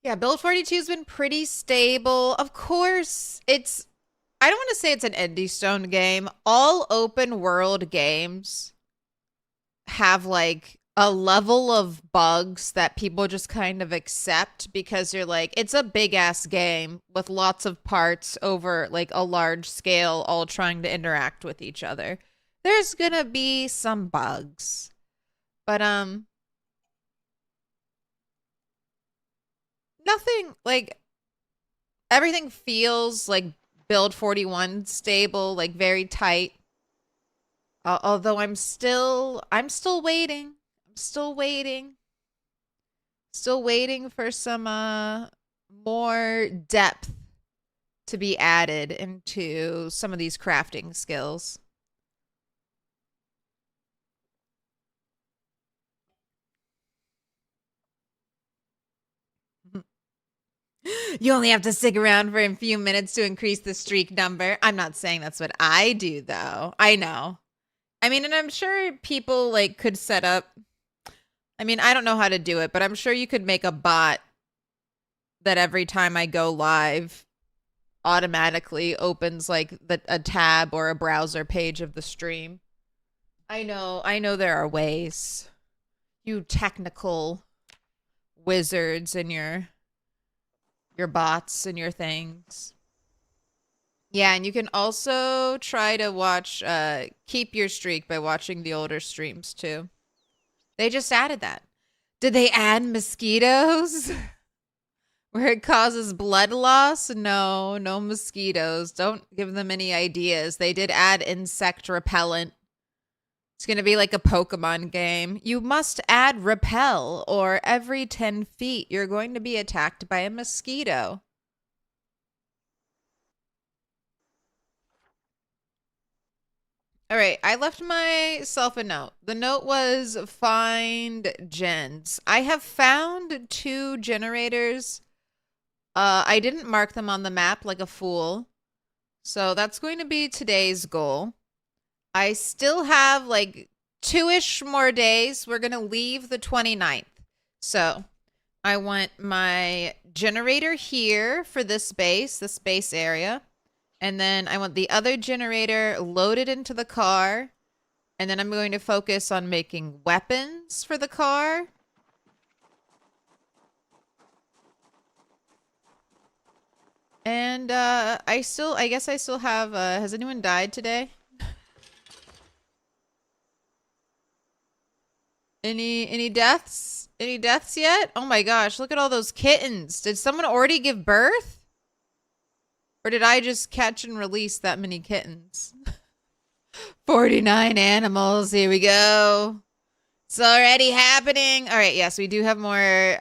Yeah, Build 42 has been pretty stable. Of course, I don't want to say it's an indie stone game. All open world games have like a level of bugs that people just kind of accept because you're like, it's a big ass game with lots of parts over like a large scale, all trying to interact with each other. There's gonna be some bugs. But nothing like everything feels like build 41 stable, like very tight. Although I'm still waiting. I'm still waiting. Still waiting for some more depth to be added into some of these crafting skills. You only have to stick around for a few minutes to increase the streak number. I'm not saying that's what I do though. I know. I mean, and I'm sure people like could set up. I mean, I don't know how to do it, but I'm sure you could make a bot that every time I go live automatically opens like a tab or a browser page of the stream. I know there are ways. You technical wizards and your bots and your things. Yeah, and you can also try to watch keep your streak by watching the older streams too. They just added that. Did they add mosquitoes? Where it causes blood loss? No, no mosquitoes. Don't give them any ideas. They did add insect repellent. It's going to be like a Pokemon game. You must add repel, or every 10 feet you're going to be attacked by a mosquito. All right, I left myself a note. The note was find gens. I have found two generators. I didn't mark them on the map like a fool. So that's going to be today's goal. I still have like 2-ish more days. We're going to leave the 29th. So I want my generator here for this base area. And then I want the other generator loaded into the car. And then I'm going to focus on making weapons for the car. And I guess I still have, has anyone died today? Any deaths? Any deaths yet? Oh my gosh, look at all those kittens. Did someone already give birth? Or did I just catch and release that many kittens? 49 animals. Here we go. It's already happening. All right, yes, we do have more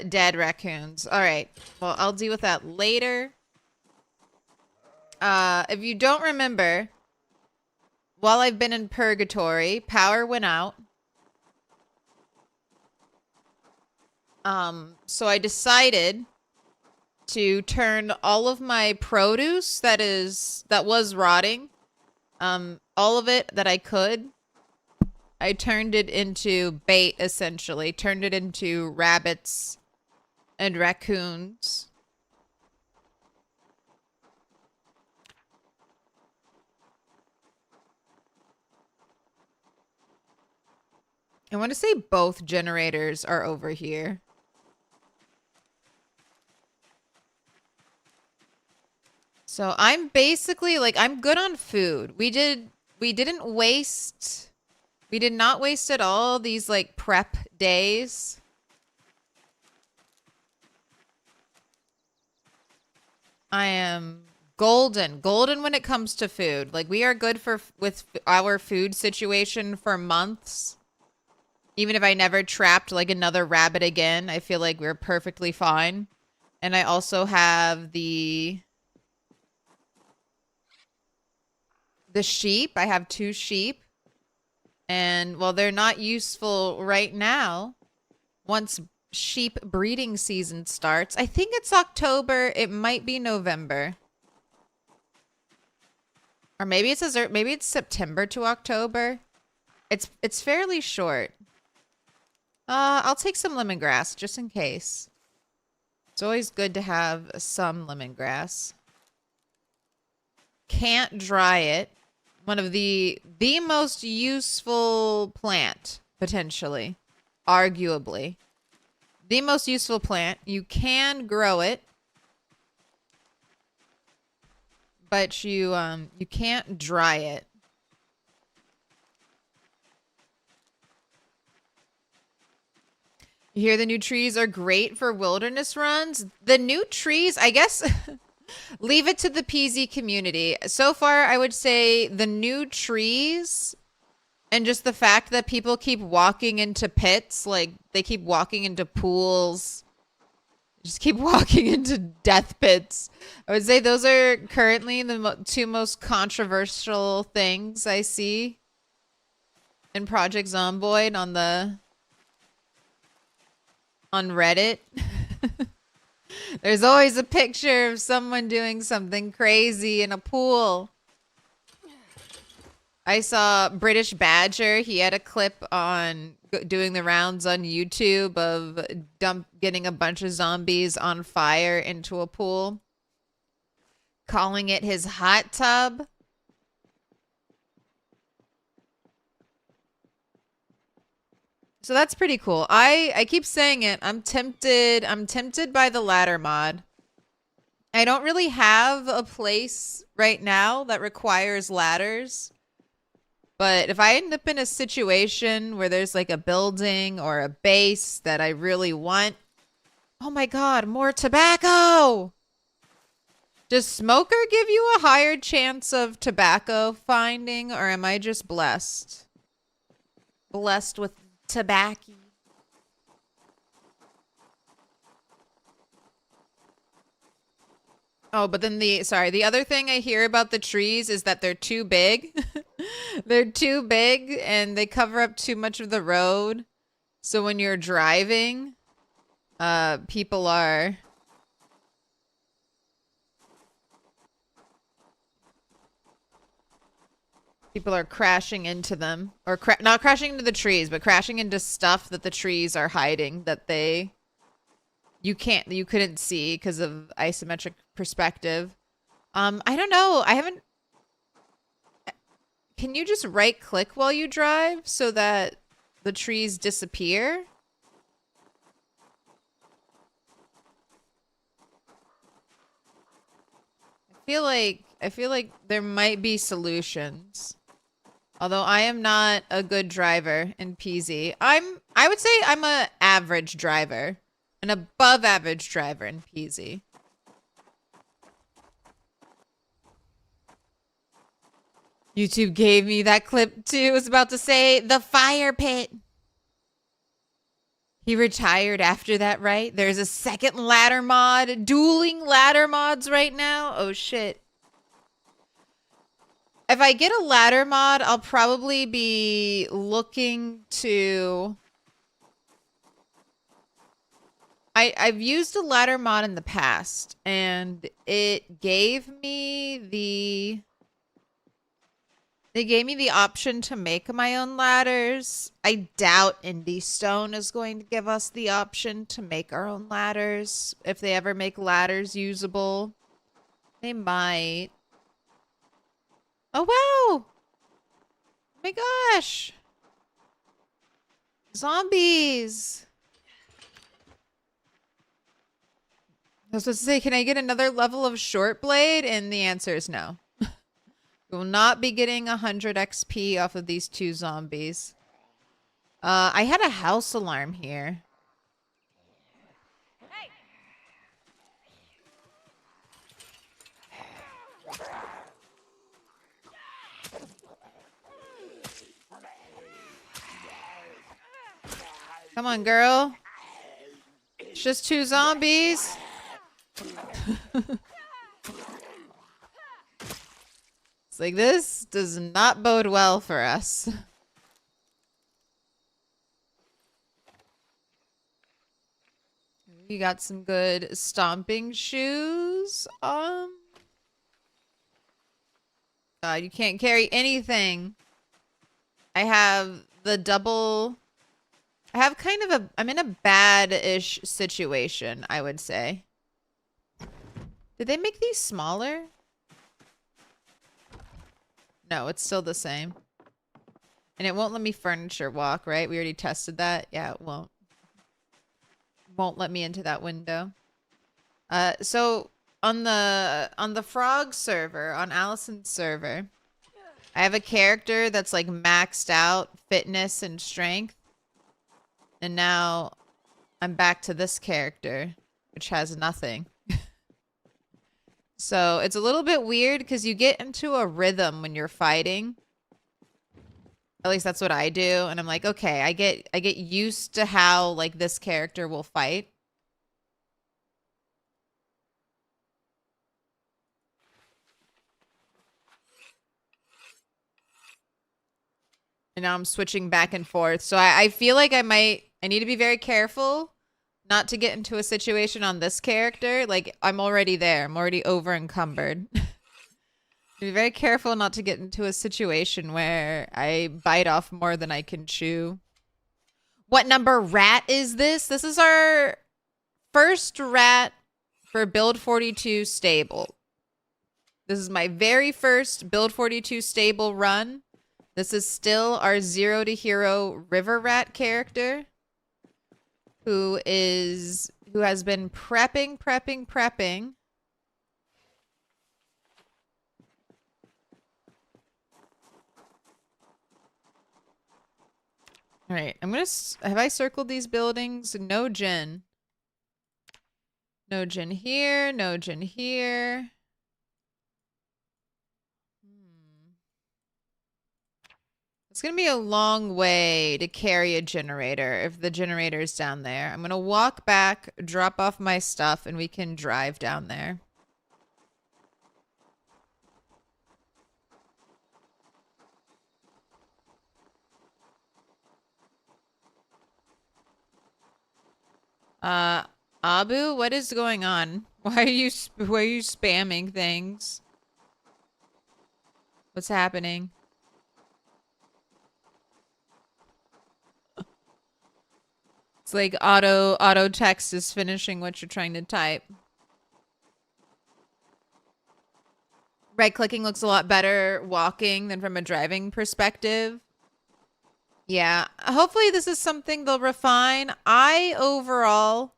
dead raccoons. All right. Well, I'll deal with that later. If you don't remember, while I've been in purgatory, power went out. So I decided to turn all of my produce that was rotting, all of it that I could, I turned it into bait, essentially. Turned it into rabbits and raccoons. I want to say both generators are over here. So I'm basically like, I'm good on food. We did not waste at all these like prep days. I am golden when it comes to food. Like we are good with our food situation for months. Even if I never trapped like another rabbit again, I feel like we're perfectly fine. And I also have the sheep. I have 2 sheep. And while they're not useful right now, once sheep breeding season starts, I think it's October, it might be November. Or maybe it's September to October. It's fairly short. I'll take some lemongrass just in case. It's always good to have some lemongrass. Can't dry it. One of the most useful plant, potentially. Arguably. The most useful plant. You can grow it. But you can't dry it. You hear the new trees are great for wilderness runs? The new trees, I guess, leave it to the PZ community. So far, I would say the new trees and just the fact that people keep walking into pits, like they keep walking into pools, just keep walking into death pits. I would say those are currently the two most controversial things I see in Project Zomboid on Reddit. There's always a picture of someone doing something crazy in a pool. I saw British Badger. He had a clip on doing the rounds on YouTube of getting a bunch of zombies on fire into a pool, calling it his hot tub. So that's pretty cool. I keep saying it. I'm tempted by the ladder mod. I don't really have a place right now that requires ladders. But if I end up in a situation where there's like a building or a base that I really want, oh my God, more tobacco. Does smoker give you a higher chance of tobacco finding, or am I just blessed? Blessed with tobacco. Oh, but then the other thing I hear about the trees is that they're too big. They're too big and they cover up too much of the road. So when you're driving, people are crashing into them, or not crashing into the trees, but crashing into stuff that the trees are hiding that you couldn't see because of isometric perspective. I don't know. Can you just right click while you drive so that the trees disappear? I feel like there might be solutions. Although I am not a good driver in PZ. I would say I'm an average driver. An above average driver in PZ. YouTube gave me that clip too. I was about to say the fire pit. He retired after that, right? There's a second ladder mod. Dueling ladder mods right now. Oh shit. If I get a ladder mod, I'll probably be looking to... I've used a ladder mod in the past, and it gave me the... They gave me the option to make my own ladders. I doubt Indie Stone is going to give us the option to make our own ladders. If they ever make ladders usable, they might. Oh, wow. Oh my gosh. Zombies. I was supposed to say, can I get another level of short blade? And the answer is no. We will not be getting 100 XP off of these two zombies. I had a house alarm here. Hey. Come on, girl. It's just two zombies. Like, this does not bode well for us. You got some good stomping shoes. God, you can't carry anything. I have the double... I have kind of a... I'm in a bad-ish situation, I would say. Did they make these smaller? No, it's still the same. And it won't let me furniture walk, right? We already tested that. Yeah, it won't. Won't let me into that window. So on the frog server, on Allison's server, I have a character that's like maxed out fitness and strength. And now I'm back to this character, which has nothing. So it's a little bit weird because you get into a rhythm when you're fighting. At least that's what I do. And I'm like, okay, I get used to how like this character will fight. And now I'm switching back and forth. So I feel like I need to be very careful not to get into a situation on this character. Like, I'm already there. I'm already over encumbered. Be very careful not to get into a situation where I bite off more than I can chew. What number rat is this? This is our first rat for Build 42 stable. This is my very first Build 42 stable run. This is still our 0 to hero river rat character who has been prepping. All right, have I circled these buildings? No gen. No gen here, no gen here. It's gonna be a long way to carry a generator if the generator's down there. I'm gonna walk back, drop off my stuff, and we can drive down there. Abu, what is going on? Why are you spamming things? What's happening? It's like auto text is finishing what you're trying to type. Right clicking looks a lot better walking than from a driving perspective. Yeah, hopefully this is something they'll refine. I overall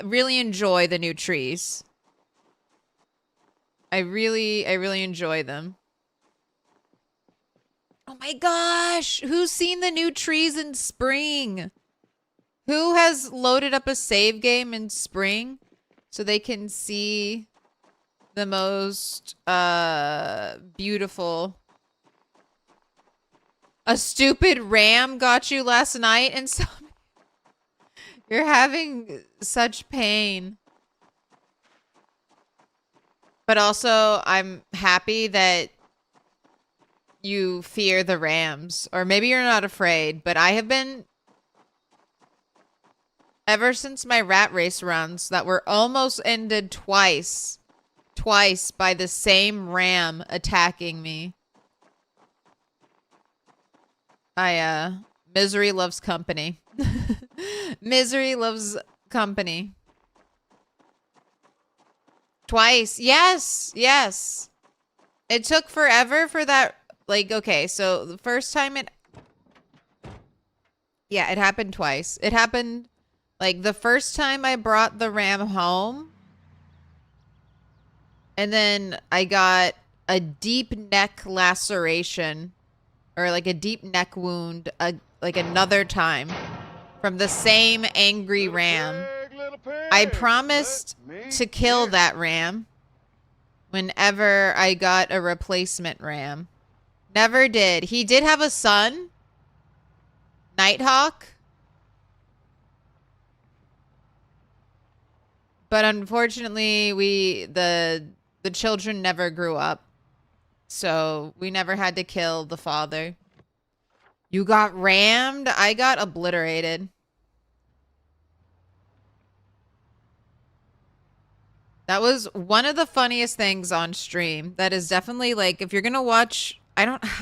really enjoy the new trees. I really enjoy them. Oh my gosh, who's seen the new trees in spring? Who has loaded up a save game in spring so they can see the most beautiful? A stupid ram got you last night and so you're having such pain. But also I'm happy that you fear the rams, or maybe you're not afraid, but I have been ever since my rat race runs that were almost ended twice by the same ram attacking me. Misery loves company. Misery loves company. Twice. Yes. It took forever for that. Like, okay, so the first time it happened twice. It happened, like, the first time I brought the ram home, and then I got a deep neck laceration, or, like, a deep neck wound, like, another time, from the same angry ram. I promised to kill that ram whenever I got a replacement ram. Never did. He did have a son, Nighthawk. But unfortunately, the children never grew up. So we never had to kill the father. You got rammed? I got obliterated. That was one of the funniest things on stream. That is definitely, like, if you're gonna watch,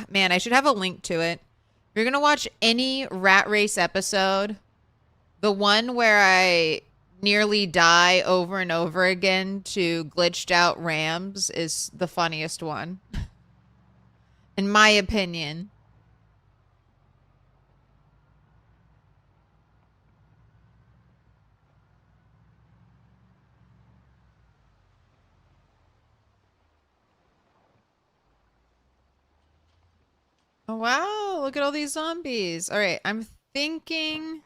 man, I should have a link to it. If you're gonna watch any rat race episode, the one where I nearly die over and over again to glitched out rams is the funniest one. In my opinion. Oh, wow. Look at all these zombies. All right. I'm thinking.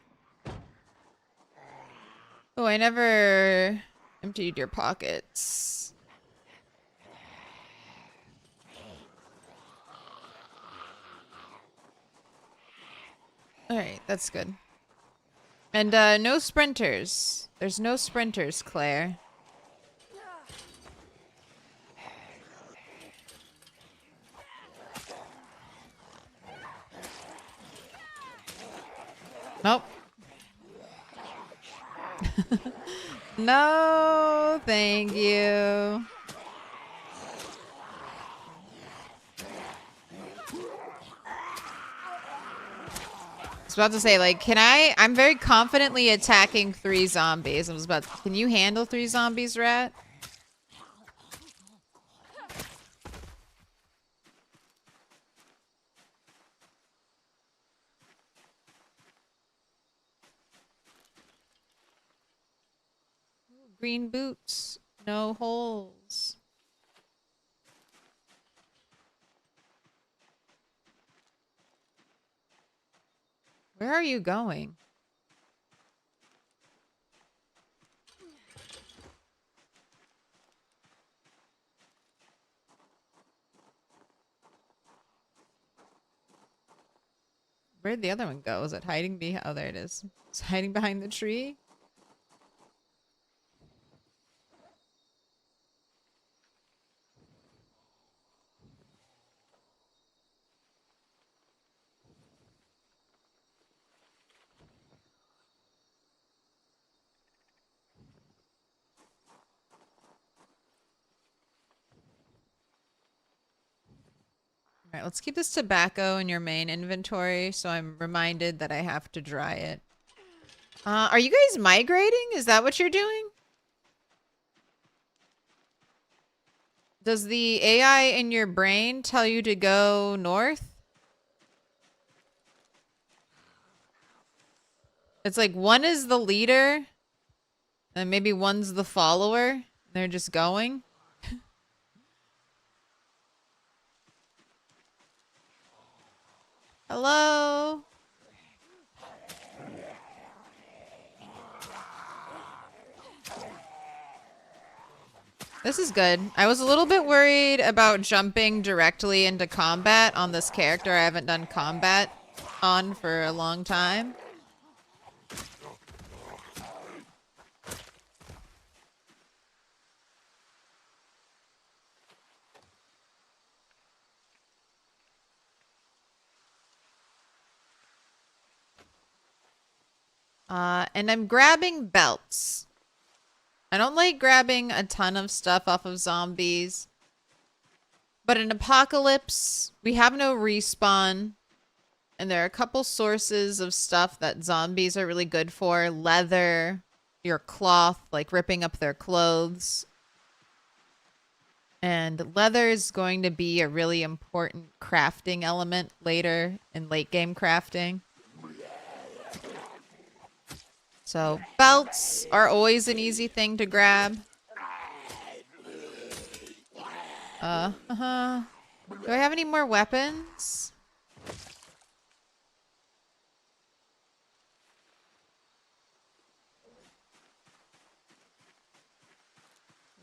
Oh, I never emptied your pockets. All right. That's good. And no sprinters. There's no sprinters, Claire. Nope. No, thank you. I was about to say, like, I'm very confidently attacking 3 zombies. Can you handle 3 zombies, Rat? Green boots, no holes. Where are you going? Where'd the other one go? Is it hiding behind? Oh, there it is. It's hiding behind the tree. All right, let's keep this tobacco in your main inventory so I'm reminded that I have to dry it. Are you guys migrating? Is that what you're doing? Does the AI in your brain tell you to go north? It's like one is the leader, and maybe one's the follower. They're just going. Hello? This is good. I was a little bit worried about jumping directly into combat on this character I haven't done combat on for a long time. And I'm grabbing belts. I don't like grabbing a ton of stuff off of zombies. But in Apocalypse, we have no respawn. And there are a couple sources of stuff that zombies are really good for. Leather, your cloth, like ripping up their clothes. And leather is going to be a really important crafting element later in late game crafting. So belts are always an easy thing to grab. Do I have any more weapons?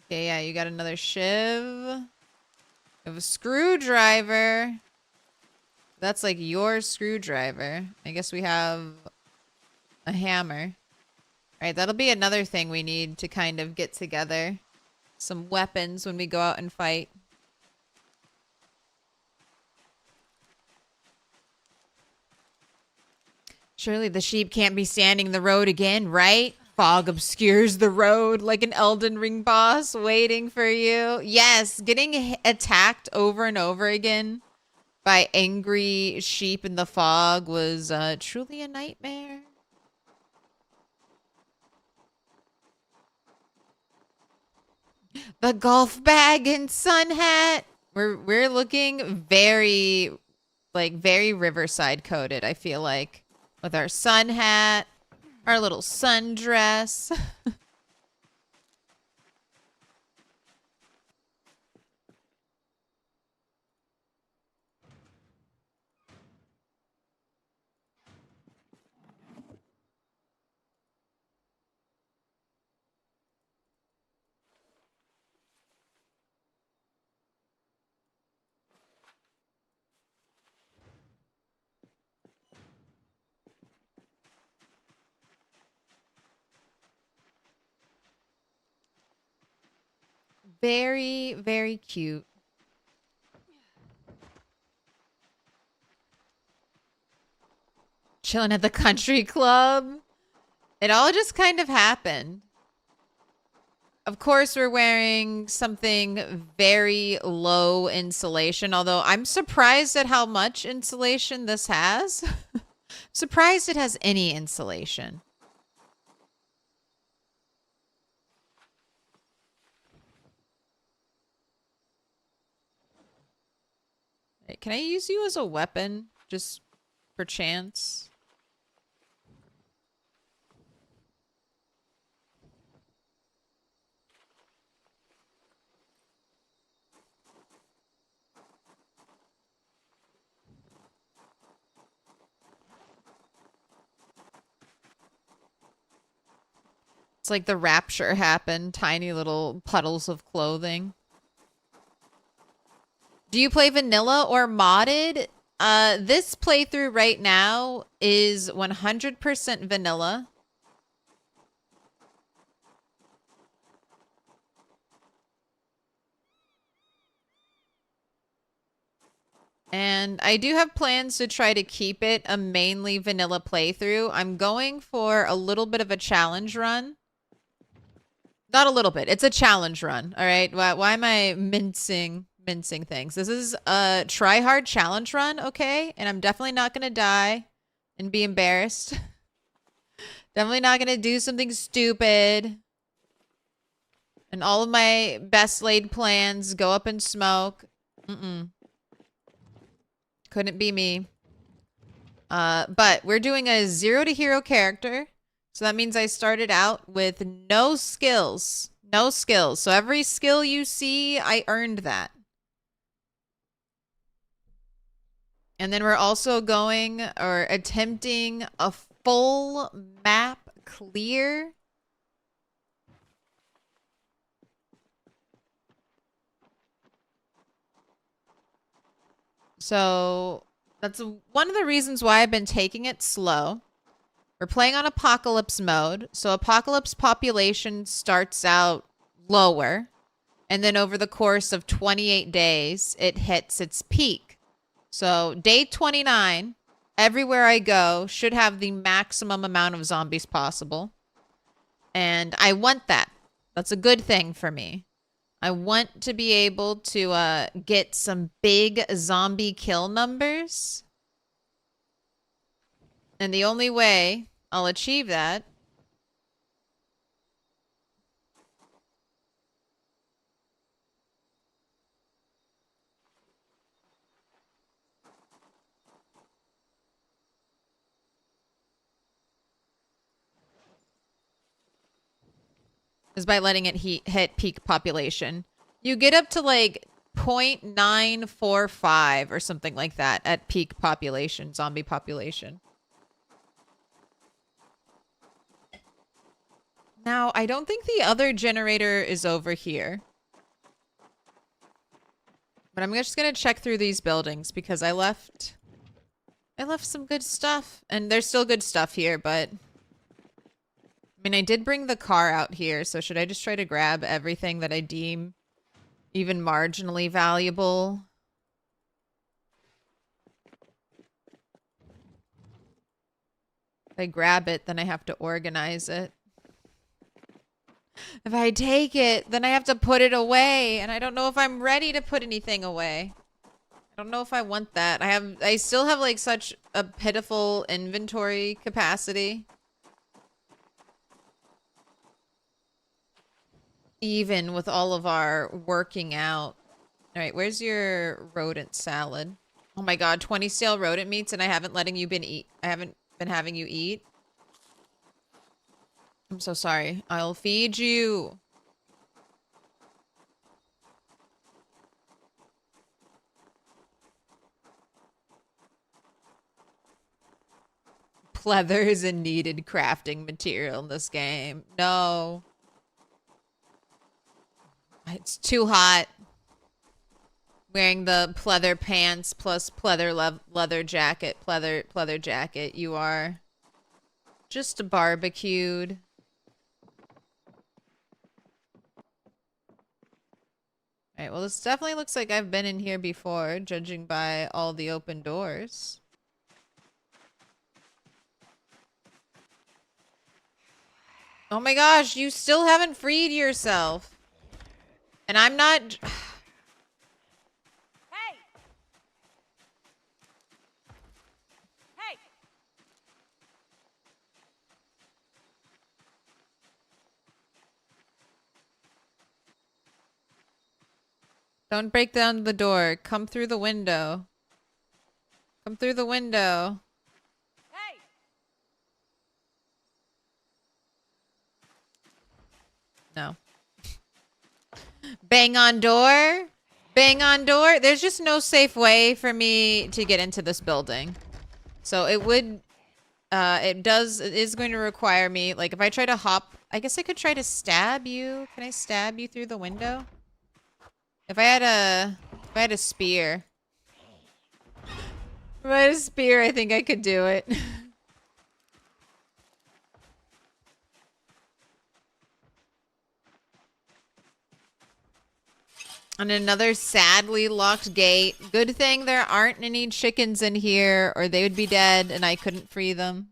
Okay, yeah, you got another shiv. You have a screwdriver. That's like your screwdriver. I guess we have a hammer. Alright, that'll be another thing we need to kind of get together. Some weapons when we go out and fight. Surely the sheep can't be standing the road again, right? Fog obscures the road like an Elden Ring boss waiting for you. Yes, getting attacked over and over again by angry sheep in the fog was truly a nightmare. The golf bag and sun hat. We're looking very very Riverside coded, I feel like. With our sun hat, our little sundress. Very, very cute. Chilling at the country club. It all just kind of happened. Of course, we're wearing something very low insulation, although I'm surprised at how much insulation this has. Surprised it has any insulation. Can I use you as a weapon? Just for chance? It's like the rapture happened. Tiny little puddles of clothing. Do you play vanilla or modded? This playthrough right now is 100% vanilla. And I do have plans to try to keep it a mainly vanilla playthrough. I'm going for a little bit of a challenge run. Not a little bit. It's a challenge run. All right. Why am I mincing things? This is a try hard challenge run. Okay. And I'm definitely not going to die and be embarrassed. Definitely not going to do something stupid. And all of my best laid plans go up in smoke. Couldn't be me. But we're doing a 0 to hero character. So that means I started out with no skills. No skills. So every skill you see, I earned that. And then we're also going or attempting a full map clear. So that's one of the reasons why I've been taking it slow. We're playing on apocalypse mode. So apocalypse population starts out lower. And then over the course of 28 days, it hits its peak. So day 29, everywhere I go should have the maximum amount of zombies possible. And I want that. That's a good thing for me. I want to be able to get some big zombie kill numbers. And the only way I'll achieve that is by letting it hit peak population. You get up to like 0.945 or something like that at peak population, zombie population. Now, I don't think the other generator is over here. But I'm just going to check through these buildings because I left some good stuff. And there's still good stuff here, but I mean, I did bring the car out here, so should I just try to grab everything that I deem even marginally valuable? If I grab it, then I have to organize it. If I take it, then I have to put it away, and I don't know if I'm ready to put anything away. I don't know if I want that. I still have like such a pitiful inventory capacity. even with all of our working out. All right, where's your rodent salad? Oh my god, 20 stale rodent meats and I haven't been having you eat. I'm so sorry. I'll feed you. Pleather is a needed crafting material in this game. No. It's too hot. Wearing the pleather pants plus pleather leather jacket, pleather jacket. You are just barbecued. Alright, well this definitely looks like I've been in here before, judging by all the open doors. Oh my gosh, you still haven't freed yourself. And I'm not... Hey! Hey! Don't break down the door. Come through the window. Come through the window. Hey! No. Bang on door. Bang on door. There's just no safe way for me to get into this building. So it would, it is going to require me, like if I try to hop, I guess I could try to stab you. Can I stab you through the window? If I had a spear. If I had a spear, I think I could do it. On another sadly locked gate. Good thing there aren't any chickens in here or they would be dead and I couldn't free them.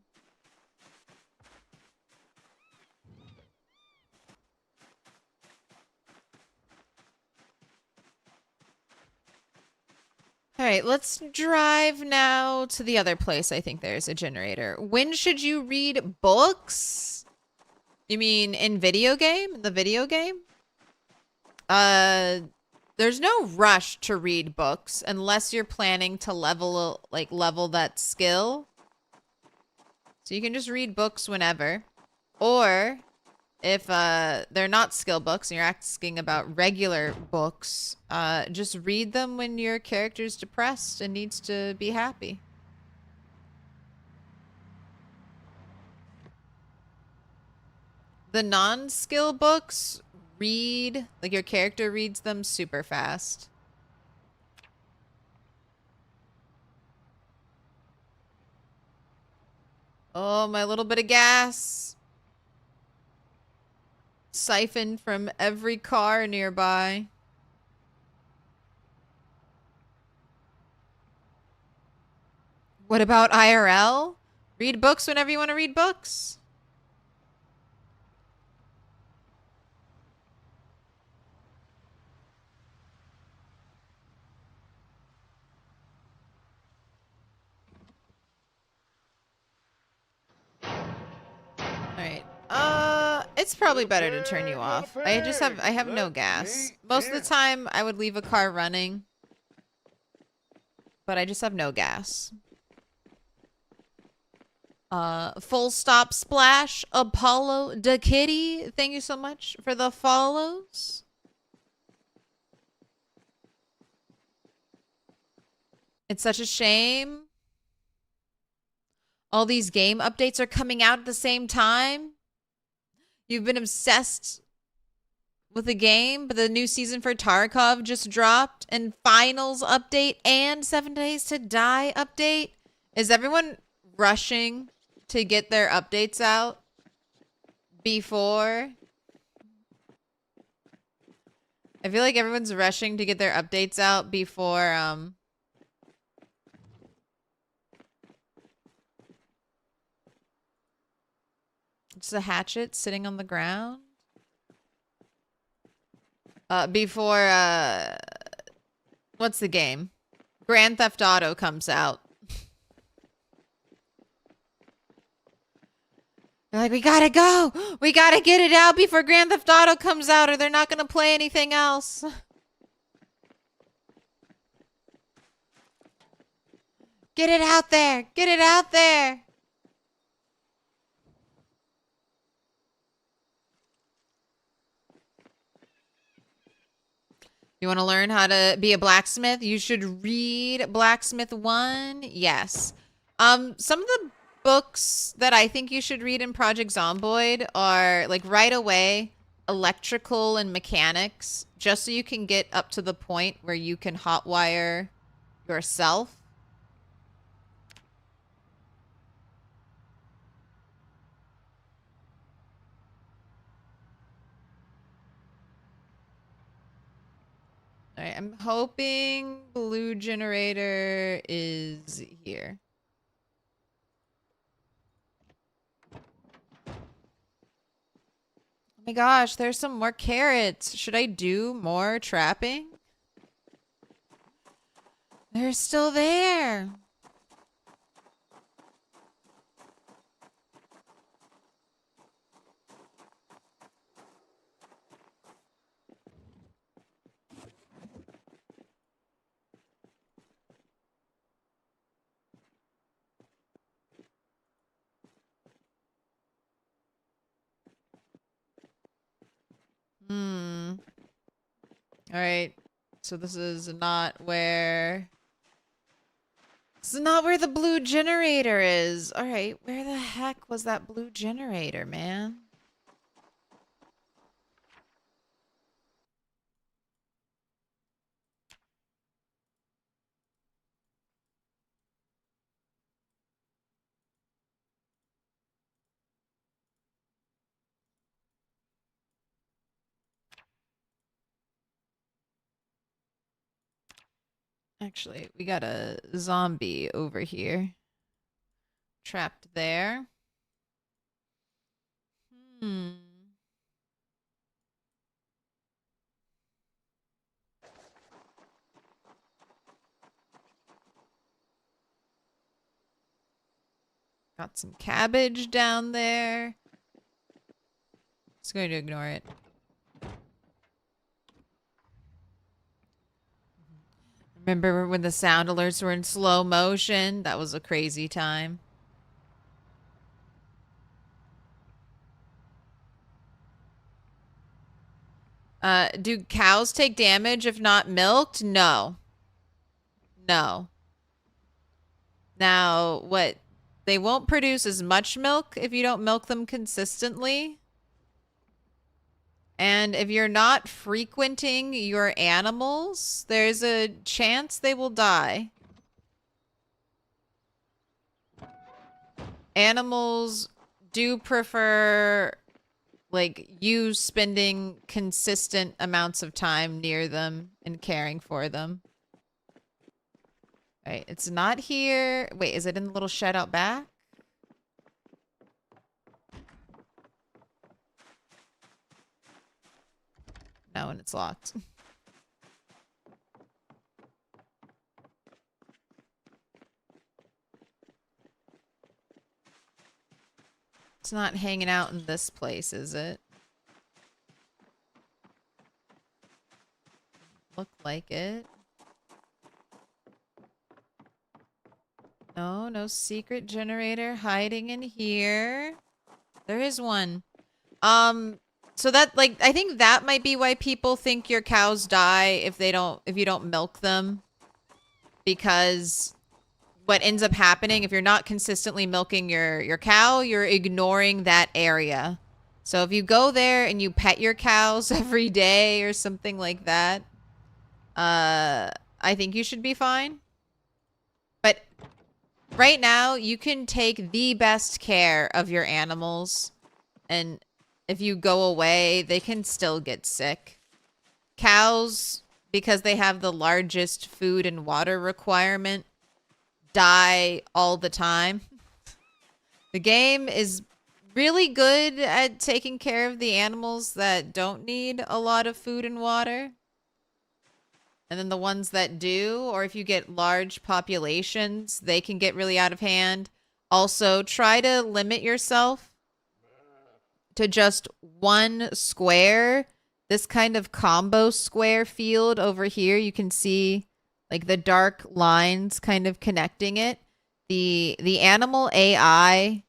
All right, let's drive now to the other place. I think there's a generator. When should you read books? You mean in video game? The video game? There's no rush to read books unless you're planning to level that skill. So you can just read books whenever. Or if they're not skill books and you're asking about regular books, just read them when your character's depressed and needs to be happy. The non-skill books read, like your character reads them super fast. Oh, my little bit of gas. Siphoned from every car nearby. What about IRL? Read books whenever you want to read books. Alright. It's probably better to turn you off. I have no gas. Most of the time I would leave a car running. But I just have no gas. Full stop splash. Apollo da Kitty. Thank you so much for the follows. It's such a shame. All these game updates are coming out at the same time. You've been obsessed with the game, but the new season for Tarkov just dropped, and finals update and 7 Days to Die update. Is everyone rushing to get their updates out before? I feel like everyone's rushing to get their updates out before, Just a hatchet sitting on the ground. Before, what's the game? Grand Theft Auto comes out. They're like, we gotta go. We gotta get it out before Grand Theft Auto comes out, or they're not gonna play anything else. Get it out there. Get it out there. You want to learn how to be a blacksmith? You should read Blacksmith 1. Yes. Some of the books that I think you should read in Project Zomboid are like right away electrical and mechanics, just so you can get up to the point where you can hotwire yourself. All right, I'm hoping blue generator is here. Oh my gosh, there's some more carrots. Should I do more trapping? They're still there. All right. So this is not where... This is not where the blue generator is. All right. Where the heck was that blue generator, man? Actually, we got a zombie over here. Trapped there. Hmm. Got some cabbage down there. Just going to ignore it. Remember when the sound alerts were in slow motion? That was a crazy time. Do cows take damage if not milked? No. No. Now, what? They won't produce as much milk if you don't milk them consistently. And if you're not frequenting your animals, there's a chance they will die. Animals do prefer, like, you spending consistent amounts of time near them and caring for them. All right, it's not here. Wait, is it in the little shed out back? No, and it's locked. It's not hanging out in this place, is it? Look like it. No, no secret generator hiding in here. There is one. So that, like, I think that might be why people think your cows die if you don't milk them. Because what ends up happening, if you're not consistently milking your cow, you're ignoring that area. So if you go there and you pet your cows every day or something like that, I think you should be fine. But right now, you can take the best care of your animals, and if you go away, they can still get sick. Cows, because they have the largest food and water requirement, die all the time. The game is really good at taking care of the animals that don't need a lot of food and water. And then the ones that do, or if you get large populations, they can get really out of hand. Also, try to limit yourself to just one square, this kind of combo square field over here, you can see like the dark lines kind of connecting it. The animal AI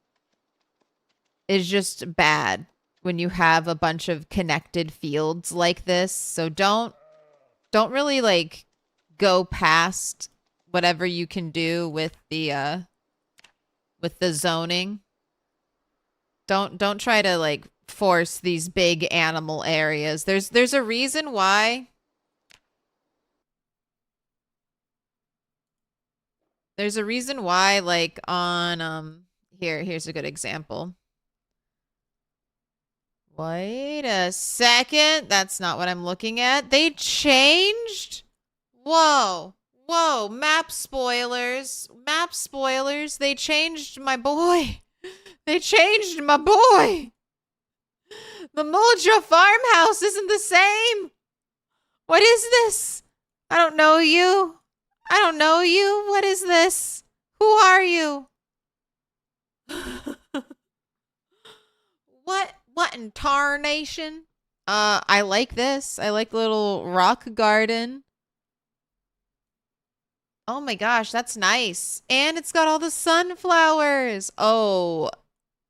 is just bad when you have a bunch of connected fields like this. So don't really like go past whatever you can do with the zoning. Don't try to like force these big animal areas. There's a reason why. There's a reason why, like on here's a good example. Wait a second. That's not what I'm looking at. They changed? Whoa. Whoa, map spoilers. Map spoilers. They changed my boy. They changed my boy. The Mulja farmhouse isn't the same. What is this? I don't know you. I don't know you. What is this? Who are you? What in tarnation? I like this. I like the little rock garden. Oh my gosh, that's nice. And it's got all the sunflowers. Oh,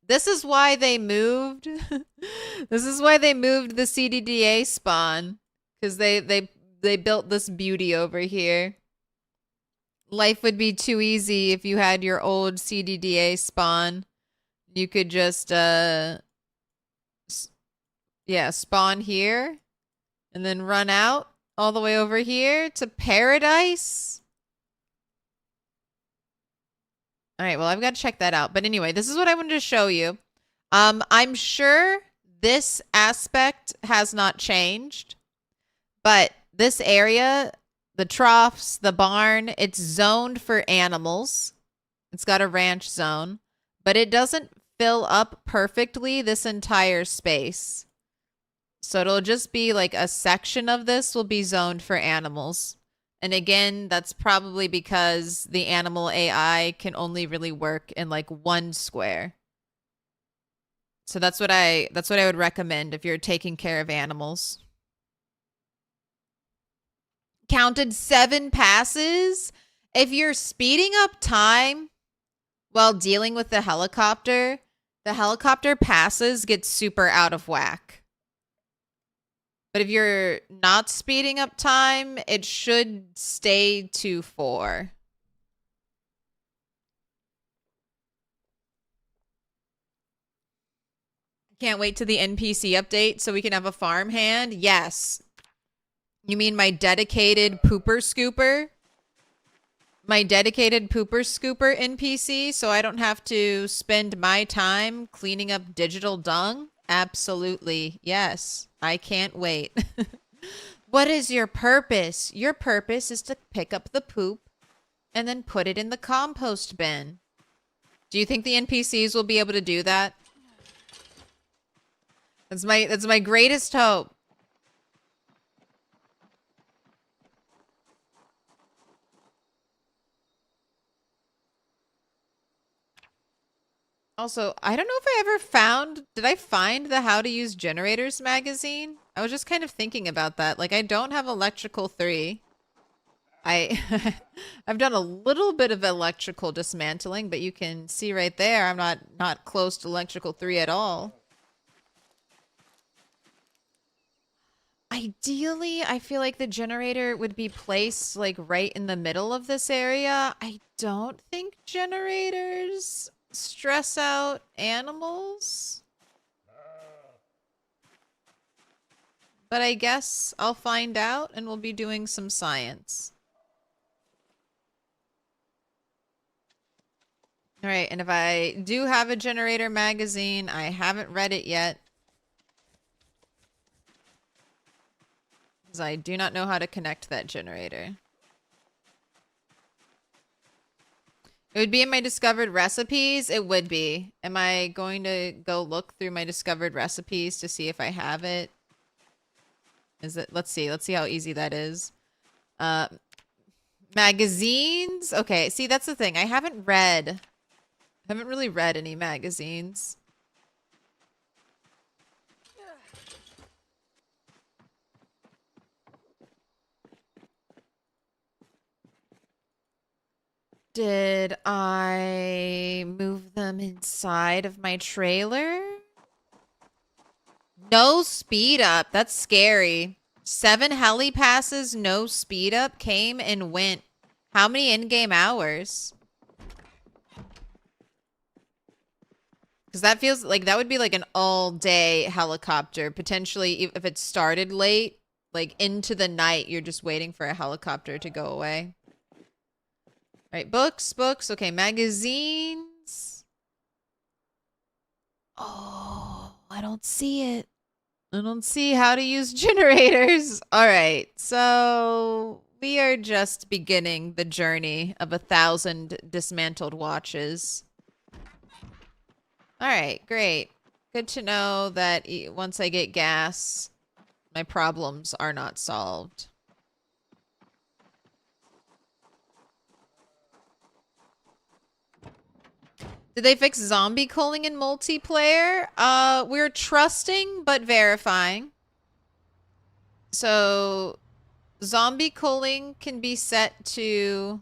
this is why they moved. This is why they moved the CDDA spawn. Because they built this beauty over here. Life would be too easy if you had your old CDDA spawn. You could just, yeah, spawn here. And then run out all the way over here to paradise. All right, well, I've got to check that out. But anyway, this is what I wanted to show you. I'm sure this aspect has not changed, but this area, the troughs, the barn, it's zoned for animals. It's got a ranch zone, but it doesn't fill up perfectly this entire space. So it'll just be like a section of this will be zoned for animals. And again, that's probably because the animal AI can only really work in like one square. So that's what I would recommend if you're taking care of animals. Counted 7 passes. If you're speeding up time while dealing with the helicopter passes get super out of whack. But if you're not speeding up time, it should stay to 4. Can't wait to the NPC update so we can have a farmhand. Yes. You mean my dedicated pooper scooper? My dedicated pooper scooper NPC so I don't have to spend my time cleaning up digital dung? Absolutely. Yes. I can't wait. What is your purpose? Your purpose is to pick up the poop and then put it in the compost bin. Do you think the NPCs will be able to do that? That's my greatest hope. Also, I don't know if I ever found, did I find the How to Use Generators magazine? I was just kind of thinking about that. Like, I don't have Electrical 3. I've done a little bit of electrical dismantling, but you can see right there, I'm not close to Electrical 3 at all. Ideally, I feel like the generator would be placed like right in the middle of this area. I don't think generators stress out animals. But I guess I'll find out and we'll be doing some science. All right, and if I do have a generator magazine, I haven't read it yet. Because I do not know how to connect that generator. It would be in my discovered recipes. It would be. Am I going to go look through my discovered recipes to see if I have it? Is it? Let's see. Let's see how easy that is. Magazines. Okay. See, that's the thing. I haven't really read any magazines. Did I move them inside of my trailer? No speed up. That's scary. 7 heli passes, no speed up, came and went. How many in-game hours? Because that feels like that would be like an all-day helicopter. Potentially, if it started late, like into the night, you're just waiting for a helicopter to go away. All right, books. Okay, magazines. Oh, I don't see it. I don't see how to use generators. All right, so we are just beginning the journey of 1,000 dismantled watches. All right, great. Good to know that once I get gas, my problems are not solved. Did they fix zombie culling in multiplayer? We're trusting but verifying. So zombie culling can be set to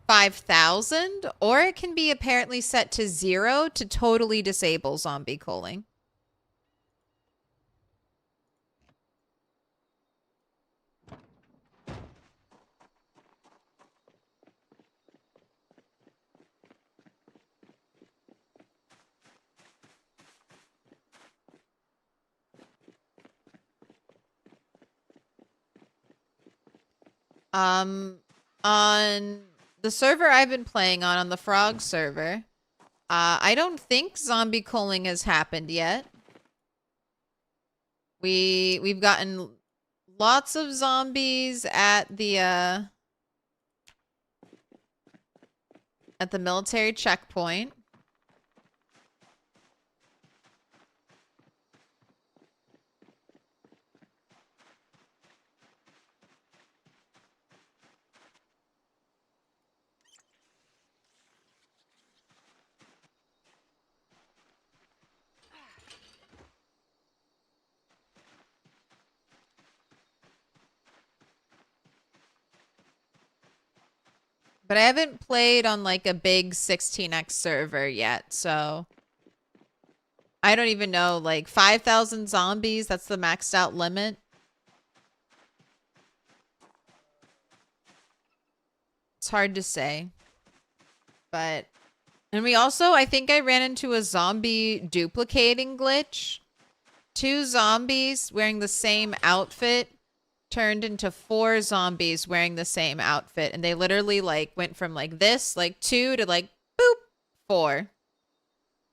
5,000, or it can be apparently set to 0 to totally disable zombie culling. On the server I've been playing on the Frog server, I don't think zombie culling has happened yet. We've gotten lots of zombies at the military checkpoint. But I haven't played on like a big 16x server yet, so I don't even know, like 5,000 zombies, that's the maxed out limit. It's hard to say. But, and we also, I think I ran into a zombie duplicating glitch. 2 zombies wearing the same outfit turned into 4 zombies wearing the same outfit. And they literally like went from like this, like 2 to like, boop, 4.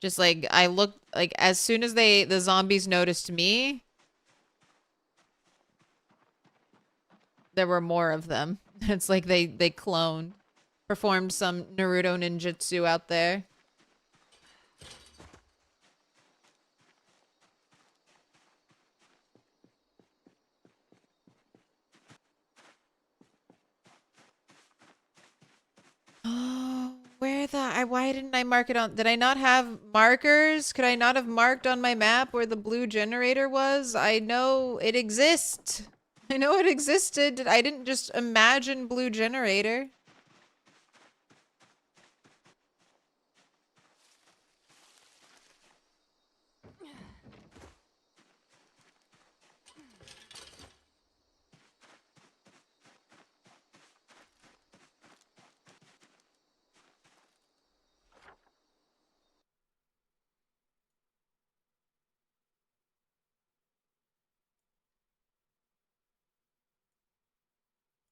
Just like, I looked, like as soon as the zombies noticed me, there were more of them. It's like they cloned, performed some Naruto ninjutsu out there. Oh, why didn't I mark it on? Did I not have markers? Could I not have marked on my map where the blue generator was? I know it exists. I know it existed. I didn't just imagine blue generator.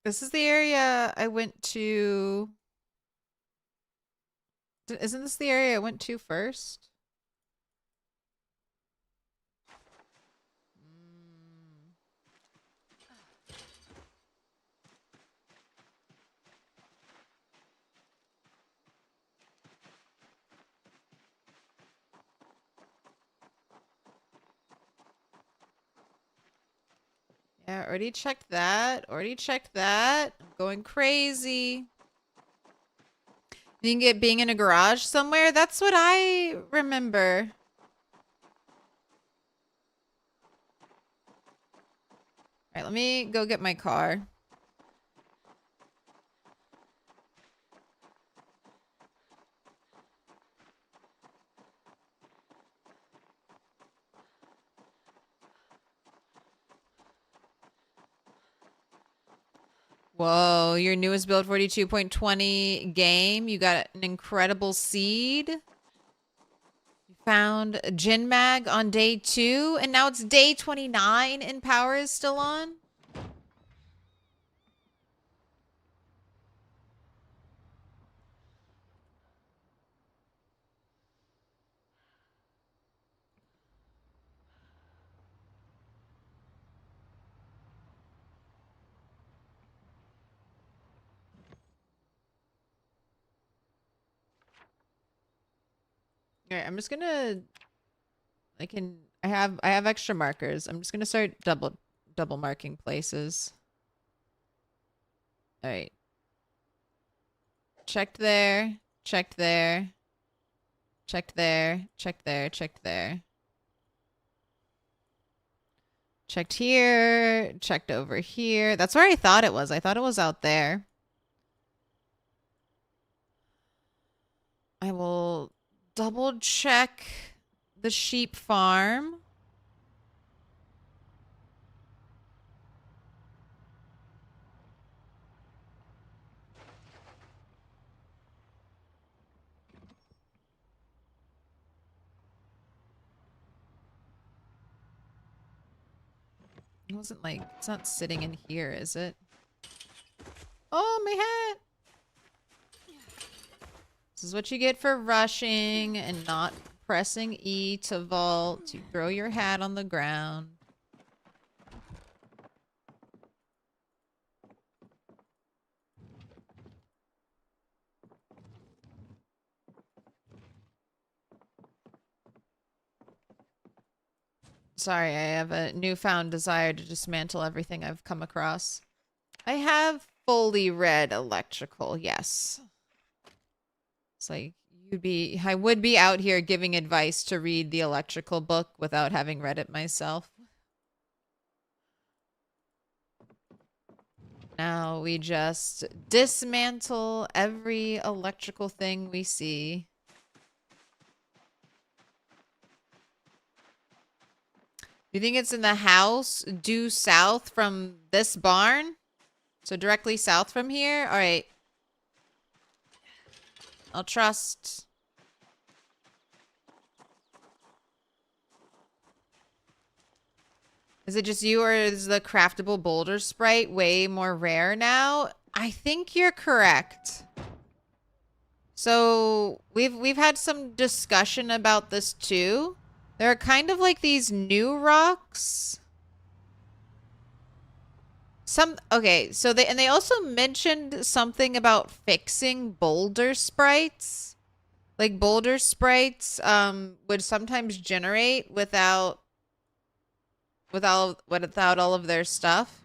This is the area I went to. Isn't this the area I went to first? Mm. Yeah, already checked that. Already checked that. I'm going crazy. You can get being in a garage somewhere? That's what I remember. All right, let me go get my car. Whoa, your newest build 42.20 game. You got an incredible seed. You found a Gin Mag on day 2, and now it's day 29 and power is still on. All right, I'm just gonna. I have extra markers. I'm just gonna start double marking places. All right. Checked there. Checked there. Checked there. Checked there. Checked there. Checked here. Checked over here. That's where I thought it was. I thought it was out there. I will double check the sheep farm. It wasn't like, it's not sitting in here, is it? Oh, my hat! This is what you get for rushing and not pressing E to vault. You throw your hat on the ground. Sorry, I have a newfound desire to dismantle everything I've come across. I have fully read electrical, yes. It's like I would be out here giving advice to read the electrical book without having read it myself. Now we just dismantle every electrical thing we see. You think it's in the house due south from this barn? So directly south from here? All right. I'll trust. Is it just you, or is the craftable boulder sprite way more rare now? I think you're correct. So we've had some discussion about this too. There are kind of like these new rocks. Okay, so they also mentioned something about fixing boulder sprites. Like boulder sprites would sometimes generate without all of their stuff.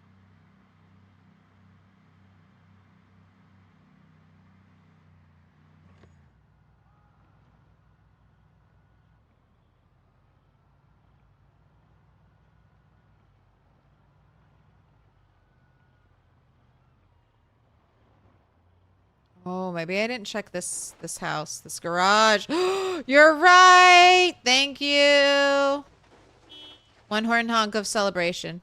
Oh, maybe I didn't check this house, this garage. You're right. Thank you. One horn honk of celebration.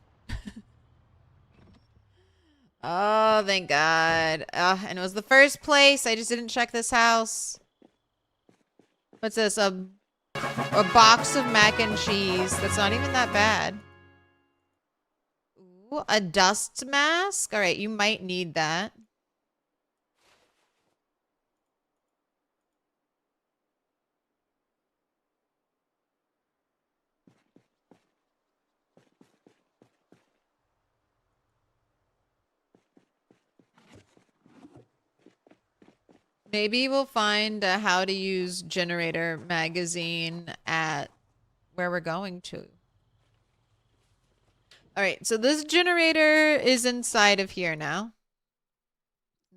Oh, thank God. And it was the first place. I just didn't check this house. What's this? A box of mac and cheese. That's not even that bad. Ooh, a dust mask. All right, you might need that. Maybe we'll find a how to use generator magazine at where we're going to. All right, so this generator is inside of here now.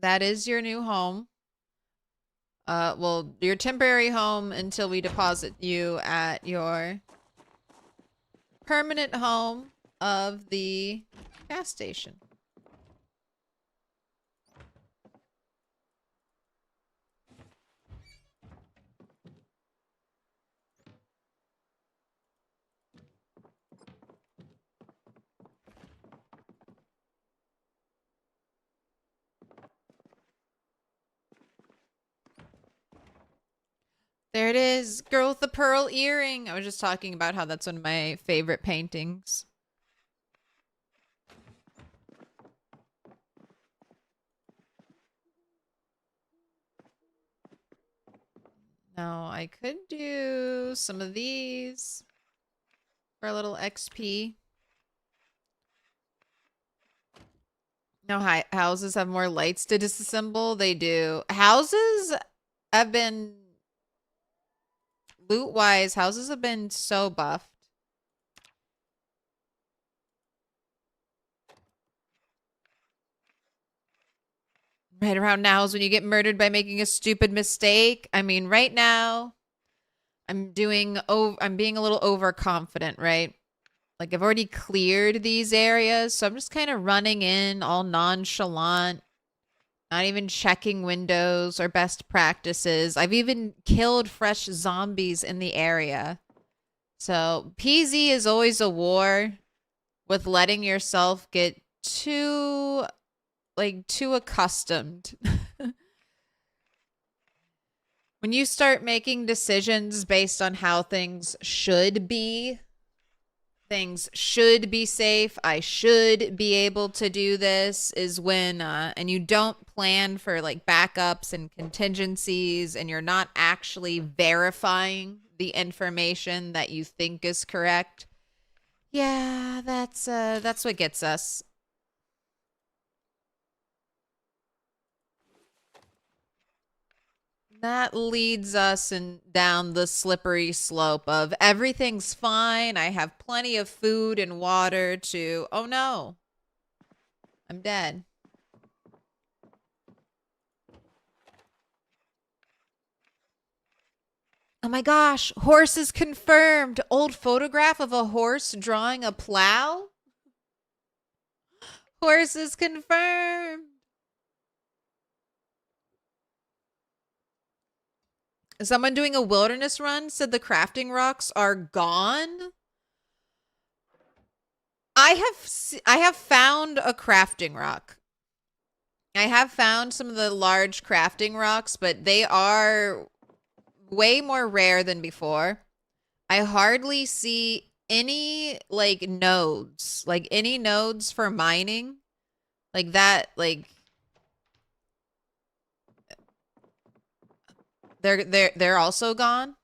That is your new home. Well, your temporary home until we deposit you at your permanent home of the gas station. There it is. Girl with the pearl earring. I was just talking about how that's one of my favorite paintings. Now, I could do some of these for a little XP. No, houses have more lights to disassemble. They do. Houses have been, loot-wise, houses have been so buffed. Right around now is when you get murdered by making a stupid mistake. I mean, right now, I'm being a little overconfident, right? Like, I've already cleared these areas, so I'm just kind of running in all nonchalant, not even checking windows or best practices. I've even killed fresh zombies in the area. So, PZ is always a war with letting yourself get too accustomed. When you start making decisions based on how things should be safe, I should be able to do this, is when, and you don't plan for like backups and contingencies, and you're not actually verifying the information that you think is correct. Yeah, that's what gets us. That leads us down the slippery slope of everything's fine. I have plenty of food and water to, oh no, I'm dead. Oh my gosh, horse is confirmed. Old photograph of a horse drawing a plow. Horse is confirmed. Someone doing a wilderness run said the crafting rocks are gone. I have found a crafting rock. I have found some of the large crafting rocks, but they are way more rare than before. I hardly see any like nodes, like any nodes for mining. Like that, like they're also gone.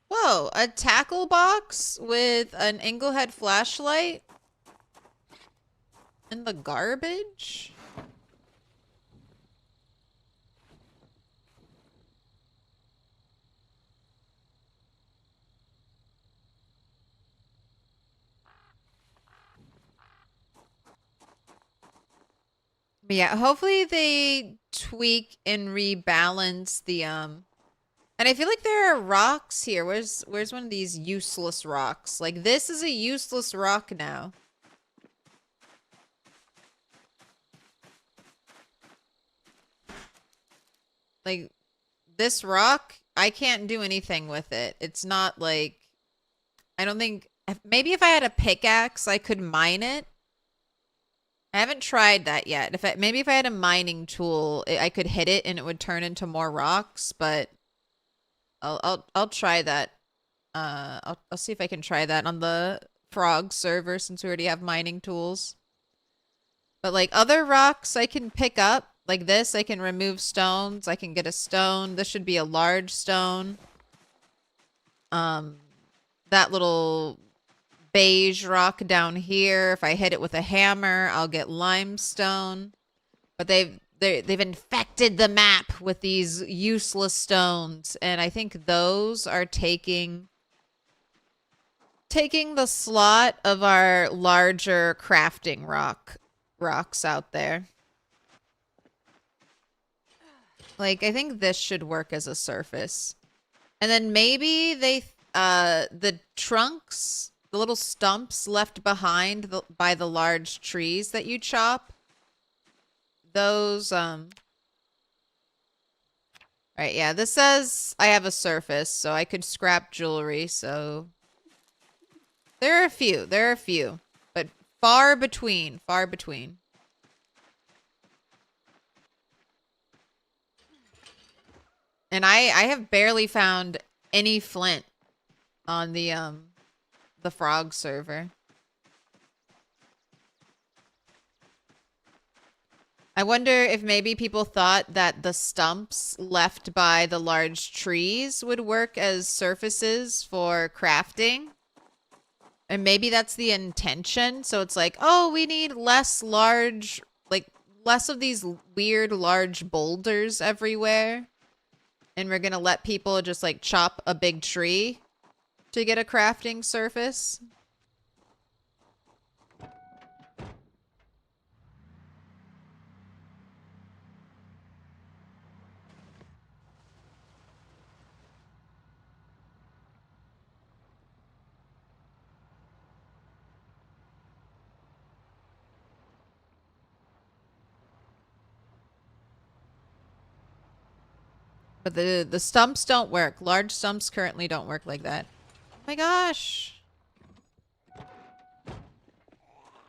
Whoa, a tackle box with an Englehead flashlight in the garbage? But yeah, hopefully they tweak and rebalance the and I feel like there are rocks here. Where's one of these useless rocks? Like this is a useless rock now. Like this rock, I can't do anything with it. It's not like, I don't think, maybe if I had a pickaxe, I could mine it. I haven't tried that yet. Maybe if I had a mining tool, I could hit it and it would turn into more rocks, but I'll try that. I'll see if I can try that on the frog server since we already have mining tools. But like other rocks I can pick up, like this, I can remove stones. I can get a stone. This should be a large stone. That little beige rock down here, if I hit it with a hammer, I'll get limestone. But they've infected the map with these useless stones, and I think those are taking the slot of our larger crafting rocks out there. Like I think this should work as a surface. And then maybe the trunks, the little stumps left behind by the large trees that you chop, those right, yeah, this says I have a surface, so I could scrap jewelry, so there are a few, but far between. And I have barely found any flint on the frog server. I wonder if maybe people thought that the stumps left by the large trees would work as surfaces for crafting. And maybe that's the intention. So it's like, oh, we need less large, like less of these weird large boulders everywhere. And we're going to let people just like chop a big tree to get a crafting surface. But the stumps don't work. Large stumps currently don't work like that. Oh my gosh.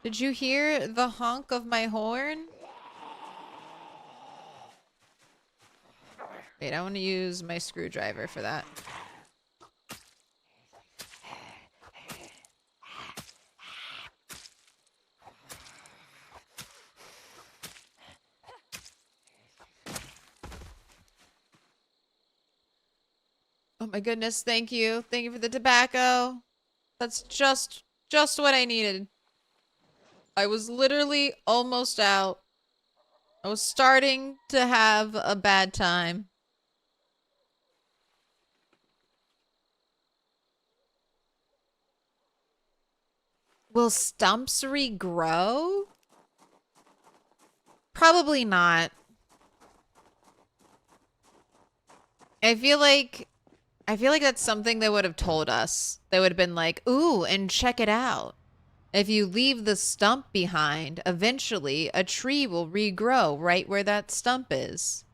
Did you hear the honk of my horn? Wait, I want to use my screwdriver for that. Oh my goodness, thank you. Thank you for the tobacco. That's just what I needed. I was literally almost out. I was starting to have a bad time. Will stumps regrow? Probably not. I feel like that's something they would have told us. They would have been like, "Ooh, and check it out. If you leave the stump behind, eventually a tree will regrow right where that stump is."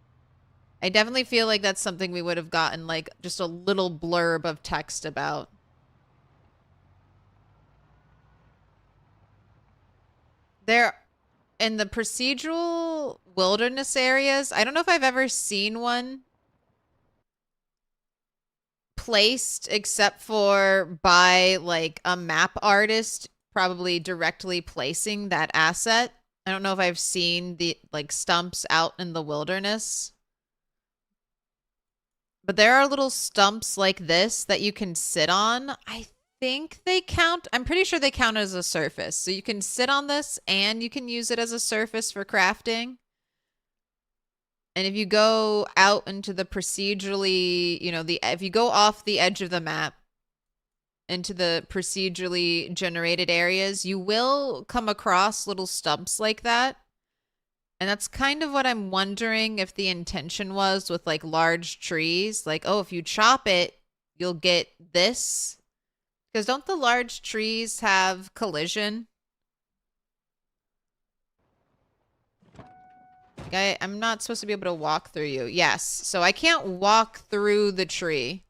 I definitely feel like that's something we would have gotten like just a little blurb of text about. There in the procedural wilderness areas, I don't know if I've ever seen one placed except for by like a map artist probably directly placing that asset. I don't know if I've seen the like stumps out in the wilderness. But there are little stumps like this that you can sit on. I think they count. I'm pretty sure they count as a surface. So you can sit on this and you can use it as a surface for crafting. And if you go out into the procedurally, you know, if you go off the edge of the map into the procedurally generated areas, you will come across little stumps like that. And that's kind of what I'm wondering if the intention was with like large trees. Like, oh, if you chop it, you'll get this. Because don't the large trees have collision? I'm not supposed to be able to walk through you. Yes. So I can't walk through the tree.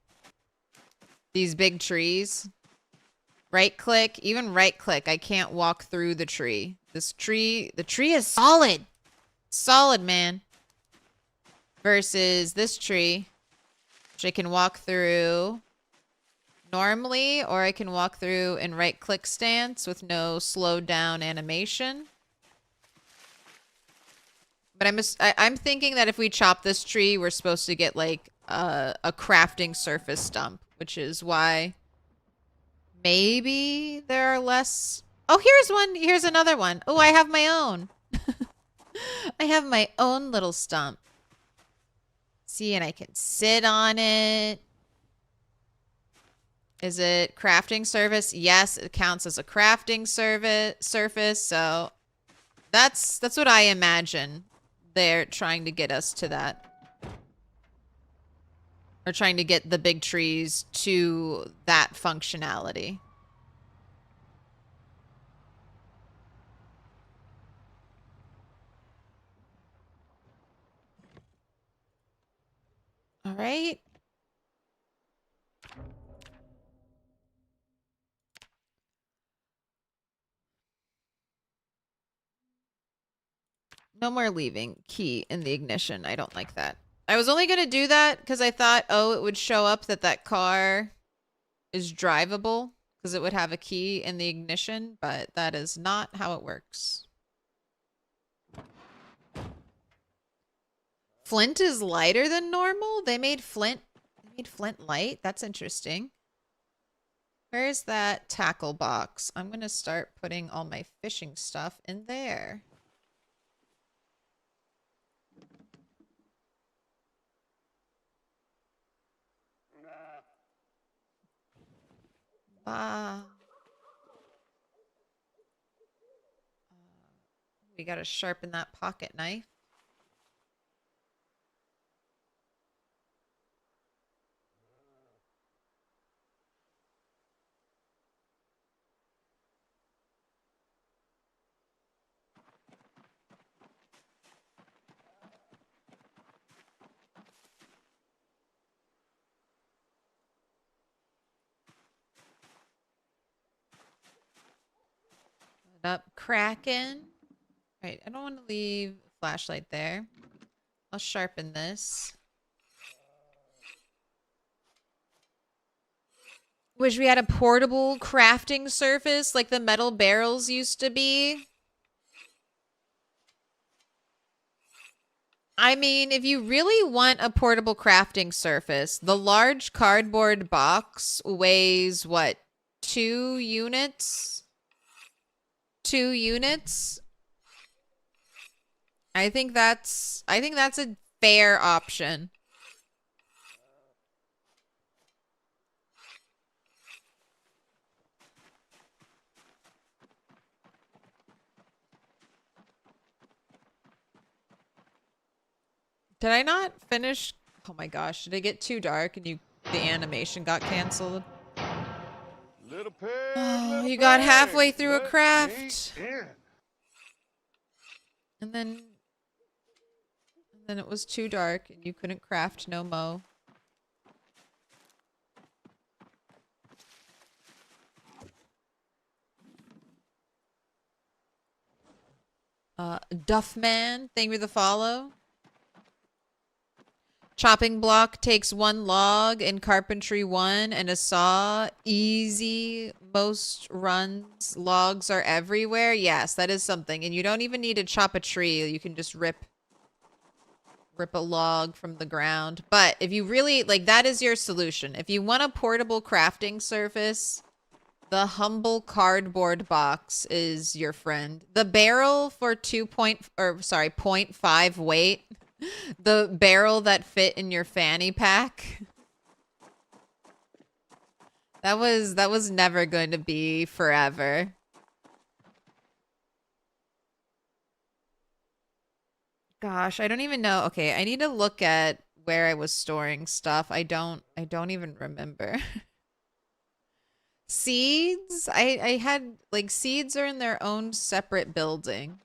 These big trees. Right click. Even right click. I can't walk through the tree. This tree. The tree is solid. Solid, man. Versus this tree. Which I can walk through normally. Or I can walk through in right click stance with no slowed down animation. But I'm thinking that if we chop this tree, we're supposed to get like a crafting surface stump, which is why maybe there are less. Oh, here's one. Here's another one. Oh, I have my own. I have my own little stump. See, and I can sit on it. Is it crafting surface? Yes, it counts as a crafting surface. So that's what I imagine. They're trying to get us to that. Or trying to get the big trees to that functionality. All right. No more leaving key in the ignition. I don't like that. I was only gonna do that because I thought, oh, it would show up that that car is drivable because it would have a key in the ignition, but that is not how it works. Flint is lighter than normal? They made Flint light? That's interesting. Where is that tackle box? I'm gonna start putting all my fishing stuff in there. Ah. We gotta sharpen that pocket knife. Put up Kraken. Right, I don't want to leave a flashlight there. I'll sharpen this. Wish we had a portable crafting surface like the metal barrels used to be. I mean, if you really want a portable crafting surface, the large cardboard box weighs what? 2 units? 2 units? I think that's a fair option. Did I not finish? Oh my gosh, did it get too dark and the animation got canceled? Oh, you got halfway through a craft. And then it was too dark and you couldn't craft no mo. Duffman, thank you for the follow. Chopping block takes 1 log in carpentry 1 and a saw. Easy. Most runs. Logs are everywhere. Yes, that is something. And you don't even need to chop a tree. You can just rip a log from the ground. But if you really, like, that is your solution. If you want a portable crafting surface, the humble cardboard box is your friend. The barrel for 0.5 weight. The barrel that fit in your fanny pack. That was never going to be forever. Gosh, I don't even know. Okay, I need to look at where I was storing stuff. I don't even remember. Seeds? I had like seeds are in their own separate building.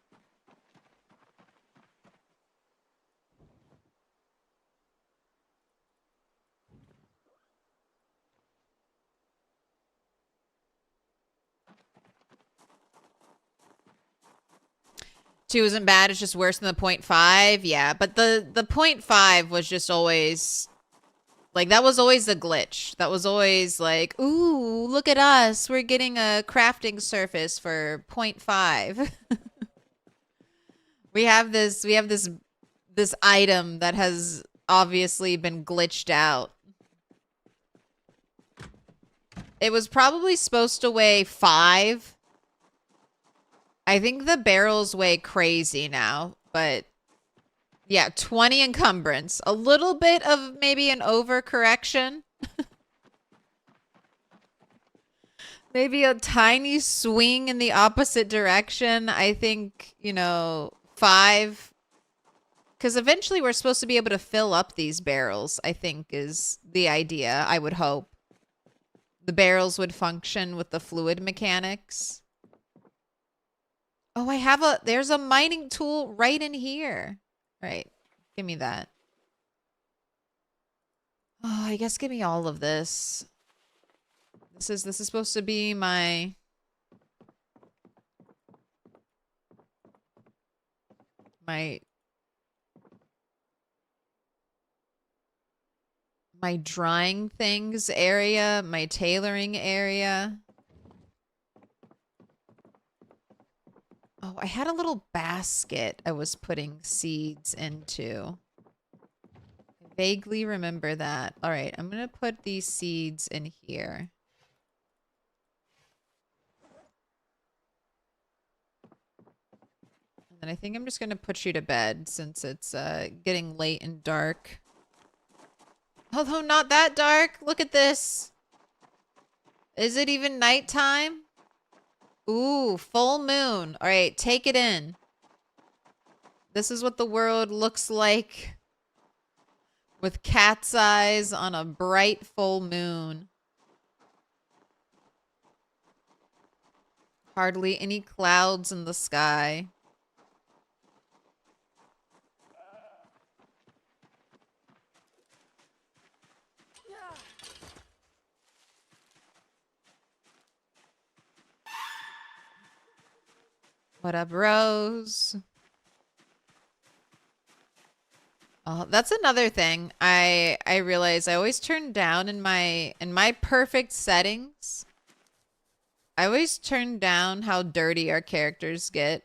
Two isn't bad, it's just worse than the 0.5. Yeah, but the 0.5 was just always like, that was always a glitch. That was always like, ooh, look at us. We're getting a crafting surface for 0.5. we have this item that has obviously been glitched out. It was probably supposed to weigh 5. I think the barrels weigh crazy now, but yeah, 20 encumbrance. A little bit of maybe an overcorrection. Maybe a tiny swing in the opposite direction. I think, 5. Because eventually we're supposed to be able to fill up these barrels, I think is the idea, I would hope. The barrels would function with the fluid mechanics. Oh, there's a mining tool right in here. Right. Give me that. Oh, I guess give me all of this. This is supposed to be my my drying things area, my tailoring area. Oh, I had a little basket I was putting seeds into. I vaguely remember that. All right, I'm going to put these seeds in here. And then I think I'm just going to put you to bed since it's getting late and dark. Although not that dark. Look at this. Is it even nighttime? Ooh, full moon. All right, take it in. This is what the world looks like with cat's eyes on a bright full moon. Hardly any clouds in the sky. What up, Rose? Oh, that's another thing I realize I always turn down in my perfect settings. I always turn down how dirty our characters get.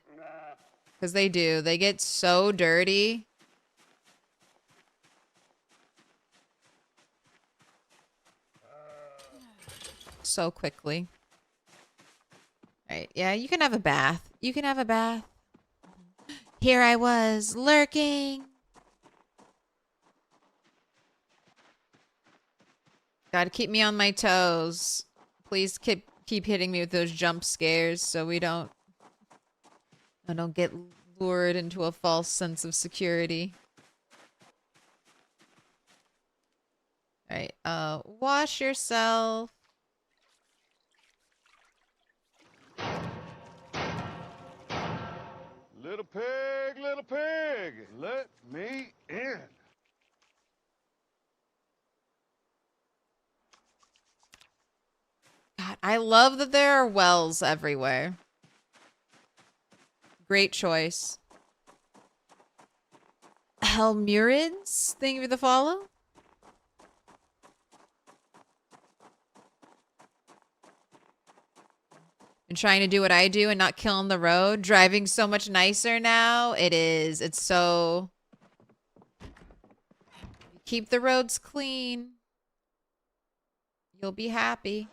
Because they do. They get so dirty. So quickly. Right, yeah, you can have a bath. You can have a bath. Here I was, lurking. Gotta keep me on my toes. Please keep hitting me with those jump scares so I don't get lured into a false sense of security. Alright, wash yourself. Little pig, let me in. God, I love that there are wells everywhere. Great choice. Helmurids, thank you for the follow. And trying to do what I do and not killing the road. Driving so much nicer now. It is. It's so... Keep the roads clean. You'll be happy.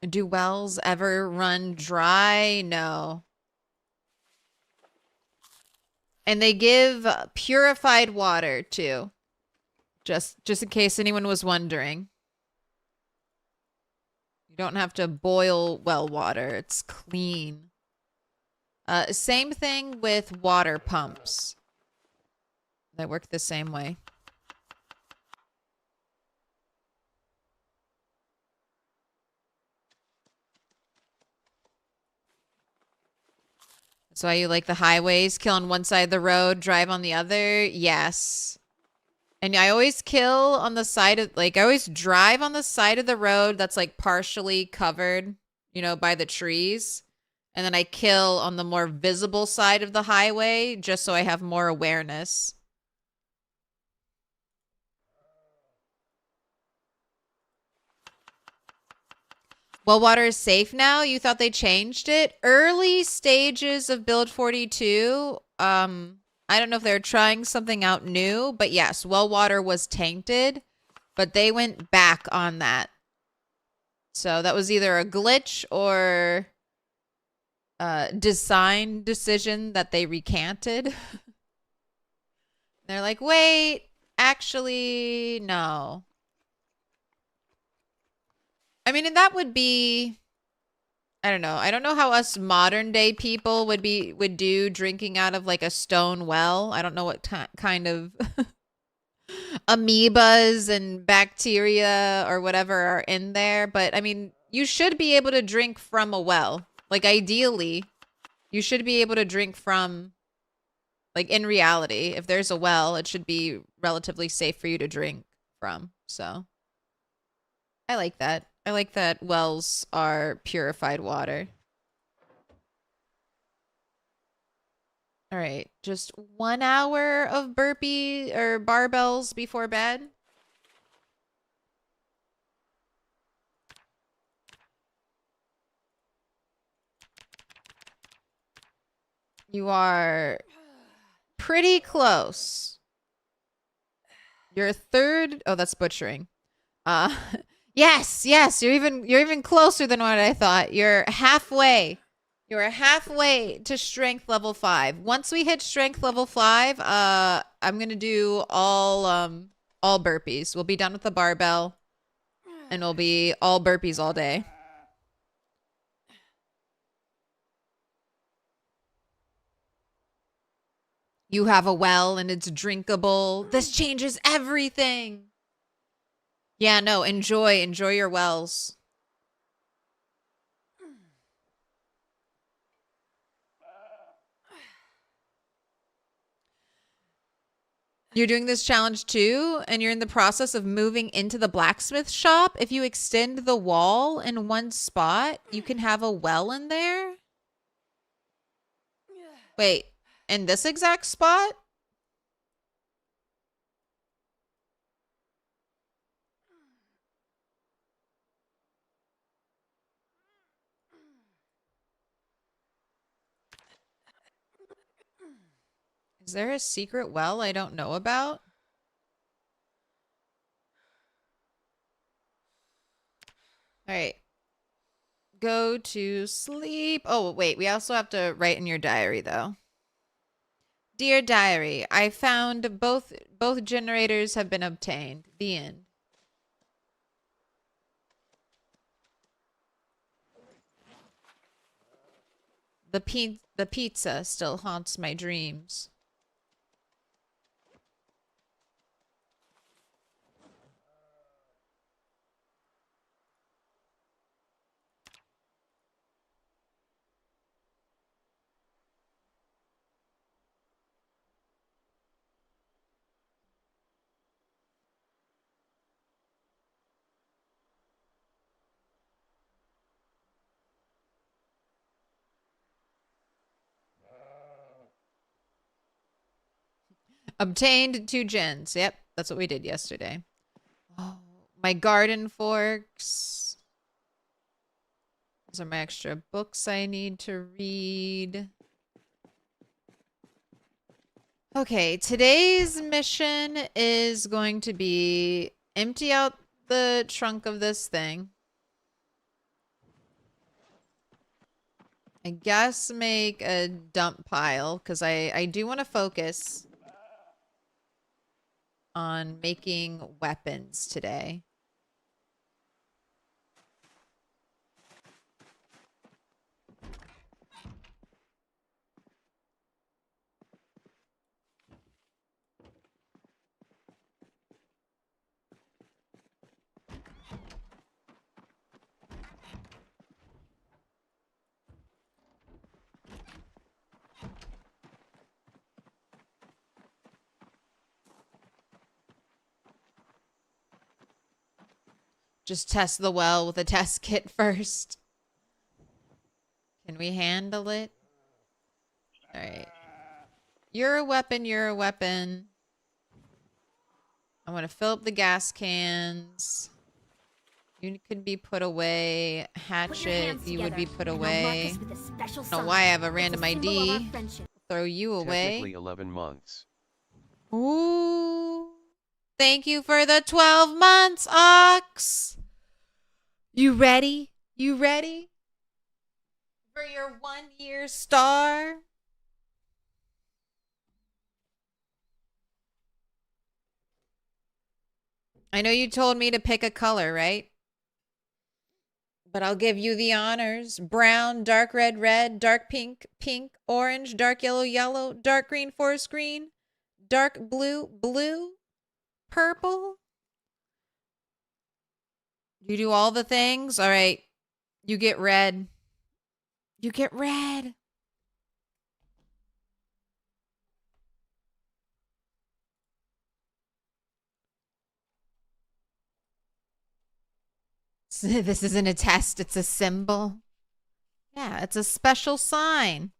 Do wells ever run dry? No. And they give purified water too. Just in case anyone was wondering. You don't have to boil well water. It's clean. Same thing with water pumps. They work the same way. That's why you like the highways. Kill on one side of the road, drive on the other. Yes. And I always kill on the side of, like, I always drive on the side of the road that's, like, partially covered, you know, by the trees. And then I kill on the more visible side of the highway just so I have more awareness. Well, water is safe now. You thought they changed it? Early stages of Build 42. I don't know if they're trying something out new, but yes, well water was tainted, but they went back on that. So that was either a glitch or a design decision that they recanted. They're like, wait, actually, no. I mean, and that would be, I don't know. I don't know how us modern day people would do drinking out of like a stone well. I don't know what kind of amoebas and bacteria or whatever are in there, but I mean, you should be able to drink from a well. Like ideally, you should be able to drink from, like in reality, if there's a well, it should be relatively safe for you to drink from. So I like that. I like that wells are purified water. All right, just 1 hour of burpee or barbells before bed. You are pretty close. You're a third. Oh, that's butchering. Uh, yes, you're even closer than what I thought. You're halfway. You're halfway to strength level 5. Once we hit strength level 5, I'm gonna do all burpees. We'll be done with the barbell, and it'll be all burpees all day. You have a well and it's drinkable. This changes everything. Yeah, no, enjoy your wells. You're doing this challenge too, and you're in the process of moving into the blacksmith shop. If you extend the wall in one spot, you can have a well in there. Wait, in this exact spot? Is there a secret well I don't know about? All right. Go to sleep. Oh, wait. We also have to write in your diary, though. Dear diary, I found both generators have been obtained. The end. The pizza still haunts my dreams. Obtained 2 gens. Yep, that's what we did yesterday. Oh, my garden forks. Those are my extra books I need to read. Okay, today's mission is going to be empty out the trunk of this thing. I guess make a dump pile, because I do want to focus on making weapons today. Just test the well with a test kit first. Can we handle it? All right. You're a weapon. You're a weapon. I want to fill up the gas cans. You could be put away. Hatchet, you would be put away. I don't know why I have a random ID. Throw you away. Technically 11 months. Ooh. Thank you for the 12 months, Ox. You ready? You ready? For your 1-year star? I know you told me to pick a color, right? But I'll give you the honors. Brown, dark red, red, dark pink, pink, orange, dark yellow, yellow, dark green, forest green, dark blue, blue, purple. You do all the things? All right. You get red. You get red. This isn't a test, it's a symbol. Yeah, it's a special sign.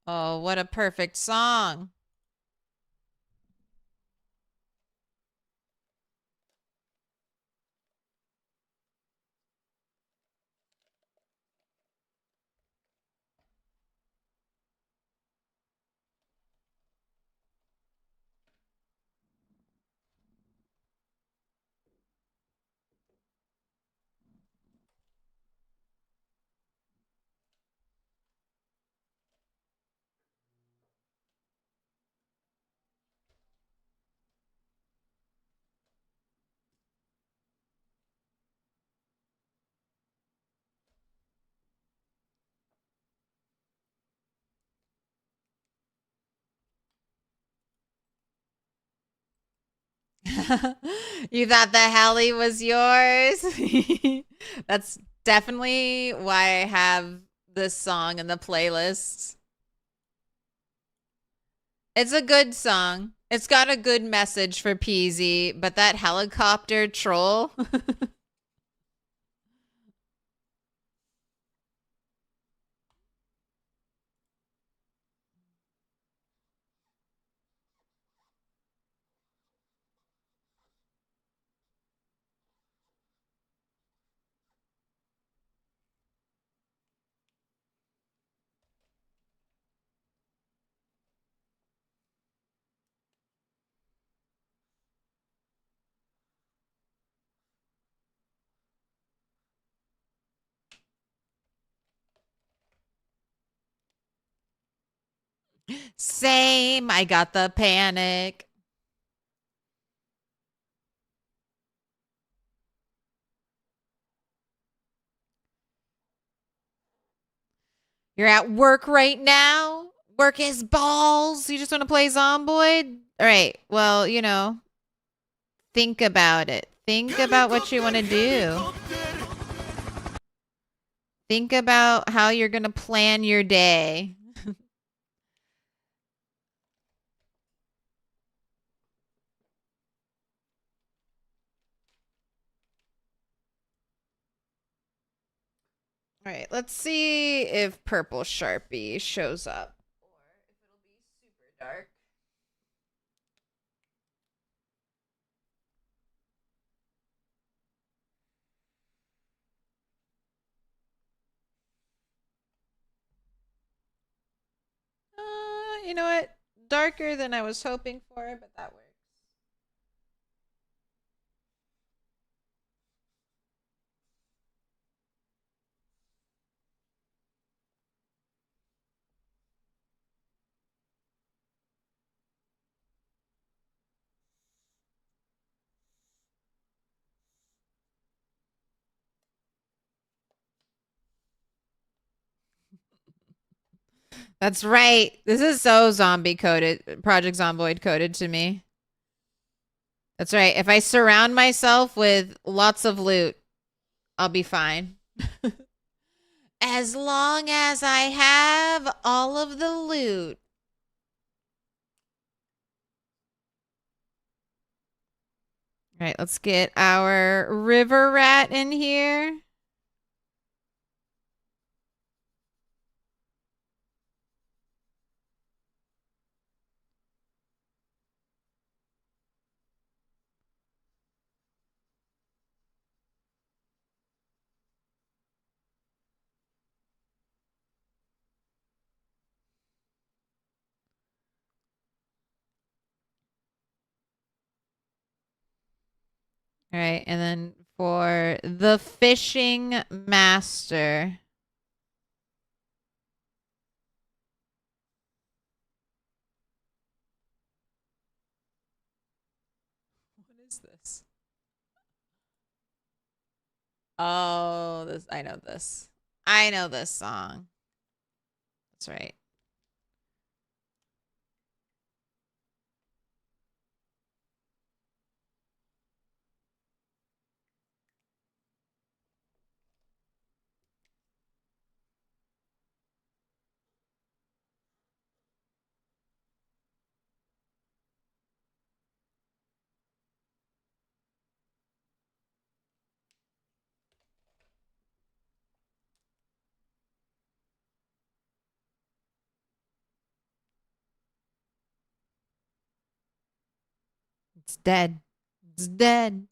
Oh, what a perfect song. You thought the heli was yours? That's definitely why I have this song in the playlist. It's a good song. It's got a good message for Peasy, but that helicopter troll. Same. I got the panic. You're at work right now. Work is balls. You just want to play Zomboid? All right. Well, think about it. Think about what you want to do. Think about how you're going to plan your day. All right, let's see if Purple Sharpie shows up or if it'll be super dark. You know what? Darker than I was hoping for, but that works. That's right. This is so zombie coded, Project Zomboid coded to me. That's right. If I surround myself with lots of loot, I'll be fine. As long as I have all of the loot. All right, let's get our river rat in here. All right, and then for the fishing master. What is this? Oh, this I know this. I know this song. That's right. It's dead. It's dead.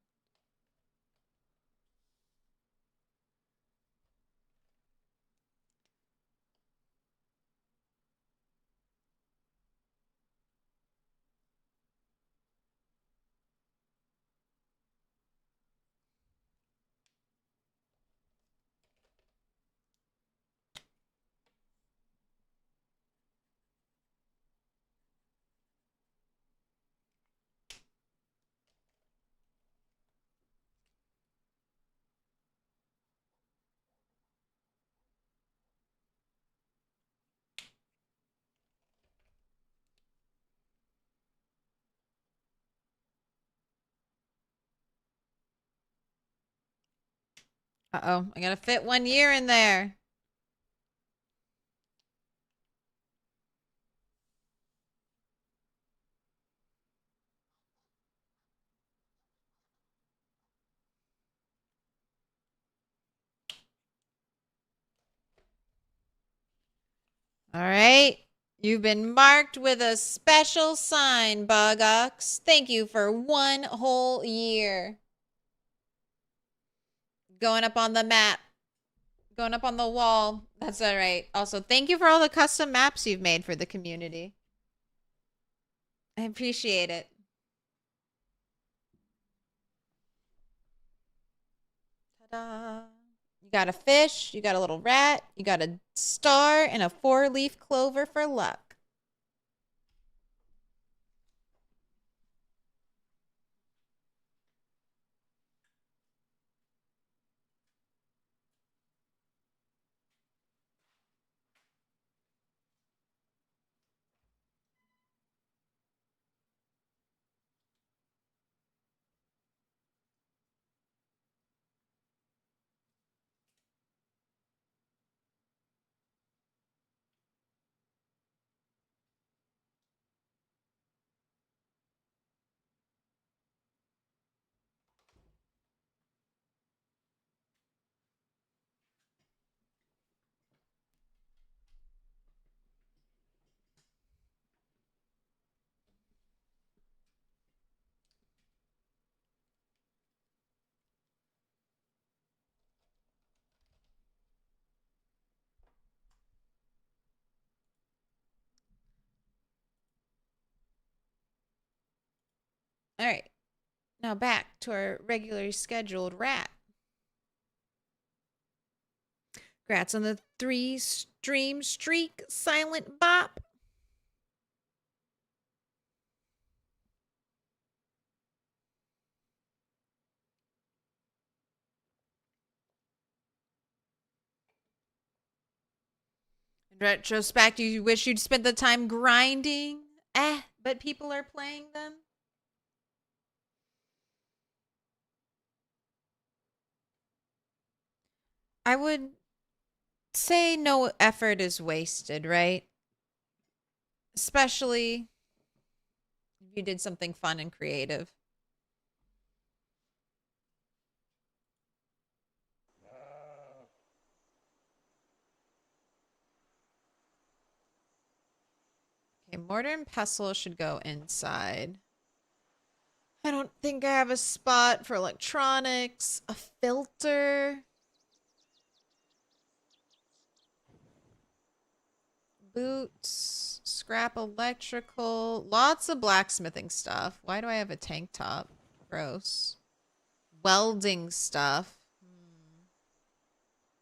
Uh-oh. I gotta fit 1 year in there. All right. You've been marked with a special sign, Bugox. Thank you for 1 whole year. Going up on the map. Going up on the wall. That's all right. Also, thank you for all the custom maps you've made for the community. I appreciate it. Ta-da. You got a fish, you got a little rat, you got a star, and a 4-leaf clover for luck. All right. Now back to our regularly scheduled rat. Congrats on the 3-stream streak, Silent Bop. In retrospect, you wish you'd spent the time grinding. But people are playing them. I would say no effort is wasted, right? Especially if you did something fun and creative. Okay, mortar and pestle should go inside. I don't think I have a spot for electronics, a filter, boots, scrap electrical, lots of blacksmithing stuff. Why do I have a tank top? Gross. Welding stuff.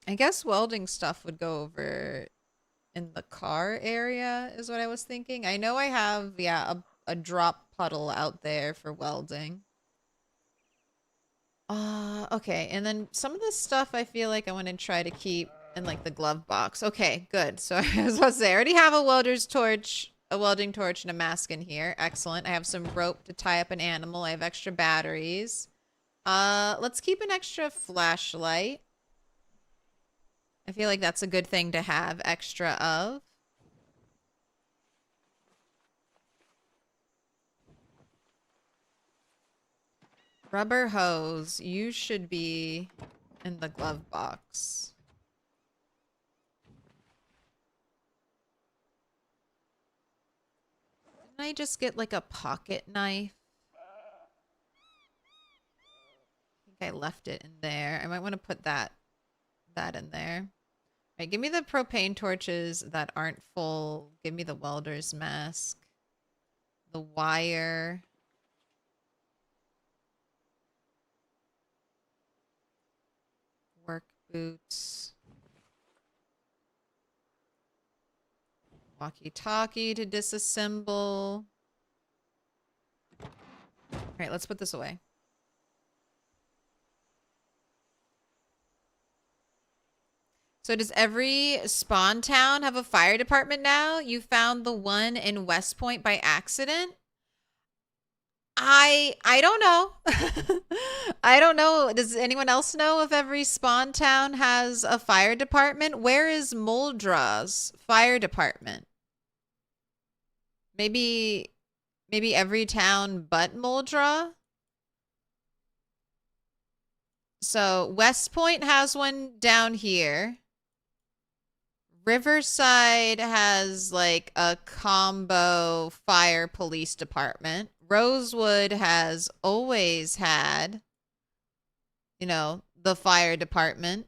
I guess welding stuff would go over in the car area is what I was thinking. I know I have, yeah, a drop puddle out there for welding. Okay. And then some of this stuff I feel like I want to try to keep in like the glove box. Okay, good. So I was about to say, I already have a welder's torch, a welding torch, and a mask in here. Excellent. I have some rope to tie up an animal. I have extra batteries. Let's keep an extra flashlight. I feel like that's a good thing to have extra of. Rubber hose, you should be in the glove box. Didn't I just get like a pocket knife? think I left it in there. I might want to put that in there. All right, give me the propane torches that aren't full. Give me the welder's mask. The wire. Work boots. Walkie-talkie to disassemble. All right, let's put this away. So does every spawn town have a fire department now? You found the one in West Point by accident? I don't know. I don't know. Does anyone else know if every spawn town has a fire department? Where is Muldra's fire department? Maybe every town but Muldra? So West Point has one down here. Riverside has like a combo fire police department. Rosewood has always had, you know, the fire department.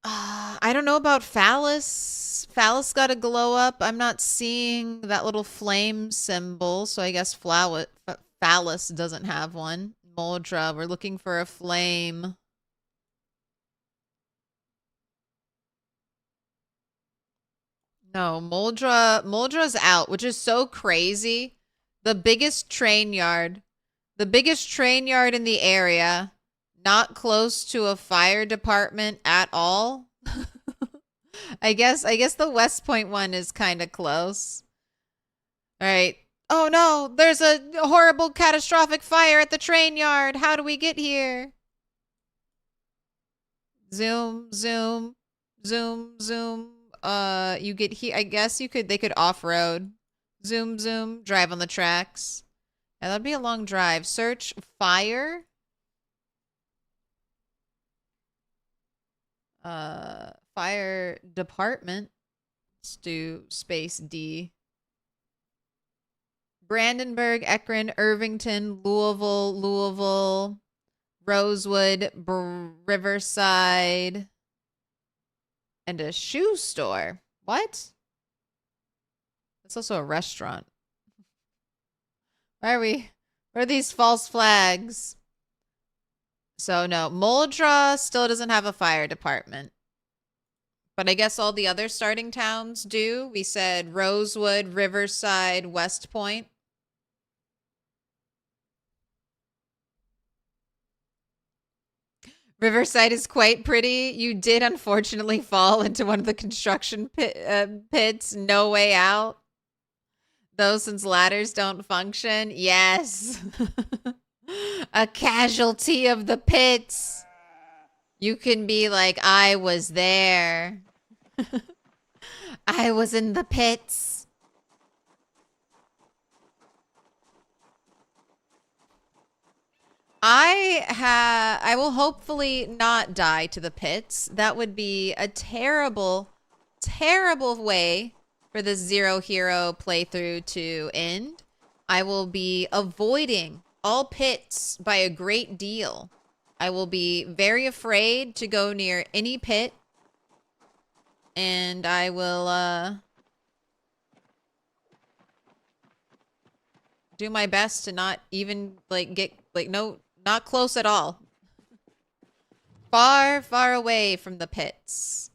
I don't know about Phallus. Phallus got a glow up. I'm not seeing that little flame symbol, so I guess Phallus doesn't have one. Muldra, we're looking for a flame. No, Moldra's out, which is so crazy. The biggest train yard in the area, not close to a fire department at all. I guess the West Point one is kind of close. All right. Oh no, there's a horrible catastrophic fire at the train yard. How do we get here? Zoom, zoom, zoom, zoom. You get here. I guess they could off-road. Zoom, zoom, drive on the tracks. Yeah, that'd be a long drive. Search fire. Fire department. Let's do space D. Brandenburg, Ekron, Irvington, Louisville, Rosewood, Riverside. And a shoe store. What? It's also a restaurant. Where are these false flags? So no, Muldra still doesn't have a fire department. But I guess all the other starting towns do. We said Rosewood, Riverside, West Point. Riverside is quite pretty. You did unfortunately fall into one of the construction pits. No way out. Though since ladders don't function. Yes. A casualty of the pits. You can be like, I was there. I was in the pits. I will hopefully not die to the pits. That would be a terrible, terrible way for the Zero Hero playthrough to end. I will be avoiding all pits by a great deal. I will be very afraid to go near any pit. And I will, do my best to not even, like, get, like, no, not close at all. Far, far away from the pits.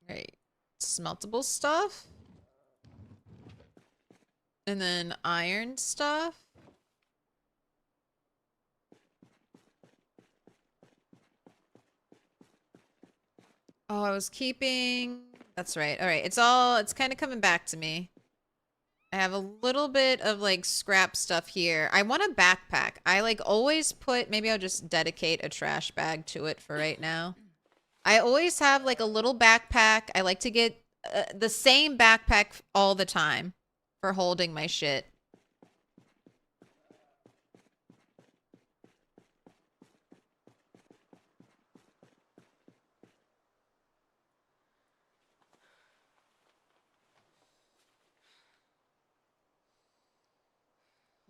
Right. Smeltable stuff. And then iron stuff. Oh, I was keeping... That's right. All right. It's kind of coming back to me. I have a little bit of like scrap stuff here. I want a backpack. I like always put, maybe I'll just dedicate a trash bag to it for right now. I always have like a little backpack. I like to get the same backpack all the time for holding my shit.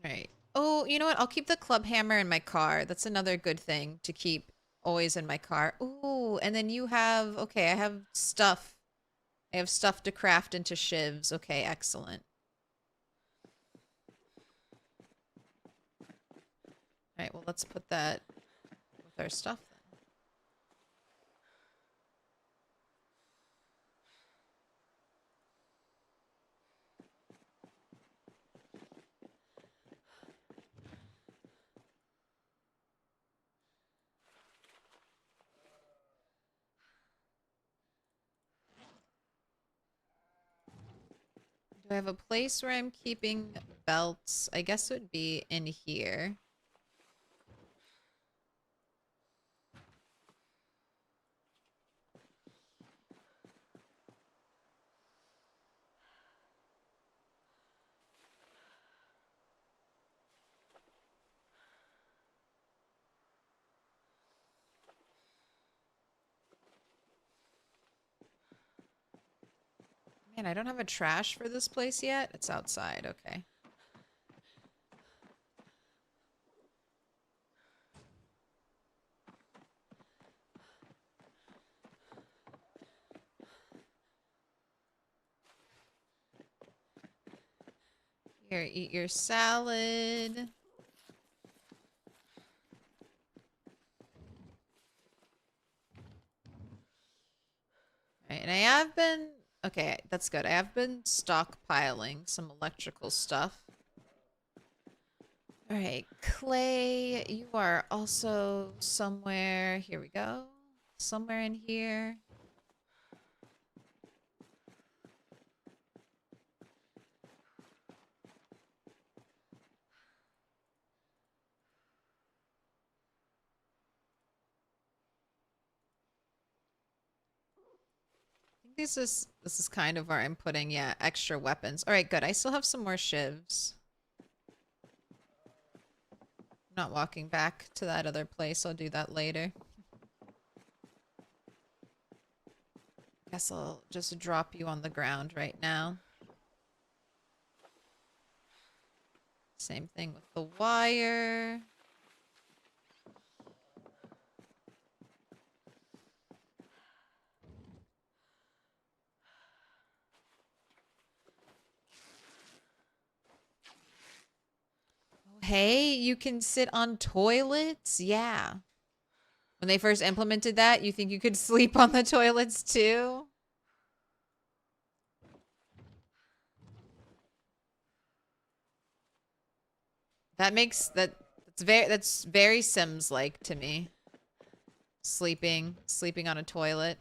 All right. Oh, you know what? I'll keep the club hammer in my car. That's another good thing to keep always in my car. Ooh, and then you have, okay, I have stuff. I have stuff to craft into shivs. Okay, excellent. All right, well, let's put that with our stuff then. Do I have a place where I'm keeping belts? I guess it would be in here. Man, I don't have a trash for this place yet. It's outside. Okay. Here, eat your salad. Right, and I have been... Okay, that's good. I have been stockpiling some electrical stuff. Alright, Clay, you are also somewhere... Here we go. Somewhere in here. This is kind of where I'm putting, yeah, extra weapons. All right, good. I still have some more shivs. I'm not walking back to that other place. I'll do that later. Guess I'll just drop you on the ground right now. Same thing with the wire. Hey, you can sit on toilets? Yeah. When they first implemented that, you think you could sleep on the toilets too? That makes that's very Sims like to me. Sleeping on a toilet.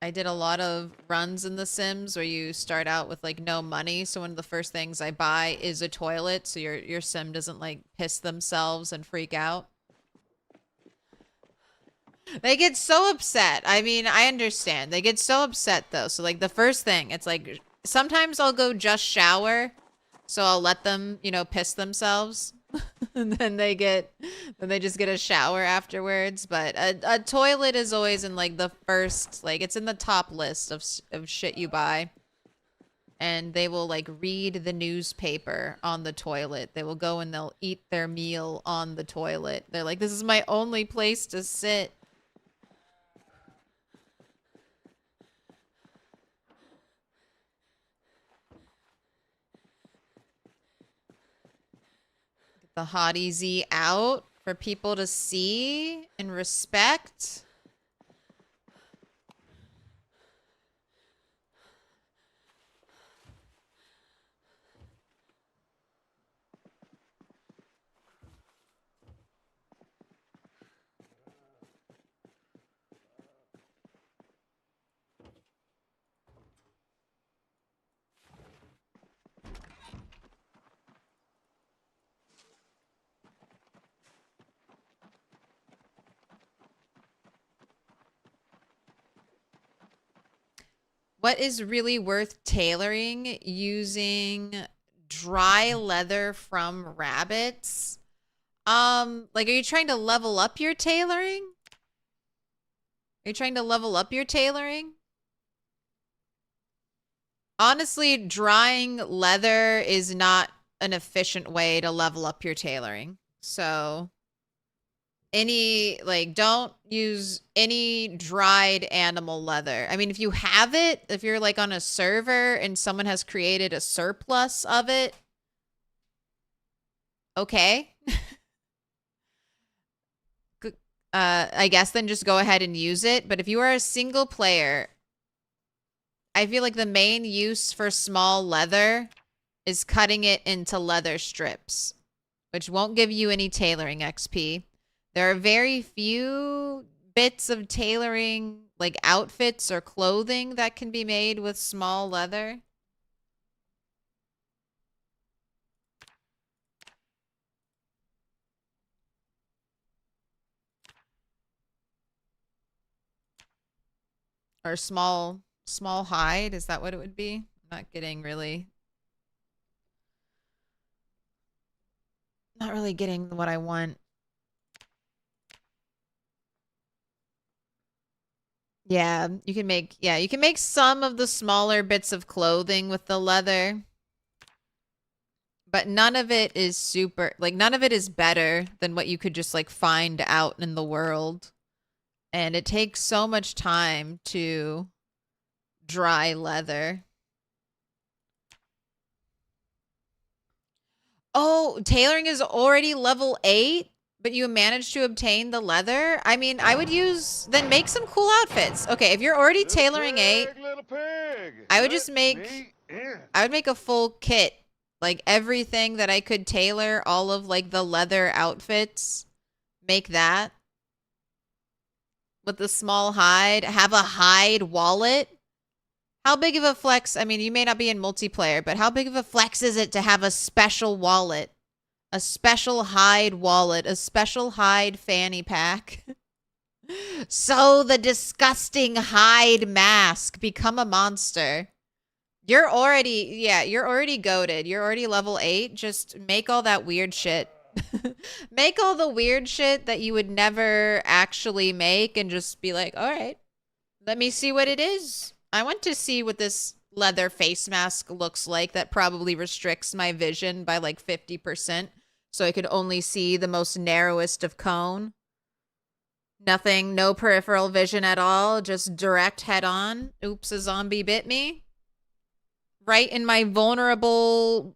I did a lot of runs in The Sims where you start out with like no money, so one of the first things I buy is a toilet so your sim doesn't like piss themselves and freak out. They get so upset. I mean, I understand. They get so upset though. So like the first thing, it's like sometimes I'll go just shower, so I'll let them, you know, piss themselves. And then they just get a shower afterwards. But a toilet is always in like the first, like it's in the top list of shit you buy. And they will like read the newspaper on the toilet. They will go and they'll eat their meal on the toilet. They're like, this is my only place to sit. The hottie Z out for people to see and respect. What is really worth tailoring? Using dry leather from rabbits? Like, are you trying to level up your tailoring? Are you trying to level up your tailoring? Honestly, drying leather is not an efficient way to level up your tailoring. So don't use any dried animal leather. I mean, if you have it, if you're like on a server and someone has created a surplus of it, okay. I guess then just go ahead and use it. But if you are a single player, I feel like the main use for small leather is cutting it into leather strips, which won't give you any tailoring XP. There are very few bits of tailoring, like outfits or clothing, that can be made with small leather. Or small hide, is that what it would be? I'm not getting really... Not really getting what I want. Yeah, you can make some of the smaller bits of clothing with the leather. But none of it is none of it is better than what you could just like find out in the world. And it takes so much time to dry leather. Oh, tailoring is already level 8, but you managed to obtain the leather? I mean, I would then make some cool outfits. Okay, if you're already tailoring 8, Little pig, I would just make a full kit. Like everything that I could tailor, all of like the leather outfits, make that. With the small hide, have a hide wallet. How big of a flex? I mean, you may not be in multiplayer, but how big of a flex is it to have a special wallet? A special hide wallet, a special hide fanny pack. So the disgusting hide mask, become a monster. You're already goated. You're already level 8. Just make all that weird shit. Make all the weird shit that you would never actually make and just be like, all right, let me see what it is. I want to see what this leather face mask looks like that probably restricts my vision by like 50%. So I could only see the most narrowest of cone. Nothing, no peripheral vision at all, just direct head on. Oops, a zombie bit me. Right in my vulnerable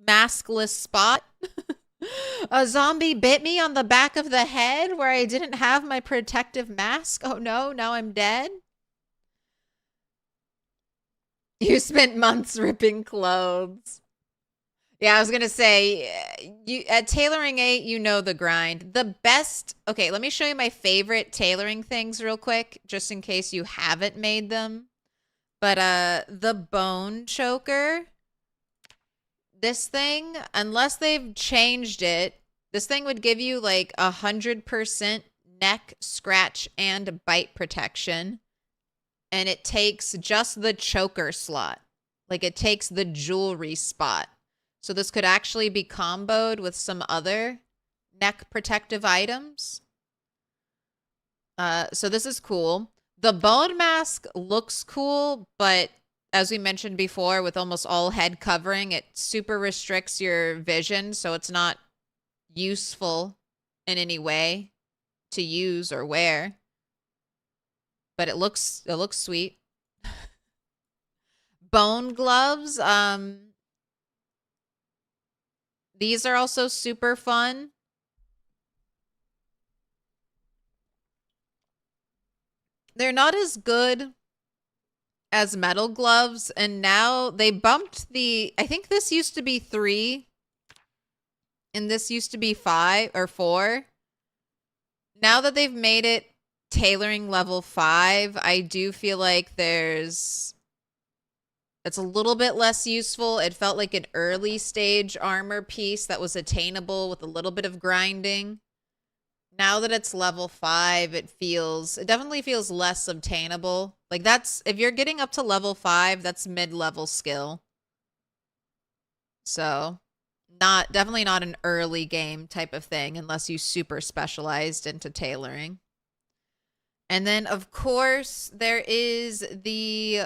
maskless spot. A zombie bit me on the back of the head where I didn't have my protective mask. Oh no, now I'm dead. You spent months ripping clothes. Yeah, I was going to say, at tailoring 8, you know the grind. The best... Okay, let me show you my favorite tailoring things real quick, just in case you haven't made them. But the bone choker, this thing, unless they've changed it, this thing would give you like 100% neck, scratch, and bite protection. And it takes just the choker slot. Like it takes the jewelry spot. So this could actually be comboed with some other neck protective items. So this is cool. The bone mask looks cool, but as we mentioned before, with almost all head covering, it super restricts your vision, so it's not useful in any way to use or wear. But it looks sweet. Bone gloves, these are also super fun. They're not as good as metal gloves, and now they bumped the... I think this used to be 3, and this used to be 5 or 4. Now that they've made it tailoring level 5, I do feel like it's a little bit less useful. It felt like an early stage armor piece that was attainable with a little bit of grinding. Now that it's level 5, it definitely feels less obtainable. Like if you're getting up to level 5, that's mid-level skill. So, definitely not an early game type of thing unless you super specialized into tailoring. And then, of course, there is the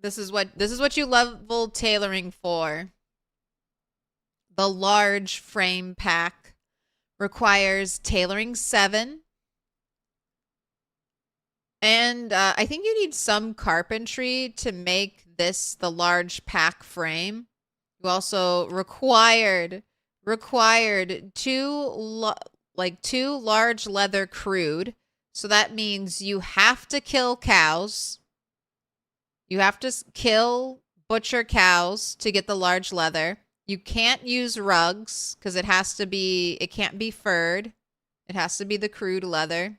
This is what you level tailoring for. The large frame pack requires tailoring 7. And I think you need some carpentry to make this the large pack frame. You also required two large leather crude. So that means you have to kill cows. You have to butcher cows to get the large leather. You can't use rugs because it can't be furred. It has to be the crude leather.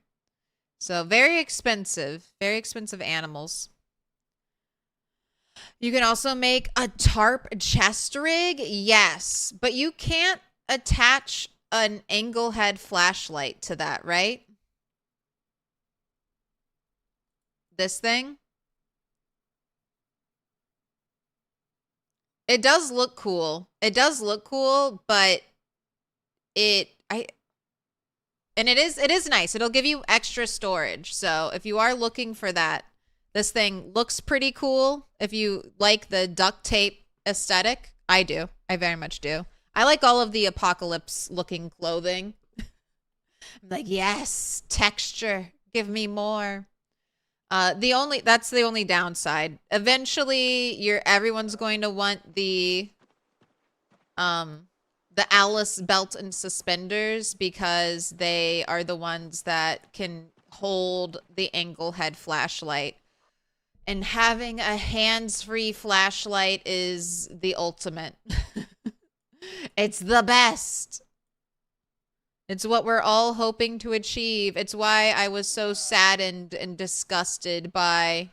So very expensive animals. You can also make a tarp chest rig. Yes, but you can't attach an angle head flashlight to that, right? This thing. It does look cool. But it is nice. It'll give you extra storage. So if you are looking for that, this thing looks pretty cool. If you like the duct tape aesthetic, I do. I very much do. I like all of the apocalypse looking clothing. I'm like, yes, texture. Give me more. That's the only downside. Eventually, everyone's going to want the Alice belt and suspenders because they are the ones that can hold the angle head flashlight. And having a hands-free flashlight is the ultimate. It's the best. It's what we're all hoping to achieve. It's why I was so saddened and disgusted by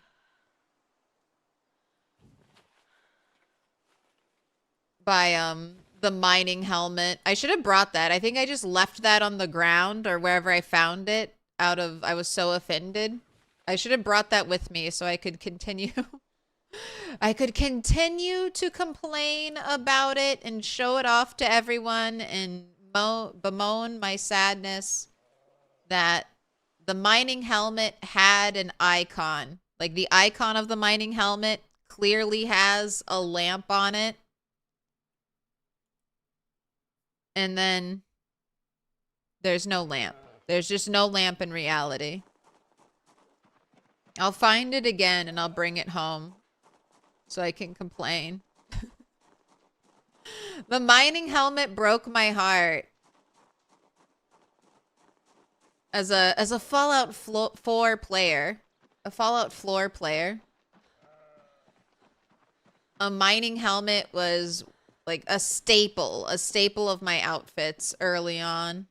the mining helmet. I should have brought that. I think I just left that on the ground or wherever I found it I was so offended. I should have brought that with me so I could continue. I could continue to complain about it and show it off to everyone and bemoan my sadness that the mining helmet had an icon. Like the icon of the mining helmet clearly has a lamp on it. And then there's no lamp. There's just no lamp in reality. I'll find it again and I'll bring it home so I can complain. The mining helmet broke my heart. As a Fallout 4 player, a Fallout 4 player, a mining helmet was like a staple of my outfits early on.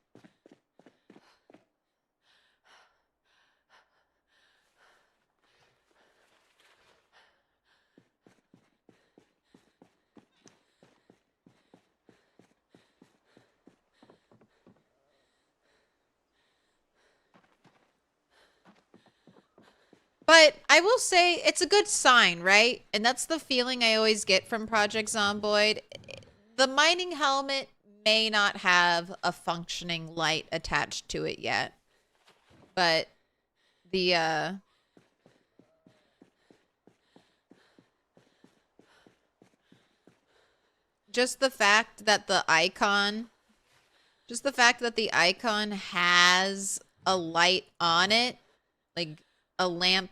But I will say it's a good sign, right? And that's the feeling I always get from Project Zomboid. The mining helmet may not have a functioning light attached to it yet. But the just the fact that the icon has a light on it, like a lamp,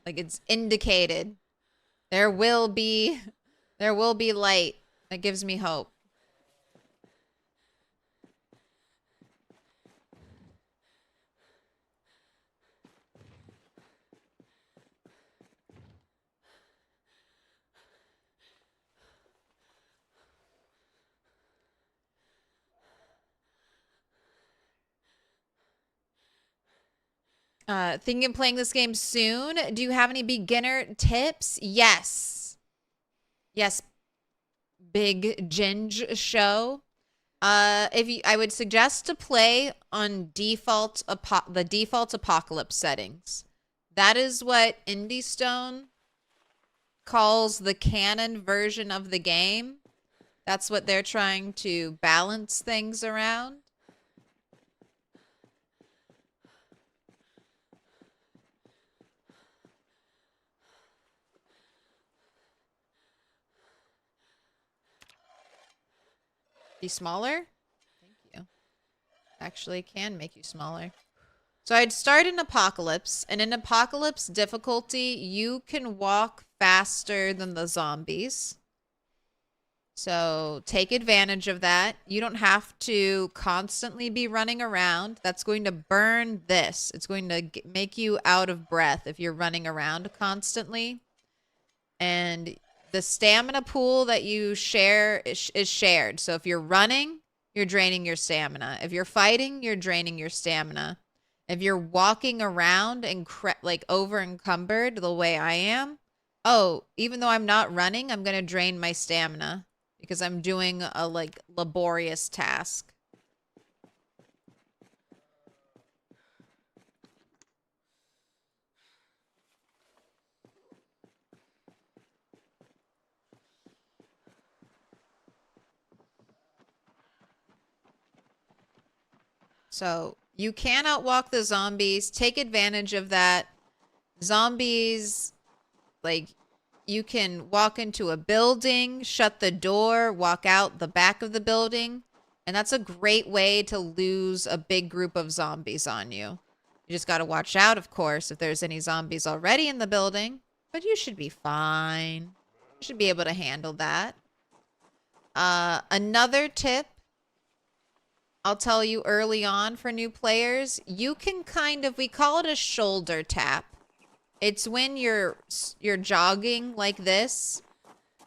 like it's indicated there will be light. That gives me hope. Thinking of playing this game soon. Do you have any beginner tips? Yes. Yes. Big Ginge show. I would suggest to play on the default apocalypse settings. That is what Indie Stone calls the canon version of the game. That's what they're trying to balance things around. Be smaller? Thank you. Actually can make you smaller. So I'd start in Apocalypse, and in Apocalypse difficulty, you can walk faster than the zombies. So take advantage of that. You don't have to constantly be running around. That's going to burn this. It's going to make you out of breath if you're running around constantly. And the stamina pool that you share is shared. So if you're running, you're draining your stamina. If you're fighting, you're draining your stamina. If you're walking around and like over encumbered the way I am, even though I'm not running, I'm going to drain my stamina because I'm doing a like laborious task. So you can outwalk the zombies. Take advantage of that. Zombies, like, you can walk into a building, shut the door, walk out the back of the building. And that's a great way to lose a big group of zombies on you. You just got to watch out, of course, if there's any zombies already in the building. But you should be fine. You should be able to handle that. Another tip I'll tell you early on for new players, you can we call it a shoulder tap. It's when you're jogging like this,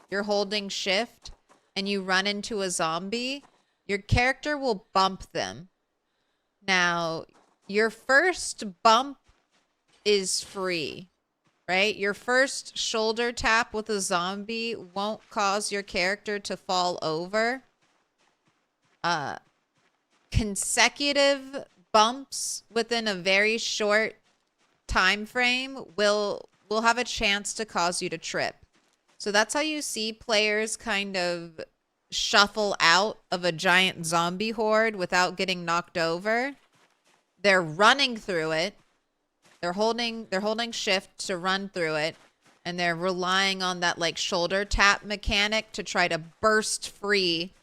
you're holding shift, and you run into a zombie, your character will bump them. Now, your first bump is free, right? Your first shoulder tap with a zombie won't cause your character to fall over. Consecutive bumps within a very short time frame will have a chance to cause you to trip. So that's how you see players kind of shuffle out of a giant zombie horde without getting knocked over. They're running through it. They're holding shift to run through it, and they're relying on that like shoulder tap mechanic to try to burst free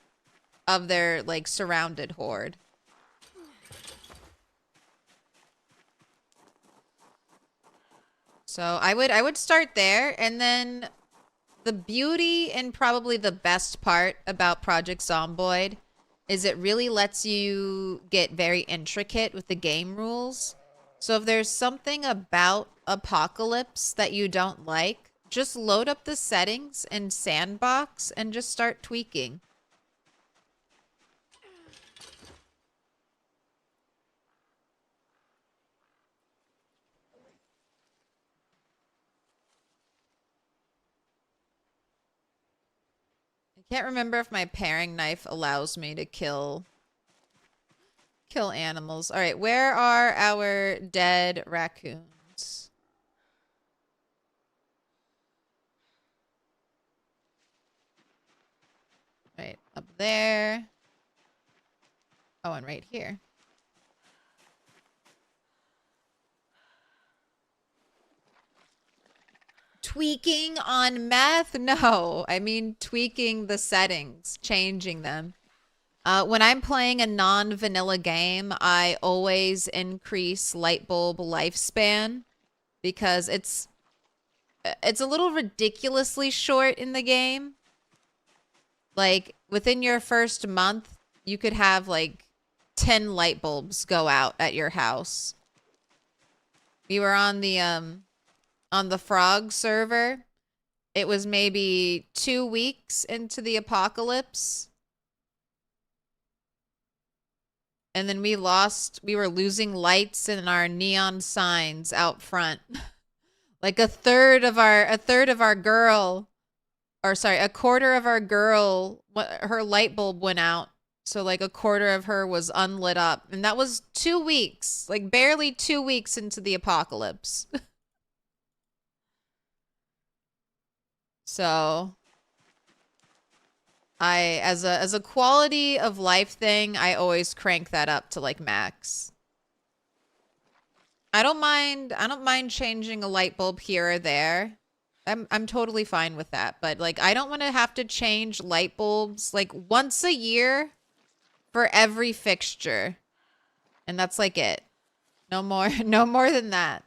of their like surrounded horde. So I would start there, and then the beauty and probably the best part about Project Zomboid is it really lets you get very intricate with the game rules. So if there's something about Apocalypse that you don't like, just load up the settings in Sandbox and just start tweaking. I can't remember if my paring knife allows me to kill animals. All right, where are our dead raccoons? Right up there. Oh, and right here. Tweaking on meth? No, I mean tweaking the settings, changing them. When I'm playing a non-vanilla game, I always increase light bulb lifespan because it's a little ridiculously short in the game. Like within your first month, you could have like 10 light bulbs go out at your house. We were on the frog server. It was maybe 2 weeks into the apocalypse. And then we were losing lights in our neon signs out front. Like a quarter of our girl, her light bulb went out. So like a quarter of her was unlit up. And that was 2 weeks, like barely 2 weeks into the apocalypse. So as a quality of life thing, I always crank that up to like max. I don't mind changing a light bulb here or there. I'm totally fine with that. But like I don't want to have to change light bulbs like once a year. for every fixture. And that's like it. No more, no more than that.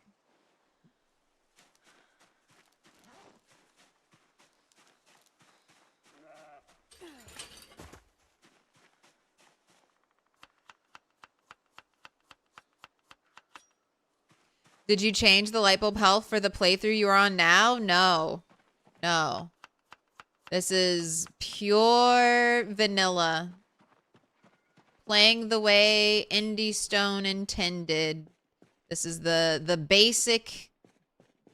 Did you change the light bulb health for the playthrough you're on now? No. No. This is pure vanilla. Playing the way Indie Stone intended. This is the basic,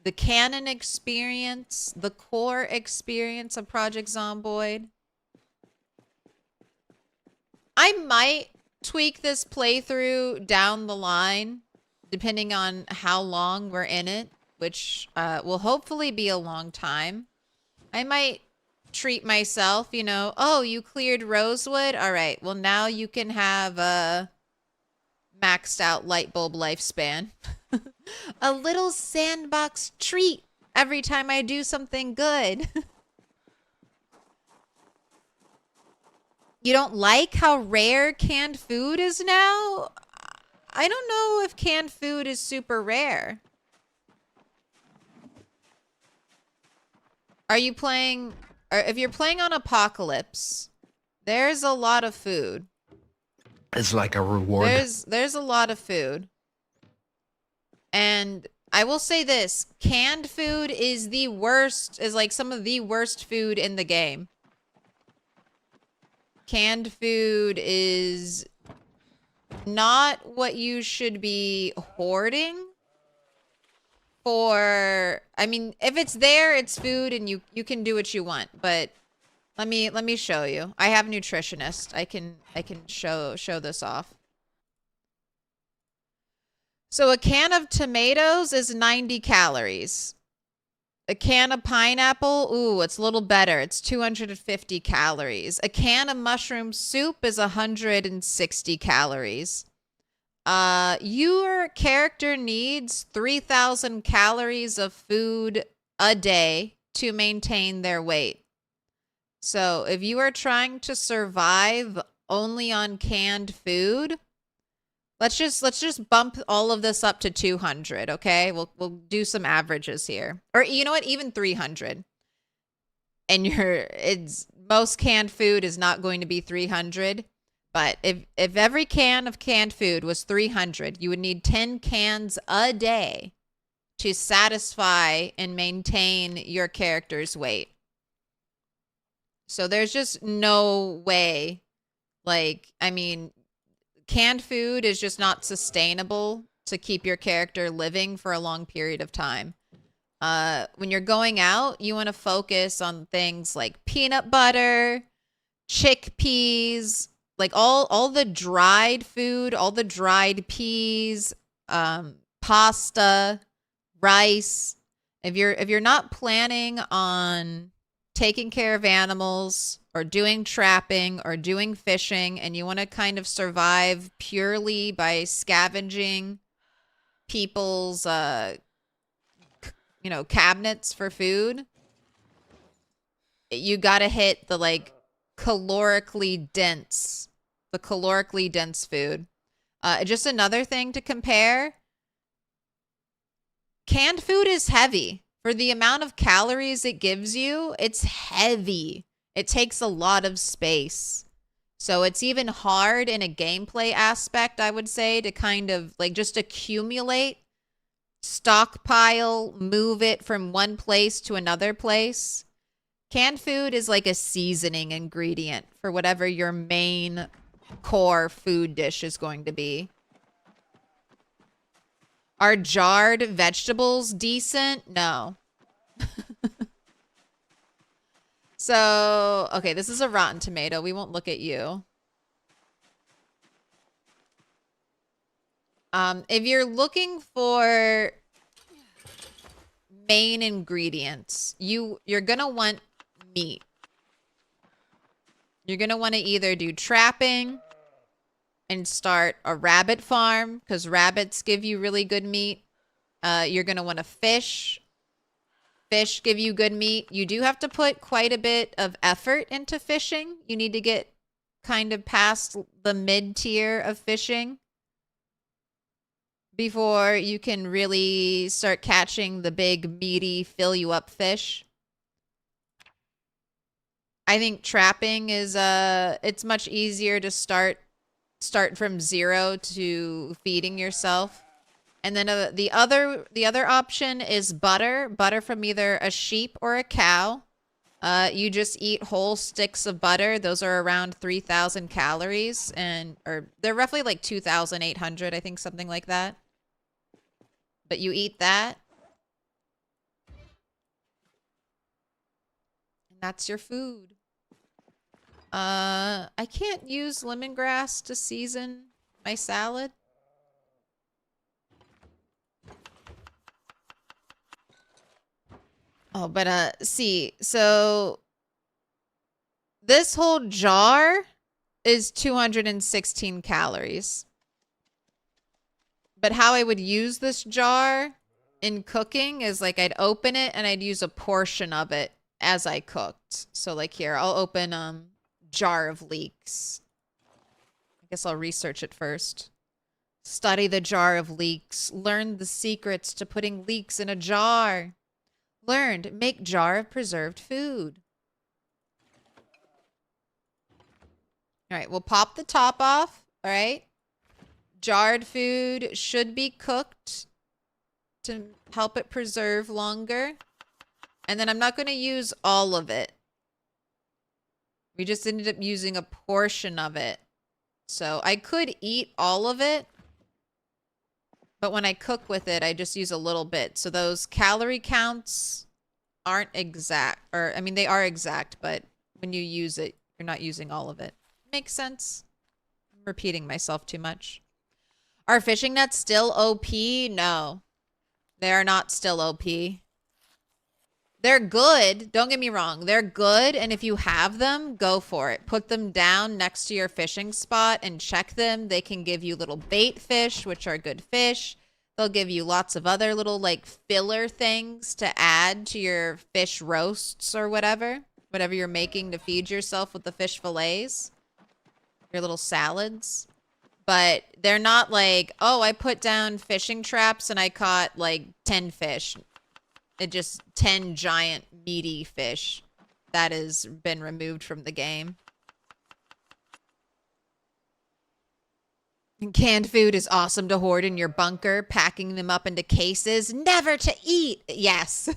the canon experience, the core experience of Project Zomboid. I might tweak this playthrough down the line, depending on how long we're in it, which will hopefully be a long time. I might treat myself, you know, oh, you cleared Rosewood? All right, well, now you can have a maxed out light bulb lifespan. A little sandbox treat every time I do something good. You don't like how rare canned food is now? I don't know if canned food is super rare. Are you playing, or if you're playing on Apocalypse, there's a lot of food. It's like a reward. There's a lot of food. And I will say this, canned food is the worst, is like some of the worst food in the game. Canned food is not what you should be hoarding for. I mean, if it's there, it's food and you can do what you want, but let me show you. I have Nutritionist. I can show this off. So a can of tomatoes is 90 calories. A can of pineapple, ooh, it's a little better. It's 250 calories. A can of mushroom soup is 160 calories. Your character needs 3,000 calories of food a day to maintain their weight. So if you are trying to survive only on canned food, let's just bump all of this up to 200, okay? We'll do some averages here. Or you know what, even 300. And most canned food is not going to be 300, but if every can of canned food was 300, you would need 10 cans a day to satisfy and maintain your character's weight. So there's just no way, like, I mean, canned food is just not sustainable to keep your character living for a long period of time. When you're going out, you want to focus on things like peanut butter, chickpeas, like all the dried food, all the dried peas, pasta, rice. If you're not planning on taking care of animals or doing trapping or doing fishing and you want to kind of survive purely by scavenging people's cabinets for food, you got to hit the calorically dense food. Just another thing to compare, canned food is heavy. For the amount of calories it gives you, it's heavy. It takes a lot of space. So it's even hard in a gameplay aspect, I would say, to kind of just accumulate, stockpile, move it from one place to another place. Canned food is like a seasoning ingredient for whatever your main core food dish is going to be. Are jarred vegetables decent? No. So, okay, this is a rotten tomato. We won't look at you. If you're looking for main ingredients, you're going to want meat. You're going to want to either do trapping and start a rabbit farm because rabbits give you really good meat. You're going to want to fish. Fish give you good meat. You do have to put quite a bit of effort into fishing. You need to get kind of past the mid tier of fishing before you can really start catching the big, meaty, fill you up fish. I think trapping is it's much easier to start from 0 to feeding yourself. And then the other option is butter from either a sheep or a cow. You just eat whole sticks of butter. Those are around 3,000 calories, or they're roughly like 2,800, I think, something like that. But you eat that, and that's your food. I can't use lemongrass to season my salad. Oh, but see, so this whole jar is 216 calories. But how I would use this jar in cooking is like I'd open it and I'd use a portion of it as I cooked. So like here, I'll open jar of leeks. I guess I'll research it first. Study the jar of leeks. Learn the secrets to putting leeks in a jar. Learned, make jar of preserved food. All right, we'll pop the top off. All right. Jarred food should be cooked to help it preserve longer. And then I'm not going to use all of it. We just ended up using a portion of it. So I could eat all of it. But when I cook with it, I just use a little bit. So those calorie counts aren't exact. Or, I mean, they are exact. But when you use it, you're not using all of it. Makes sense. I'm repeating myself too much. Are fishing nets still OP? No. They are not still OP. They're good. Don't get me wrong. They're good. And if you have them, go for it. Put them down next to your fishing spot and check them. They can give you little bait fish, which are good fish. They'll give you lots of other little like filler things to add to your fish roasts or whatever. Whatever you're making to feed yourself with the fish fillets. Your little salads. But they're not like, oh, I put down fishing traps and I caught like 10 fish. It just 10 giant meaty fish that has been removed from the game. And canned food is awesome to hoard in your bunker, packing them up into cases, never to eat. Yes.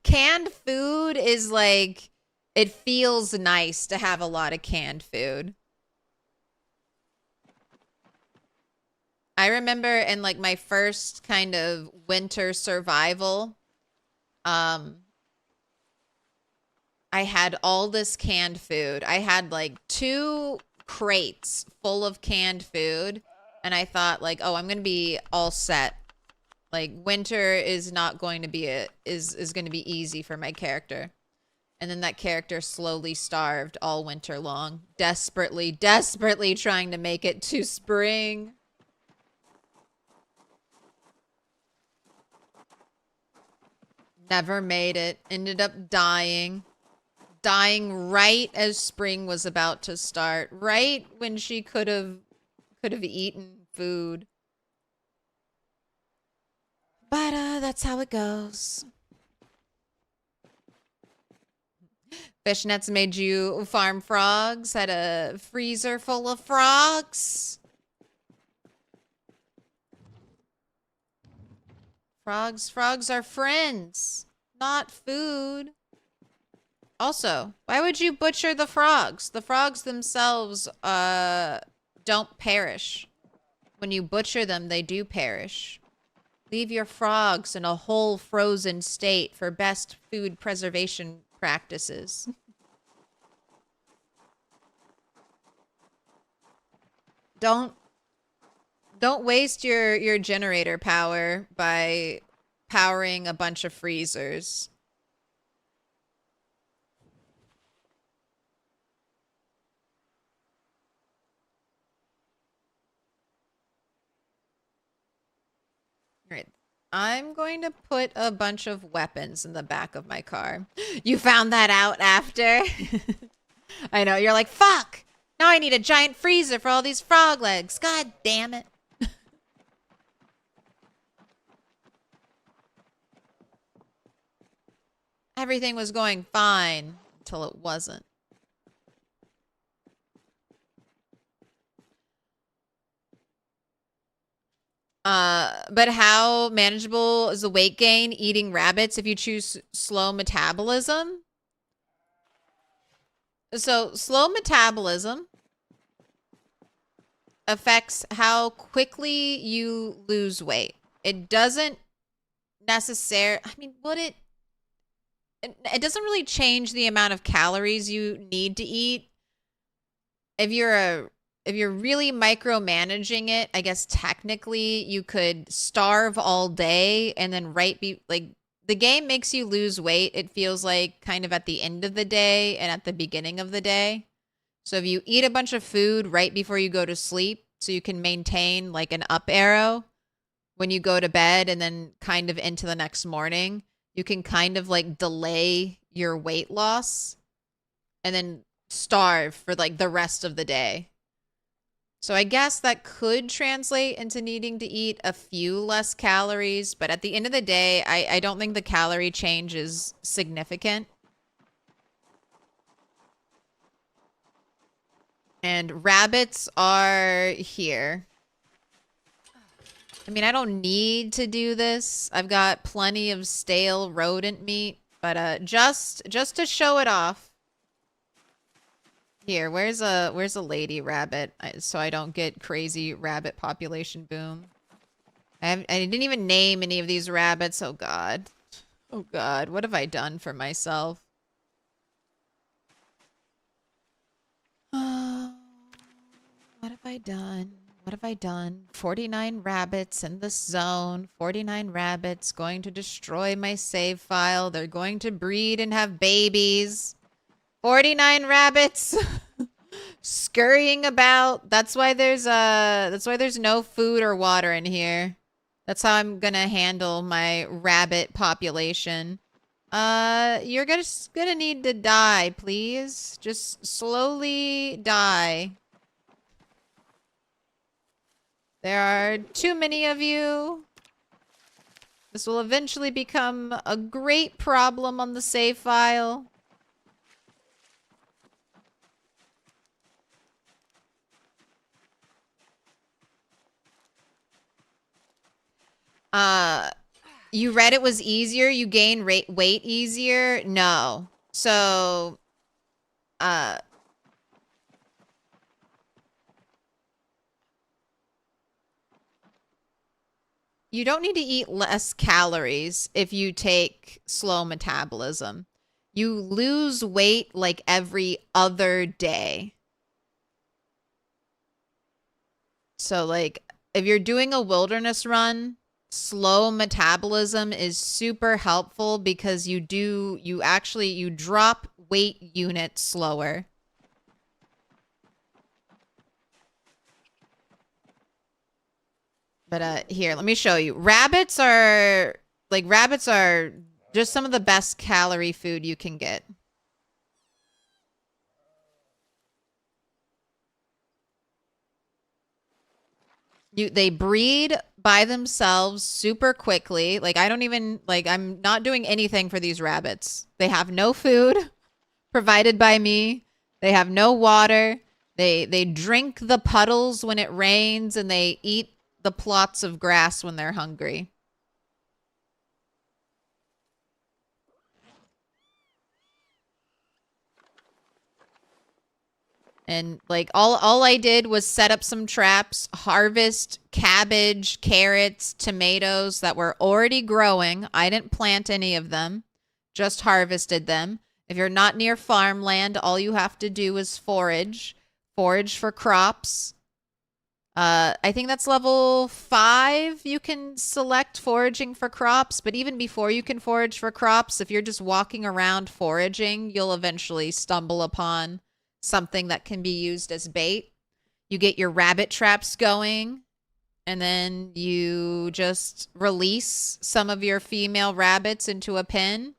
Canned food is like, it feels nice to have a lot of canned food. I remember in like my first kind of winter survival, I had all this canned food. I had like 2 crates full of canned food. And I thought like, oh, I'm going to be all set. Like winter is not going to be is going to be easy for my character. And then that character slowly starved all winter long. Desperately trying to make it to spring. Never made it. Ended up dying. Dying right as spring was about to start. Right when she could have eaten food. But that's how it goes. Fishnets made you farm frogs. Had a freezer full of frogs. Frogs are friends, not food. Also, why would you butcher the frogs? The frogs themselves don't perish. When you butcher them, they do perish. Leave your frogs in a whole frozen state for best food preservation practices. Don't waste your generator power by powering a bunch of freezers. All right. I'm going to put a bunch of weapons in the back of my car. You found that out after? I know. You're like, fuck! Now I need a giant freezer for all these frog legs. God damn it. Everything was going fine until it wasn't. But how manageable is the weight gain eating rabbits if you choose slow metabolism? So, slow metabolism affects how quickly you lose weight. It doesn't necessarily, I mean, would it? It doesn't really change the amount of calories you need to eat. If you're really micromanaging it, I guess technically you could starve all day and then the game makes you lose weight. It feels like kind of at the end of the day and at the beginning of the day. So if you eat a bunch of food right before you go to sleep, so you can maintain like an up arrow when you go to bed and then kind of into the next morning, you can kind of like delay your weight loss and then starve for like the rest of the day. So I guess that could translate into needing to eat a few less calories, but at the end of the day, I don't think the calorie change is significant. And rabbits are here. I mean, I don't need to do this. I've got plenty of stale rodent meat, but just to show it off. Here, where's a lady rabbit so I don't get crazy rabbit population boom. I didn't even name any of these rabbits. Oh god. Oh god, what have I done for myself? Oh, what have I done? What have I done? 49 rabbits in the zone. 49 rabbits going to destroy my save file. They're going to breed and have babies. 49 rabbits scurrying about. That's why there's no food or water in here. That's how I'm gonna handle my rabbit population. You're gonna need to die, please. Just slowly die. There are too many of you. This will eventually become a great problem on the save file. You read it was easier? You gain weight easier? No. So, you don't need to eat less calories if you take slow metabolism. You lose weight like every other day. So, like, if you're doing a wilderness run, slow metabolism is super helpful because you drop weight units slower. But here, let me show you. Rabbits are just some of the best calorie food you can get. They breed by themselves super quickly. Like I'm not doing anything for these rabbits. They have no food provided by me. They have no water. They drink the puddles when it rains and they eat the plots of grass when they're hungry. And like all I did was set up some traps, harvest cabbage, carrots, tomatoes that were already growing. I didn't plant any of them, just harvested them. If you're not near farmland, all you have to do is forage for crops. I think that's level 5. You can select foraging for crops, but even before you can forage for crops, if you're just walking around foraging, you'll eventually stumble upon something that can be used as bait. You get your rabbit traps going, and then you just release some of your female rabbits into a pen.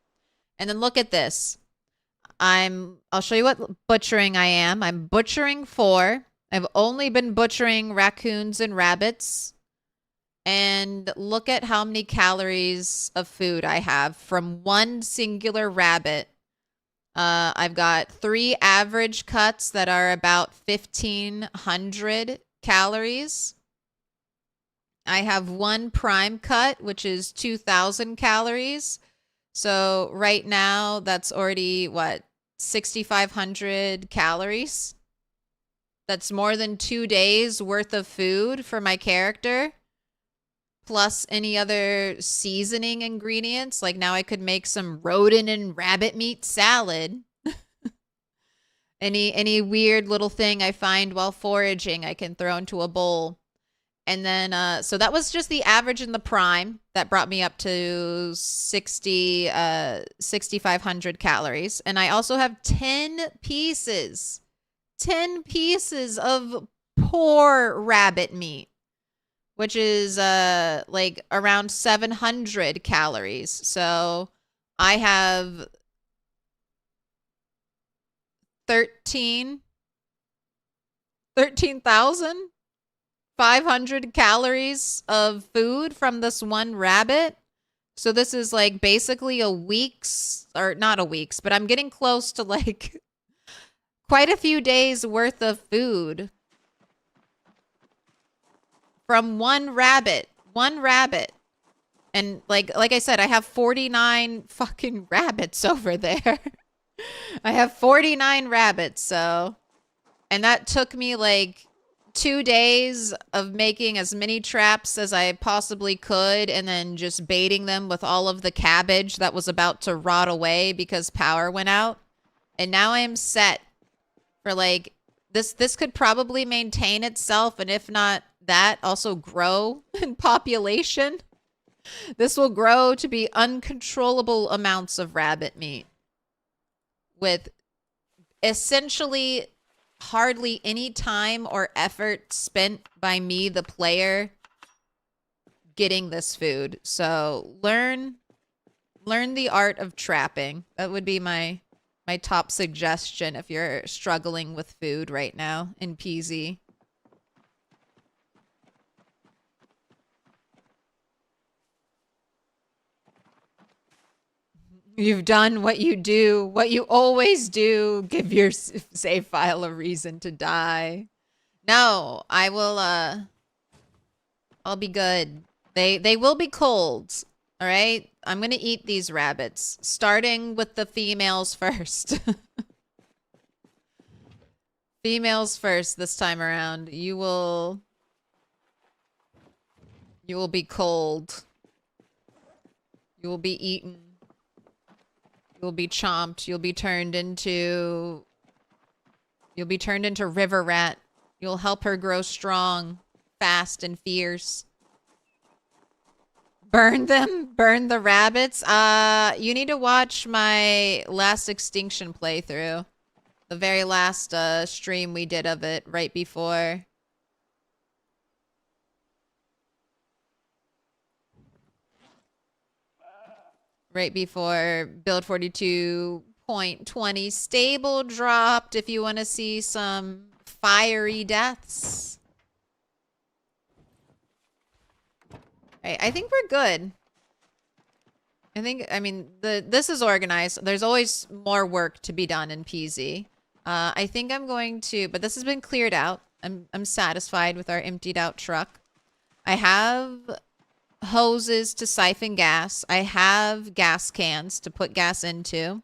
And then look at this. I'll show you what butchering I am. I'm butchering 4. I've only been butchering raccoons and rabbits. And look at how many calories of food I have from one singular rabbit. I've got 3 average cuts that are about 1,500 calories. I have 1 prime cut, which is 2,000 calories. So right now, that's already, what, 6,500 calories? That's more than 2 days worth of food for my character. Plus any other seasoning ingredients. Like now I could make some rodent and rabbit meat salad. Any weird little thing I find while foraging, I can throw into a bowl. And then, so that was just the average in the prime. That brought me up to 6,500 calories. And I also have 10 pieces of poor rabbit meat, which is like around 700 calories. So I have 13,500 calories of food from this one rabbit. So this is like basically a week's, or not a week's, but I'm getting close to like quite a few days worth of food from one rabbit. And like I said, I have 49 fucking rabbits over there. I have 49 rabbits, so. And that took me like 2 days of making as many traps as I possibly could and then just baiting them with all of the cabbage that was about to rot away because power went out. And now I am set for like, this could probably maintain itself, and if not that, also grow in population. This will grow to be uncontrollable amounts of rabbit meat with essentially hardly any time or effort spent by me, the player, getting this food. So learn the art of trapping. That would be my top suggestion if you're struggling with food right now in PZ. You've done what you do, what you always do. Give your save file a reason to die. No, I will, I'll be good. They will be cold. All right? I'm gonna eat these rabbits, starting with the females first. Females first this time around. You will be cold. You will be eaten. You'll be chomped. You'll be turned into River Rat. You'll help her grow strong, fast, and fierce. Burn them? Burn the rabbits? You need to watch my last Extinction playthrough. The very last stream we did of it right before. Right before build 42.20 stable dropped, if you want to see some fiery deaths. Right, I think we're good. I mean, this is organized. There's always more work to be done in PZ. I think I'm going to, but this has been cleared out. I'm satisfied with our emptied out truck. I have hoses to siphon gas. I have gas cans to put gas into.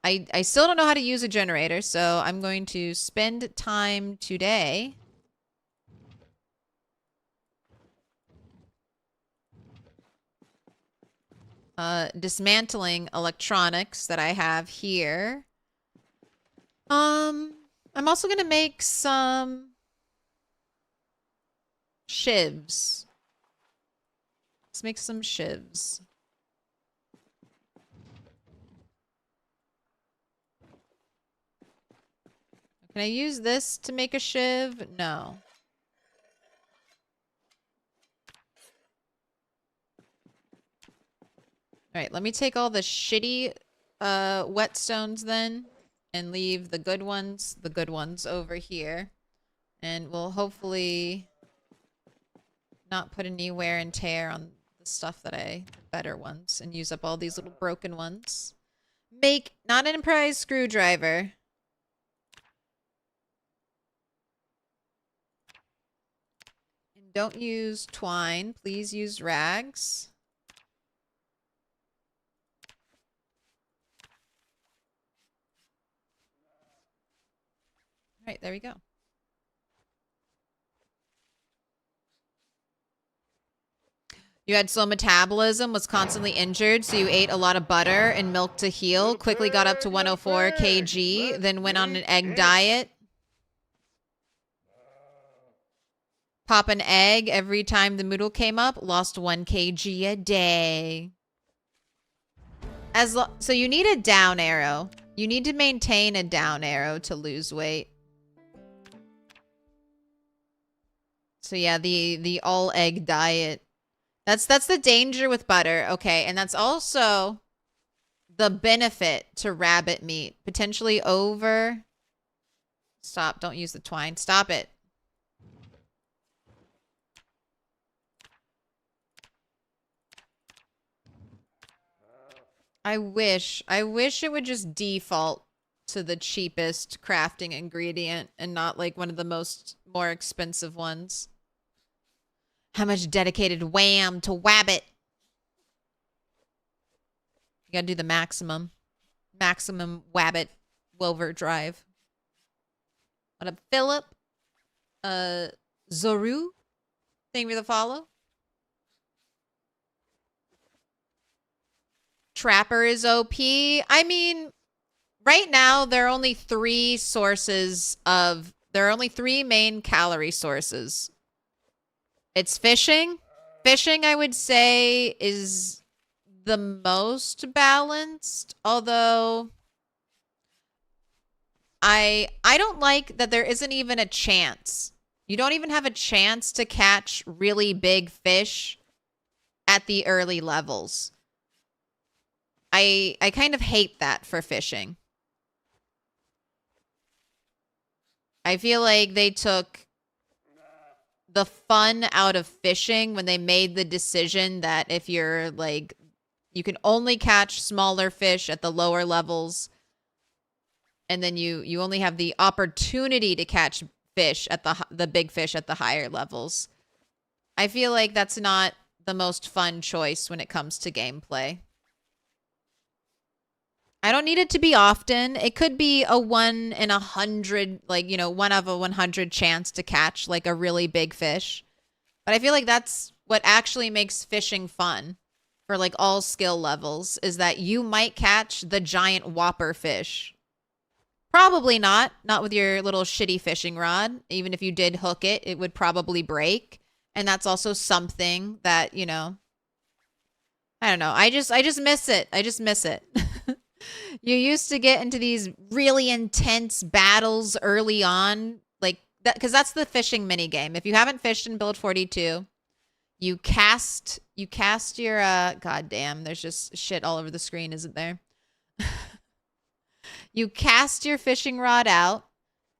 I still don't know how to use a generator, so I'm going to spend time today dismantling electronics that I have here. I'm also gonna make some shivs. Let's make some shivs. Can I use this to make a shiv? No. All right, let me take all the shitty whetstones then, and leave the good ones over here. And we'll hopefully not put any wear and tear on the stuff better ones, and use up all these little broken ones. Make not an improvised screwdriver. And don't use twine. Please use rags. All right, there we go. You had slow metabolism, was constantly injured, so you ate a lot of butter and milk to heal, quickly got up to 104 kg, then went on an egg diet. Pop an egg every time the noodle came up, lost 1 kg a day. So you need a down arrow. You need to maintain a down arrow to lose weight. So yeah, the all egg diet. That's the danger with butter. Okay, and that's also the benefit to rabbit meat. Potentially over. Stop, don't use the twine. Stop it. I wish it would just default to the cheapest crafting ingredient and not like one of the more expensive ones. How much dedicated wham to wabbit? You gotta do the maximum. Maximum wabbit wover drive. What up, Philip? Zoru? Thank you for the follow. Trapper is OP. I mean, right now there are only three main calorie sources. It's fishing. Fishing, I would say, is the most balanced, although I don't like that there isn't even a chance. You don't even have a chance to catch really big fish at the early levels. I kind of hate that for fishing. I feel like they took the fun out of fishing when they made the decision that if you're like, you can only catch smaller fish at the lower levels, and then you only have the opportunity to catch fish at the big fish at the higher levels. I feel like that's not the most fun choice when it comes to gameplay. I don't need it to be often. It could be a 1 in 100, like, you know, 1 of a 100 chance to catch like a really big fish. But I feel like that's what actually makes fishing fun for like all skill levels, is that you might catch the giant whopper fish. Probably not with your little shitty fishing rod. Even if you did hook it, it would probably break. And that's also something that, you know, I don't know. I just miss it. I just miss it. You used to get into these really intense battles early on, like that, because that's the fishing mini game. If you haven't fished in Build 42, you cast your goddamn, there's just shit all over the screen, isn't there? You cast your fishing rod out,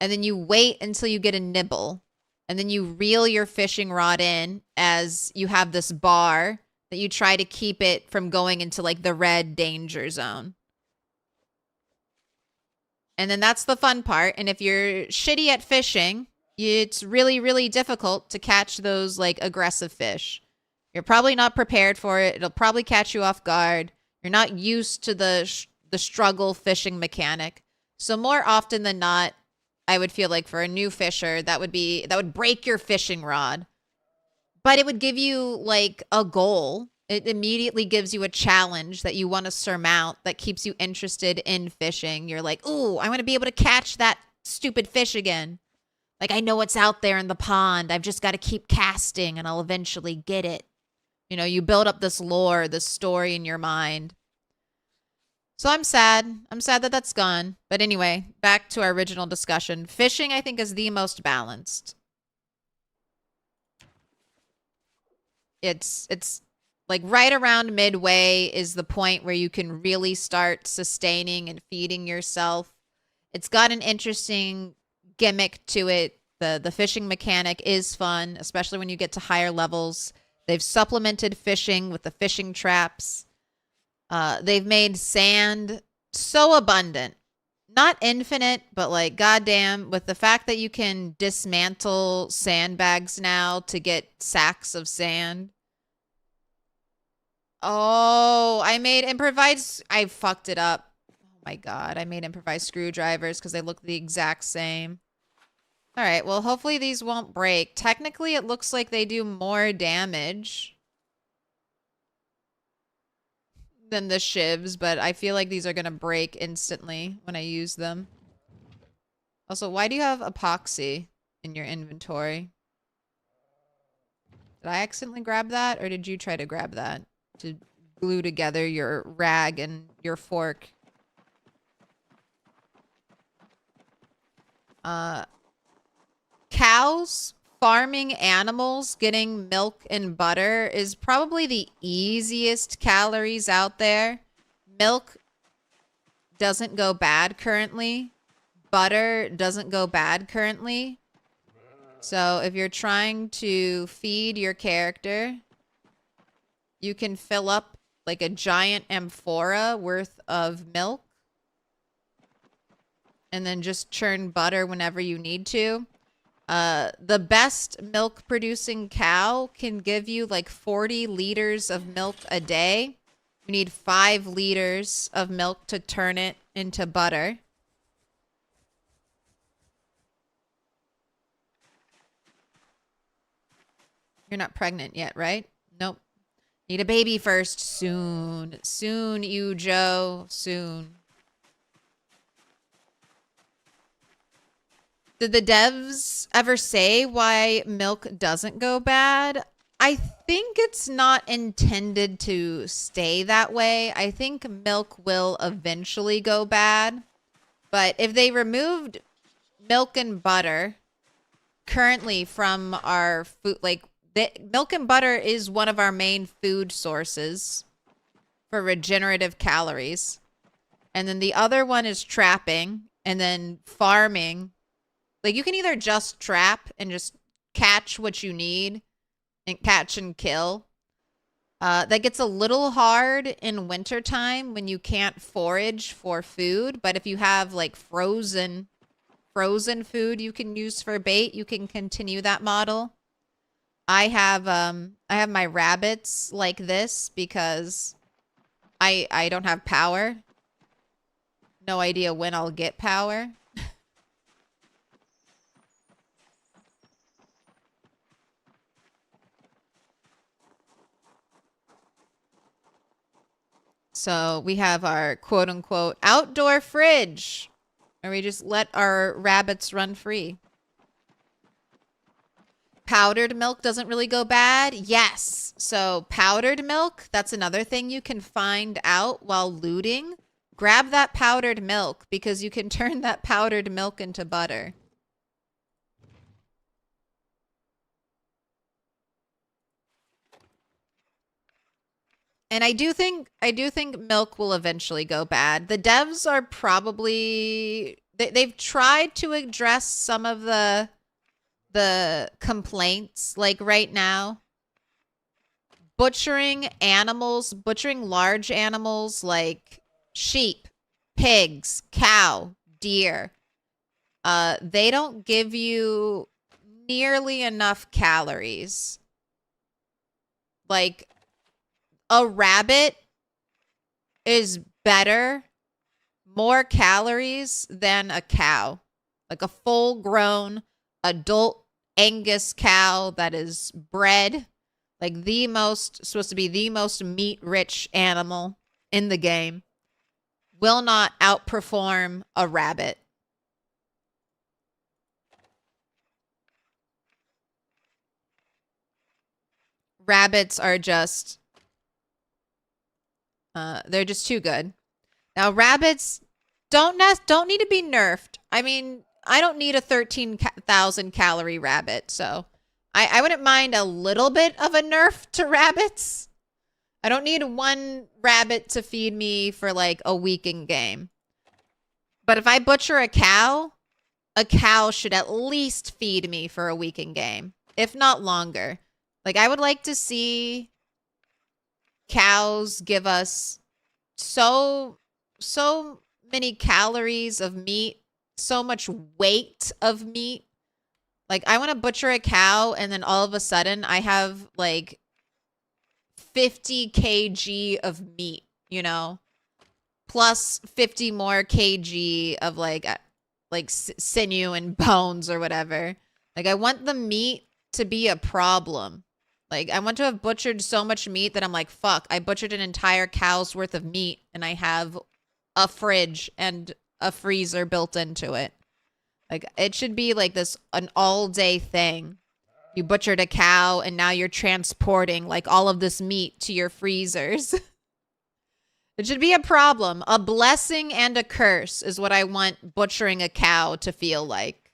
and then you wait until you get a nibble, and then you reel your fishing rod in as you have this bar that you try to keep it from going into like the red danger zone. And then that's the fun part. And if you're shitty at fishing, it's really, really difficult to catch those like aggressive fish. You're probably not prepared for it. It'll probably catch you off guard. You're not used to the struggle fishing mechanic. So more often than not, I would feel like for a new fisher, that would break your fishing rod. But it would give you like a goal. It immediately gives you a challenge that you want to surmount that keeps you interested in fishing. You're like, ooh, I want to be able to catch that stupid fish again. Like, I know what's out there in the pond. I've just got to keep casting and I'll eventually get it. You know, you build up this lore, this story in your mind. So I'm sad. I'm sad that that's gone. But anyway, back to our original discussion. Fishing, I think, is the most balanced. It's Like right around midway is the point where you can really start sustaining and feeding yourself. It's got an interesting gimmick to it. The fishing mechanic is fun, especially when you get to higher levels. They've supplemented fishing with the fishing traps. They've made sand so abundant. Not infinite, but like goddamn, with the fact that you can dismantle sandbags now to get sacks of sand. Oh, I made improvised. I fucked it up. Oh my god, I made improvised screwdrivers because they look the exact same. All right, well, hopefully these won't break. Technically, it looks like they do more damage than the shivs, but I feel like these are going to break instantly when I use them. Also, why do you have epoxy in your inventory? Did I accidentally grab that, or did you try to grab that to glue together your rag and your fork? Cows, farming animals, getting milk and butter is probably the easiest calories out there. Milk doesn't go bad currently. Butter doesn't go bad currently. So if you're trying to feed your character, you can fill up like a giant amphora worth of milk and then just churn butter whenever you need to. The best milk producing cow can give you like 40 liters of milk a day. You need 5 liters of milk to turn it into butter. You're not pregnant yet, right? Nope. Need a baby first. Soon. Soon, you Joe. Soon. Did the devs ever say why milk doesn't go bad? I think it's not intended to stay that way. I think milk will eventually go bad. But if they removed milk and butter currently from our food, like milk and butter is one of our main food sources for regenerative calories. And then the other one is trapping and then farming. Like, you can either just trap and just catch what you need and catch and kill. That gets a little hard in wintertime when you can't forage for food. But if you have, like, frozen food you can use for bait, you can continue that model. I have my rabbits like this because I don't have power. No idea when I'll get power. So we have our quote unquote outdoor fridge where we just let our rabbits run free. Powdered milk doesn't really go bad. Yes. So powdered milk, that's another thing you can find out while looting. Grab that powdered milk because you can turn that powdered milk into butter. And I do think milk will eventually go bad. The devs are probably they've tried to address some of the complaints. Like right now, butchering large animals like sheep, pigs, cow, deer. They don't give you nearly enough calories. Like, a rabbit is better, more calories than a cow. Like a full-grown adult Angus cow that is bred, like supposed to be the most meat-rich animal in the game, will not outperform a rabbit. Rabbits are just they're just too good. Now, rabbits don't need to be nerfed. I mean, I don't need a 13,000 calorie rabbit, so I wouldn't mind a little bit of a nerf to rabbits. I don't need one rabbit to feed me for like a week in game. But if I butcher a cow should at least feed me for a week in game, if not longer. Like, I would like to see cows give us so many calories of meat, so much weight of meat. Like, I want to butcher a cow and then all of a sudden I have like 50 kg of meat, you know, plus 50 more kg of like sinew and bones or whatever. Like, I want the meat to be a problem. Like, I want to have butchered so much meat that I'm like, fuck, I butchered an entire cow's worth of meat and I have a fridge and a freezer built into it. Like, it should be like this, an all day thing. You butchered a cow and now you're transporting like all of this meat to your freezers. It should be a problem. A blessing and a curse is what I want butchering a cow to feel like.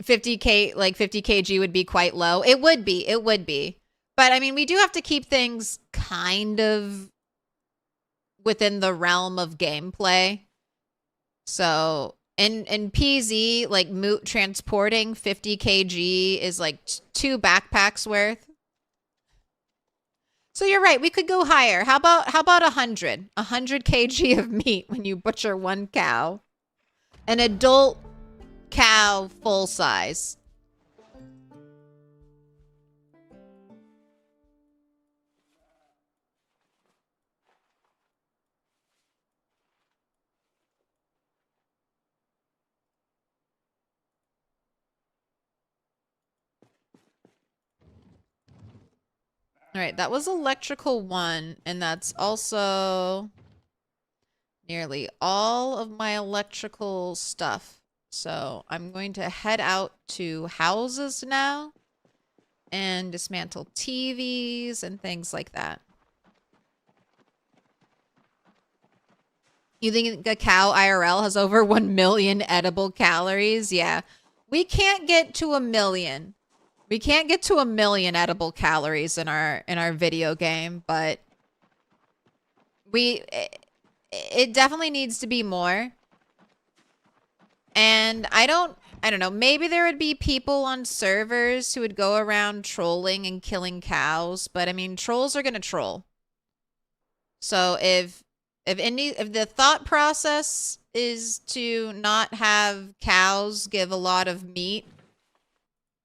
50 kg would be quite low. It would be. But I mean, we do have to keep things kind of within the realm of gameplay. So in PZ, like transporting 50 kg is like 2 backpacks worth. So you're right. We could go higher. How about 100? 100 kg of meat when you butcher one cow. An adult cow full size. All right, that was electrical 1, and that's also nearly all of my electrical stuff. So I'm going to head out to houses now and dismantle TVs and things like that. You think a cow IRL has over 1 million edible calories? Yeah. We can't get to 1 million. We can't get to 1 million edible calories in our video game, but it definitely needs to be more. And I don't know, maybe there would be people on servers who would go around trolling and killing cows, but I mean, trolls are going to troll. So if the thought process is to not have cows give a lot of meat,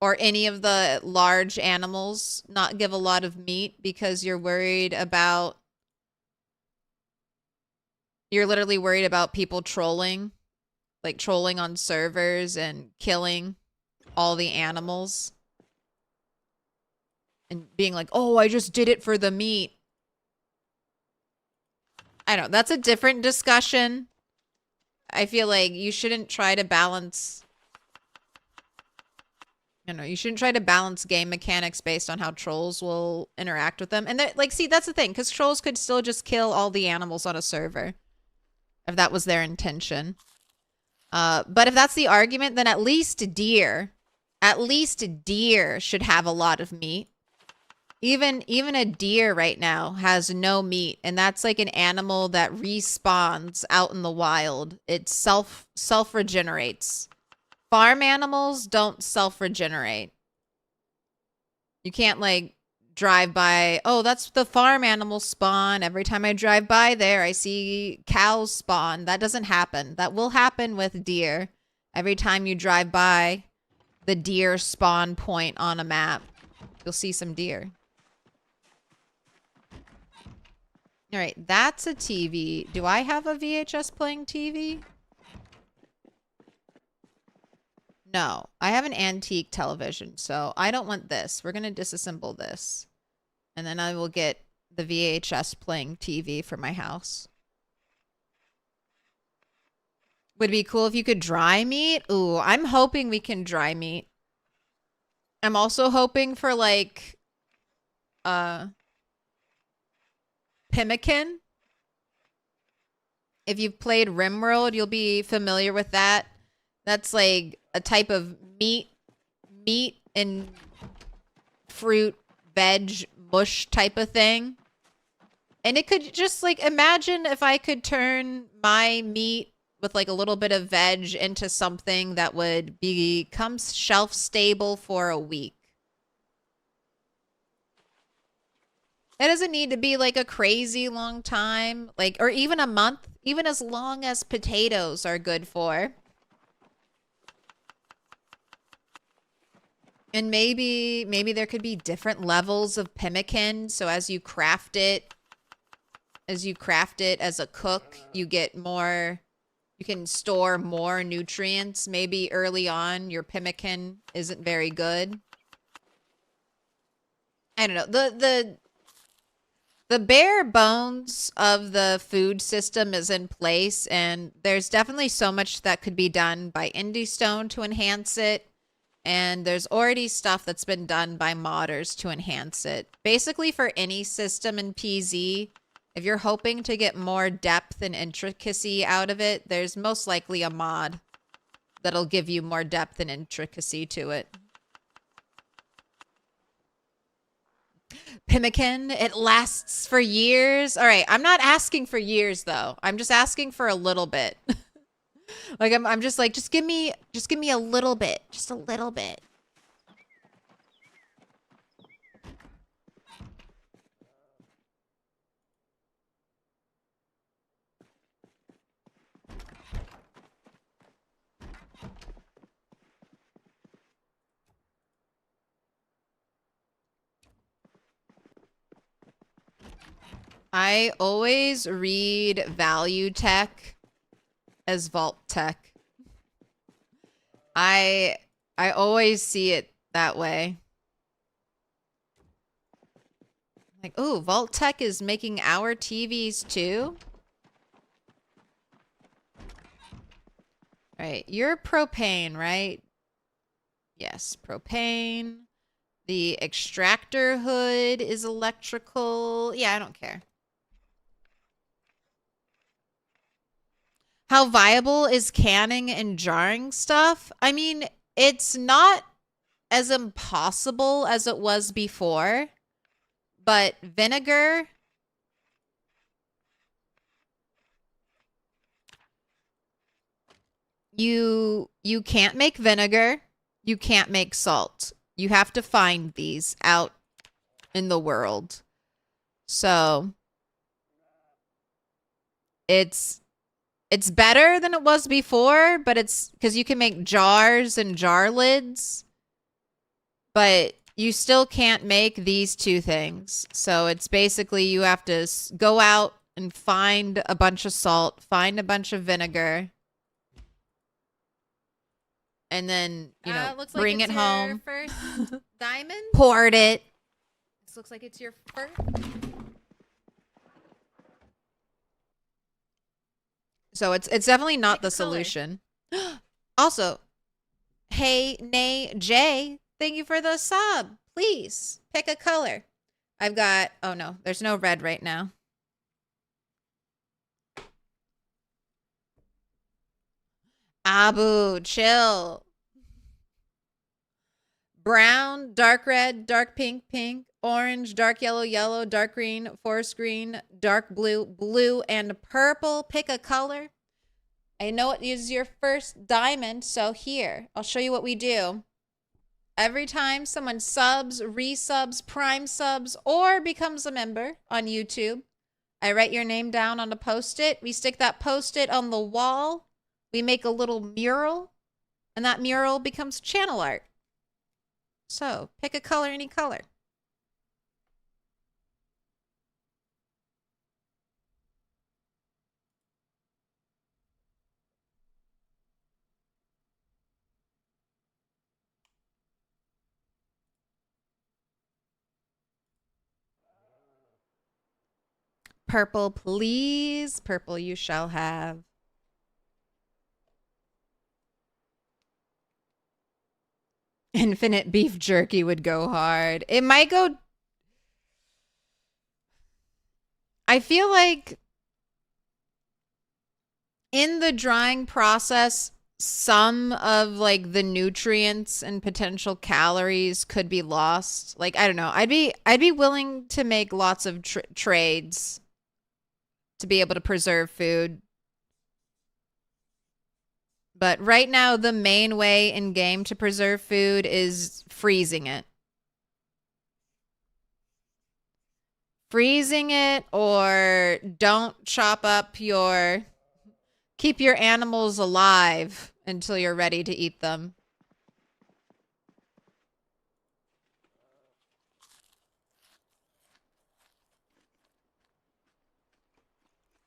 or any of the large animals not give a lot of meat because you're literally worried about people trolling, like trolling on servers and killing all the animals and being like, oh, I just did it for the meat. I don't know. That's a different discussion. I feel like you shouldn't try to balance... you shouldn't try to balance game mechanics based on how trolls will interact with them. And like, see, that's the thing, because trolls could still just kill all the animals on a server if that was their intention. But if that's the argument, then at least deer should have a lot of meat. Even a deer right now has no meat, and that's like an animal that respawns out in the wild. It self-regenerates. Farm animals don't self-regenerate. You can't like drive by, oh, that's the farm animal spawn. Every time I drive by there, I see cows spawn. That doesn't happen. That will happen with deer. Every time you drive by the deer spawn point on a map, you'll see some deer. All right, that's a TV. Do I have a VHS playing TV? No, I have an antique television, so I don't want this. We're going to disassemble this. And then I will get the VHS playing TV for my house. Would be cool if you could dry meat. Ooh, I'm hoping we can dry meat. I'm also hoping for like pemmican. If you've played RimWorld, you'll be familiar with that. That's like a type of meat meat and fruit, veg, mush type of thing. And it could just like, imagine if I could turn my meat with like a little bit of veg into something that would become shelf stable for a week. It doesn't need to be like a crazy long time, like, or even a month, even as long as potatoes are good for. And maybe there could be different levels of pemmican. So as you craft it as a cook, you get more, you can store more nutrients. Maybe early on your pemmican isn't very good. I don't know. The bare bones of the food system is in place, and there's definitely so much that could be done by Indie Stone to enhance it. And there's already stuff that's been done by modders to enhance it. Basically, for any system in PZ, if you're hoping to get more depth and intricacy out of it, there's most likely a mod that'll give you more depth and intricacy to it. Pemmican, it lasts for years. All right, I'm not asking for years though. I'm just asking for a little bit. Like I'm just like, just give me a little bit, just a little bit. I always read value tech as vault tech. I always see it that way. Like, oh, vault tech is making our TVs too? Right, you're propane, right? Yes, propane. The extractor hood is electrical. Yeah, I don't care. How viable is canning and jarring stuff? I mean, it's not as impossible as it was before, but vinegar, you can't make vinegar, you can't make salt. You have to find these out in the world. So it's better than it was before, but it's because you can make jars and jar lids, but you still can't make these two things. So it's basically you have to go out and find a bunch of salt, find a bunch of vinegar, and then, you know, looks bring like it it's home. your first diamond. Poured it. This looks like it's your first. So it's definitely not Pick the a color. solution. Also, hey, Nay J, thank you for the sub. Please pick a color. I've got, oh no, there's no red right now. Abu, chill. Brown, dark red, dark pink, pink, orange, dark yellow, yellow, dark green, forest green, dark blue, blue, and purple. Pick a color. I know it is your first diamond, so here, I'll show you what we do. Every time someone subs, resubs, prime subs, or becomes a member on YouTube, I write your name down on a post-it. We stick that post-it on the wall. We make a little mural, and that mural becomes channel art. So, pick a color, any color. Purple, please. Purple you shall have. Infinite beef jerky would go hard. It might go... I feel like in the drying process, some of like the nutrients and potential calories could be lost. Like I don't know. I'd be willing to make lots of trades to be able to preserve food. But right now the main way in game to preserve food is freezing it. Freezing it, or don't chop up your keep your animals alive until you're ready to eat them.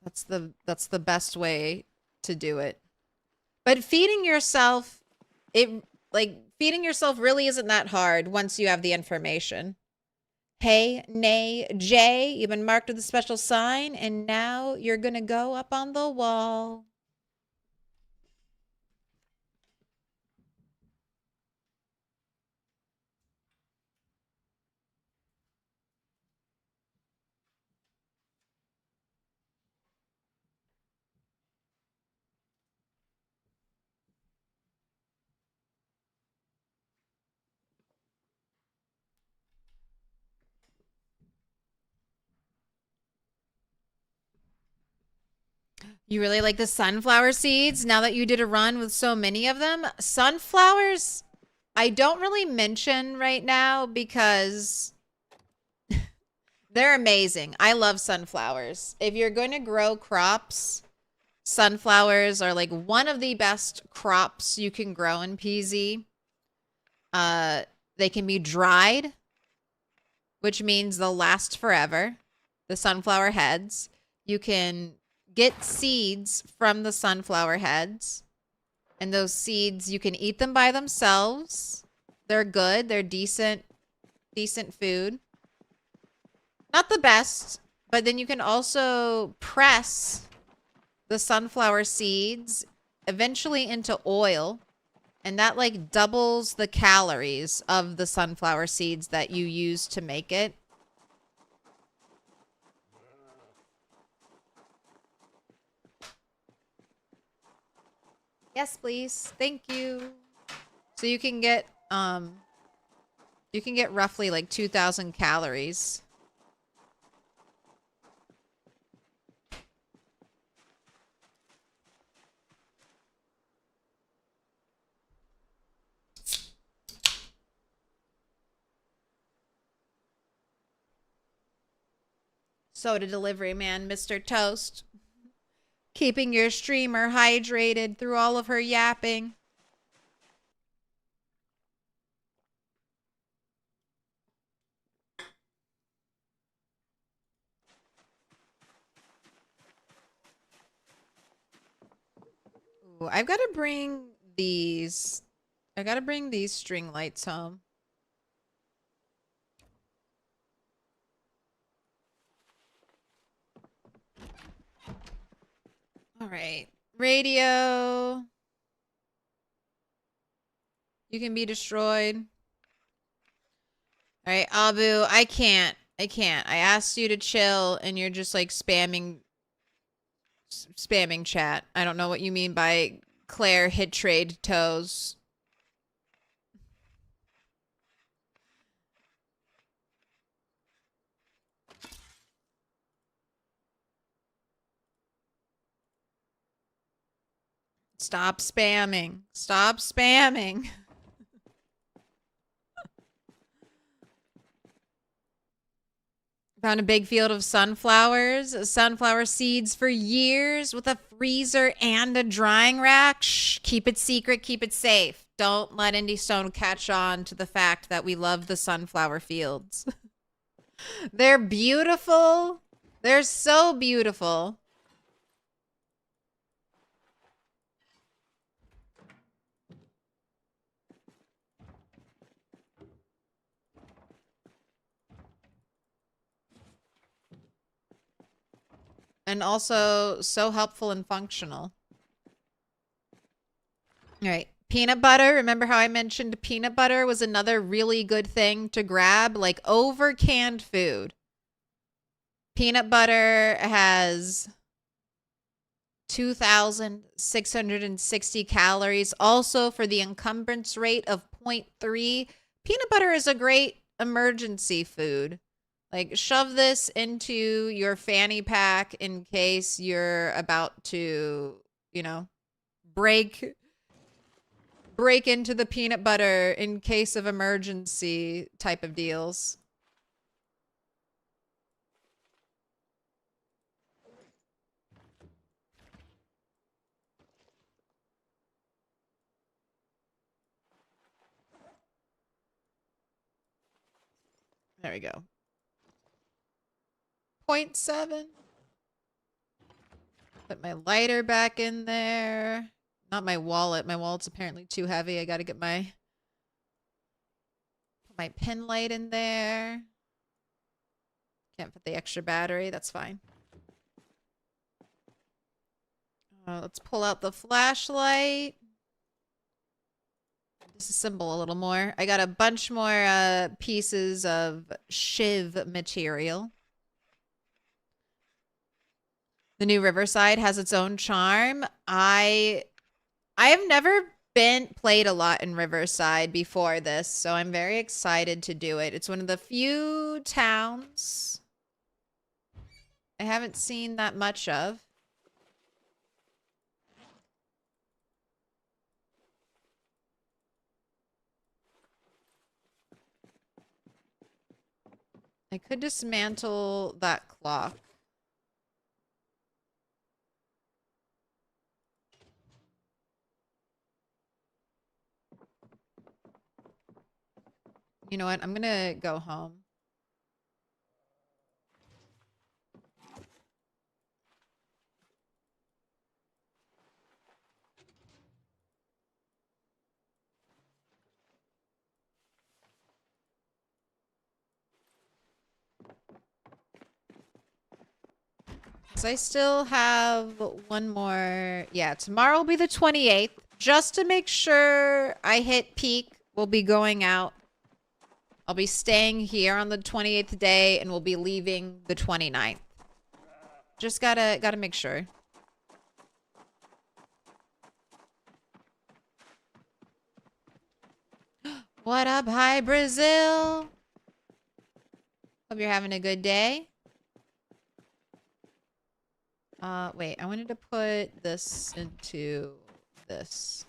That's the best way to do it. But feeding yourself, feeding yourself really isn't that hard once you have the information. Hey, nay, Jay, you've been marked with a special sign, and now you're gonna go up on the wall. You really like the sunflower seeds now that you did a run with so many of them? Sunflowers, I don't really mention right now because they're amazing. I love sunflowers. If you're going to grow crops, sunflowers are like one of the best crops you can grow in PZ. They can be dried, which means they'll last forever. The sunflower heads. You can get seeds from the sunflower heads, and those seeds, you can eat them by themselves. They're good. They're decent food. Not the best, but then you can also press the sunflower seeds eventually into oil, and that like doubles the calories of the sunflower seeds that you use to make it. Yes, please. Thank you. So you can get roughly like 2,000 calories. Soda delivery man, Mr. Toast. Keeping your streamer hydrated through all of her yapping. Ooh, I've got to bring these. I got to bring these string lights home. All right. Radio. You can be destroyed. All right, Abu, I can't. I asked you to chill and you're just like spamming chat. I don't know what you mean by Claire hit trade toes. Stop spamming. Stop spamming. Found a big field of sunflowers, sunflower seeds for years with a freezer and a drying rack. Shh, keep it secret, keep it safe. Don't let Indie Stone catch on to the fact that we love the sunflower fields. They're beautiful. They're so beautiful. And also so helpful and functional. All right. Peanut butter. Remember how I mentioned peanut butter was another really good thing to grab? Like over canned food. Peanut butter has 2,660 calories. Also, for the encumbrance rate of 0.3, peanut butter is a great emergency food. Like, shove this into your fanny pack in case you're about to, you know, break into the peanut butter in case of emergency type of deals. There we go. 0.7. Put my lighter back in there. Not my wallet. My wallet's apparently too heavy. I gotta get my pen light in there. Can't put the extra battery. That's fine. Let's pull out the flashlight. Disassemble a little more. I got a bunch more pieces of shiv material. The new Riverside has its own charm. I have never played a lot in Riverside before this, so I'm very excited to do it. It's one of the few towns I haven't seen that much of. I could dismantle that clock. You know what? I'm gonna go home. So I still have one more. Yeah, tomorrow will be the 28th. Just to make sure I hit peak, we'll be going out. I'll be staying here on the 28th day and we'll be leaving the 29th. Just gotta make sure. What up, hi Brazil? Hope you're having a good day. Wait, I wanted to put this into this.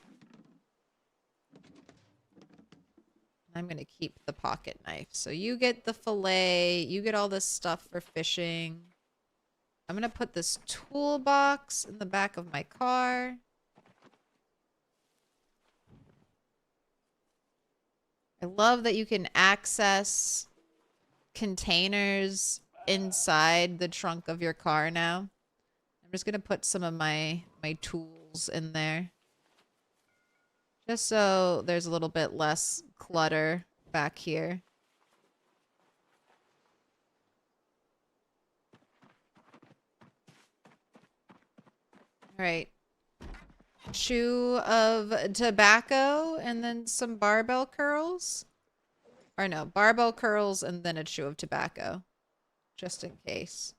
I'm gonna keep the pocket knife. So you get the fillet, you get all this stuff for fishing. I'm gonna put this toolbox in the back of my car. I love that you can access containers inside the trunk of your car now. I'm just gonna put some of my tools in there. Just so there's a little bit less clutter back here. All right. Chew of tobacco and then some barbell curls. Or no, barbell curls and then a chew of tobacco. Just in case.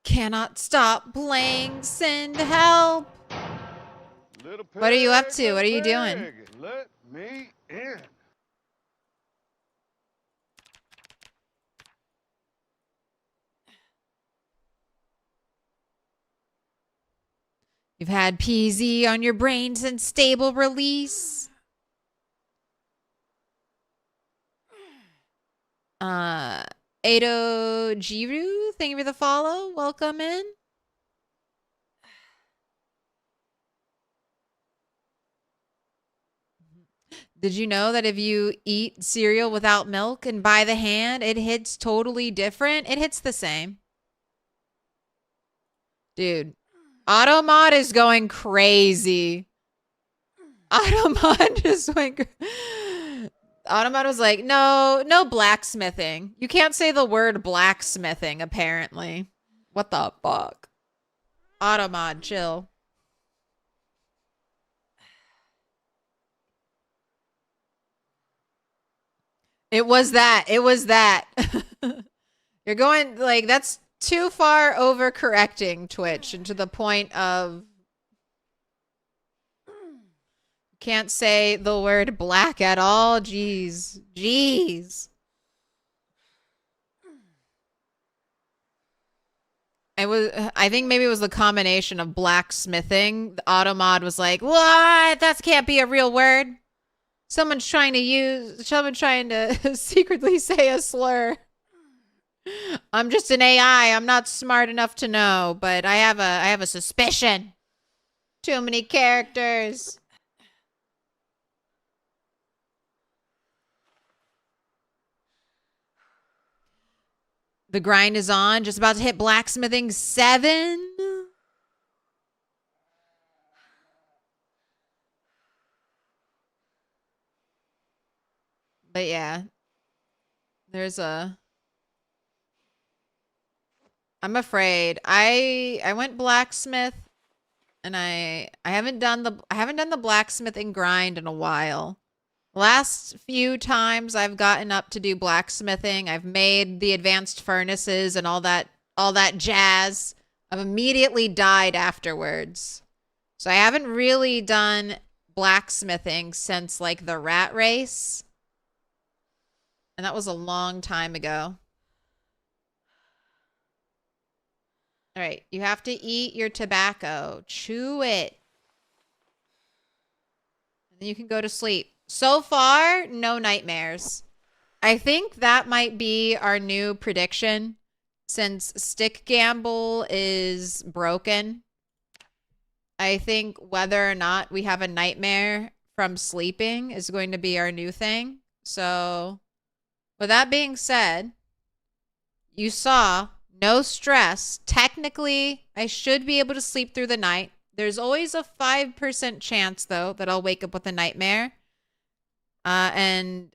Cannot stop playing. Send help. What are you up to? What are you doing? Let me in. You've had PZ on your brain since stable release. Ado Jiru, thank you for the follow. Welcome in. Did you know that if you eat cereal without milk and by the hand, it hits totally different? It hits the same. Dude, Automod is going crazy. Automod just went... Automod was like, no blacksmithing. You can't say the word blacksmithing, apparently. What the fuck? Automod, chill. It was that. It was that. You're going, like, that's too far overcorrecting Twitch and to the point of can't say the word black at all. Jeez. Jeez. I think maybe it was the combination of blacksmithing. The automod was like, what? That can't be a real word. Someone's trying to secretly say a slur. I'm just an AI. I'm not smart enough to know, but I have a suspicion. Too many characters. The grind is on. Just about to hit blacksmithing 7. But yeah. I'm afraid. I went blacksmith and I haven't done the blacksmithing grind in a while. Last few times I've gotten up to do blacksmithing, I've made the advanced furnaces and all that jazz. I've immediately died afterwards. So I haven't really done blacksmithing since like the rat race. And that was a long time ago. All right, you have to eat your tobacco. Chew it. And then you can go to sleep. So far, no nightmares. I think that might be our new prediction since Stick Gamble is broken. I think whether or not we have a nightmare from sleeping is going to be our new thing. So, with that being said, you saw no stress. Technically, I should be able to sleep through the night. There's always a 5% chance, though, that I'll wake up with a nightmare. And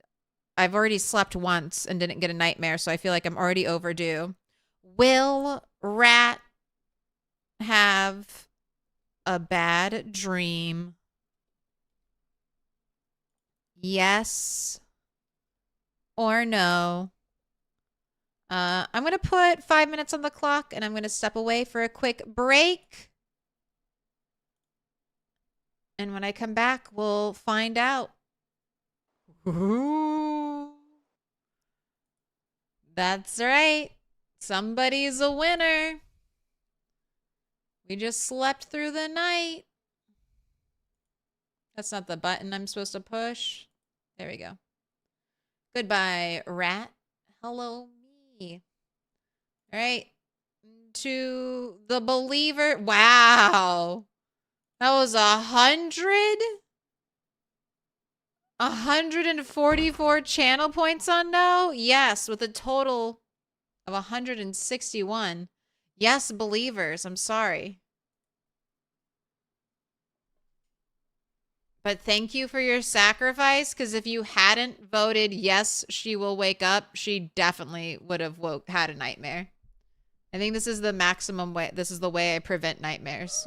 I've already slept once and didn't get a nightmare, so I feel like I'm already overdue. Will Rat have a bad dream? Yes or no? I'm going to put 5 minutes on the clock, and I'm going to step away for a quick break. And when I come back, we'll find out. Ooh. That's right. Somebody's a winner. We just slept through the night. That's not the button I'm supposed to push. There we go. Goodbye, rat. Hello, me. All right. To the believer. Wow. That was 144 channel points on no? Yes, with a total of 161. Yes, believers. I'm sorry. But thank you for your sacrifice, because if you hadn't voted yes, she will wake up, she definitely would have had a nightmare. I think this is the maximum way. This is the way I prevent nightmares.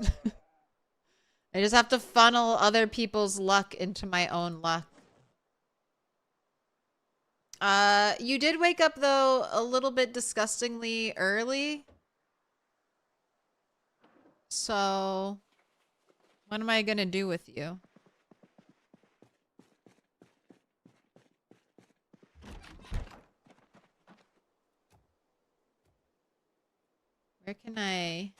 I just have to funnel other people's luck into my own luck. You did wake up, though, a little bit disgustingly early. So, what am I going to do with you? Where can I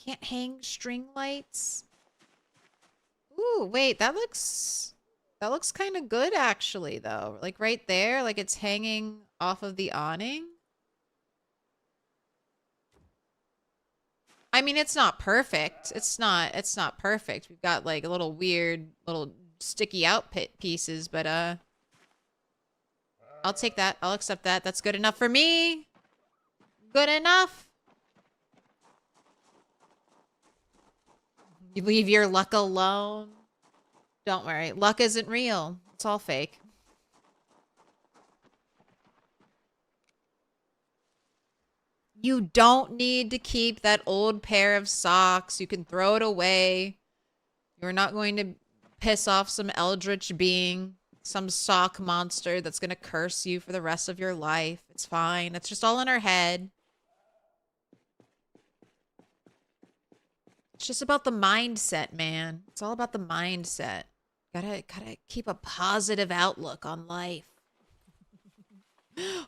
can't hang string lights. Ooh, wait, that looks kind of good actually though. Like right there, like it's hanging off of the awning. I mean, it's not perfect. It's not perfect. We've got like a little weird little sticky out pieces, but I'll take that. I'll accept that. That's good enough for me. Good enough. You leave your luck alone. Don't worry. Luck isn't real. It's all fake. You don't need to keep that old pair of socks. You can throw it away. You're not going to piss off some eldritch being. some sock monster that's gonna curse you for the rest of your life. It's fine. It's just all in our head. It's just about the mindset, man. It's all about the mindset. Gotta keep a positive outlook on life.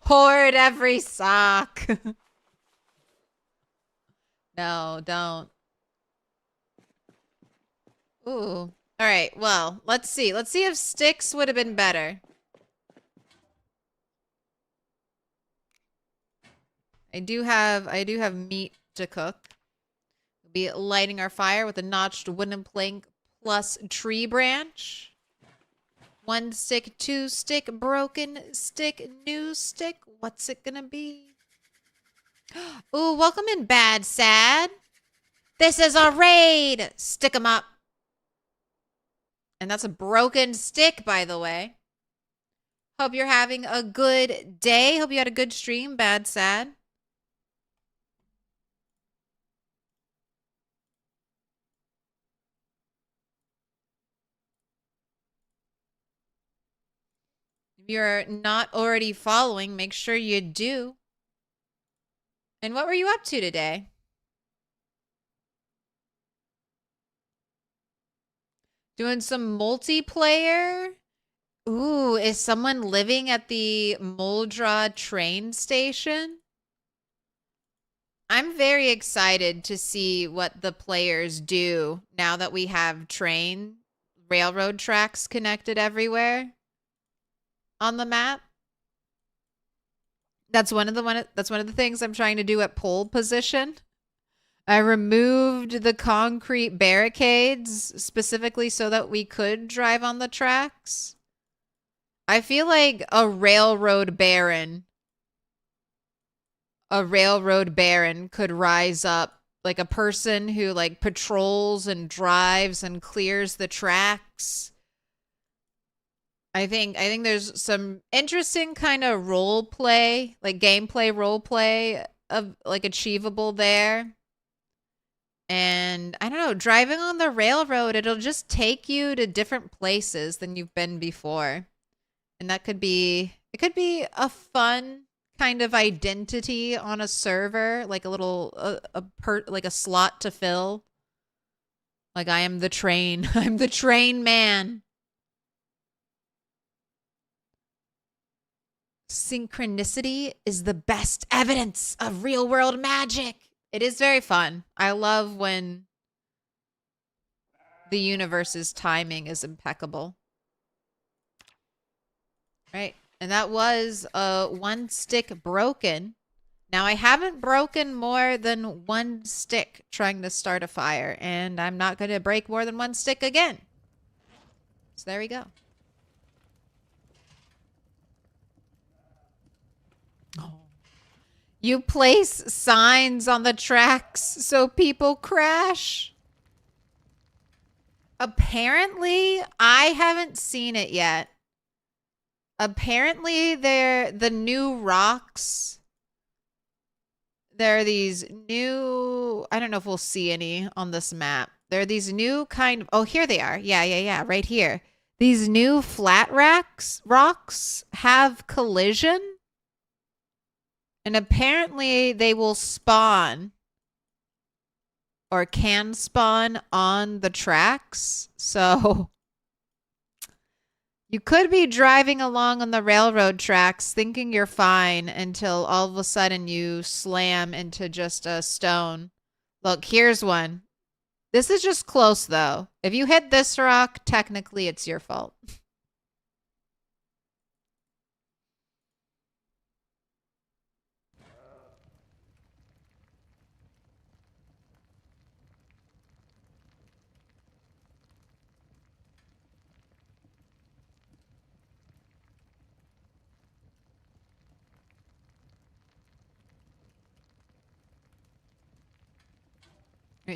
Hoard every sock. No, don't. Ooh. All right. Well, let's see. Let's see if sticks would have been better. I do have meat to cook. We'll be lighting our fire with a notched wooden plank plus tree branch. 1 stick, 2 stick, broken stick, new stick. What's it gonna be? Ooh, welcome in, Bad Sad. This is a raid. Stick 'em up. And that's a broken stick, by the way. Hope you're having a good day. Hope you had a good stream, Bad Sad. If you're not already following, make sure you do. And what were you up to today? Doing some multiplayer? Ooh, is someone living at the Muldra train station? I'm very excited to see what the players do now that we have railroad tracks connected everywhere on the map. That's one of the things I'm trying to do at pole position. I removed the concrete barricades specifically so that we could drive on the tracks. I feel like a railroad baron could rise up, like a person who like patrols and drives and clears the tracks. I think there's some interesting kind of role play, like gameplay role play of like achievable there. And I don't know, driving on the railroad, it'll just take you to different places than you've been before. And it could be a fun kind of identity on a server, like a little like a slot to fill. Like I am the train. I'm the train man. Synchronicity is the best evidence of real world magic. It is very fun. I love when the universe's timing is impeccable. Right. And that was 1 stick broken. Now I haven't broken more than 1 stick trying to start a fire, and I'm not going to break more than 1 stick again. So there we go. Oh. You place signs on the tracks so people crash. Apparently, I haven't seen it yet. Apparently, they're the new rocks. There are these new, I don't know if we'll see any on this map. There are these new kind of, oh, here they are. Yeah, right here. These new flat rocks have collision. And apparently they will spawn or can spawn on the tracks. So you could be driving along on the railroad tracks thinking you're fine until all of a sudden you slam into just a stone. Look, here's one. This is just close though. If you hit this rock, technically it's your fault.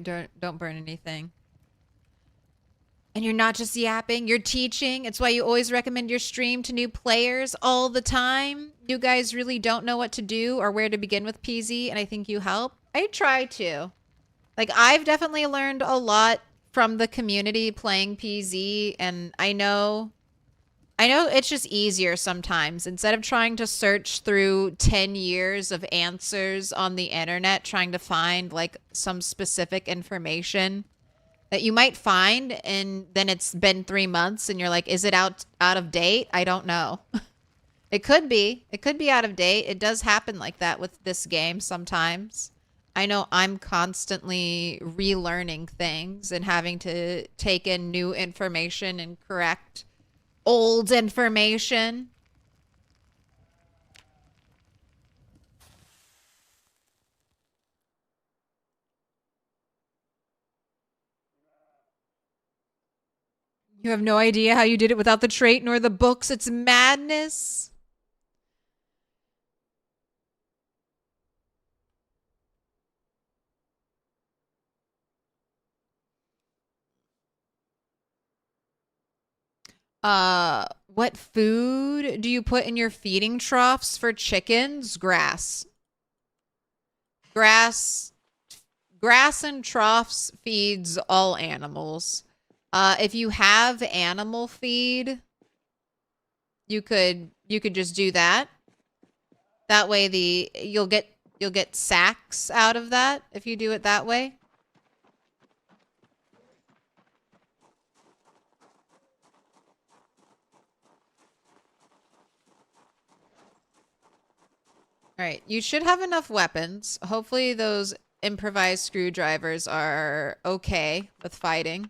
Don't burn anything. And you're not just yapping, you're teaching. It's why you always recommend your stream to new players all the time. You guys really don't know what to do or where to begin with PZ, and I think you help. I try to. Like, I've definitely learned a lot from the community playing PZ, and I know I know it's just easier sometimes. Instead of trying to search through 10 years of answers on the internet, trying to find like some specific information that you might find, and then it's been 3 months and you're like, is it out of date? I don't know. It could be. It could be out of date. It does happen like that with this game sometimes. I know I'm constantly relearning things and having to take in new information and correct old information. You have no idea how you did it without the trait nor the books. It's madness. What food do you put in your feeding troughs for chickens? Grass. Grass. Grass and troughs feeds all animals. If you have animal feed, you could just do that. That way you'll get sacks out of that if you do it that way. All right, you should have enough weapons. Hopefully those improvised screwdrivers are okay with fighting.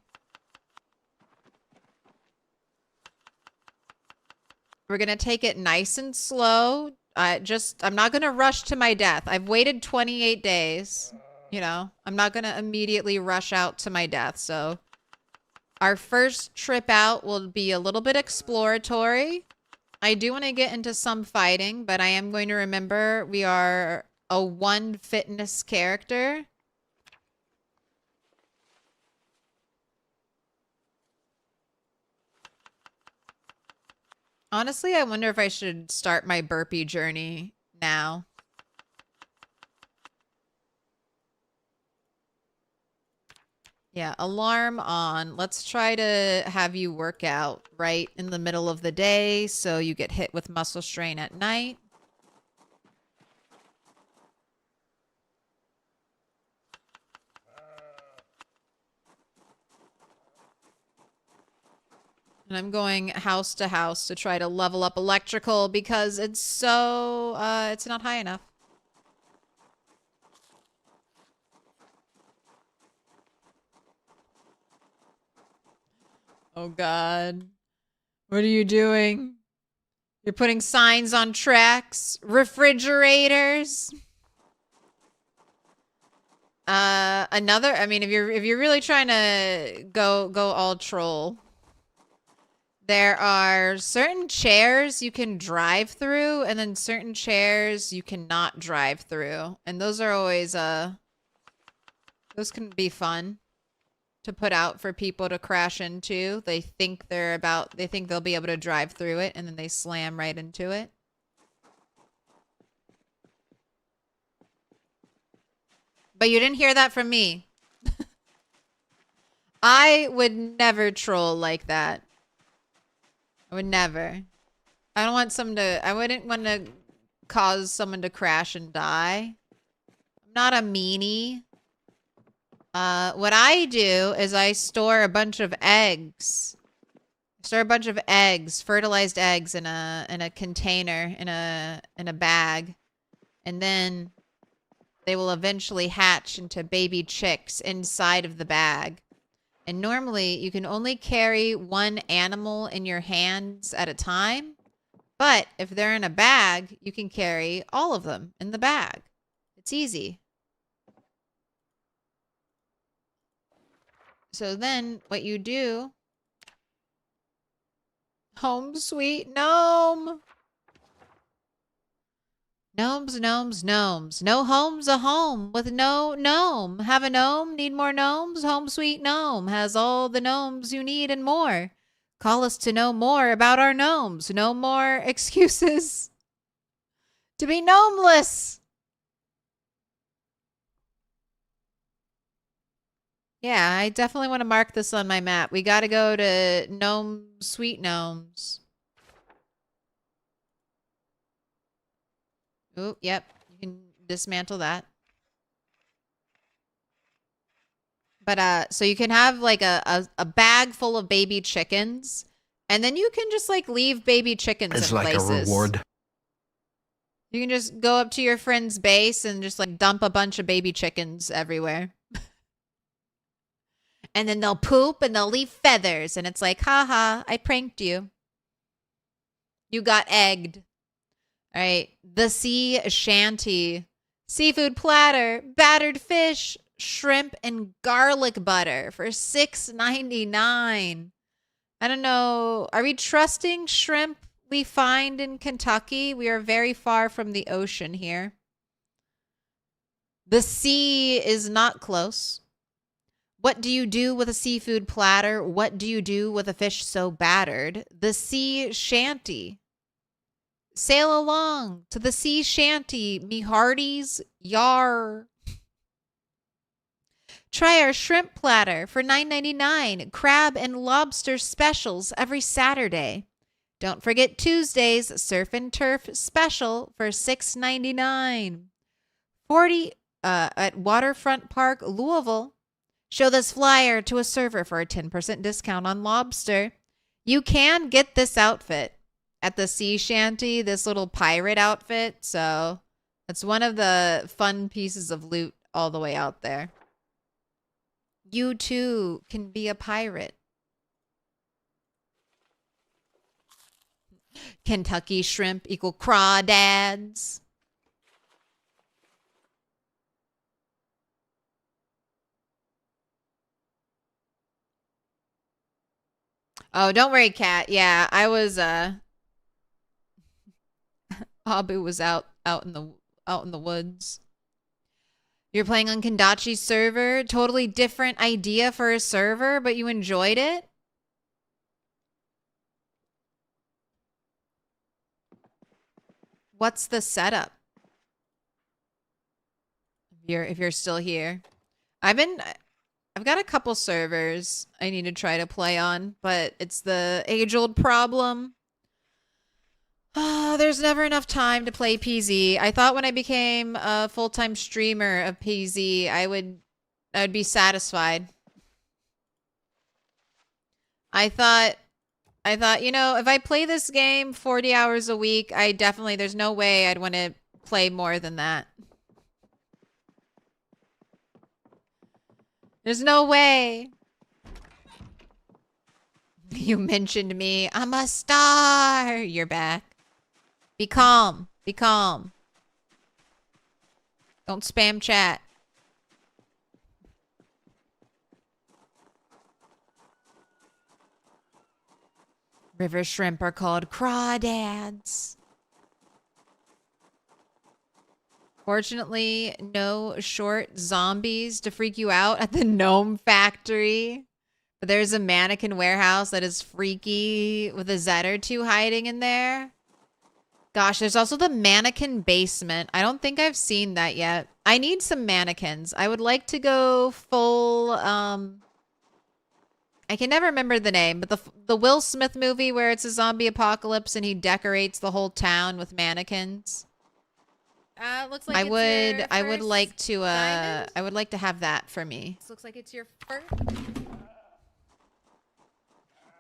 We're going to take it nice and slow. I'm not going to rush to my death. I've waited 28 days. You know, I'm not going to immediately rush out to my death. So our first trip out will be a little bit exploratory. I do want to get into some fighting, but I am going to remember we are a 1 fitness character. Honestly, I wonder if I should start my burpee journey now. Yeah, alarm on. Let's try to have you work out right in the middle of the day so you get hit with muscle strain at night. And I'm going house to house to try to level up electrical because it's so, it's not high enough. Oh God. What are you doing? You're putting signs on tracks, refrigerators. I mean, if you're really trying to go all troll, there are certain chairs you can drive through, and then certain chairs you cannot drive through. And those are always, those can be fun to put out for people to crash into. They think they'll be able to drive through it, and then they slam right into it. But you didn't hear that from me. I would never troll like that. I would never. I wouldn't want to cause someone to crash and die. I'm not a meanie. What I do is I store a bunch of eggs. Fertilized eggs in a container, in a bag. And then they will eventually hatch into baby chicks inside of the bag. And normally you can only carry one animal in your hands at a time. But if they're in a bag, you can carry all of them in the bag. It's easy. So then what you do... Home sweet gnome! Gnomes, gnomes, gnomes. No home's a home with no gnome. Have a gnome? Need more gnomes? Home sweet gnome has all the gnomes you need and more. Call us to know more about our gnomes. No more excuses to be gnomeless. Yeah, I definitely want to mark this on my map. We got to go to sweet gnomes. Oh, yep. You can dismantle that. But so you can have like a bag full of baby chickens, and then you can just like leave baby chickens It's in like places. a reward. You can just go up to your friend's base and just like dump a bunch of baby chickens everywhere. And then they'll poop and they'll leave feathers, and it's like, haha, I pranked you. You got egged. All right. The sea shanty. Seafood platter, battered fish, shrimp, and garlic butter for $6.99. I don't know. Are we trusting shrimp we find in Kentucky? We are very far from the ocean here. The sea is not close. What do you do with a seafood platter? What do you do with a fish so battered? The sea shanty. Sail along to the sea shanty, me hearties, yar. Try our shrimp platter for $9.99. Crab and lobster specials every Saturday. Don't forget Tuesday's Surf and Turf special for $6.99. 40 at Waterfront Park, Louisville. Show this flyer to a server for a 10% discount on lobster. You can get this outfit at the sea shanty, this little pirate outfit. So it's one of the fun pieces of loot all the way out there. You too can be a pirate. Kentucky shrimp equal crawdads. Oh, don't worry, Kat. Yeah, I was Abu was out in the woods. You're playing on Kendachi's server. Totally different idea for a server, but you enjoyed it? What's the setup? If you're still here. I've got a couple servers I need to try to play on, but it's the age-old problem. There's never enough time to play PZ. I thought when I became a full-time streamer of PZ, I would be satisfied. I thought, you know, if I play this game 40 hours a week, there's no way I'd want to play more than that. There's no way. You mentioned me. I'm a star. You're back. Be calm. Be calm. Don't spam chat. River shrimp are called crawdads. Fortunately, no short zombies to freak you out at the gnome factory. But there's a mannequin warehouse that is freaky with a Zed or two hiding in there. Gosh, there's also the mannequin basement. I don't think I've seen that yet. I need some mannequins. I would like to go full, I can never remember the name, but the Will Smith movie where it's a zombie apocalypse and he decorates the whole town with mannequins. Looks like I it's would like to diamond? I would like to have that for me. This looks like it's your first.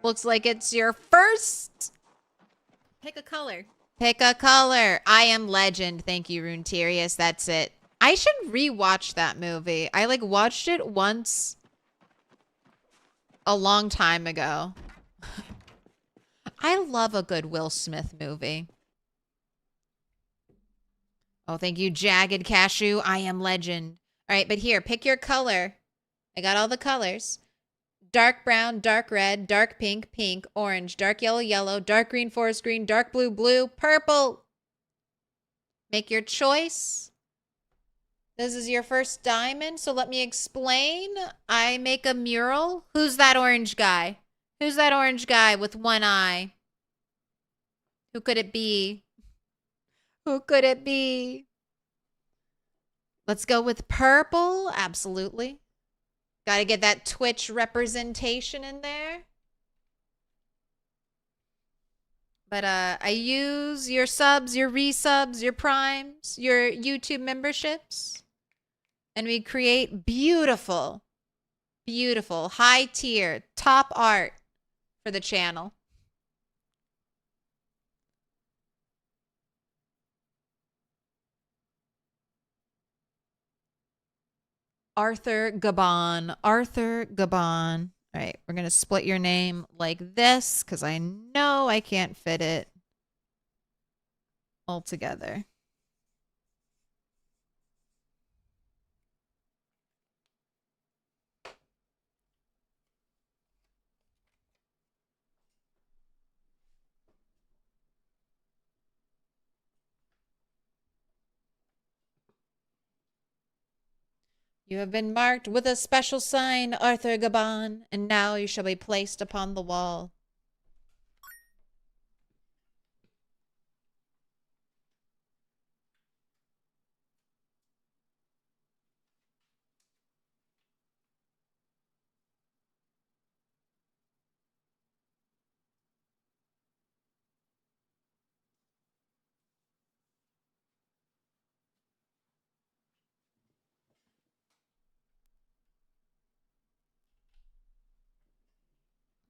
Looks like it's your first. Pick a color. Pick a color. I Am Legend. Thank you, Runeterius. That's it. I should rewatch that movie. I like watched it once a long time ago. I love a good Will Smith movie. Oh, thank you, Jagged Cashew. I Am Legend. All right, but here, pick your color. I got all the colors. Dark brown, dark red, dark pink, pink, orange, dark yellow, yellow, dark green, forest green, dark blue, blue, purple. Make your choice. This is your first diamond, so let me explain. I make a mural. Who's that orange guy? Who's that orange guy with one eye? Who could it be? Who could it be? Let's go with purple. Absolutely. Got to get that Twitch representation in there. But I use your subs, your resubs, your primes, your YouTube memberships, and we create beautiful, beautiful, high tier, top art for the channel. Arthur Gabon. Arthur Gabon. All right, we're going to split your name like this because I know I can't fit it all together. You have been marked with a special sign, Arthur Gabon, and now you shall be placed upon the wall.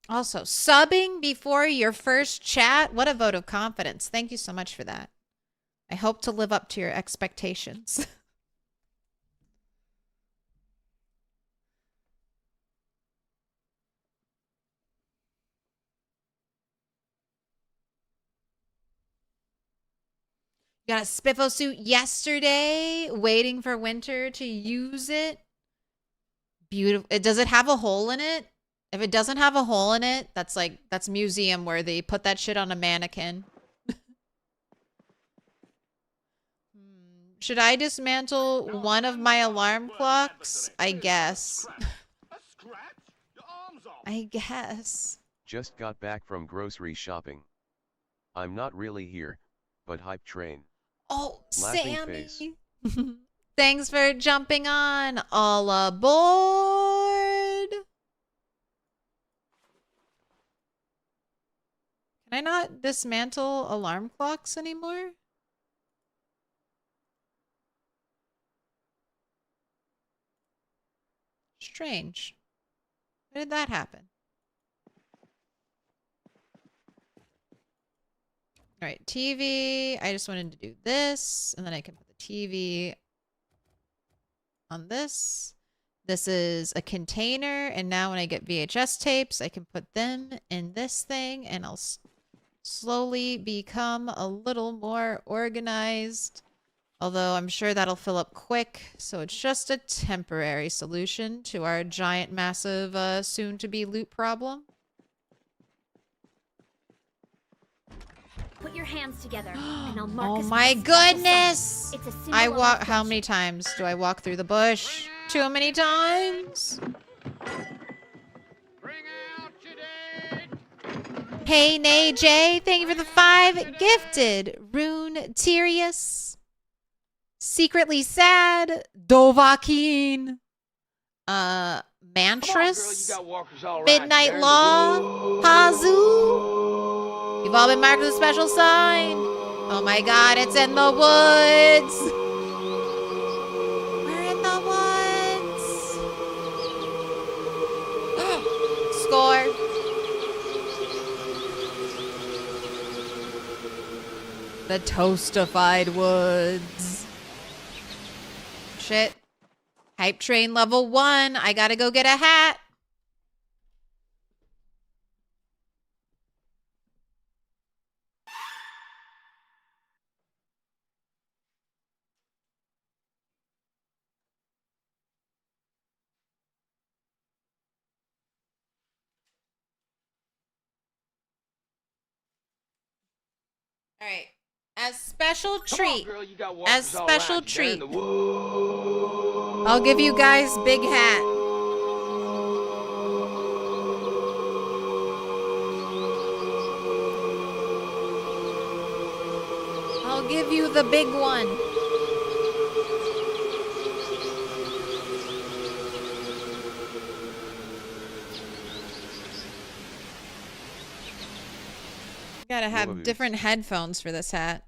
Also, subbing before your first chat. What a vote of confidence. Thank you so much for that. I hope to live up to your expectations. Got a spiffo suit yesterday, waiting for winter to use it. Beautiful. Does it have a hole in it? If it doesn't have a hole in it, that's museum worthy. Put that shit on a mannequin. Should I dismantle one of my alarm clocks? I guess. I guess. Just got back from grocery shopping. I'm not really here, but hype train. Oh, Laughing Sammy. face. Thanks for jumping on. All aboard. Can I not dismantle alarm clocks anymore? Strange. Why did that happen? All right, TV. I just wanted to do this, and then I can put the TV on this. This is a container, and now when I get VHS tapes, I can put them in this thing, and I'll slowly become a little more organized. Although I'm sure that'll fill up quick, so it's just a temporary solution to our giant, massive, soon-to-be loot problem. Put your hands together, and I'll mark Oh us my with a special goodness! sign. It's a symbol I of walk. our How many friendship. times do I walk through the bush? Too many times. Bring out your dead. Hey, Nay J, thank you for the 5 gifted. Rune Tyrius. Secretly sad. Dovahkiin. Mantras. Midnight Law. Hazu. You've all been marked with a special sign. Oh my god, it's in the woods. We're in the woods. Score. The toastified woods. Shit. Hype train level 1. I gotta go get a hat. All right. As special treat. As special treat. I'll give you guys big hat. I'll give you the big one. Gotta have Whoa-oos. different headphones for this hat.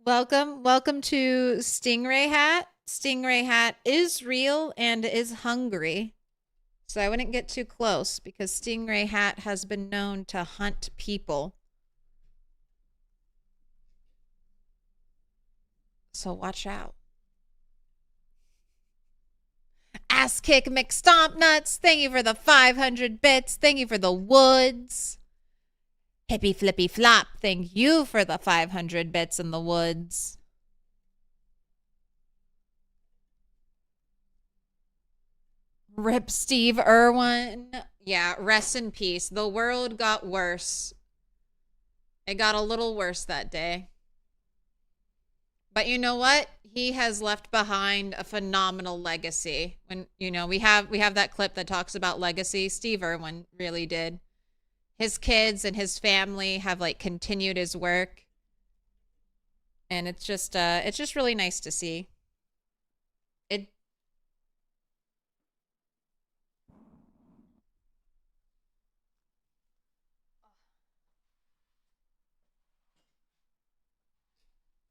Welcome to Stingray Hat. Stingray Hat is real and is hungry. So I wouldn't get too close because Stingray Hat has been known to hunt people. So watch out. Ass kick McStomp Nuts. Thank you for the 500 bits. Thank you for the woods. Hippy flippy flop. Thank you for the 500 bits in the woods. Rip Steve Irwin. Yeah, rest in peace. The world got worse. It got a little worse that day. But you know what? He has left behind a phenomenal legacy. When, you know, we have that clip that talks about legacy. Steve Irwin really did. His kids and his family have like continued his work. And it's just really nice to see.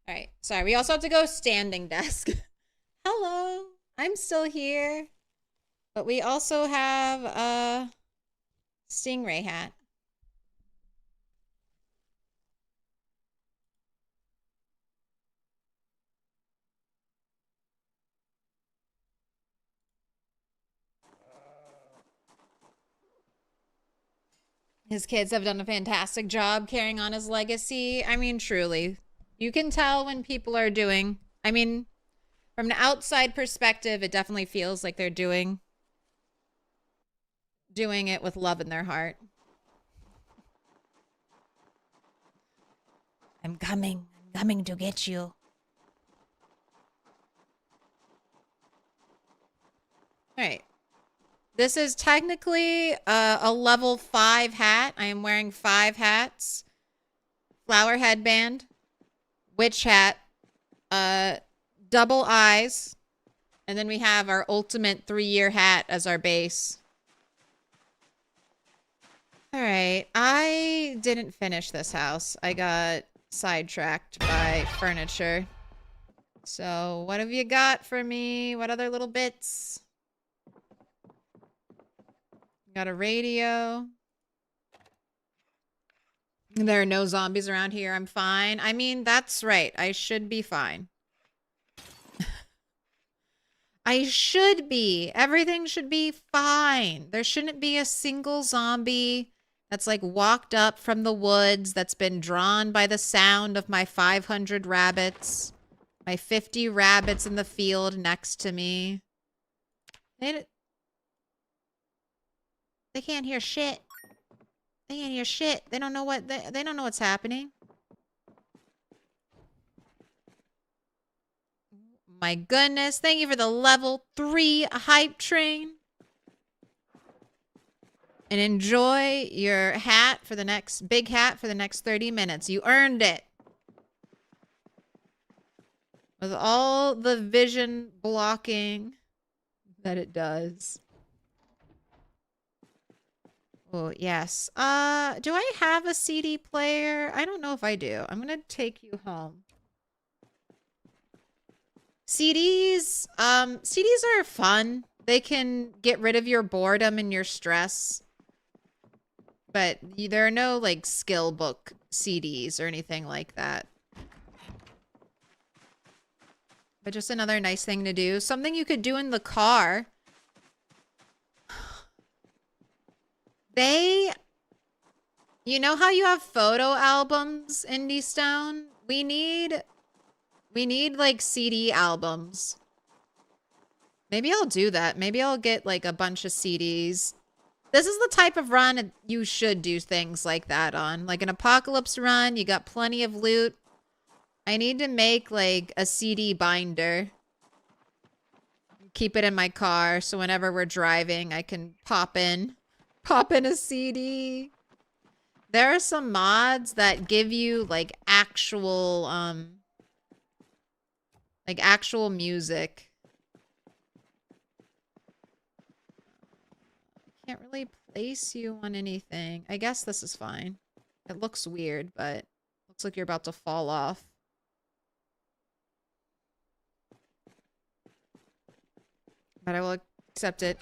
All right. Sorry. We also have to go standing desk. Hello. I'm still here. But we also have a Stingray hat. His kids have done a fantastic job carrying on his legacy. I mean, truly. You can tell when people are doing, I mean, from an outside perspective, it definitely feels like they're doing it with love in their heart. I'm coming to get you. All right. This is technically a level 5 hat. I am wearing 5 hats. Flower headband. Witch hat. Double eyes. And then we have our ultimate 3-year hat as our base. Alright. I didn't finish this house. I got sidetracked by furniture. So, what have you got for me? What other little bits? Got a radio. There are no zombies around here. I'm fine. I mean, that's right. I should be fine. I should be. Everything should be fine. There shouldn't be a single zombie that's like walked up from the woods that's been drawn by the sound of my 500 rabbits. My 50 rabbits in the field next to me. They can't hear shit. They can't hear shit. They don't know what they don't know what's happening. My goodness. Thank you for the level 3 hype train. And enjoy your hat for the next big hat for the next 30 minutes. You earned it. With all the vision blocking that it does. Oh, yes. Do I have a CD player? I don't know if I do. I'm going to take you home. CDs are fun. They can get rid of your boredom and your stress. But there are no, like, skill book CDs or anything like that. But just another nice thing to do. Something you could do in the car. You know how you have photo albums, Indie Stone? We need like CD albums. Maybe I'll do that. Maybe I'll get like a bunch of CDs. This is the type of run you should do things like that on. Like an apocalypse run, you got plenty of loot. I need to make like a CD binder. Keep it in my car so whenever we're driving, I can pop in a CD. There are some mods that give you like actual music. can't really place you on anything. I guess this is fine. It looks weird, but looks like you're about to fall off. But I will accept it.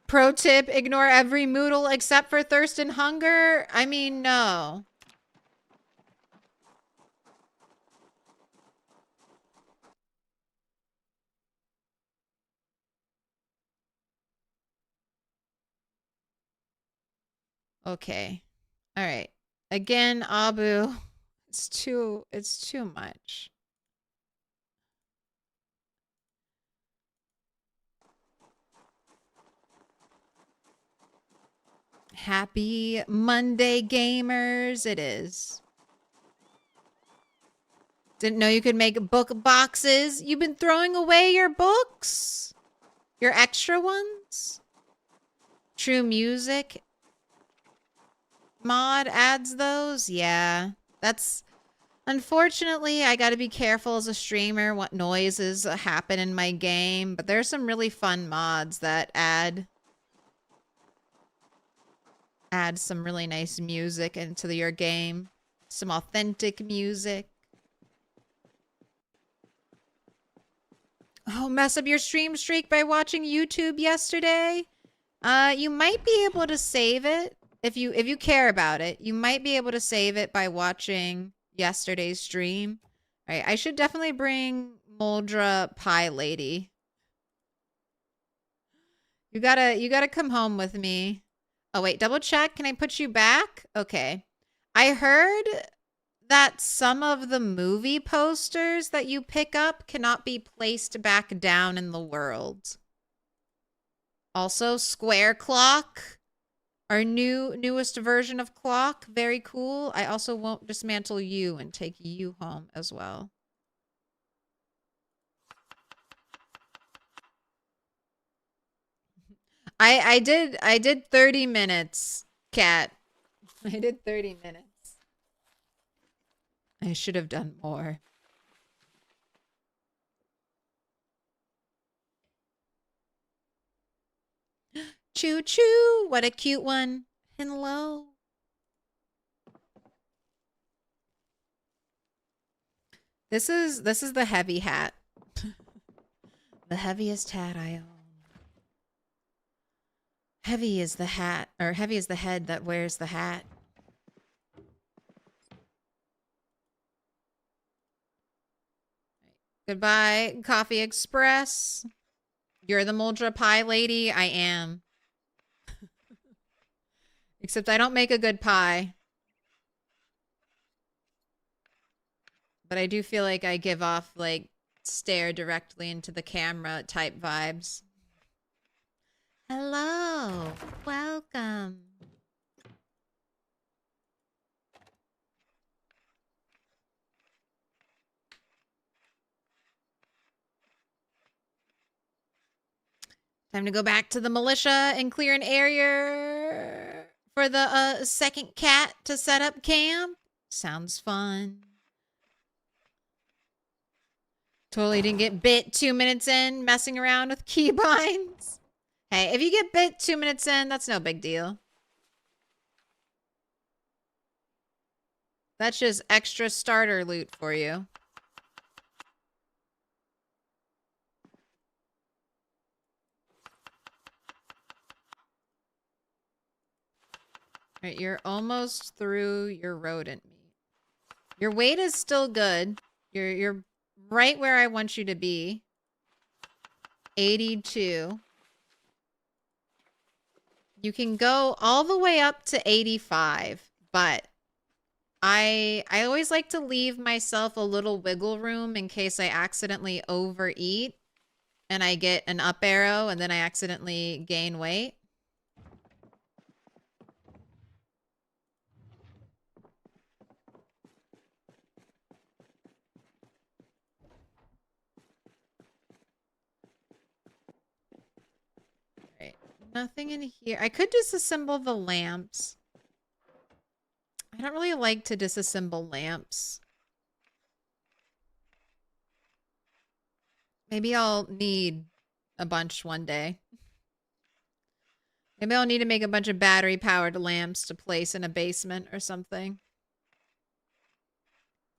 Pro tip, ignore every Moodle except for thirst and hunger. I mean, no. Okay. All right. Again, Abu. It's too much. Happy Monday, gamers. It is. Didn't know you could make book boxes. You've been throwing away your books? Your extra ones? True Music mod adds those? Yeah. That's... Unfortunately, I gotta be careful as a streamer what noises happen in my game. But there's some really fun mods that add some really nice music into your game. Some authentic music. Oh, mess up your stream streak by watching YouTube yesterday? You might be able to save it if you care about it. You might be able to save it by watching yesterday's stream. All right, I should definitely bring Moldra Pie Lady. You gotta come home with me. Oh wait, double check. Can I put you back? Okay. I heard that some of the movie posters that you pick up cannot be placed back down in the world. Also, Square Clock, our newest version of clock, very cool. I also won't dismantle you and take you home as well. I did 30 minutes, Cat. I did 30 minutes. I should have done more. Choo choo! What a cute one. Hello. This is the heavy hat. The heaviest hat I own. Heavy is the hat, or heavy is the head that wears the hat. Goodbye, Coffee Express. You're the Moldra Pie Lady? I am. Except I don't make a good pie. But I do feel like I give off, like, stare directly into the camera type vibes. Hello. Welcome. Time to go back to the militia and clear an area for the second cat to set up camp. Sounds fun. Totally didn't get bit 2 minutes in messing around with keybinds. Hey, if you get bit 2 minutes in, that's no big deal. That's just extra starter loot for you. All right, you're almost through your rodent meat. Your weight is still good. You're right where I want you to be. 82. You can go all the way up to 85, but I always like to leave myself a little wiggle room in case I accidentally overeat and I get an up arrow and then I accidentally gain weight. Right. Nothing in here. I could disassemble the lamps. I don't really like to disassemble lamps. Maybe I'll need a bunch one day. Maybe I'll need to make a bunch of battery-powered lamps to place in a basement or something.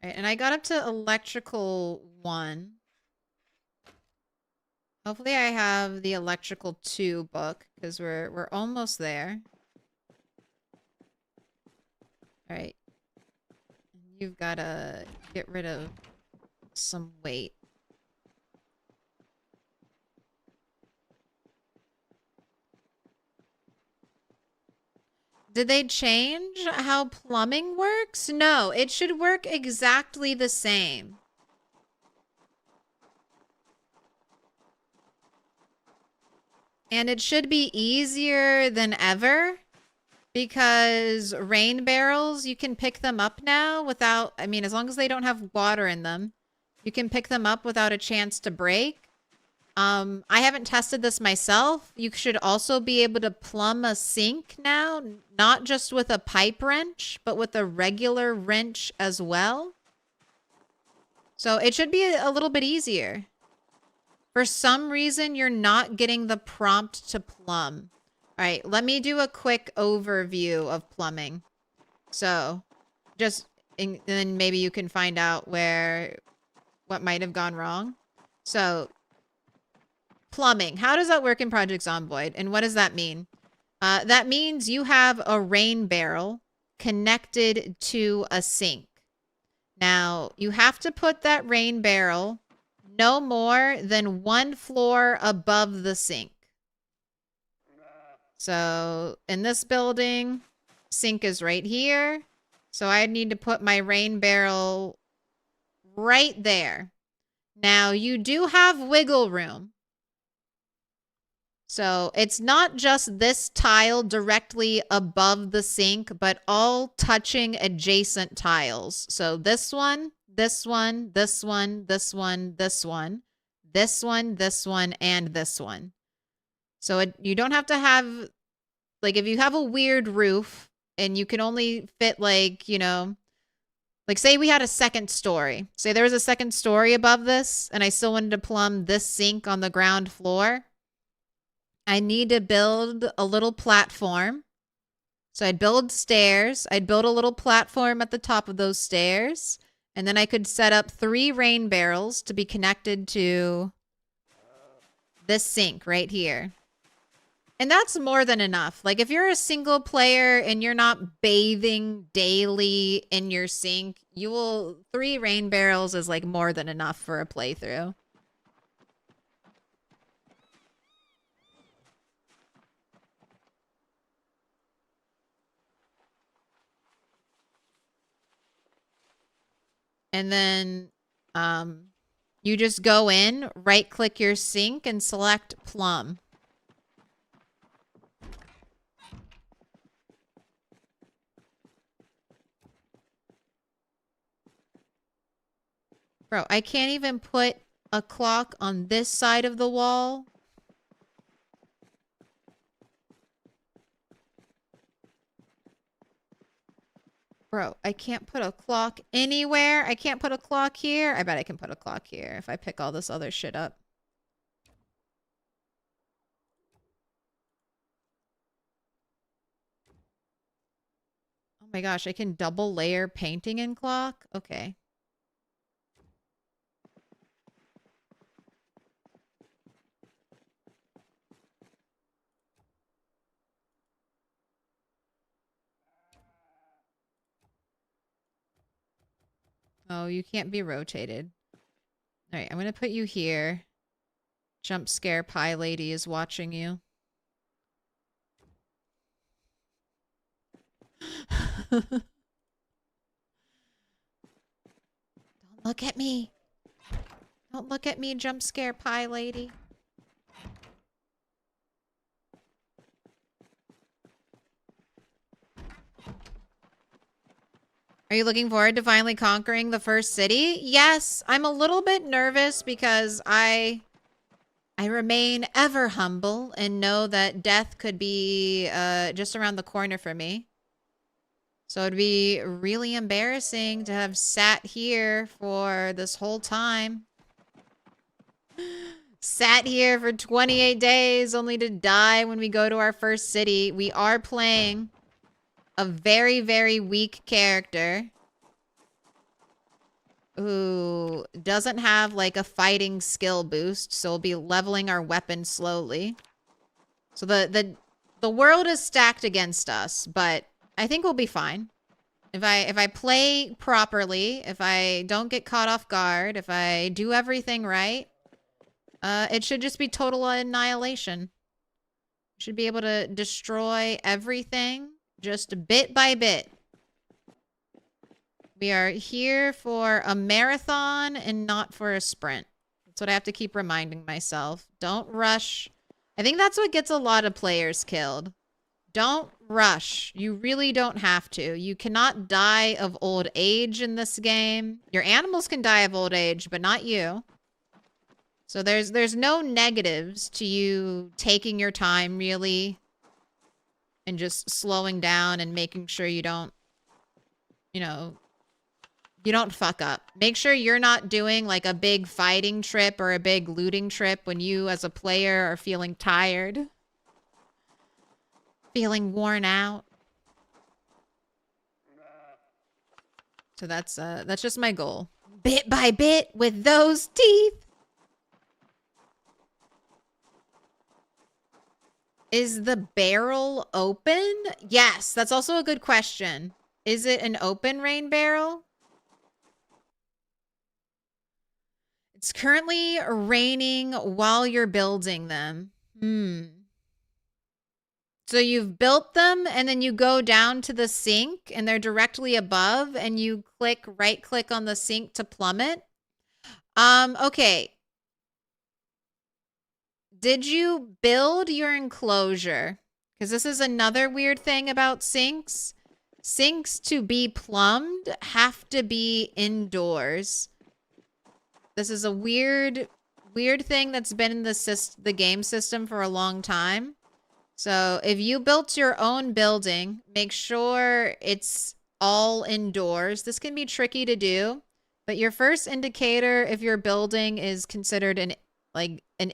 All right, and I got up to electrical 1. Hopefully I have the electrical 2 book, because we're almost there. All right. You've got to get rid of some weight. Did they change how plumbing works? No, it should work exactly the same. And it should be easier than ever because rain barrels, you can pick them up now without, I mean, as long as they don't have water in them, you can pick them up without a chance to break. I haven't tested this myself. You should also be able to plumb a sink now, not just with a pipe wrench, but with a regular wrench as well. So it should be a little bit easier. For some reason, you're not getting the prompt to plumb. All right, let me do a quick overview of plumbing. So and then maybe you can find out what might have gone wrong. So plumbing. How does that work in Project Zomboid? And what does that mean? That means you have a rain barrel connected to a sink. Now, you have to put that rain barrel no more than 1 floor above the sink. So, in this building, sink is right here. So, I need to put my rain barrel right there. Now, you do have wiggle room. So it's not just this tile directly above the sink, but all touching adjacent tiles. So this one, this one, this one, this one, this one, this one, this one, and this one. So you don't have to have, like if you have a weird roof and you can only fit like, you know, like say we had a second story. Say there was a second story above this and I still wanted to plumb this sink on the ground floor. I need to build a little platform. So I'd build stairs. I'd build a little platform at the top of those stairs. And then I could set up 3 rain barrels to be connected to this sink right here. And that's more than enough. Like if you're a single player and you're not bathing daily in your sink, 3 rain barrels is like more than enough for a playthrough. And then you just go in, right-click your sink, and select plumb. Bro, I can't even put a clock on this side of the wall. Bro, I can't put a clock anywhere. I can't put a clock here. I bet I can put a clock here if I pick all this other shit up. Oh my gosh, I can double layer painting in clock? Okay. Oh, you can't be rotated. All right, I'm going to put you here. Jump scare pie lady is watching you. Don't look at me. Don't look at me, jump scare pie lady. Are you looking forward to finally conquering the first city? Yes, I'm a little bit nervous because I remain ever humble and know that death could be just around the corner for me. So it'd be really embarrassing to have sat here for this whole time. Sat here for 28 days only to die when we go to our first city. We are playing a very, very weak character who doesn't have like a fighting skill boost, so we'll be leveling our weapon slowly. So the world is stacked against us, but I think we'll be fine. If I play properly, if I don't get caught off guard, if I do everything right, it should just be total annihilation. Should be able to destroy everything just bit by bit. We are here for a marathon and not for a sprint. That's what I have to keep reminding myself. Don't rush. I think that's what gets a lot of players killed. Don't rush. You really don't have to. You cannot die of old age in this game. Your animals can die of old age, but not you. So there's no negatives to you taking your time, really, and just slowing down and making sure you don't, you know, you don't fuck up. Make sure you're not doing like a big fighting trip or a big looting trip when you as a player are feeling tired, feeling worn out. So that's just my goal. Bit by bit with those teeth. Is the barrel open? Yes, that's also a good question. Is it an open rain barrel? It's currently raining while you're building them. So you've built them and then you go down to the sink and they're directly above and you right click on the sink to plummet. Okay. Did you build your enclosure? Because this is another weird thing about sinks. Sinks to be plumbed have to be indoors. This is a weird thing that's been in the game system for a long time. So if you built your own building, make sure it's all indoors. This can be tricky to do, but your first indicator if your building is considered an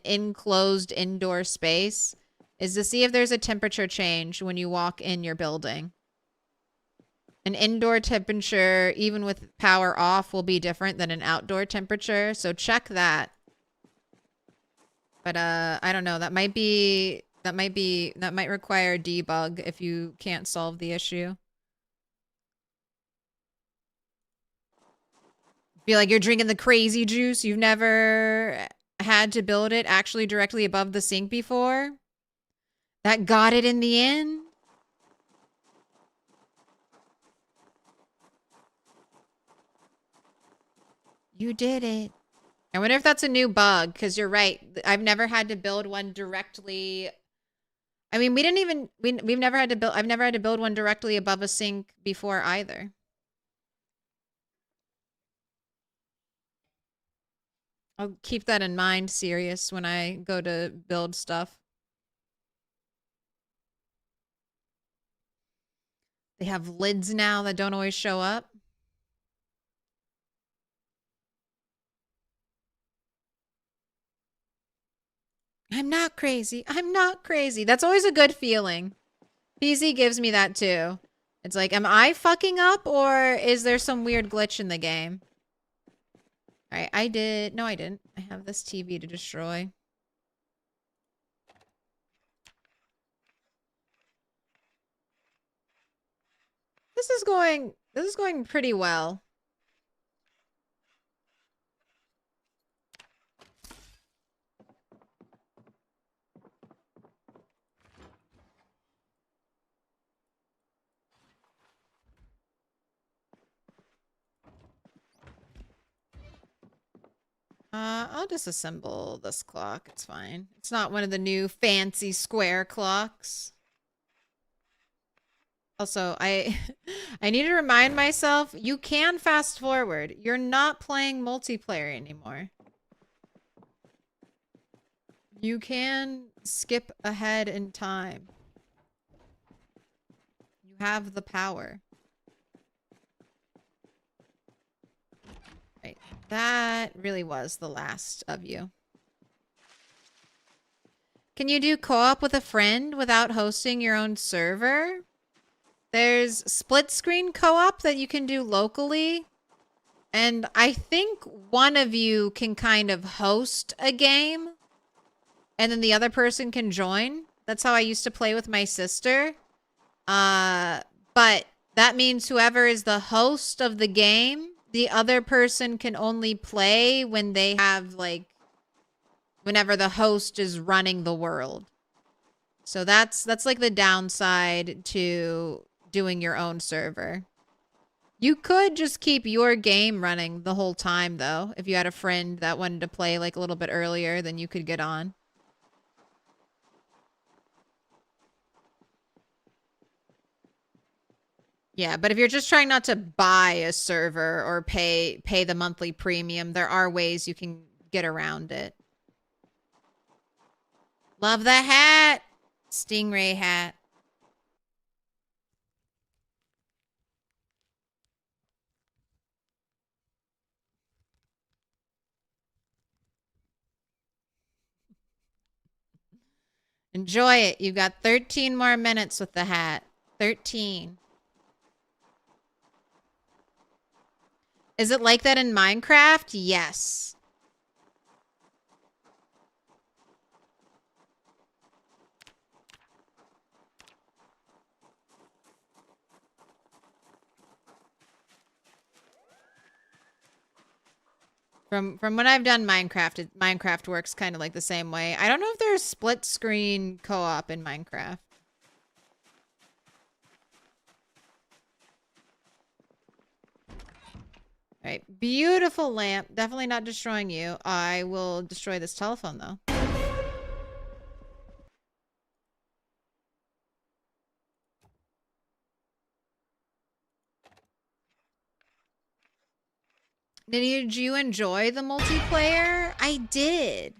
enclosed indoor space is to see if there's a temperature change when you walk in your building. An indoor temperature, even with power off, will be different than an outdoor temperature. So check that. But I don't know. That might require a debug if you can't solve the issue. Feel like you're drinking the crazy juice. You've never had to build it actually directly above the sink before. That got it in the end. You did it. I wonder if that's a new bug, because you're right. I've never had to build one directly. I mean, we've never had to build, I've never had to build one directly above a sink before either. I'll keep that in mind, Sirius, when I go to build stuff. They have lids now that don't always show up. I'm not crazy. I'm not crazy. That's always a good feeling. PZ gives me that too. It's like, am I fucking up or is there some weird glitch in the game? Alright, I did. No, I didn't. I have this TV to destroy. This is going pretty well. I'll disassemble this clock. It's fine. It's not one of the new fancy square clocks. Also, I need to remind myself, you can fast forward. You're not playing multiplayer anymore. You can skip ahead in time. You have the power. Right. That really was the last of you. Can you do co-op with a friend without hosting your own server? There's split screen co-op that you can do locally. And I think one of you can kind of host a game and then the other person can join. That's how I used to play with my sister. But that means whoever is the host of the game, the other person can only play when they have like, whenever the host is running the world. So that's like the downside to doing your own server. You could just keep your game running the whole time though. If you had a friend that wanted to play like a little bit earlier, then you could get on. Yeah, but if you're just trying not to buy a server or pay the monthly premium, there are ways you can get around it. Love the hat. Stingray hat. Enjoy it. You've got 13 more minutes with the hat. 13. Is it like that in Minecraft? Yes. From when I've done Minecraft, Minecraft works kind of like the same way. I don't know if there's split screen co-op in Minecraft. All right, beautiful lamp. Definitely not destroying you. I will destroy this telephone though. Did you enjoy the multiplayer? I did.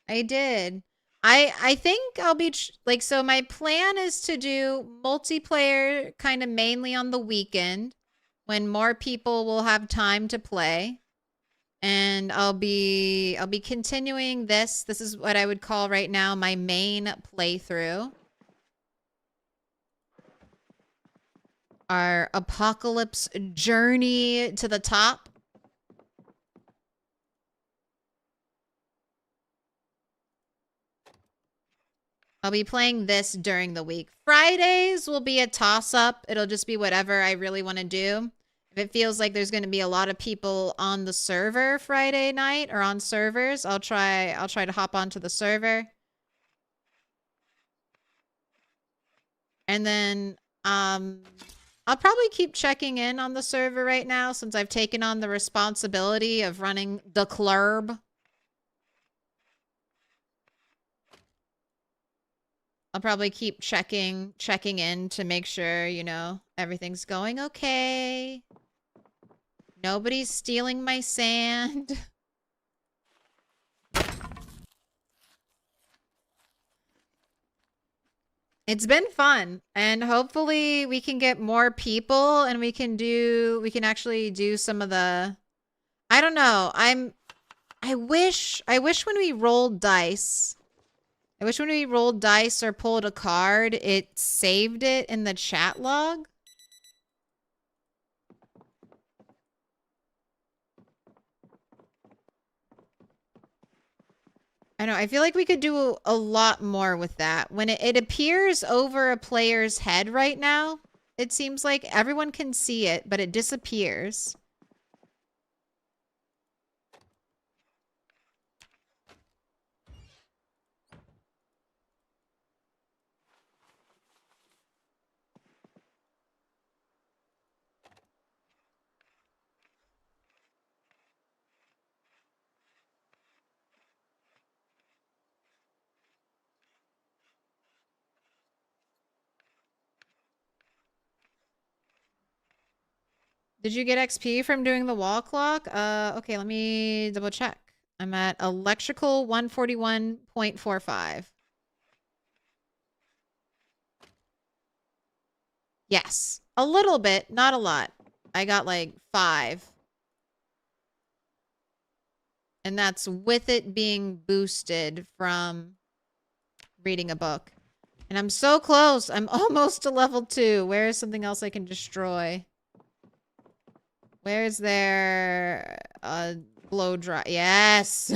I did. I think I'll be like, so my plan is to do multiplayer kind of mainly on the weekend when more people will have time to play. And I'll be continuing this. This is what I would call right now my main playthrough. Our apocalypse journey to the top. I'll be playing this during the week. Fridays will be a toss-up. It'll just be whatever I really want to do. If it feels like there's going to be a lot of people on the server Friday night or on servers, I'll try to hop onto the server. And then I'll probably keep checking in on the server right now since I've taken on the responsibility of running the club. I'll probably keep checking in to make sure, you know, everything's going okay. Nobody's stealing my sand. It's been fun, and hopefully we can get more people and we can actually do some of the, I don't know. I wish when we rolled dice, or pulled a card, it saved it in the chat log. I know. I feel like we could do a lot more with that. When it appears over a player's head right now, it seems like everyone can see it, but it disappears. Did you get XP from doing the wall clock? Okay, let me double check. I'm at electrical 141.45. Yes, a little bit, not a lot. I got like 5. And that's with it being boosted from reading a book. And I'm so close. I'm almost to level 2. Where is something else I can destroy? Where's there a blow dry? Yes.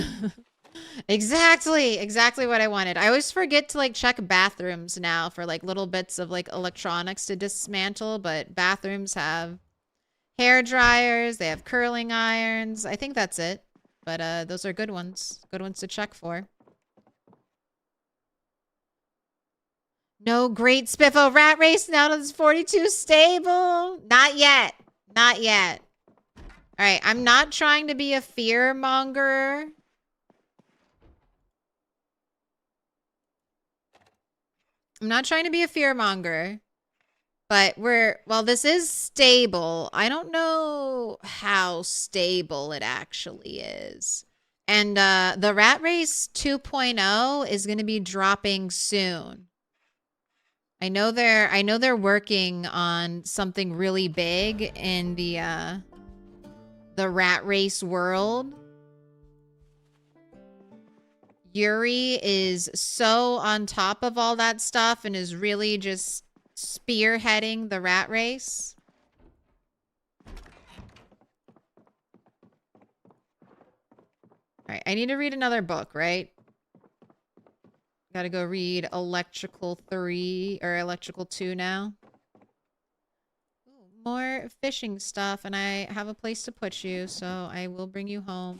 Exactly what I wanted. I always forget to like check bathrooms now for like little bits of like electronics to dismantle, but bathrooms have hair dryers, they have curling irons. I think that's it. But those are good ones. Good ones to check for. No great Spiffo rat race now that it's 42 stable. Not yet. Not yet. All right, I'm not trying to be a fear monger. I'm not trying to be a fear monger. But well, this is stable. I don't know how stable it actually is. And the Rat Race 2.0 is going to be dropping soon. I know they're working on something really big in the Rat Race world. Yuri is so on top of all that stuff and is really just spearheading the Rat Race. All right, I need to read another book, right? Gotta go read Electrical 3 or Electrical 2 now. Ooh, more fishing stuff, and I have a place to put you, so I will bring you home.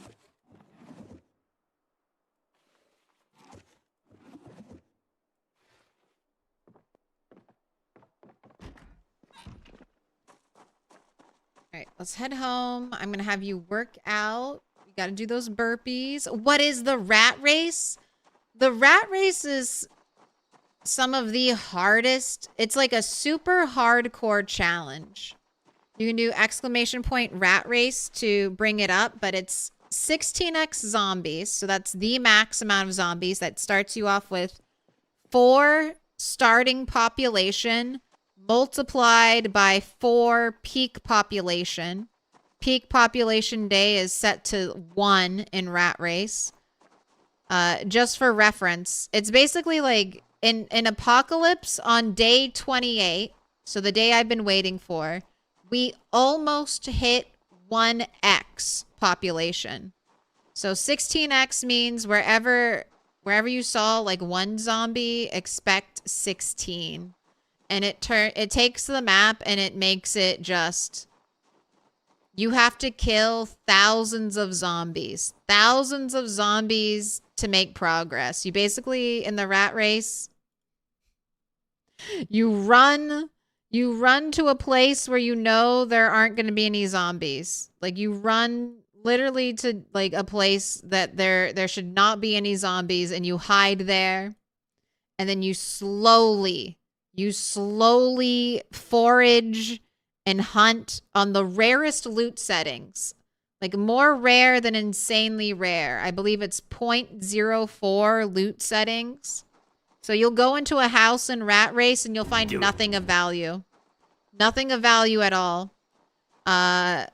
All right, let's head home. I'm gonna have you work out. You gotta do those burpees. What is the Rat Race? The Rat Race is some of the hardest. It's like a super hardcore challenge. You can do ! rat race to bring it up, but it's 16x zombies. So that's the max amount of zombies. That starts you off with 4 starting population multiplied by 4 peak population. Peak population day is set to 1 in Rat Race. Just for reference, it's basically like in Apocalypse on day 28, so the day I've been waiting for, we almost hit 1x population. So 16x means wherever you saw like 1 zombie, expect 16. And it takes the map and it makes it just, you have to kill thousands of zombies. Thousands of zombies to make progress. You basically, in the Rat Race, you run to a place where you know there aren't going to be any zombies. Like you run literally to like a place that there should not be any zombies, and you hide there. And then you slowly forage and hunt on the rarest loot settings. Like more rare than insanely rare. I believe it's 0.04 loot settings. So you'll go into a house in Rat Race and you'll find nothing of value. Nothing of value at all. I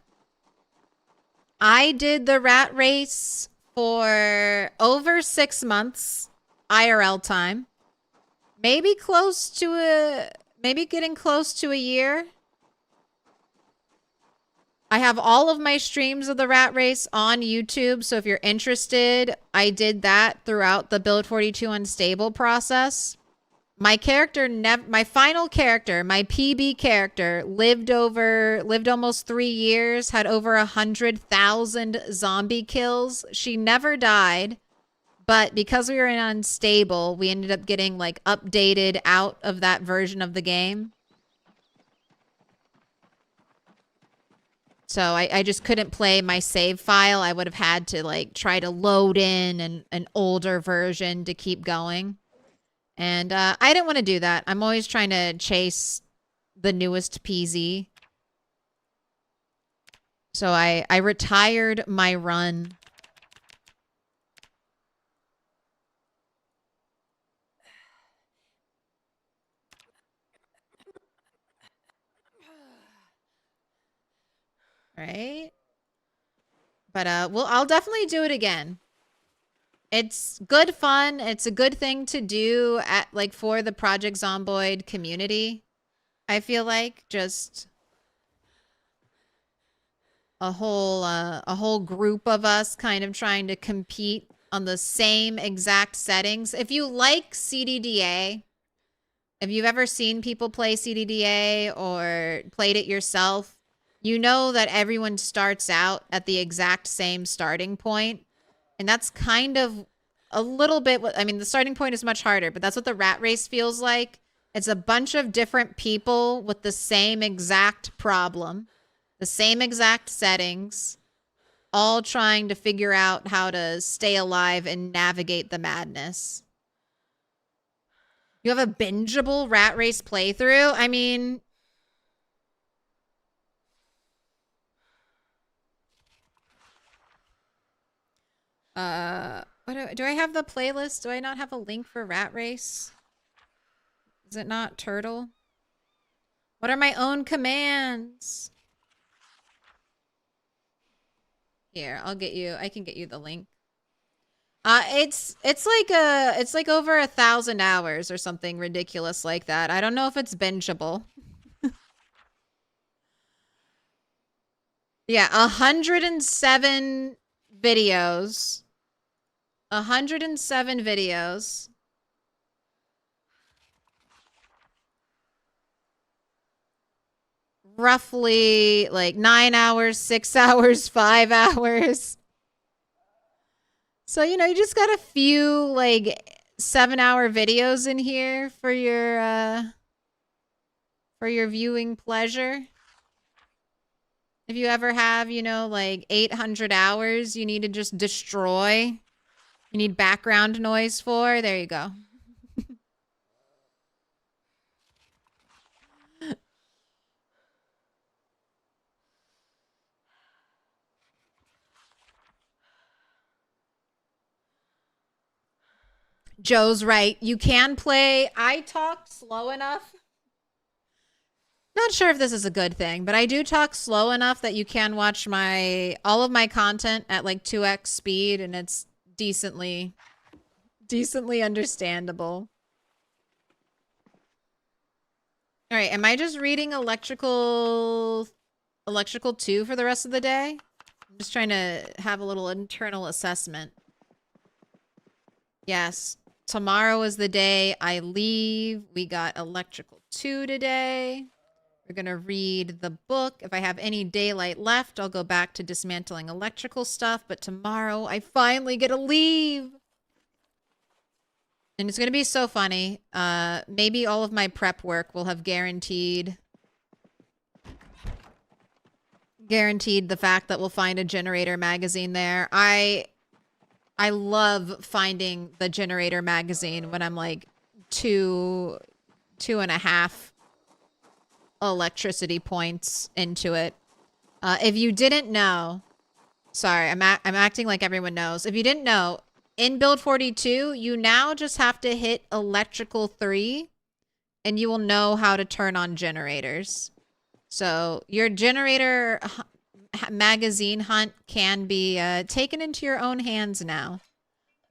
did the Rat Race for over 6 months IRL time. Maybe getting close to a year. I have all of my streams of the Rat Race on YouTube, so if you're interested, I did that throughout the Build 42 Unstable process. My character, my final character, my PB character, lived almost 3 years, had over 100,000 zombie kills. She never died, but because we were in Unstable, we ended up getting like updated out of that version of the game. So I just couldn't play my save file. I would have had to like try to load in an older version to keep going. And I didn't want to do that. I'm always trying to chase the newest PZ. So I retired my run. Right? But I'll definitely do it again. It's good fun. It's a good thing to do at like for the Project Zomboid community. I feel like just a whole group of us kind of trying to compete on the same exact settings. If you like CDDA, if you've ever seen people play CDDA or played it yourself, you know that everyone starts out at the exact same starting point. And that's kind of a little bit what, I mean, the starting point is much harder, but that's what the rat race feels like. It's a bunch of different people with the same exact problem, the same exact settings, all trying to figure out how to stay alive and navigate the madness. You have a bingeable rat race playthrough? I mean, what do I have the playlist? Do I not have a link for rat race? Is it not turtle? What are my own commands? Here, I can get you the link. It's like over 1,000 hours or something ridiculous like that. I don't know if it's bingeable. Yeah, 107 videos. 107 videos. Roughly like 9 hours, 6 hours, 5 hours. So, you know, you just got a few like 7-hour videos in here for your viewing pleasure. If you ever have, you know, like 800 hours you need to just destroy, you need background noise for, there you go. Joe's right. You can play. I talk slow enough. Not sure if this is a good thing, but I do talk slow enough that you can watch all of my content at like 2x speed, and it's decently understandable. All right, am I just reading electrical 2 for the rest of the day? I'm just trying to have a little internal assessment. Yes. Tomorrow is the day I leave. We got electrical 2 today. We're going to read the book. If I have any daylight left, I'll go back to dismantling electrical stuff. But tomorrow, I finally get to leave. And it's going to be so funny. Maybe all of my prep work will have guaranteed the fact that we'll find a generator magazine there. I love finding the generator magazine when I'm like 2.5 electricity points into it. If you didn't know, sorry, I'm acting like everyone knows. If you didn't know, in build 42, you now just have to hit electrical 3 and you will know how to turn on generators. So your generator magazine hunt can be taken into your own hands now.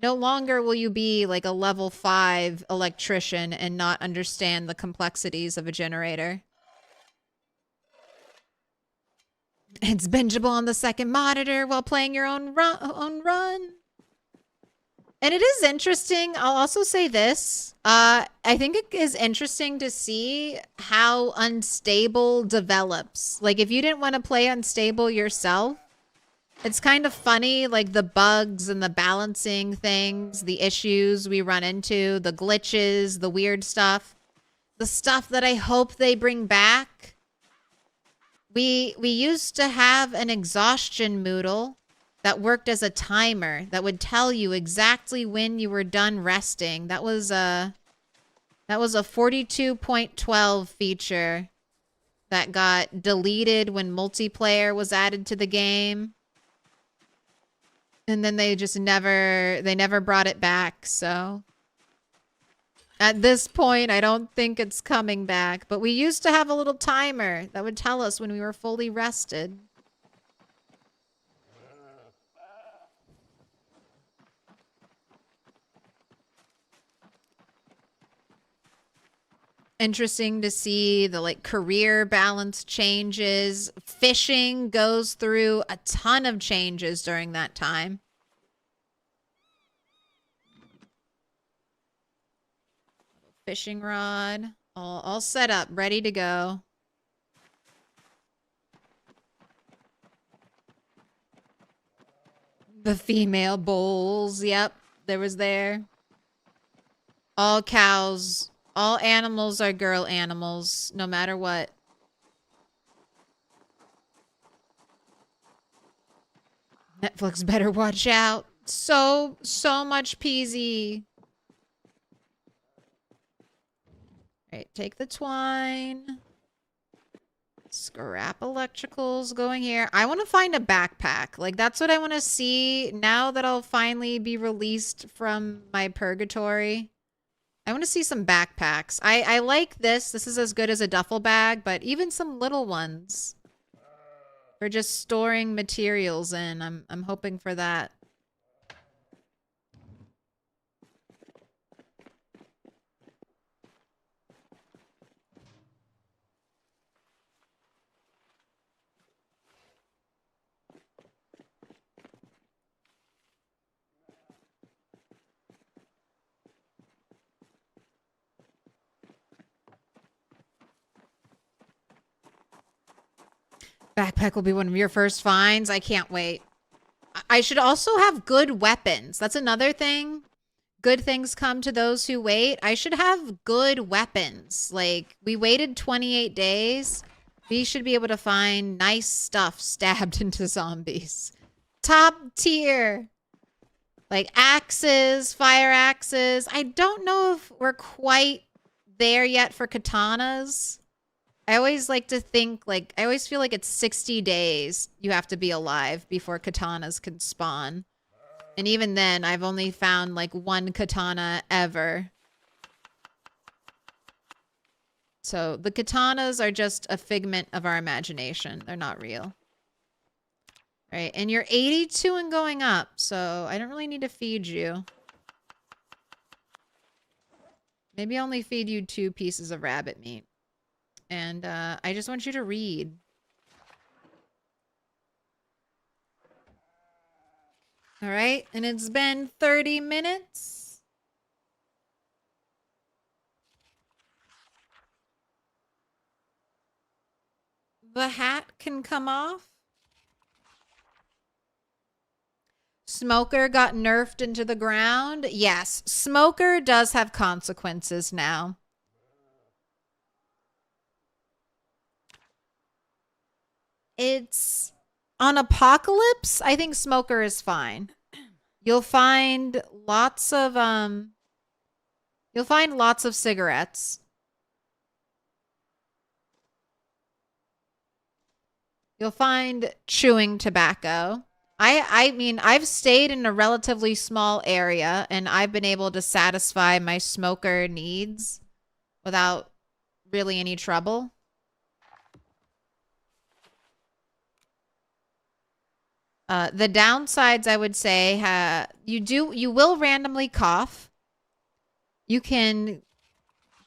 No longer will you be like a level 5 electrician and not understand the complexities of a generator. It's bingeable on the second monitor while playing your own run. And it is interesting. I'll also say this. I think it is interesting to see how unstable develops. Like, if you didn't want to play unstable yourself, it's kind of funny, like the bugs and the balancing things, the issues we run into, the glitches, the weird stuff. The stuff that I hope they bring back. We used to have an exhaustion Moodle that worked as a timer that would tell you exactly when you were done resting. That was a 42.12 feature that got deleted when multiplayer was added to the game. And then they just never brought it back, so at this point, I don't think it's coming back. But we used to have a little timer that would tell us when we were fully rested. interesting to see the like career balance changes. Fishing goes through a ton of changes during that time. Fishing rod, all set up, ready to go. The female bulls, yep, there was there. All cows, all animals are girl animals, no matter what. Netflix better watch out. So much peasy. Right, take the twine. Scrap electricals going here. I want to find a backpack. Like, that's what I want to see now that I'll finally be released from my purgatory. I want to see some backpacks. I like this. This is as good as a duffel bag, but even some little ones for just storing materials in. I'm hoping for that. Backpack will be one of your first finds. I can't wait. I should also have good weapons. That's another thing. Good things come to those who wait. I should have good weapons. Like, we waited 28 days. We should be able to find nice stuff stabbed into zombies. Top tier. Like axes, fire axes. I don't know if we're quite there yet for katanas. I always like to think, like, I always feel like it's 60 days you have to be alive before katanas can spawn. And even then, I've only found, like, one katana ever. So, the katanas are just a figment of our imagination. They're not real. Right, and you're 82 and going up, so I don't really need to feed you. Maybe only feed you 2 pieces of rabbit meat. And I just want you to read. All right, and it's been 30 minutes. The hat can come off. Smoker got nerfed into the ground. Yes, Smoker does have consequences now. It's on Apocalypse. I think Smoker is fine. You'll find lots of cigarettes. You'll find chewing tobacco. I mean, I've stayed in a relatively small area and I've been able to satisfy my smoker needs without really any trouble. The downsides, I would say, you will randomly cough. You can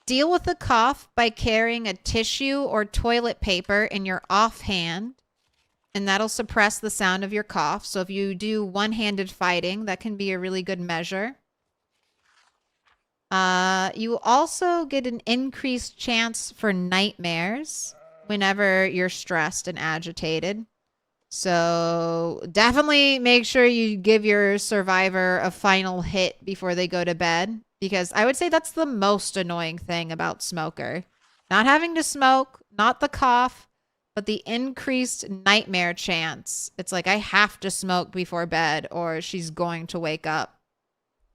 deal with the cough by carrying a tissue or toilet paper in your offhand, and that'll suppress the sound of your cough. So if you do one-handed fighting, that can be a really good measure. You also get an increased chance for nightmares whenever you're stressed and agitated. So definitely make sure you give your survivor a final hit before they go to bed, because I would say that's the most annoying thing about Smoker. Not having to smoke, not the cough, but the increased nightmare chance. It's like I have to smoke before bed or she's going to wake up.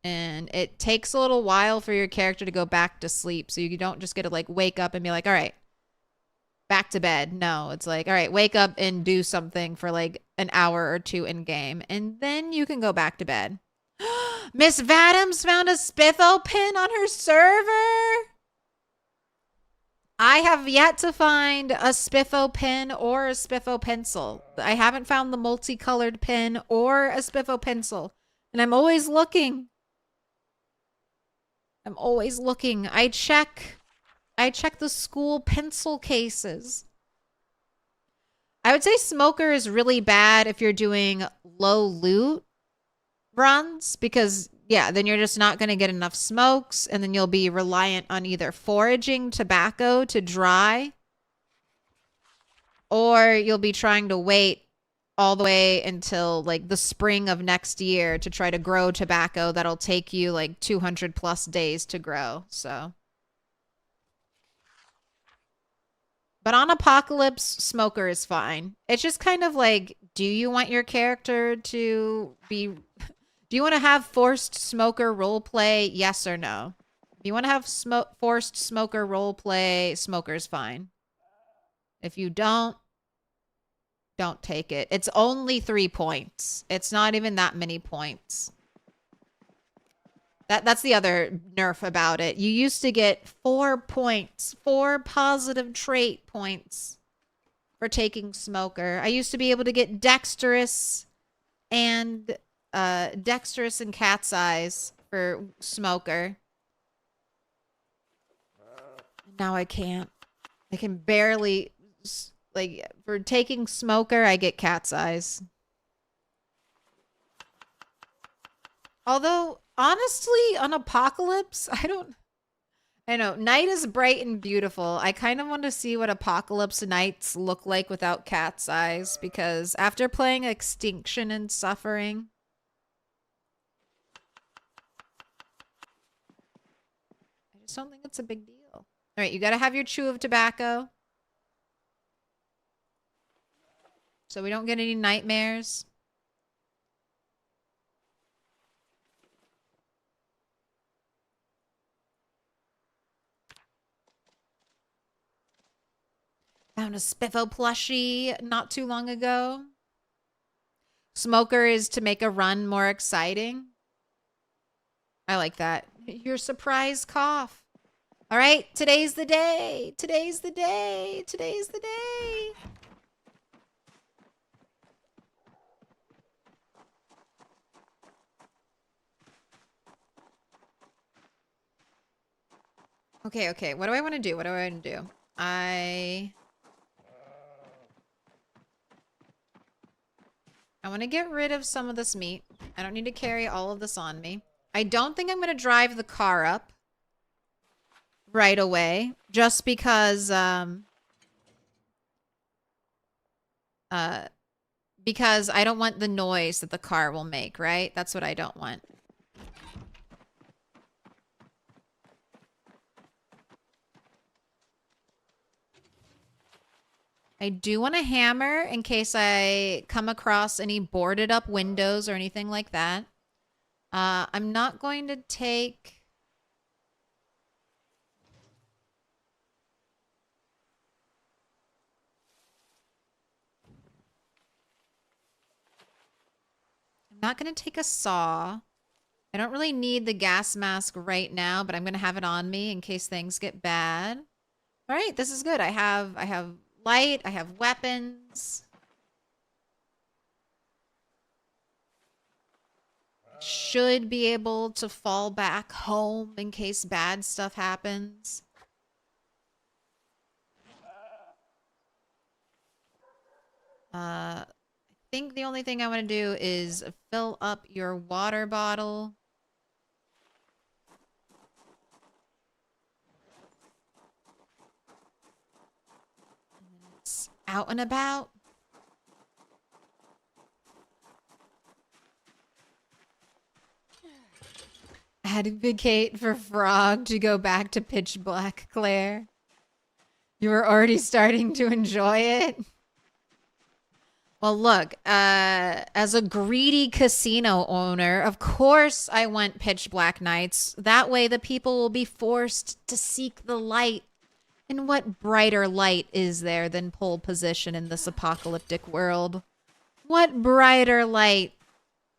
And it takes a little while for your character to go back to sleep, so you don't just get to like wake up and be like, all right, back to bed. No, it's like, all right, wake up and do something for like an hour or 2 in game, and then you can go back to bed. Miss Vadams found a Spiffo pin on her server. I have yet to find a Spiffo pin or a Spiffo pencil. I haven't found the multicolored pin or a Spiffo pencil, and I'm always looking. I check I check the school pencil cases. I would say smoker is really bad if you're doing low loot runs because, yeah, then you're just not going to get enough smokes and then you'll be reliant on either foraging tobacco to dry or you'll be trying to wait all the way until like the spring of next year to try to grow tobacco that'll take you like 200 plus days to grow. So, but on Apocalypse, smoker is fine. It's just kind of like, do you want your character to be, do you want to have forced smoker roleplay? Yes or no? If you want to have forced smoker roleplay, smoker's fine. If you don't take it. It's only 3 points. It's not even that many points. That's the other nerf about it. You used to get 4 points, 4 positive trait points for taking smoker. I used to be able to get dexterous and cat's eyes for smoker. Now I can't. I can barely, like, for taking smoker, I get cat's eyes. Although, honestly, on Apocalypse, I know, night is bright and beautiful. I kind of want to see what Apocalypse nights look like without cat's eyes, because after playing Extinction and Suffering, I just don't think it's a big deal. All right, you got to have your chew of tobacco so we don't get any nightmares. Found a Spiffo plushie not too long ago. Smoker is to make a run more exciting. I like that. Your surprise cough. All right, today's the day. Today's the day. Today's the day. Okay. What do I want to do? What do I want to do? I want to get rid of some of this meat. I don't need to carry all of this on me. I don't think I'm going to drive the car up right away, just because I don't want the noise that the car will make, right? That's what I don't want. I do want a hammer in case I come across any boarded up windows or anything like that. I'm not going to take... I'm not going to take a saw. I don't really need the gas mask right now, but I'm going to have it on me in case things get bad. All right, this is good. I have light, I have weapons. Should be able to fall back home in case bad stuff happens. I think the only thing I want to do is fill up your water bottle. It's out and about. Advocate for Frog to go back to pitch black, Claire. You were already starting to enjoy it. Well, look, as a greedy casino owner, of course I want pitch black nights. That way the people will be forced to seek the light. And what brighter light is there than pole position in this apocalyptic world? What brighter light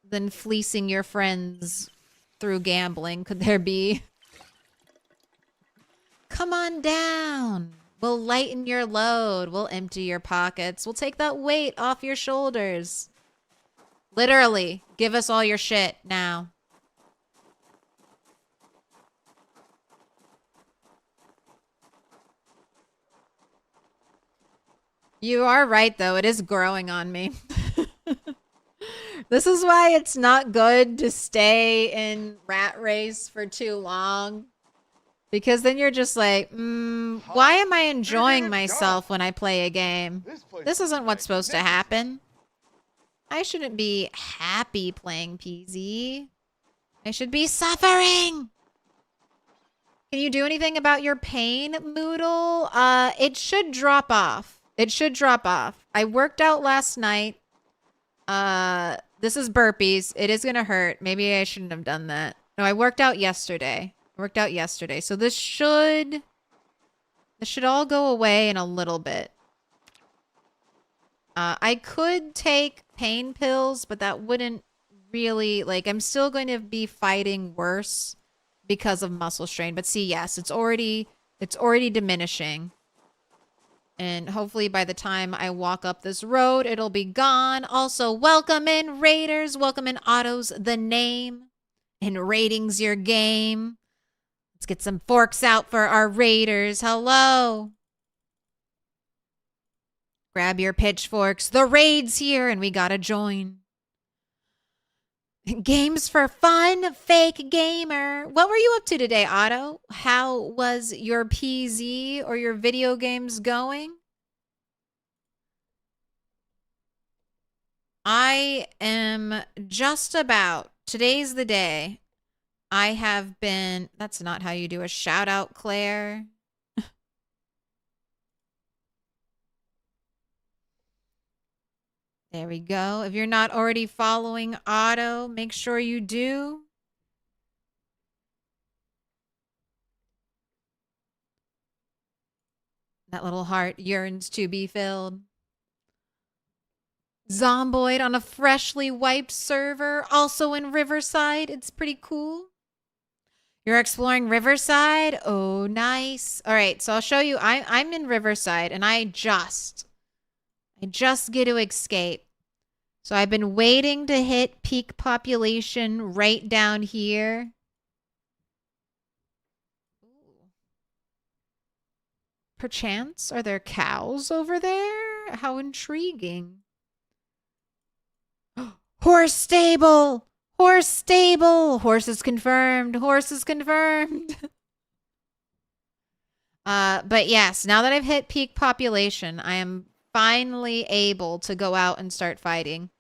than fleecing your friends through gambling could there be? Come on down. We'll lighten your load. We'll empty your pockets. We'll take that weight off your shoulders. Literally, give us all your shit now. You are right, though. It is growing on me. This is why it's not good to stay in Rat Race for too long. Because then you're just like, why am I enjoying myself when I play a game? This isn't what's supposed to happen. I shouldn't be happy playing PZ. I should be suffering. Can you do anything about your pain, Moodle? It should drop off. It should drop off. I worked out last night. This is burpees. It is gonna hurt. Maybe I shouldn't have done that. No, I worked out yesterday. So this should all go away in a little bit. I could take pain pills, but that wouldn't really, like, I'm still going to be fighting worse because of muscle strain. But see, yes, it's already diminishing. And hopefully by the time I walk up this road, it'll be gone. Also, welcome in Raiders. Welcome in Otto's the name. And ratings your game. Let's get some forks out for our Raiders. Hello. Grab your pitchforks. The raid's here and we gotta join. Games for fun, fake gamer. What were you up to today, Otto? How was your PZ or your video games going? I am just about. Today's the day. I have been. That's not how you do a shout out, Claire. There we go. If you're not already following Otto, make sure you do. That little heart yearns to be filled. Zomboid on a freshly wiped server, also in Riverside. It's pretty cool. You're exploring Riverside? Oh, nice. All right, so I'll show you. I'm in Riverside, and I just get to escape. So I've been waiting to hit peak population right down here. Perchance, are there cows over there? How intriguing. Horse stable! Horse stable! Horse is confirmed. Horse is confirmed. But yes, now that I've hit peak population, I am finally able to go out and start fighting.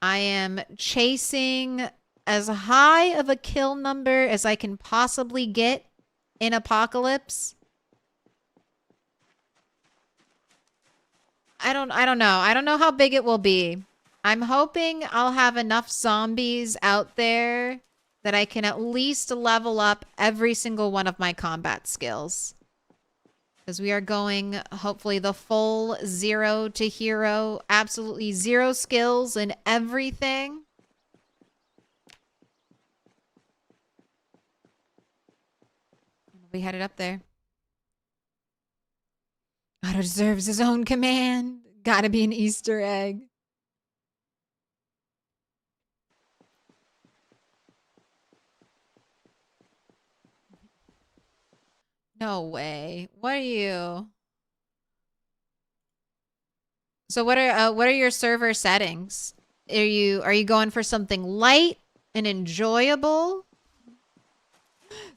I am chasing as high of a kill number as I can possibly get in Apocalypse. I don't know. I don't know how big it will be. I'm hoping I'll have enough zombies out there that I can at least level up every single one of my combat skills. Because we are going, hopefully, the full 0 to hero. Absolutely 0 skills in everything. We headed up there. Otto deserves his own command. Gotta be an Easter egg. No way. What are you? So what are your server settings? Are you going for something light and enjoyable?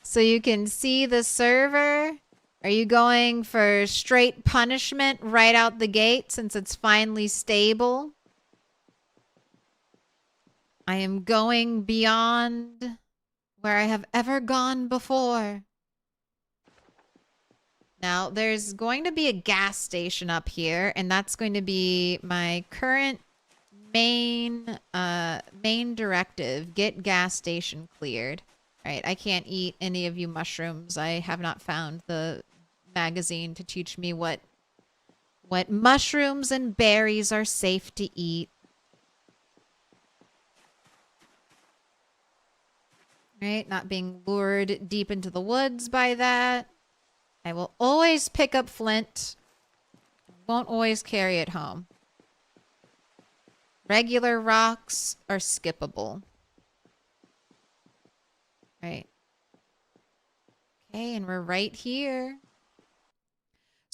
So you can see the server? Are you going for straight punishment right out the gate since it's finally stable? I am going beyond where I have ever gone before. Now, there's going to be a gas station up here, and that's going to be my current main directive. Get gas station cleared. All right, I can't eat any of you mushrooms. I have not found the magazine to teach me what mushrooms and berries are safe to eat. Right, not being lured deep into the woods by that. I will always pick up flint. Won't always carry it home. Regular rocks are skippable. Right. Okay, and we're right here.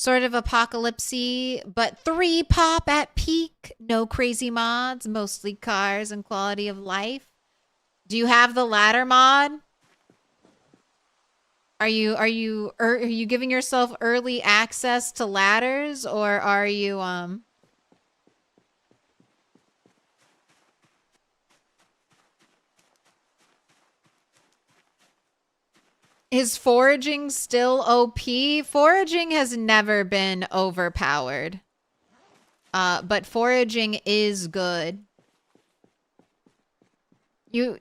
Sort of apocalypsy, but 3 pop at peak. No crazy mods, mostly cars and quality of life. Do you have the ladder mod? Are you giving yourself early access to ladders, or are you Is foraging still OP? Foraging has never been overpowered. But foraging is good. You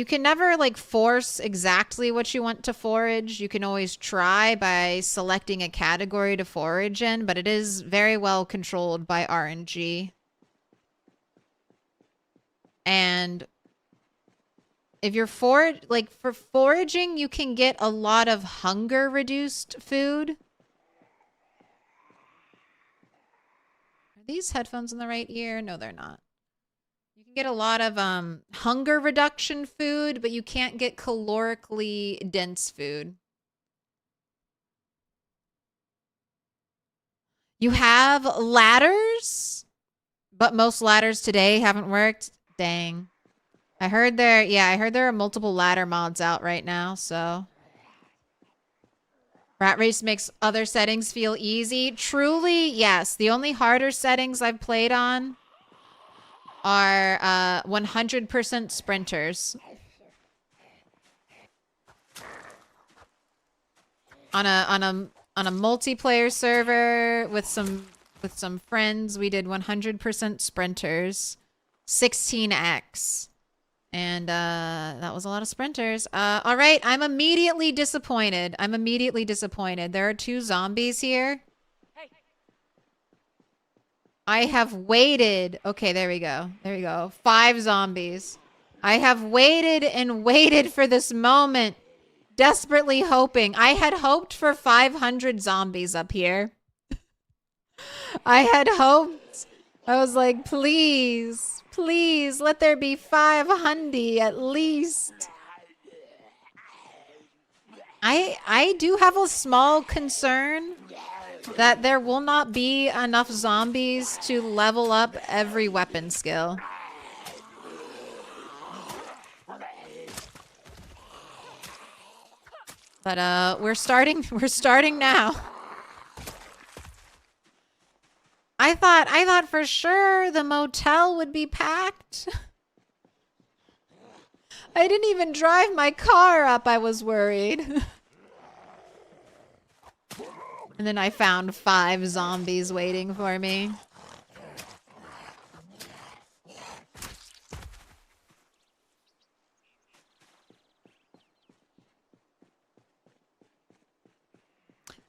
can never like force exactly what you want to forage. You can always try by selecting a category to forage in, but it is very well controlled by RNG. And if you're for foraging, you can get a lot of hunger reduced food. Are these headphones in the right ear? No, they're not. You can get a lot of hunger reduction food, but you can't get calorically dense food. You have ladders, but most ladders today haven't worked. Dang. I heard there are multiple ladder mods out right now, so. Rat Race makes other settings feel easy. Truly, yes. The only harder settings I've played on are 100% sprinters. On a multiplayer server with some friends, we did 100% sprinters, 16x. And that was a lot of sprinters. All right, I'm immediately disappointed. There are 2 zombies here. I have waited. Okay, there we go. 5 zombies. I have waited and waited for this moment, desperately hoping. I had hoped for 500 zombies up here. I had hoped. I was like, please, please, let there be 500 at least. I do have a small concern that there will not be enough zombies to level up every weapon skill. But we're starting now. I thought for sure the motel would be packed. I didn't even drive my car up, I was worried. And then I found 5 zombies waiting for me.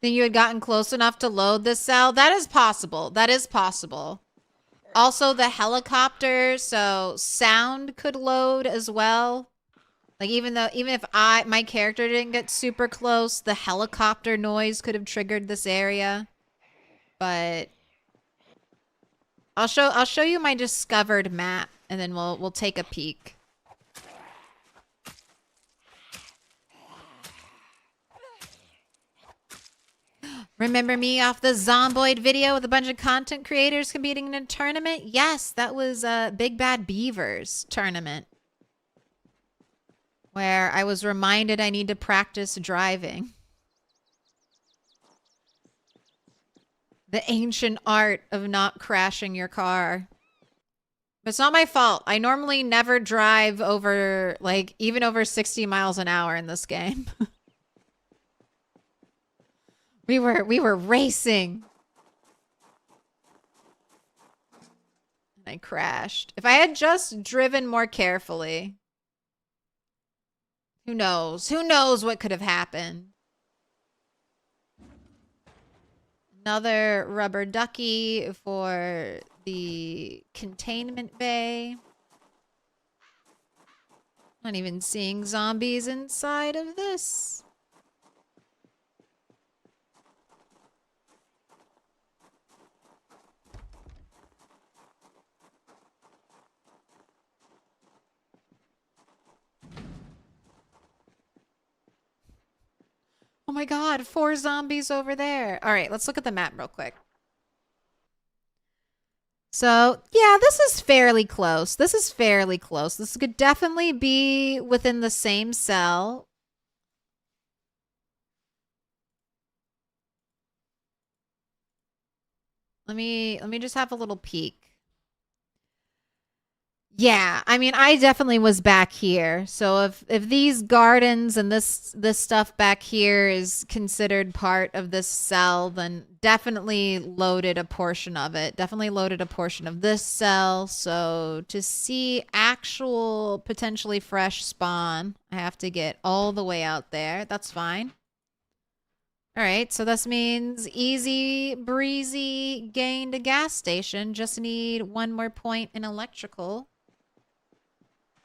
Think you had gotten close enough to load this cell? That is possible. That is possible. Also, the helicopter, so sound could load as well. Like even if my character didn't get super close, the helicopter noise could have triggered this area. But I'll show you my discovered map, and then we'll take a peek. Remember me off the Zomboid video with a bunch of content creators competing in a tournament? Yes, that was Big Bad Beavers tournament, where I was reminded I need to practice driving. The ancient art of not crashing your car. But it's not my fault. I normally never drive over, like, even over 60 miles an hour in this game. We were racing. And I crashed. If I had just driven more carefully, who knows? Who knows what could have happened? Another rubber ducky for the containment bay. Not even seeing zombies inside of this. Oh my god, 4 zombies over there. All right, let's look at the map real quick. So, yeah, this is fairly close. This is fairly close. This could definitely be within the same cell. Let me just have a little peek. Yeah, I mean, I definitely was back here. So if these gardens and this stuff back here is considered part of this cell, then definitely loaded a portion of it. Definitely loaded a portion of this cell. So to see actual potentially fresh spawn, I have to get all the way out there. That's fine. All right, so this means easy breezy gained a gas station. Just need one more point in electrical,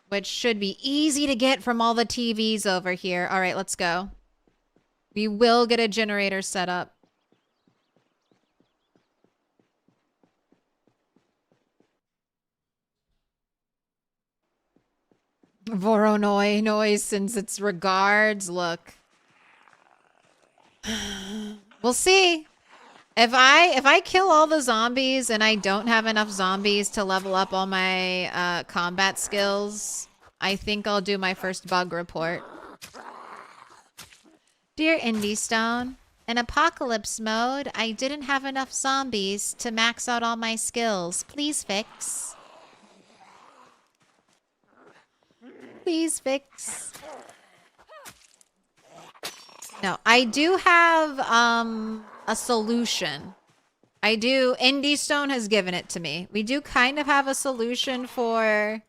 which should be easy to get from all the TVs over here. All right, let's go. We will get a generator set up. Voronoi noise sends its regards. Look. We'll see. If I kill all the zombies and I don't have enough zombies to level up all my combat skills, I think I'll do my first bug report. Dear Indie Stone, in apocalypse mode, I didn't have enough zombies to max out all my skills. Please fix. Please fix. No, I do have a solution. I do. Indie Stone has given it to me. We do kind of have a solution for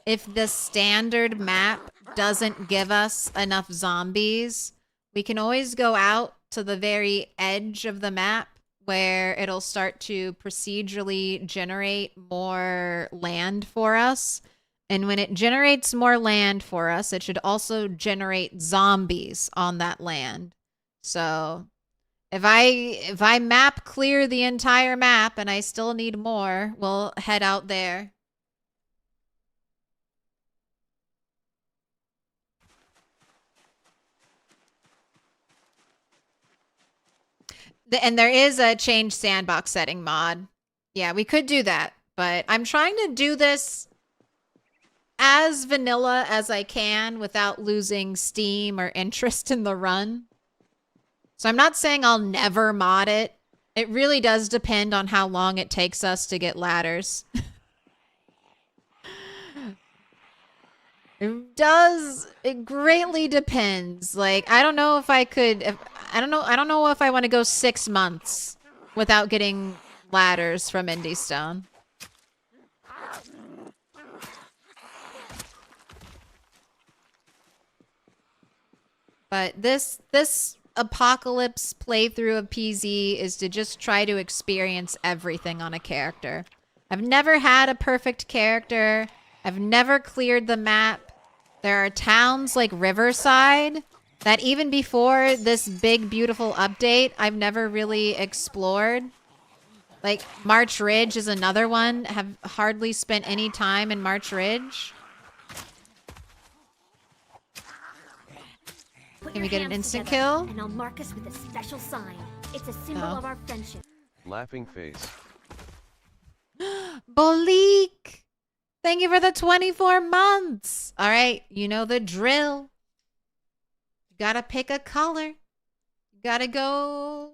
if the standard map doesn't give us enough zombies. We can always go out to the very edge of the map where it'll start to procedurally generate more land for us. And when it generates more land for us, it should also generate zombies on that land. So if I map clear the entire map and I still need more, we'll head out there. And there is a change sandbox setting mod. Yeah, we could do that. But I'm trying to do this as vanilla as I can without losing steam or interest in the run. So I'm not saying I'll never mod it. It really does depend on how long it takes us to get ladders. It greatly depends. Like, I don't know if I could, I don't know if I want to go 6 months without getting ladders from Indie Stone. But this apocalypse playthrough of PZ is to just try to experience everything on a character. I've never had a perfect character. I've never cleared the map. There are towns like Riverside that even before this big, beautiful update, I've never really explored. Like March Ridge is another one. Have hardly spent any time in March Ridge. Can we get an instant kill? And I'll mark us with a special sign. It's a symbol of our friendship. Laughing face. Bolik! Thank you for the 24 months. All right, you know the drill. You gotta pick a color. You gotta go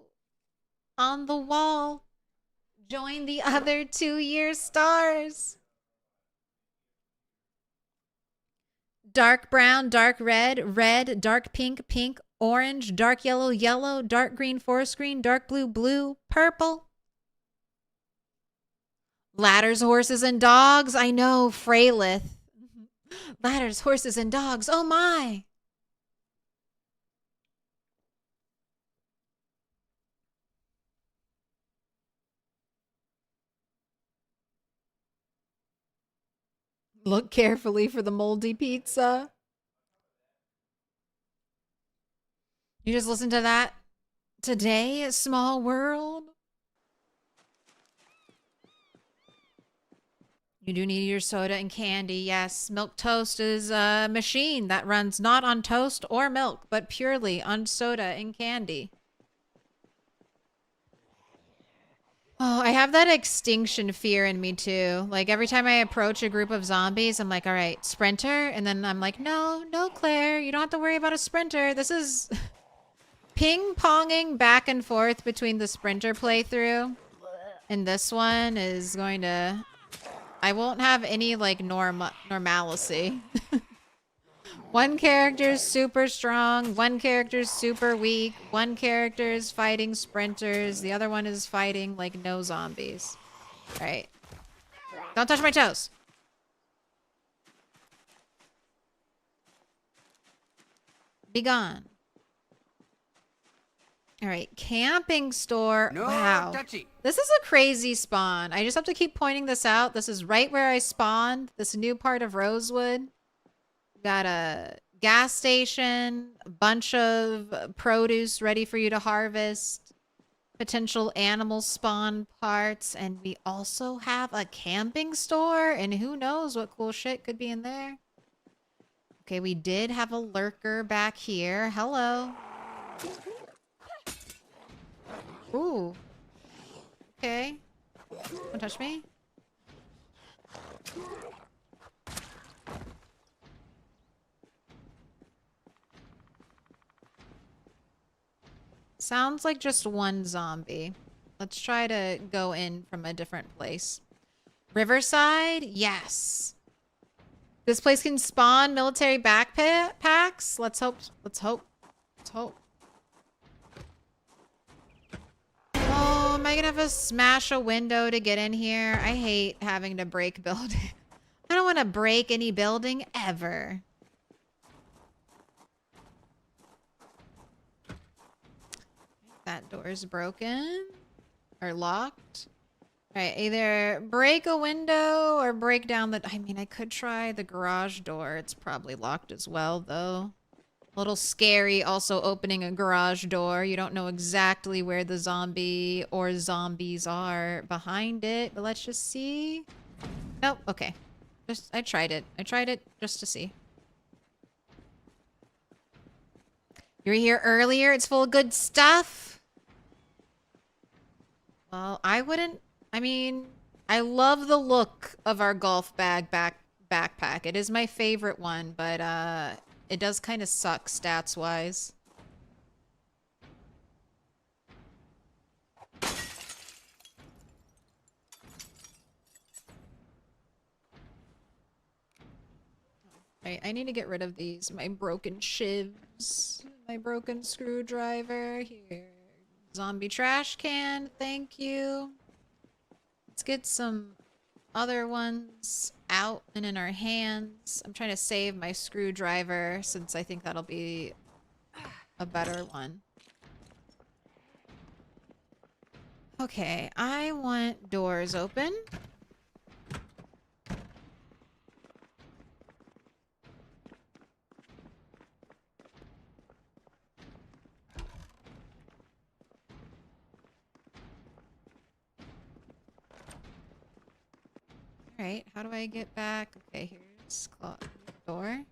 on the wall. Join the other 2-year stars. Dark brown, dark red, red, dark pink, pink, orange, dark yellow, yellow, dark green, forest green, dark blue, blue, purple. Ladders, horses, and dogs. I know, Freylith. Ladders, horses, and dogs. Oh my. Look carefully for the moldy pizza. You just listened to that today, A Small World? You do need your soda and candy. Yes, Milquetoast is a machine that runs not on toast or milk, but purely on soda and candy. Oh, I have that extinction fear in me too. Like every time I approach a group of zombies, I'm like, all right, sprinter. And then I'm like, no, Claire, you don't have to worry about a sprinter. This is ping-ponging back and forth between the sprinter playthrough. And this one is going to... I won't have any, like, normalcy. One character's super strong, one character's super weak, one character's fighting sprinters, the other one is fighting, like, no zombies. Alright. Don't touch my toes! Be gone. Alright, camping store. No wow. touchy. This is a crazy spawn. I just have to keep pointing this out. This is right where I spawned. This new part of Rosewood. Got a gas station, a bunch of produce ready for you to harvest, potential animal spawn parts, and we also have a camping store, and who knows what cool shit could be in there. Okay, we did have a lurker back here. Hello. Ooh. Okay. Don't touch me. Sounds like just one zombie. Let's try to go in from a different place. Riverside? Yes. This place can spawn military backpacks? Let's hope. Let's hope. Let's hope. Oh, am I gonna have to smash a window to get in here? I hate having to break building. I don't want to break any building ever. That door's broken or locked. All right, either break a window or break down the... I mean, I could try the garage door. It's probably locked as well, though. A little scary also opening a garage door. You don't know exactly where the zombie or zombies are behind it, but let's just see. Nope, okay. I tried it. I tried it just to see. You were here earlier. It's full of good stuff. Well, I wouldn't... I mean, I love the look of our golf bag backpack. It is my favorite one, but it does kind of suck stats-wise. I need to get rid of these. My broken shivs. My broken screwdriver. Here. Zombie trash can. Thank you. Let's get some other ones out and in our hands. I'm trying to save my screwdriver since I think that'll be a better one. Okay, I want doors open. Alright, how do I get back? Okay, here's door.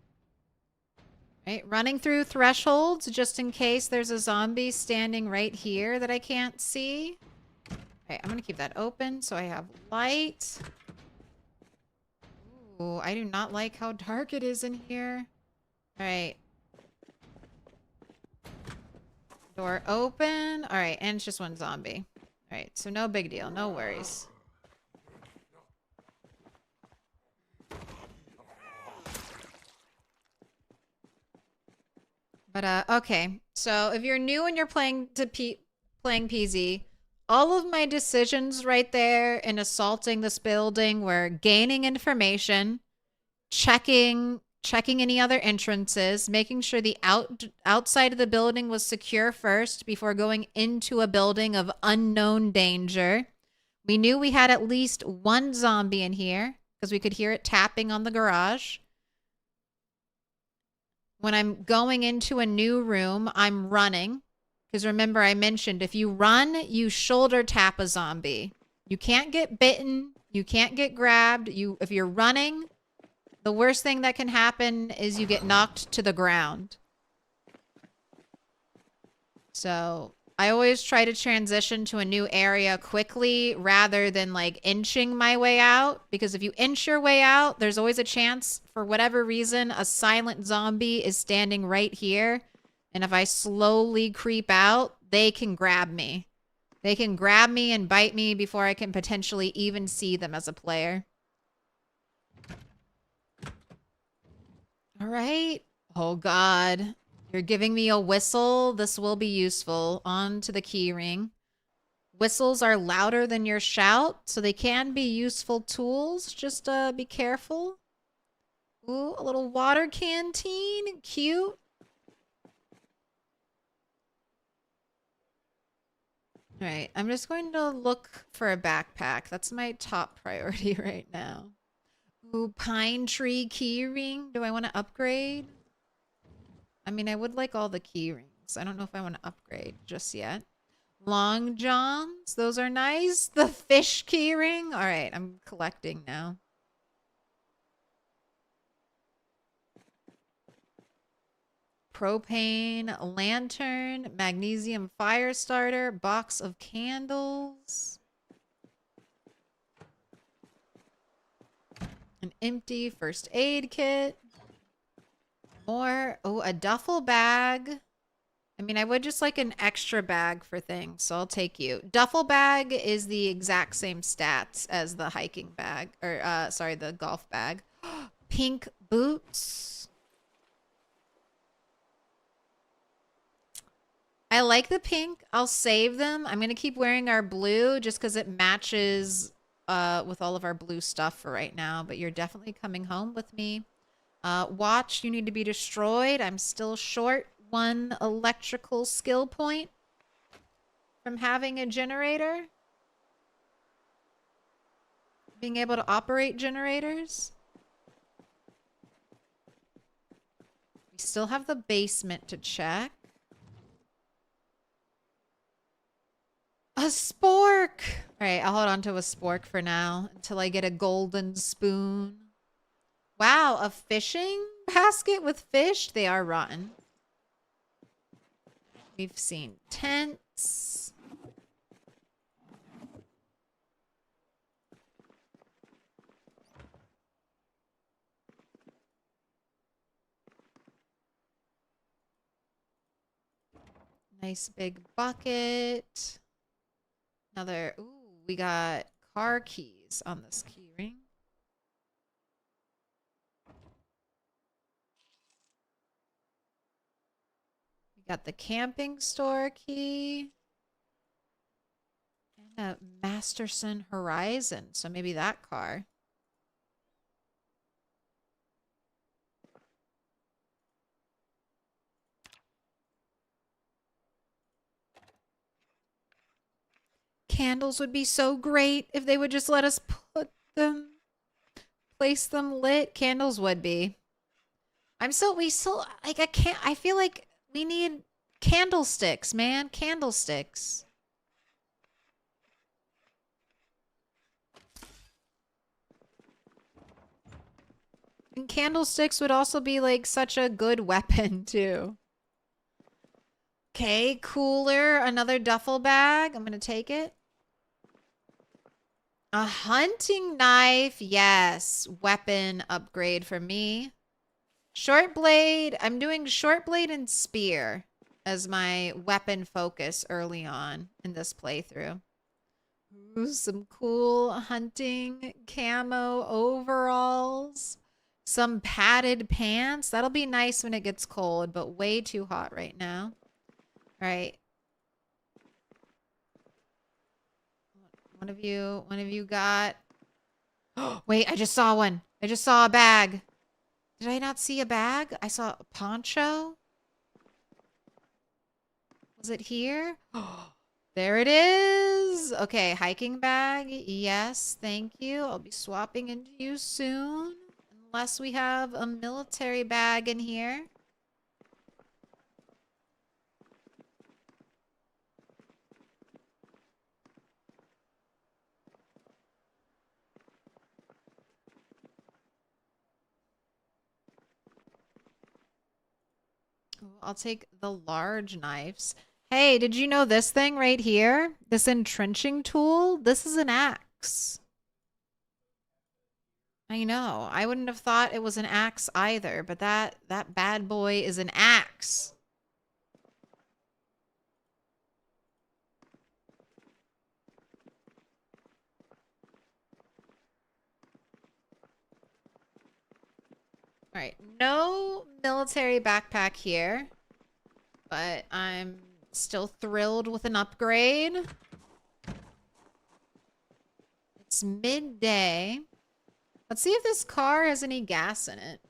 Right, running through thresholds just in case there's a zombie standing right here that I can't see. Alright, I'm gonna keep that open so I have light. Ooh, I do not like how dark it is in here. Alright. Door open. Alright, and it's just one zombie. Alright, so no big deal, no worries. But, okay. So, if you're new and you're playing PZ, all of my decisions right there in assaulting this building were gaining information, checking any other entrances, making sure the outside of the building was secure first before going into a building of unknown danger. We knew we had at least one zombie in here because we could hear it tapping on the garage. When I'm going into a new room, I'm running. Because remember, I mentioned if you run, you shoulder tap a zombie. You can't get bitten. You can't get grabbed. If you're running, the worst thing that can happen is you get knocked to the ground. So I always try to transition to a new area quickly rather than like inching my way out. Because if you inch your way out, there's always a chance, for whatever reason, a silent zombie is standing right here. And if I slowly creep out, they can grab me. They can grab me and bite me before I can potentially even see them as a player. All right. Oh, God. You're giving me a whistle. This will be useful. On to the key ring. Whistles are louder than your shout, so they can be useful tools. Just be careful. Ooh, a little water canteen. Cute. All right, I'm just going to look for a backpack. That's my top priority right now. Ooh, pine tree key ring. Do I want to upgrade? I mean, I would like all the key rings. I don't know if I want to upgrade just yet. Long johns. Those are nice. The fish key ring. All right, I'm collecting now. Propane, lantern, magnesium fire starter, box of candles. An empty first aid kit. More. Oh, a duffel bag. I mean, I would just like an extra bag for things, so I'll take you. Duffel bag is the exact same stats as the hiking bag. Or, sorry, the golf bag. Pink boots. I like the pink. I'll save them. I'm going to keep wearing our blue just because it matches with all of our blue stuff for right now. But you're definitely coming home with me. Watch, you need to be destroyed. I'm still short 1 electrical skill point from having a generator. Being able to operate generators. We still have the basement to check. A spork! Alright, I'll hold on to a spork for now until I get a golden spoon. Wow, a fishing basket with fish? They are rotten. We've seen tents. Nice big bucket. Another, ooh, we got car keys on this key ring. We got the camping store key. And a Masterson Horizon, so maybe that car. Candles would be so great if they would just let us place them lit. Candles would be. I feel like we need candlesticks, man. Candlesticks. And candlesticks would also be like such a good weapon too. Okay, cooler, another duffel bag. I'm gonna take it. A hunting knife, yes. Weapon upgrade for me. Short blade, I'm doing short blade and spear as my weapon focus early on in this playthrough. Ooh, some cool hunting camo overalls. Some padded pants. That'll be nice when it gets cold, but way too hot right now. All right. One of you got... Wait, I just saw one. I just saw a bag. Did I not see a bag? I saw a poncho. Was it here? There it is. Okay, hiking bag. Yes, thank you. I'll be swapping into you soon. Unless we have a military bag in here. I'll take the large knives. Hey, did you know this thing right here? This entrenching tool? This is an axe. I know. I wouldn't have thought it was an axe either, but that bad boy is an axe. All right, no military backpack here, but I'm still thrilled with an upgrade. It's midday. Let's see if this car has any gas in it.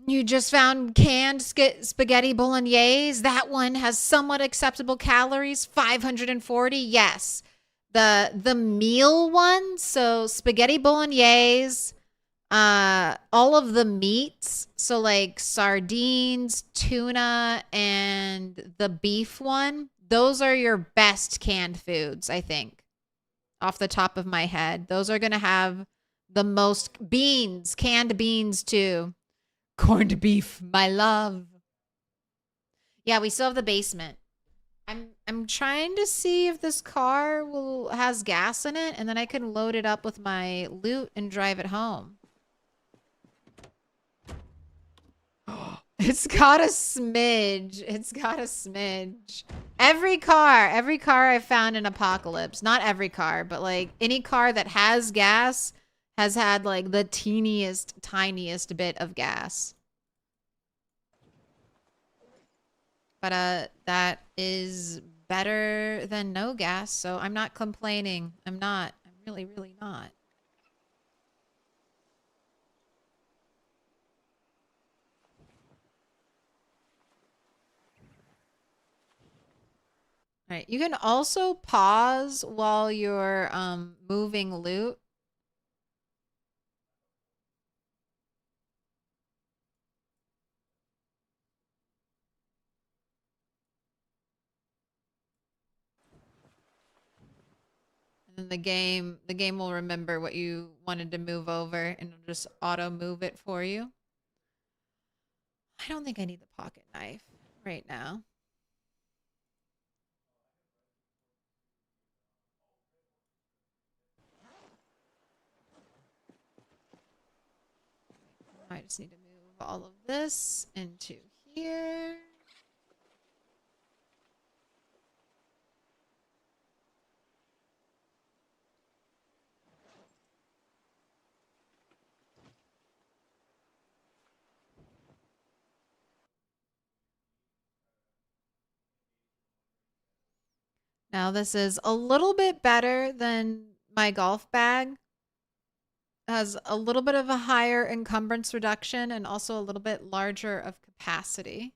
You just found canned spaghetti bolognese. That one has somewhat acceptable calories, 540. Yes. The meal one, so spaghetti bolognese, all of the meats, so like sardines, tuna, and the beef one, those are your best canned foods, I think. Off the top of my head. Those are going to have the most beans, canned beans too. Corned beef, my love. Yeah, we still have the basement. I'm trying to see if this car has gas in it, and then I can load it up with my loot and drive it home. It's got a smidge. It's got a smidge. Every car I've found in Apocalypse, not every car, but like any car that has gas has had like the teeniest, tiniest bit of gas. But that is better than no gas, so I'm not complaining. I'm not. I'm really, really not. All right, you can also pause while you're moving loot. And the game will remember what you wanted to move over and it'll just auto move it for you. I don't think I need the pocket knife right now. I just need to move all of this into here. Now this is a little bit better than my golf bag. It has a little bit of a higher encumbrance reduction and also a little bit larger of capacity.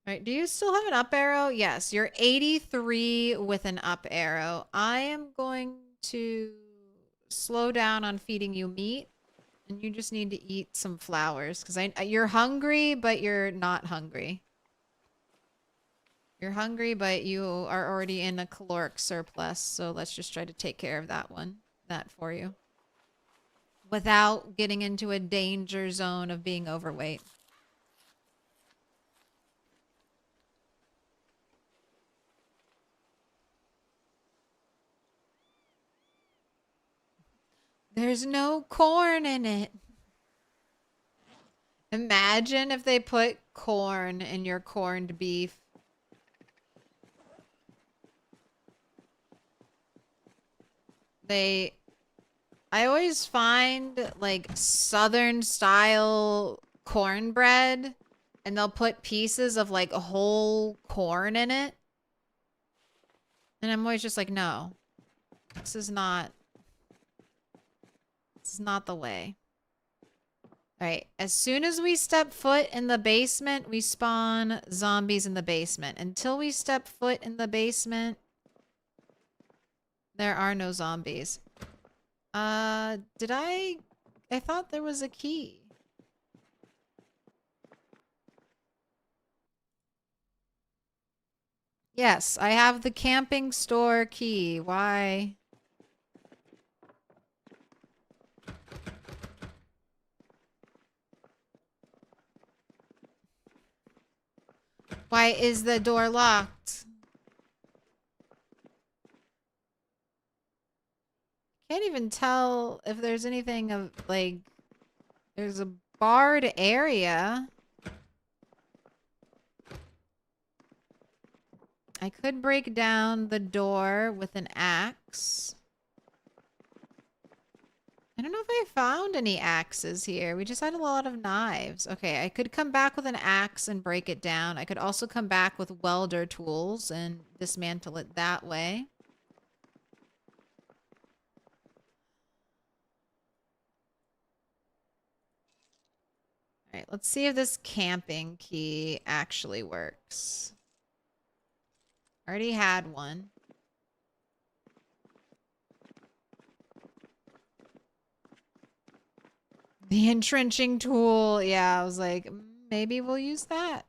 All right, do you still have an up arrow? Yes, you're 83 with an up arrow. I am going to slow down on feeding you meat, and you just need to eat some flowers because you're hungry, but you're not hungry. You're hungry, but you are already in a caloric surplus, so let's just try to take care of that for you. Without getting into a danger zone of being overweight. There's no corn in it. Imagine if they put corn in your corned beef. I always find like Southern style cornbread and they'll put pieces of like whole corn in it. And I'm always just like, no, this is not the way. All right. As soon as we step foot in the basement, we spawn zombies in the basement. Until we step foot in the basement, there are no zombies. I thought there was a key. Yes, I have the camping store key. Why? Why is the door locked? Can't even tell if there's anything of like there's a barred area. I could break down the door with an axe. I don't know if I found any axes here. We just had a lot of knives. Okay, I could come back with an axe and break it down. I could also come back with welder tools and dismantle it that way. All right, let's see if this camping key actually works. Already had one. The entrenching tool. Yeah, I was like, maybe we'll use that.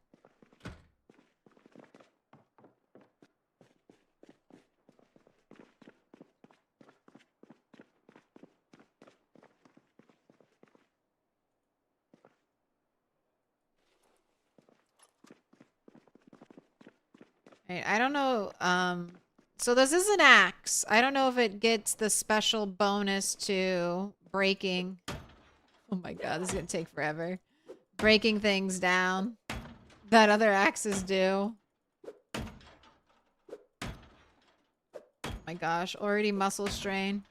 Right, I don't know. So this is an axe. I don't know if it gets the special bonus to breaking. Oh my god, this is gonna take forever. Breaking things down that other axes do. Oh my gosh, already muscle strain.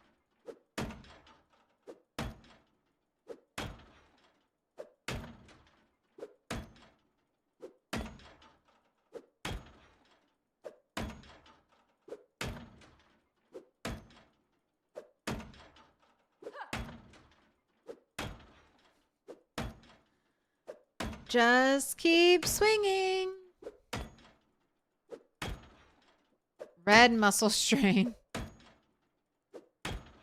Just keep swinging. Red muscle strain.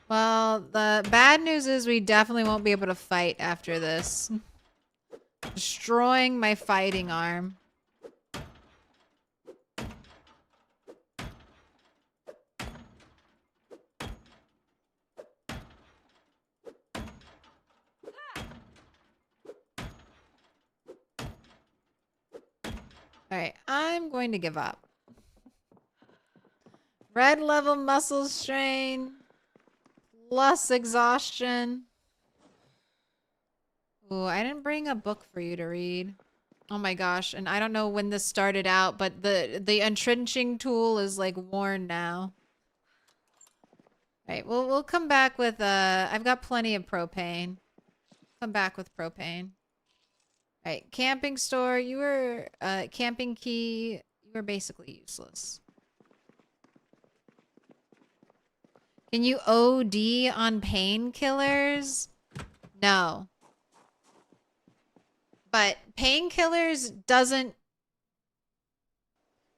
Well, the bad news is we definitely won't be able to fight after this. Destroying my fighting arm. Alright, I'm going to give up. Red level muscle strain. Plus exhaustion. Ooh, I didn't bring a book for you to read. Oh my gosh, and I don't know when this started out, but the entrenching tool is like worn now. Alright, we'll come back with I've got plenty of propane. Come back with propane. Alright, camping store, you were camping key, you were basically useless. Can you OD on painkillers? No. But painkillers doesn't...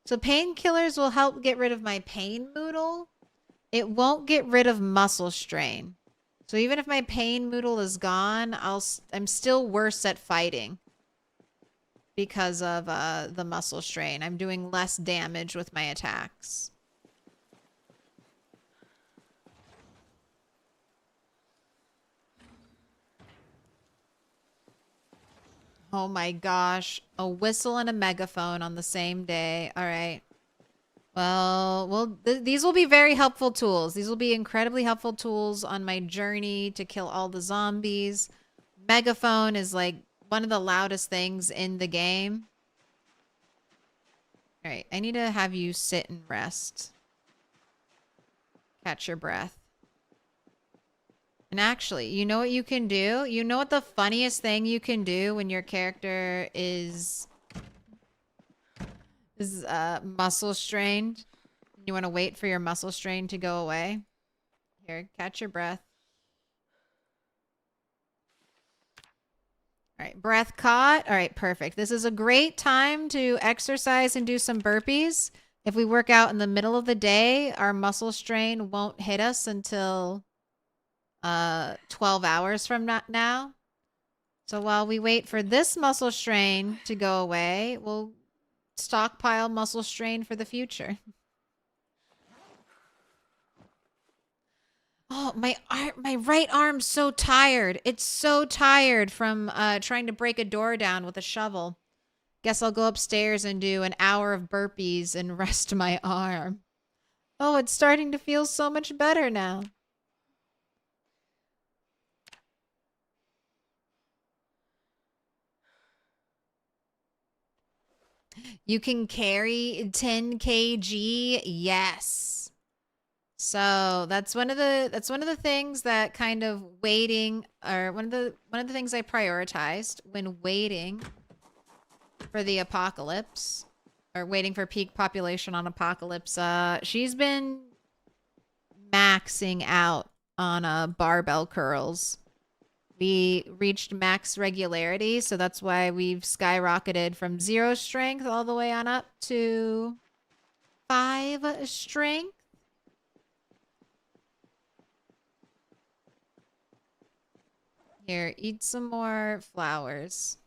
So painkillers will help get rid of my pain moodle. It won't get rid of muscle strain. So even if my pain moodle is gone, I'm still worse at fighting. Because of the muscle strain. I'm doing less damage with my attacks. Oh my gosh. A whistle and a megaphone on the same day. All right. Well, these will be very helpful tools. These will be incredibly helpful tools on my journey to kill all the zombies. Megaphone is like one of the loudest things in the game. All right. I need to have you sit and rest. Catch your breath. And actually, you know what you can do? You know what the funniest thing you can do when your character is muscle strained? You want to wait for your muscle strain to go away? Here, catch your breath. All right, breath caught. All right, perfect. This is a great time to exercise and do some burpees. If we work out in the middle of the day, our muscle strain won't hit us until 12 hours from now. So while we wait for this muscle strain to go away, we'll stockpile muscle strain for the future. Oh, my right arm's so tired. It's so tired from trying to break a door down with a shovel. Guess I'll go upstairs and do an hour of burpees and rest my arm. Oh, it's starting to feel so much better now. You can carry 10 kg. Yes. So that's one of the things that kind of waiting, or one of the things I prioritized when waiting for the apocalypse, or waiting for peak population on apocalypse. She's been maxing out on barbell curls. We reached max regularity, so that's why we've skyrocketed from 0 strength all the way on up to 5 strength. Here, eat some more flowers.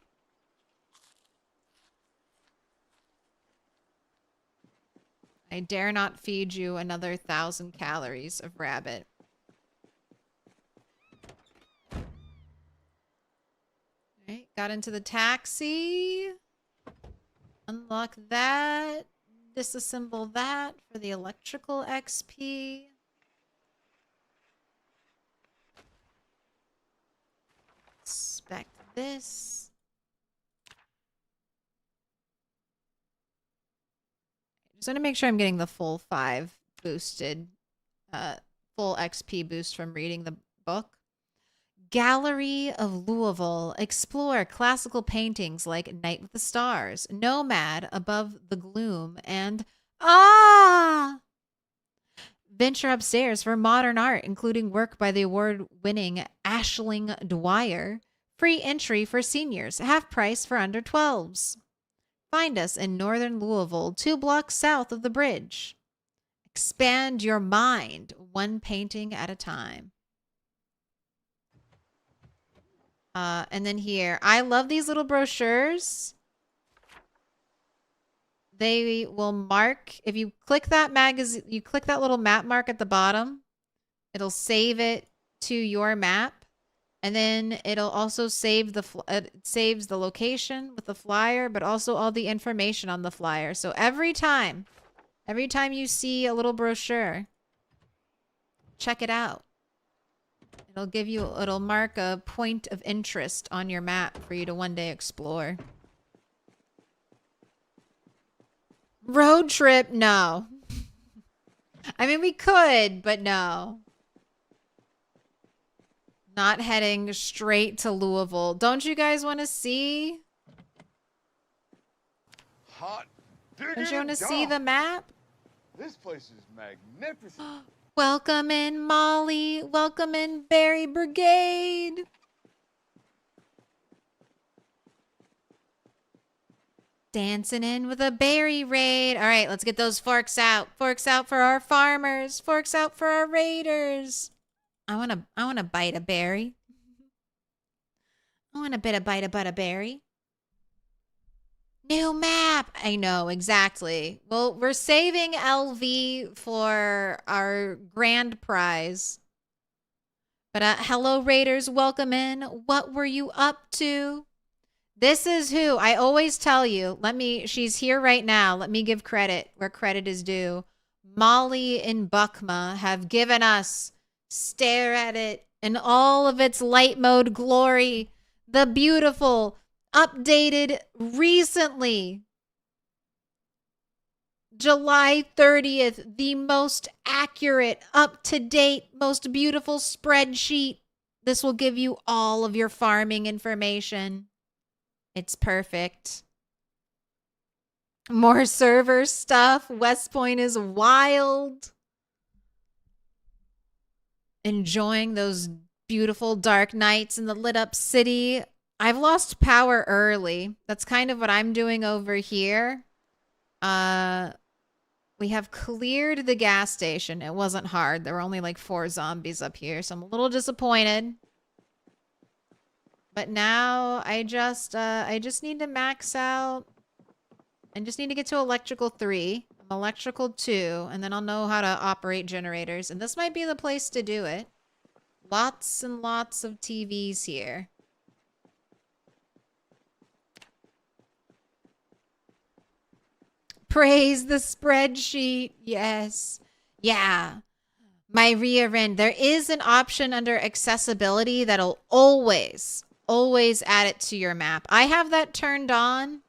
I dare not feed you another 1,000 calories of rabbit. Alright, got into the taxi. Unlock that. Disassemble that for the electrical XP. Inspect this. Just want to make sure I'm getting the full 5 boosted, full XP boost from reading the book. Gallery of Louisville. Explore classical paintings like Night with the Stars, Nomad Above the Gloom, and venture upstairs for modern art, including work by the award-winning Aisling Dwyer. Free entry for seniors, half price for under 12s. Find us in northern Louisville, 2 blocks south of the bridge. Expand your mind, one painting at a time. And then here, I love these little brochures. They will mark, if you click that magazine, you click that little map mark at the bottom, it'll save it to your map. And then it'll also save it saves the location with the flyer, but also all the information on the flyer. So every time you see a little brochure, check it out. It'll mark a point of interest on your map for you to one day explore. Road trip? No. I mean, we could, but no. Not heading straight to Louisville. Don't you guys want to see? Hot Don't you want to see the map? This place is magnificent. Welcome in, Molly. Welcome in, Berry Brigade. Dancing in with a berry raid. All right, let's get those forks out. Forks out for our farmers. Forks out for our raiders. I want to bite a berry. I want a bite of a berry. New map. I know, exactly. Well, we're saving LV for our grand prize. But hello, Raiders. Welcome in. What were you up to? This is who I always tell you. She's here right now. Let me give credit where credit is due. Molly and Buckma have given us Stare at It in all of its light mode glory. The beautiful, updated recently, July 30th, the most accurate, up-to-date, most beautiful spreadsheet. This will give you all of your farming information. It's perfect. More server stuff. West Point is wild. Enjoying those beautiful dark nights in the lit up city. I've lost power early. That's kind of what I'm doing over here. We have cleared the gas station. It wasn't hard. There were only like 4 zombies up here, so I'm a little disappointed. But now I just need to max out. I just need to get to electrical 3, electrical 2, and then I'll know how to operate generators. And this might be the place to do it. Lots and lots of TVs here. Praise the spreadsheet. Yes. Yeah. My rear end. There is an option under accessibility that'll always add it to your map. I have that turned on.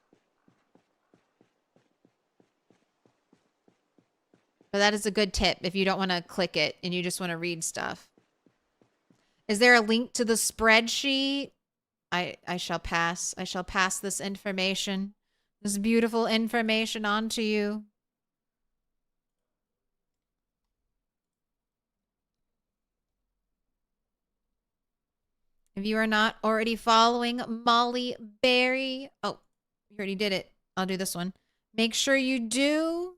But that is a good tip if you don't want to click it and you just want to read stuff. Is there a link to the spreadsheet? I shall pass. I shall pass this information. This beautiful information on to you. If you are not already following Molly Berry. Oh, you already did it. I'll do this one. Make sure you do.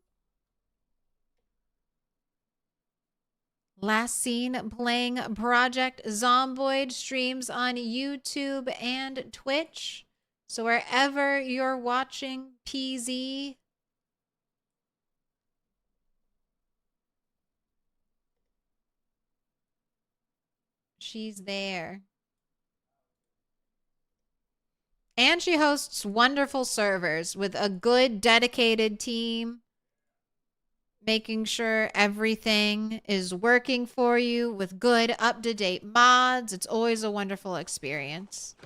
Last seen playing Project Zomboid streams on YouTube and Twitch. So wherever you're watching PZ, she's there. And she hosts wonderful servers with a good, dedicated team, making sure everything is working for you with good, up-to-date mods. It's always a wonderful experience.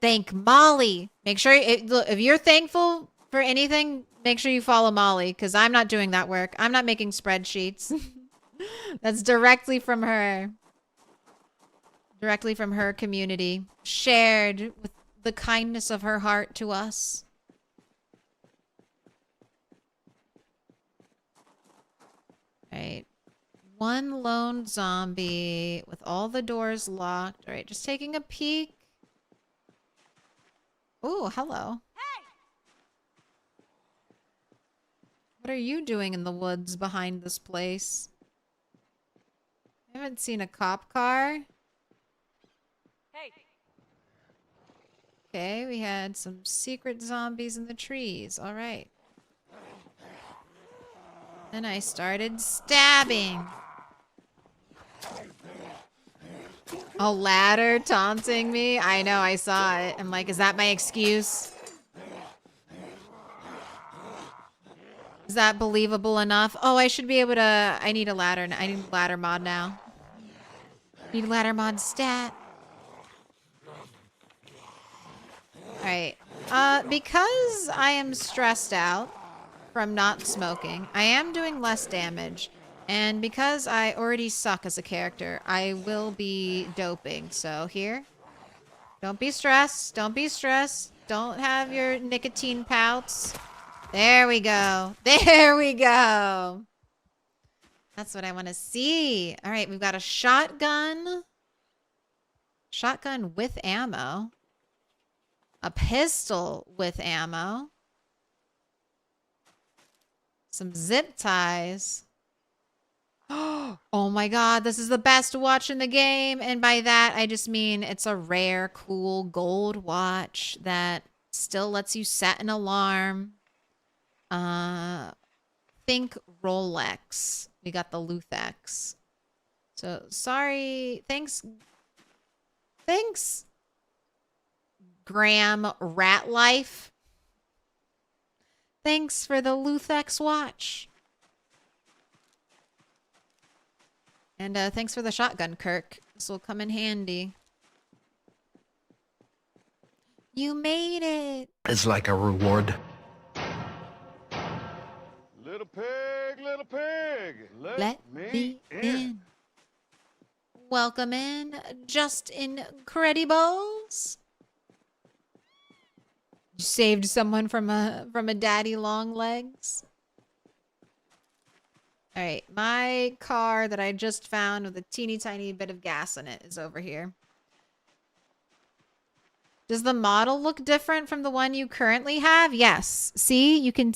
Thank Molly. Make sure, look, if you're thankful for anything, make sure you follow Molly, because I'm not doing that work. I'm not making spreadsheets. That's directly from her. Directly from her community. Shared with the kindness of her heart to us. Right. One lone zombie with all the doors locked. All right, just taking a peek. Oh, hello. Hey! What are you doing in the woods behind this place? I haven't seen a cop car. Hey. Okay, we had some secret zombies in the trees. All right. Then I started stabbing. A ladder taunting me? I know, I saw it. I'm like, is that my excuse? Is that believable enough? Oh, I should be able to... I need a ladder. I need a ladder mod now. Need a ladder mod stat. Alright. Because I am stressed out from not smoking, I am doing less damage. And because I already suck as a character, I will be doping. So here. Don't be stressed. Don't be stressed. Don't have your nicotine pouts. There we go. There we go. That's what I want to see. All right, we've got a shotgun. Shotgun with ammo. A pistol with ammo. Some zip ties. Oh my god, this is the best watch in the game. And by that, I just mean it's a rare, cool gold watch that still lets you set an alarm. Think Rolex. We got the Luthex. So, sorry. Thanks, Graham Ratlife. Thanks for the Luthex watch. And thanks for the shotgun, Kirk. This will come in handy. You made it. It's like a reward. Little pig, Let me in. Welcome in, Just Incredibles. You saved someone from a daddy long legs. All right, my car that I just found with a teeny tiny bit of gas in it is over here. Does the model look different from the one you currently have? Yes. See, you can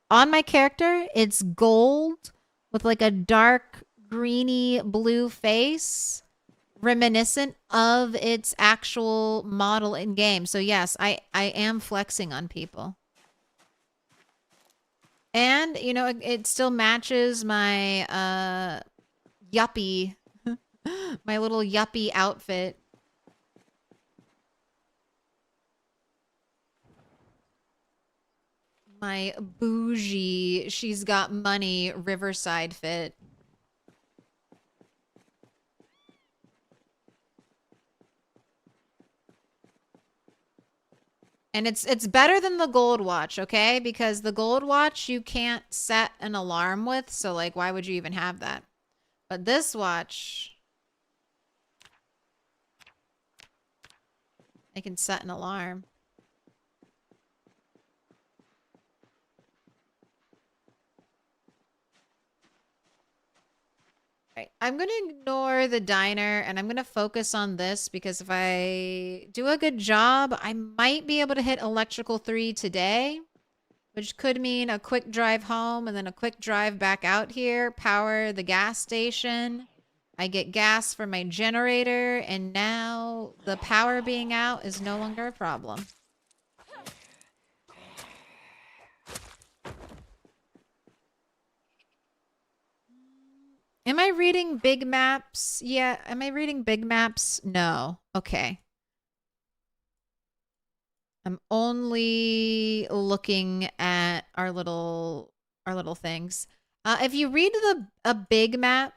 on my character, it's gold with like a dark greeny blue face, reminiscent of its actual model in game. So yes, I am flexing on people. And, you know, it still matches my yuppie, my little yuppie outfit. My bougie, she's got money Riverside fit. And it's better than the gold watch, okay? Because the gold watch you can't set an alarm with, so like why would you even have that? But this watch I can set an alarm. Right. I'm going to ignore the diner and I'm going to focus on this because if I do a good job, I might be able to hit electrical 3 today, which could mean a quick drive home and then a quick drive back out here, power the gas station. I get gas for my generator and now the power being out is no longer a problem. Am I reading big maps? Yeah. Am I reading big maps? No. Okay. I'm only looking at our little things. If you read a big map,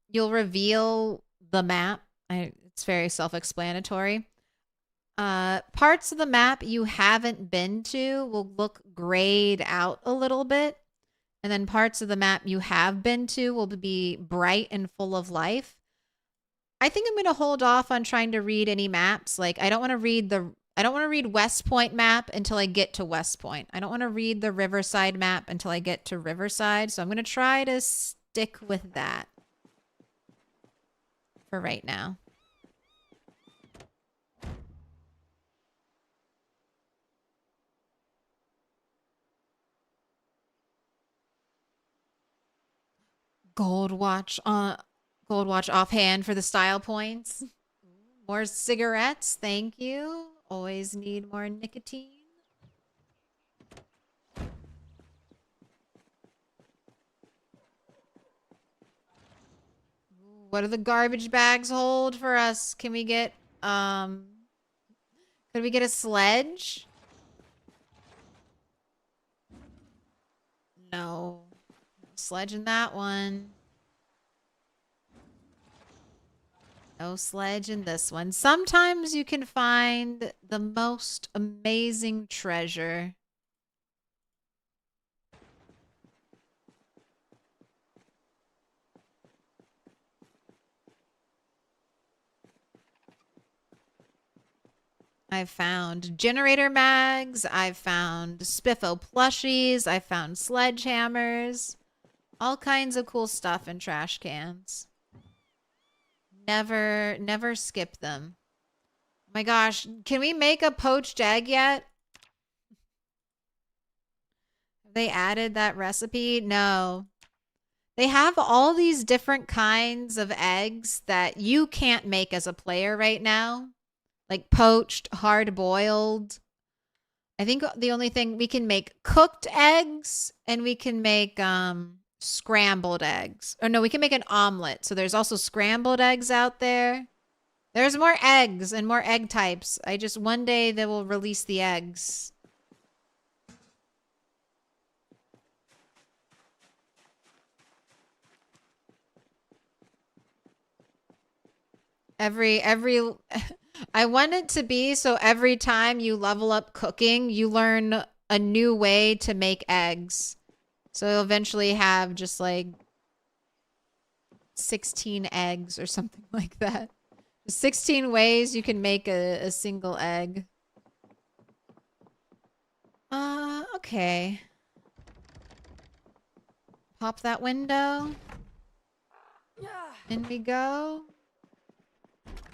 you'll reveal the map. It's very self-explanatory. Parts of the map you haven't been to will look grayed out a little bit. And then parts of the map you have been to will be bright and full of life. I think I'm going to hold off on trying to read any maps. Like I don't want to read West Point map until I get to West Point. I don't want to read the Riverside map until I get to Riverside. So I'm going to try to stick with that for right now. Gold watch offhand for the style points. More cigarettes, thank you. Always need more nicotine. What do the garbage bags hold for us? Can we get could we get a sledge? No. Sledge in that one. No sledge in this one. Sometimes you can find the most amazing treasure. I've found generator mags. I've found Spiffo plushies. I've found sledgehammers. All kinds of cool stuff in trash cans. Never skip them. Oh my gosh, can we make a poached egg yet? Have they added that recipe? No. They have all these different kinds of eggs that you can't make as a player right now. Like poached, hard-boiled. I think the only thing we can make cooked eggs and we can make scrambled eggs. Or no, we can make an omelet. So there's also scrambled eggs out there. There's more eggs and more egg types. One day they will release the eggs. I want it to be so every time you level up cooking, you learn a new way to make eggs. So you'll eventually have just like 16 eggs or something like that. 16 ways you can make a single egg. Okay. Pop that window. In we go.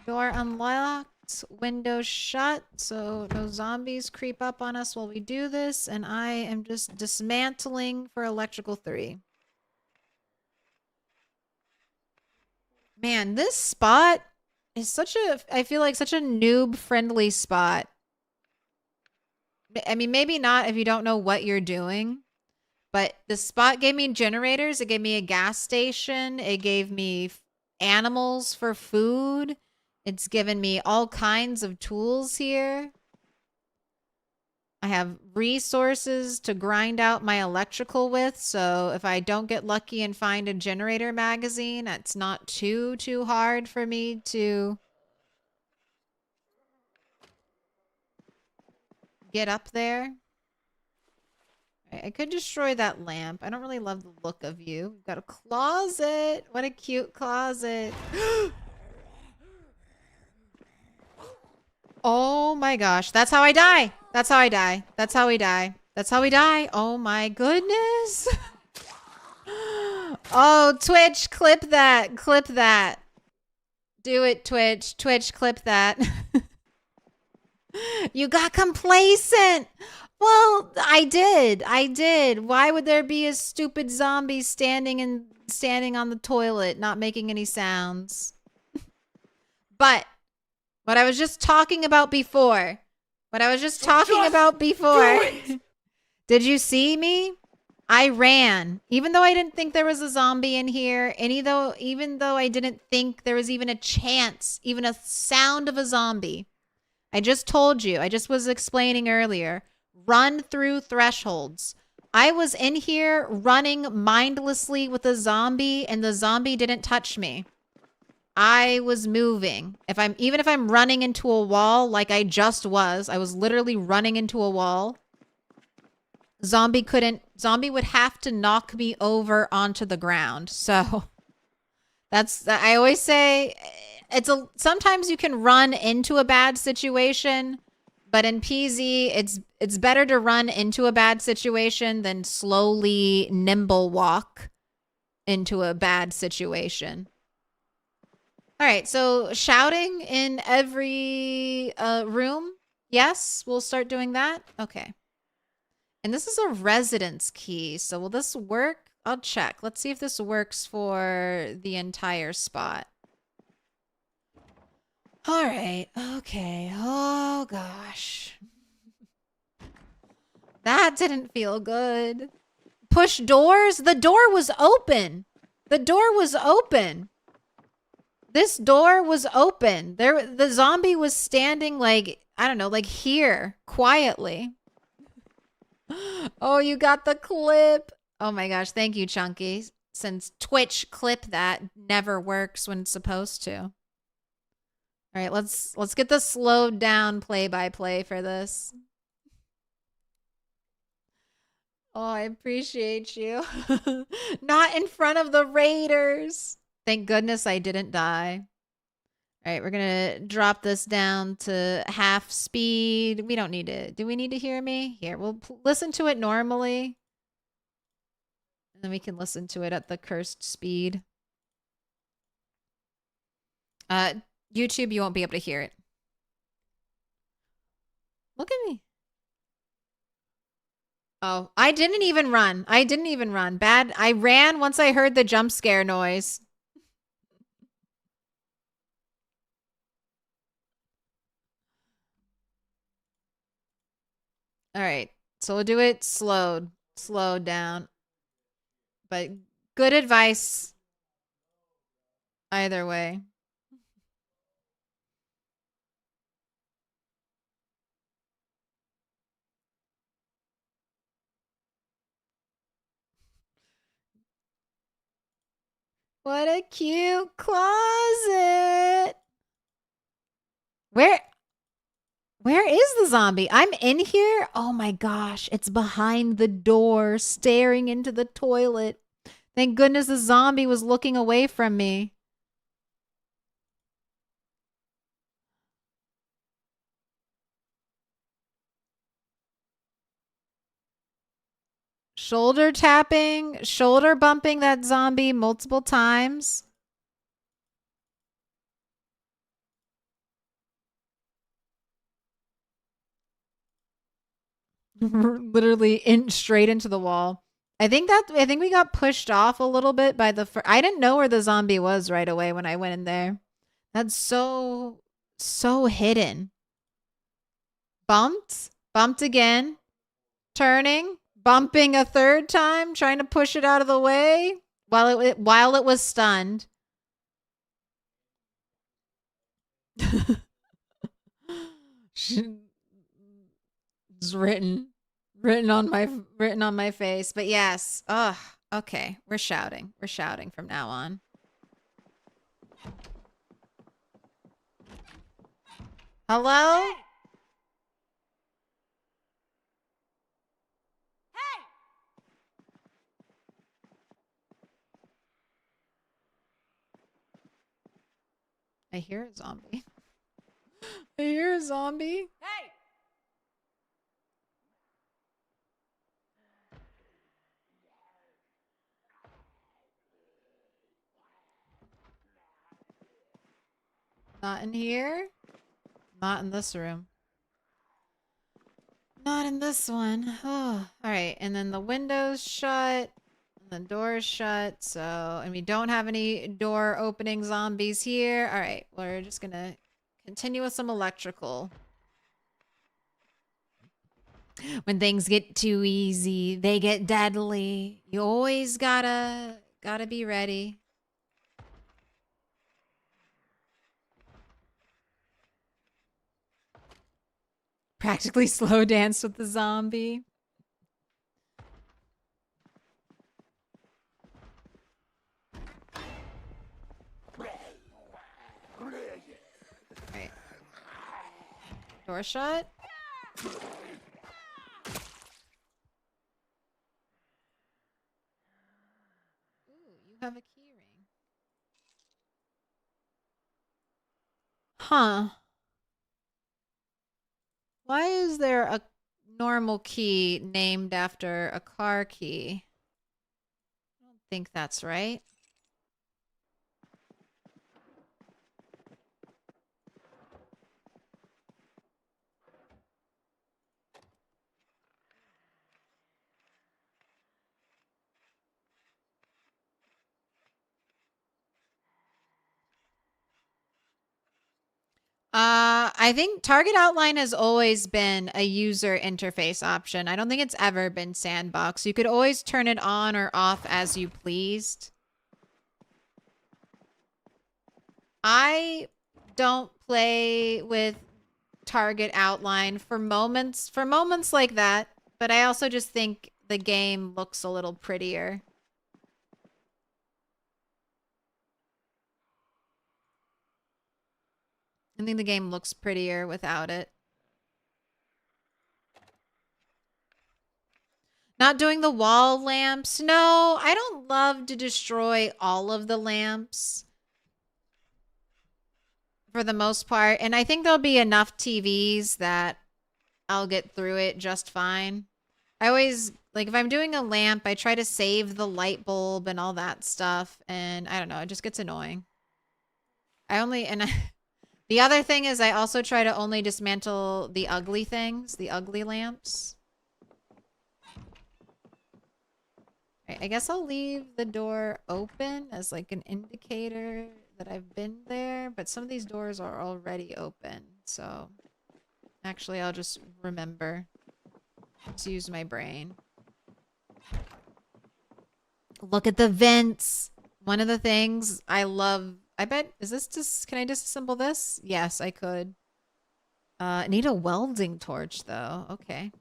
Door unlocked. Window shut. So no zombies creep up on us while we do this. And I am just dismantling for electrical 3. Man, this spot is I feel like such a noob friendly spot. I mean, maybe not if you don't know what you're doing, but the spot gave me generators. It gave me a gas station. It gave me animals for food. It's given me all kinds of tools here. I have resources to grind out my electrical with, so if I don't get lucky and find a generator magazine, it's not too hard for me to get up there. I could destroy that lamp. I don't really love the look of you. We've got a closet. What a cute closet. Oh my gosh. That's how I die. That's how I die. That's how we die. That's how we die. Oh my goodness. Oh, Twitch, clip that. Clip that. Do it, Twitch. Twitch, clip that. You got complacent. Well, I did. I did. Why would there be a stupid zombie standing on the toilet, not making any sounds? But what I was just talking about before. Did you see me? I ran. Even though I didn't think there was a zombie in here, even though I didn't think there was even a chance, even a sound of a zombie. I just told you. I just was explaining earlier. Run through thresholds. I was in here running mindlessly with a zombie, and the zombie didn't touch me. I was moving. Even if I'm running into a wall like I just was, I was literally running into a wall. Zombie would have to knock me over onto the ground. So I always say sometimes you can run into a bad situation, but in PZ it's better to run into a bad situation than slowly nimble walk into a bad situation. All right, so shouting in every room. Yes, we'll start doing that. Okay. And this is a residence key. So will this work? I'll check. Let's see if this works for the entire spot. All right. Okay. Oh, gosh. That didn't feel good. Push doors? The door was open. The door was open. This door was open. The zombie was standing like, I don't know, like here, quietly. Oh, you got the clip. Oh my gosh, thank you, Chunky. Since Twitch clip that never works when it's supposed to. All right, let's get the slowed down play-by-play for this. Oh, I appreciate you. Not in front of the Raiders. Thank goodness I didn't die. All right, we're going to drop this down to half speed. We don't need to. Do we need to hear me? Here, we'll listen to it normally. And then we can listen to it at the cursed speed. YouTube, you won't be able to hear it. Look at me. Oh, I didn't even run. Bad. I ran once I heard the jump scare noise. All right. So we'll do it slowed down. But good advice either way. What a cute closet. Where is the zombie? I'm in here. Oh my gosh. It's behind the door, staring into the toilet. Thank goodness the zombie was looking away from me. Shoulder tapping, shoulder bumping that zombie multiple times. Literally straight into the wall. I think we got pushed off a little bit by I didn't know where the zombie was right away when I went in there. That's so hidden. Bumped again. Turning, bumping a third time, trying to push it out of the way while it was stunned. Just written on my face. But yes. Ugh. Okay. We're shouting. We're shouting from now on. Hello? I hear a zombie. I hear a zombie. Hey! Not in here. Not in this room. Not in this one. Oh, all right. And then the window's shut. And the door's shut. So, and we don't have any door opening zombies here. All right. We're just going to continue with some electrical. When things get too easy, they get deadly. You always gotta be ready. Practically slow dance with the zombie. Right. Door shut. Ooh, you have a key ring. Huh. Why is there a normal key named after a car key? I don't think that's right. I think target outline has always been a user interface option. I don't think it's ever been sandbox. You could always turn it on or off as you pleased. I don't play with target outline for moments like that, but I also just think the game looks a little prettier. I think the game looks prettier without it. Not doing the wall lamps. No, I don't love to destroy all of the lamps for the most part. And I think there'll be enough TVs that I'll get through it just fine. I always, like, if I'm doing a lamp, I try to save the light bulb and all that stuff. And I don't know, it just gets annoying. The other thing is I also try to only dismantle the ugly things, the ugly lamps. I guess I'll leave the door open as like an indicator that I've been there, but some of these doors are already open, so actually I'll just remember to use my brain. Look at the vents. One of the things I love, I bet, is this just, can I disassemble this? Yes, I could. I need a welding torch though. Okay.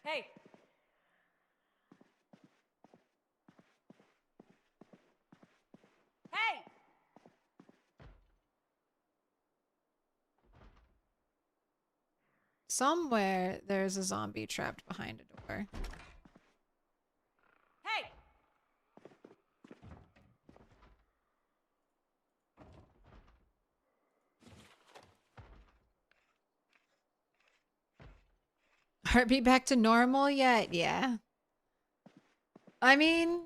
Hey! Hey! Somewhere there's a zombie trapped behind a door. Hey! Heartbeat back to normal yet? Yeah. I mean,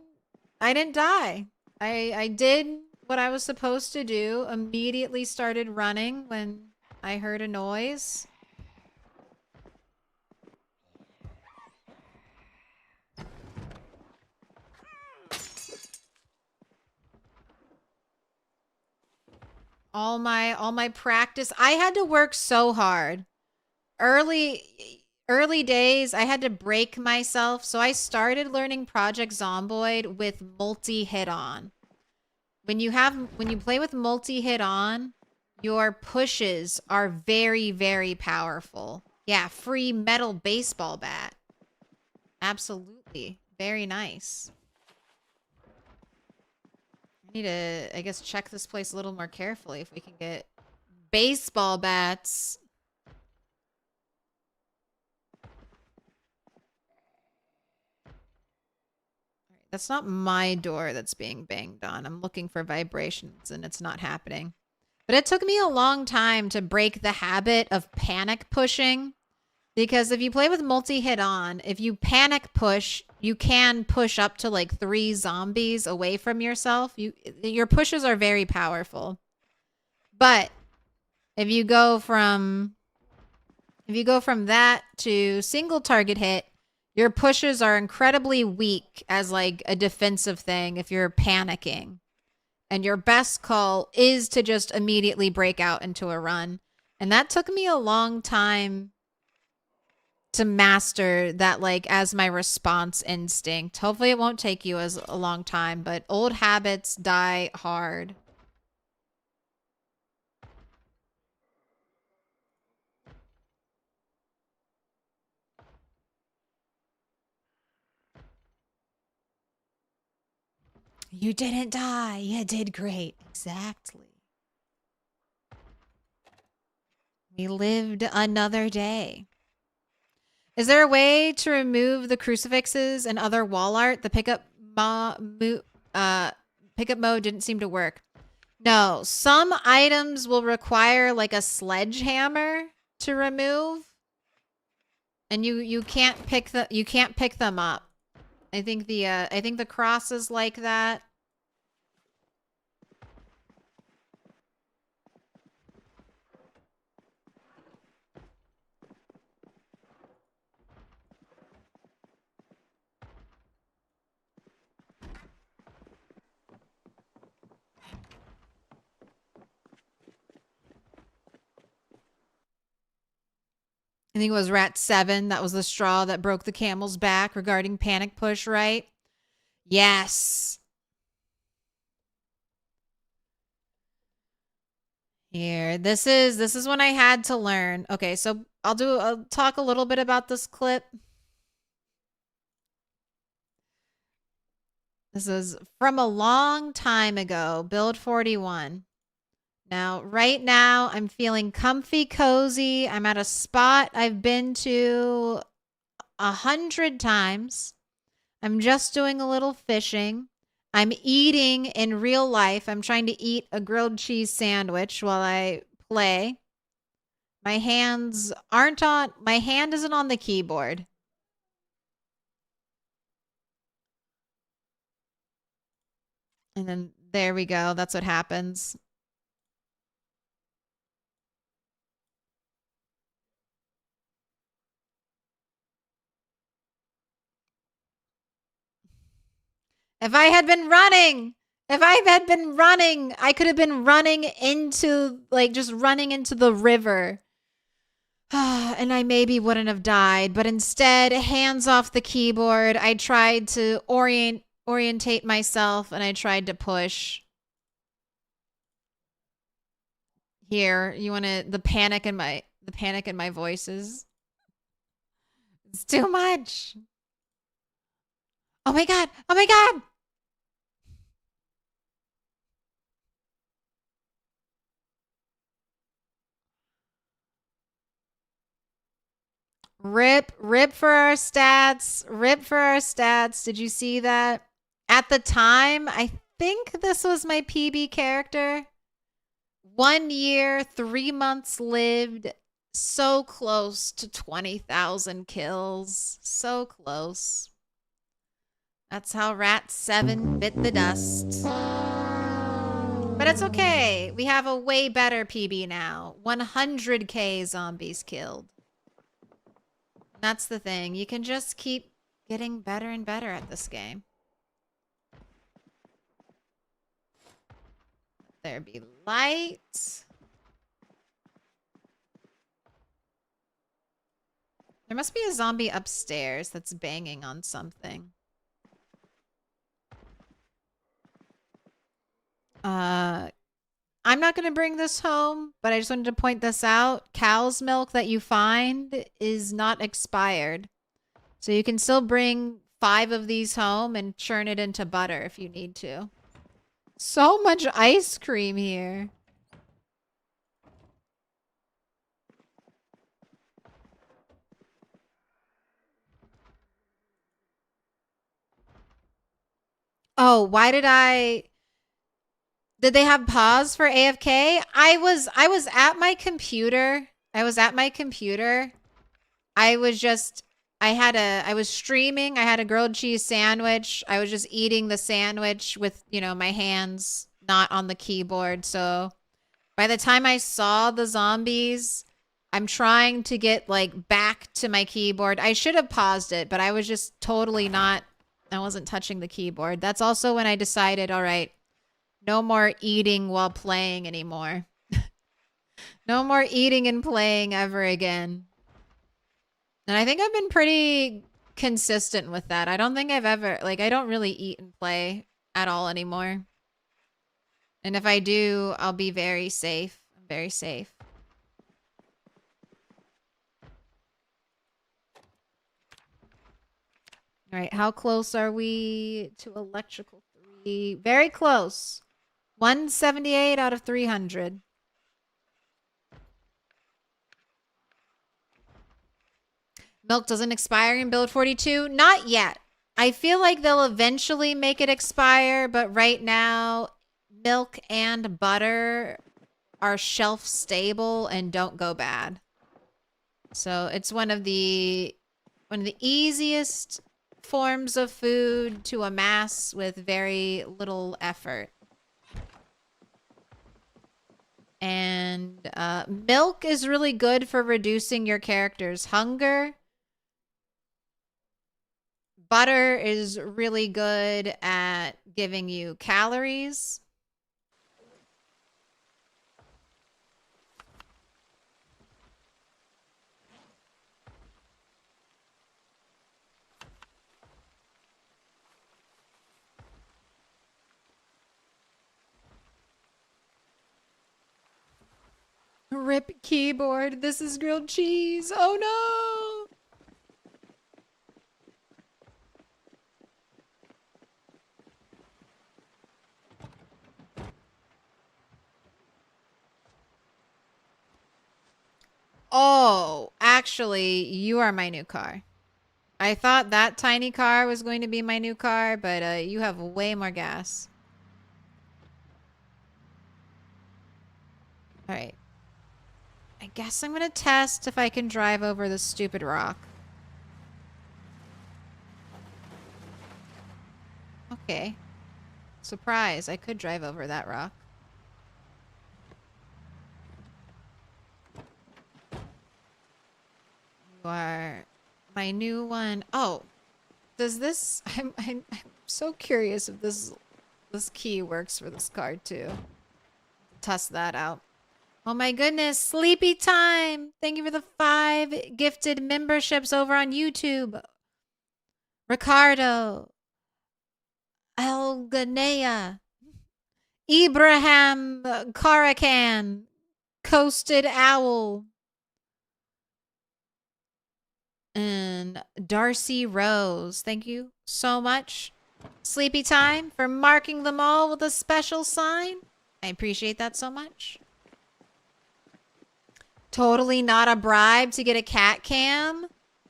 I didn't die. I did what I was supposed to do. Immediately started running when I heard a noise. All my practice. I had to work so hard. Early early days, I had to break myself. So I started learning Project Zomboid with multi-hit on. When you play with multi-hit on, your pushes are very, very powerful. Yeah, free metal baseball bat. Absolutely. Very nice. I need to, I guess, check this place a little more carefully if we can get baseball bats. That's not my door that's being banged on. I'm looking for vibrations and it's not happening. But it took me a long time to break the habit of panic pushing. Because if you play with multi-hit on, if you panic push, you can push up to like 3 zombies away from yourself. Your pushes are very powerful. But if you go from that to single target hit, your pushes are incredibly weak as like a defensive thing if you're panicking. And your best call is to just immediately break out into a run. And that took me a long time to master that, like, as my response instinct. Hopefully it won't take you as a long time, but old habits die hard. You didn't die. You did great. Exactly. We lived another day. Is there a way to remove the crucifixes and other wall art? The pickup mode didn't seem to work. No, some items will require like a sledgehammer to remove, and you can't pick them up. I think the cross is like that. I think it was Rat 7. That was the straw that broke the camel's back regarding panic push, right? Yes. Here. This is when I had to learn. Okay, so I'll talk a little bit about this clip. This is from a long time ago, build 41. Now, right now, I'm feeling comfy, cozy. I'm at a spot I've been to 100 times. I'm just doing a little fishing. I'm eating in real life. I'm trying to eat a grilled cheese sandwich while I play. My hand isn't on the keyboard. And then there we go. That's what happens. If I had been running, I could have been running into, like, just running into the river. And I maybe wouldn't have died, but instead, hands off the keyboard, I tried to orientate myself and I tried to push. Here, you want to the panic in my voices. It's too much. Oh my god. Oh my god. Rip for our stats. Rip for our stats. Did you see that? At the time, I think this was my PB character. 1 year, 3 months lived. So close to 20,000 kills. So close. That's how Rat 7 bit the dust. But it's okay. We have a way better PB now. 100k zombies killed. That's the thing. You can just keep getting better and better at this game. There be light. There must be a zombie upstairs that's banging on something. I'm not going to bring this home, but I just wanted to point this out. Cow's milk that you find is not expired. So you can still bring 5 of these home and churn it into butter if you need to. So much ice cream here. Oh, why did they have pause for AFK? I was at my computer. I was streaming. I had a grilled cheese sandwich. I was just eating the sandwich with, my hands not on the keyboard. So by the time I saw the zombies, I'm trying to get back to my keyboard. I should have paused it, but I was just totally not, I wasn't touching the keyboard. That's also when I decided, all right, no more eating while playing anymore. No more eating and playing ever again. And I think I've been pretty consistent with that. I don't think I've ever, I don't really eat and play at all anymore. And if I do, I'll be very safe. I'm very safe. All right, how close are we to electrical 3? Very close. 178 out of 300. Milk doesn't expire in build 42? Not yet. I feel like they'll eventually make it expire, but right now, milk and butter are shelf stable and don't go bad. So it's one of the easiest forms of food to amass with very little effort. And milk is really good for reducing your character's hunger. Butter is really good at giving you calories. Rip keyboard. This is grilled cheese. Oh no! Oh, actually, you are my new car. I thought that tiny car was going to be my new car, but you have way more gas. All right. I guess I'm going to test if I can drive over this stupid rock. Okay. Surprise, I could drive over that rock. You are my new one. Oh, does this... I'm so curious if this key works for this card too. Test that out. Oh my goodness, sleepy time! Thank you for the 5 gifted memberships over on YouTube. Ricardo. Elganea. Ibrahim Karakan. Coasted Owl. And Darcy Rose. Thank you so much. Sleepy time for marking them all with a special sign. I appreciate that so much. Totally not a bribe to get a cat cam.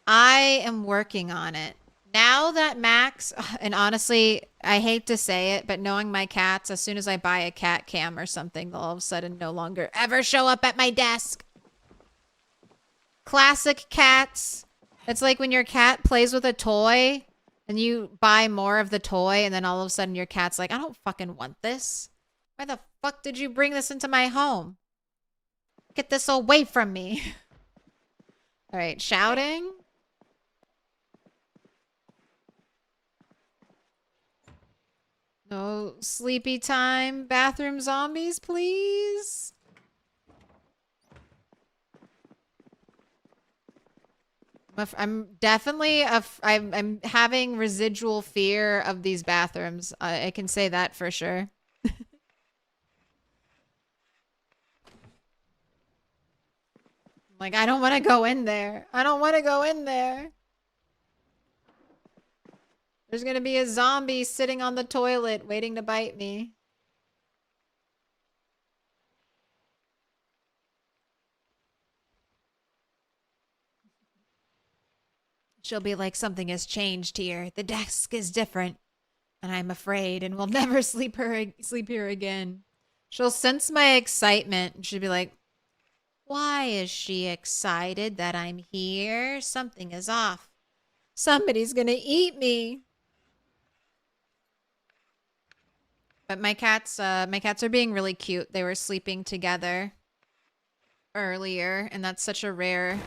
I am working on it. Now that Max, and honestly, I hate to say it, but knowing my cats, as soon as I buy a cat cam or something, they'll all of a sudden no longer ever show up at my desk. Classic cats. It's like when your cat plays with a toy and you buy more of the toy and then all of a sudden your cat's like, I don't fucking want this. Why the fuck did you bring this into my home? Get this away from me. All right, shouting. No sleepy time. Bathroom zombies, please. I'm definitely I'm having residual fear of these bathrooms. I can say that for sure. Like, I don't want to go in there. I don't want to go in there. There's gonna be a zombie sitting on the toilet waiting to bite me. She'll be like, something has changed here. The desk is different. And I'm afraid and will never sleep here again. She'll sense my excitement and she'll be like, why is she excited that I'm here? Something is off. Somebody's gonna eat me. But my cats are being really cute. They were sleeping together earlier, and that's such a rare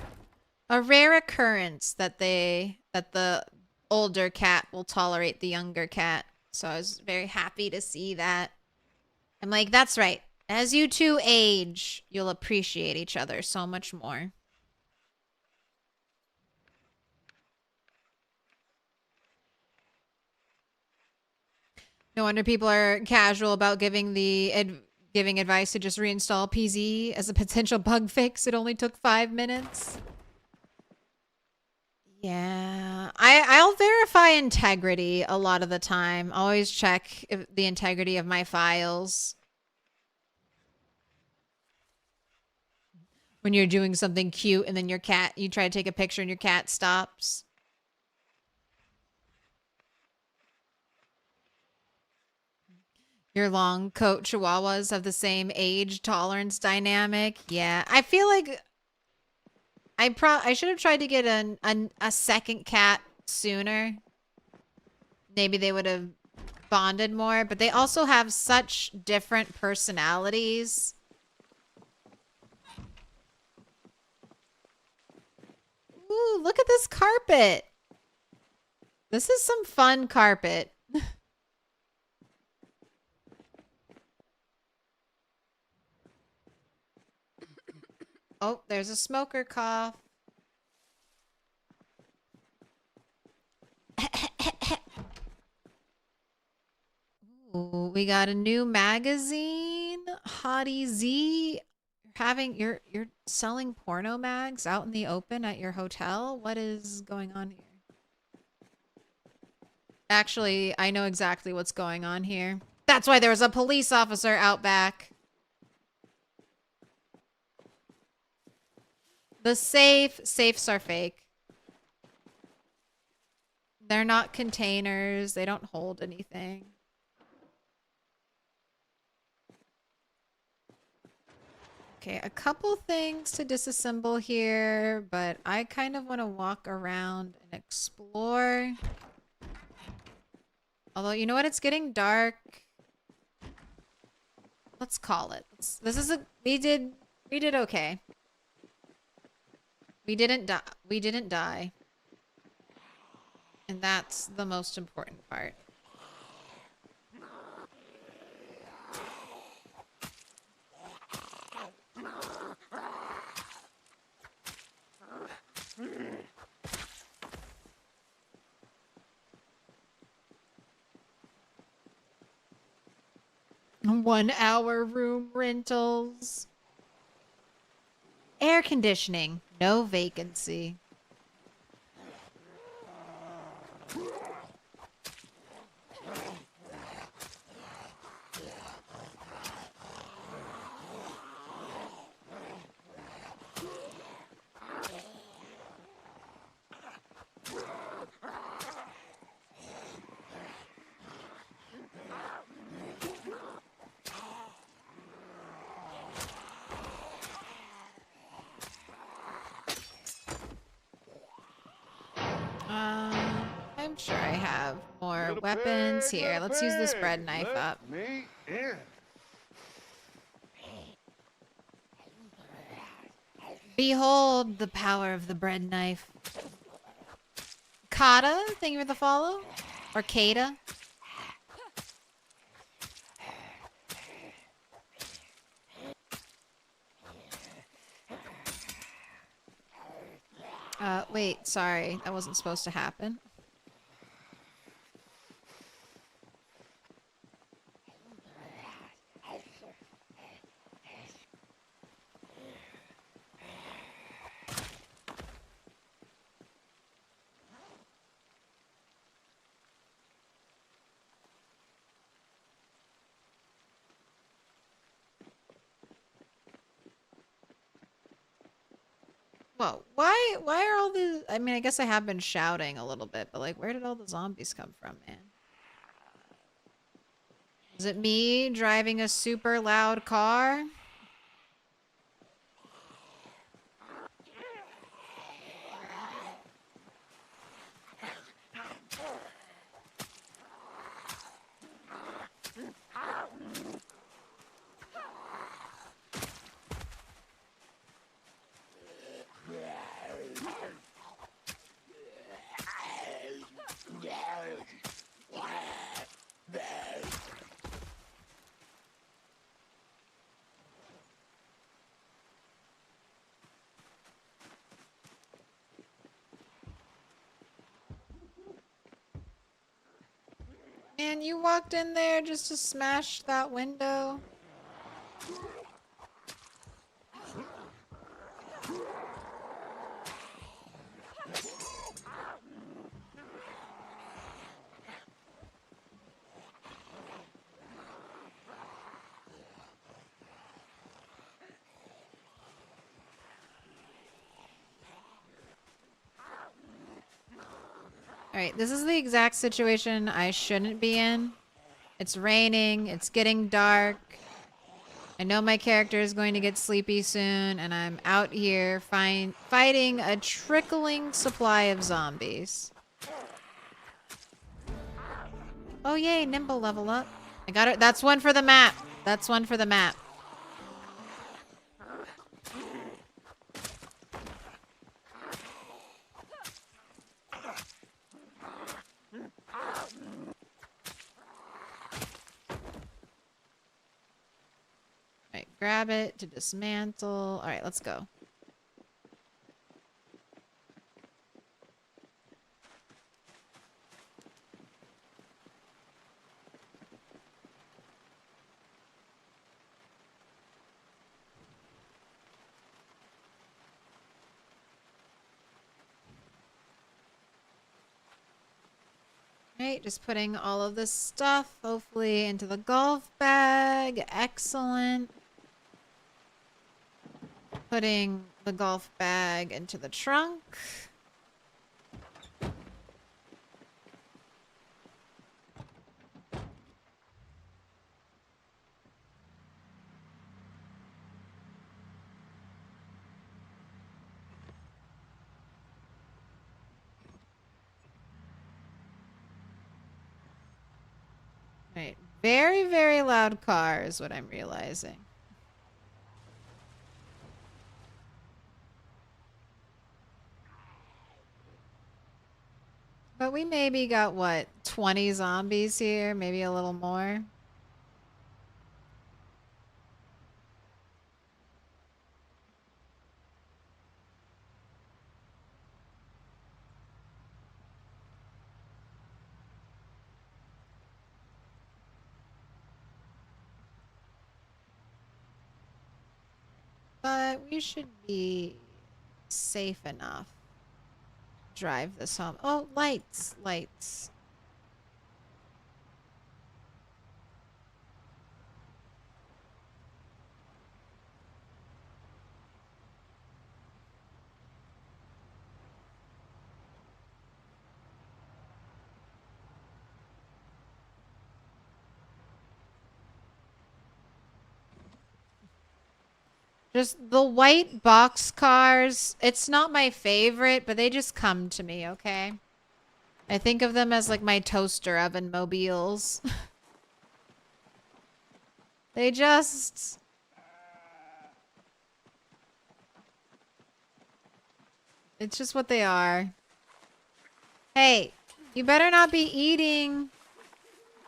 occurrence that the older cat will tolerate the younger cat. So I was very happy to see that. I'm like, that's right. As you two age, you'll appreciate each other so much more. No wonder people are casual about giving giving advice to just reinstall PZ as a potential bug fix. It only took 5 minutes. Yeah, I'll verify integrity a lot of the time. Always check the integrity of my files. When you're doing something cute and then you try to take a picture and your cat stops. Your long coat chihuahuas have the same age tolerance dynamic. Yeah, I feel like I should have tried to get a second cat sooner. Maybe they would have bonded more, but they also have such different personalities. Ooh, look at this carpet. This is some fun carpet. Oh, there's a smoker cough. Ooh, we got a new magazine. Hottie Z. You're selling porno mags out in the open at your hotel? What is going on here? Actually, I know exactly what's going on here. That's why there was a police officer out back. The safes are fake. They're not containers. They don't hold anything. Okay, a couple things to disassemble here, but I kind of want to walk around and explore. Although, you know what? It's getting dark. Let's call it. We did okay. We didn't die. And that's the most important part. One-hour room rentals. Air conditioning. No vacancy. I'm sure I have more Little weapons pig, here. little Let's use this pig, bread knife let up. me in. Behold the power of the bread knife. Kata, thank you for the follow. Or Kata. wait, sorry. That wasn't supposed to happen. Whoa, why are all these... I mean, I guess I have been shouting a little bit, but like, where did all the zombies come from, man? Is it me driving a super loud car? Man, you walked in there just to smash that window? Alright, this is the exact situation I shouldn't be in. It's raining, it's getting dark. I know my character is going to get sleepy soon, and I'm out here fighting a trickling supply of zombies. Oh yay, Nimble level up. I got it. That's one for the map. That's one for the map. Alright, grab it to dismantle. Alright, let's go. Right, just putting all of this stuff, hopefully, into the golf bag. Excellent. Putting the golf bag into the trunk. Right. Very, very loud car is what I'm realizing. But we maybe got, what, 20 zombies here? Maybe a little more? But we should be safe enough. Drive this home. Oh, lights, lights. Just the white box cars. It's not my favorite, but they just come to me, okay? I think of them as like my toaster oven mobiles. They just... It's just what they are. Hey, you better not be eating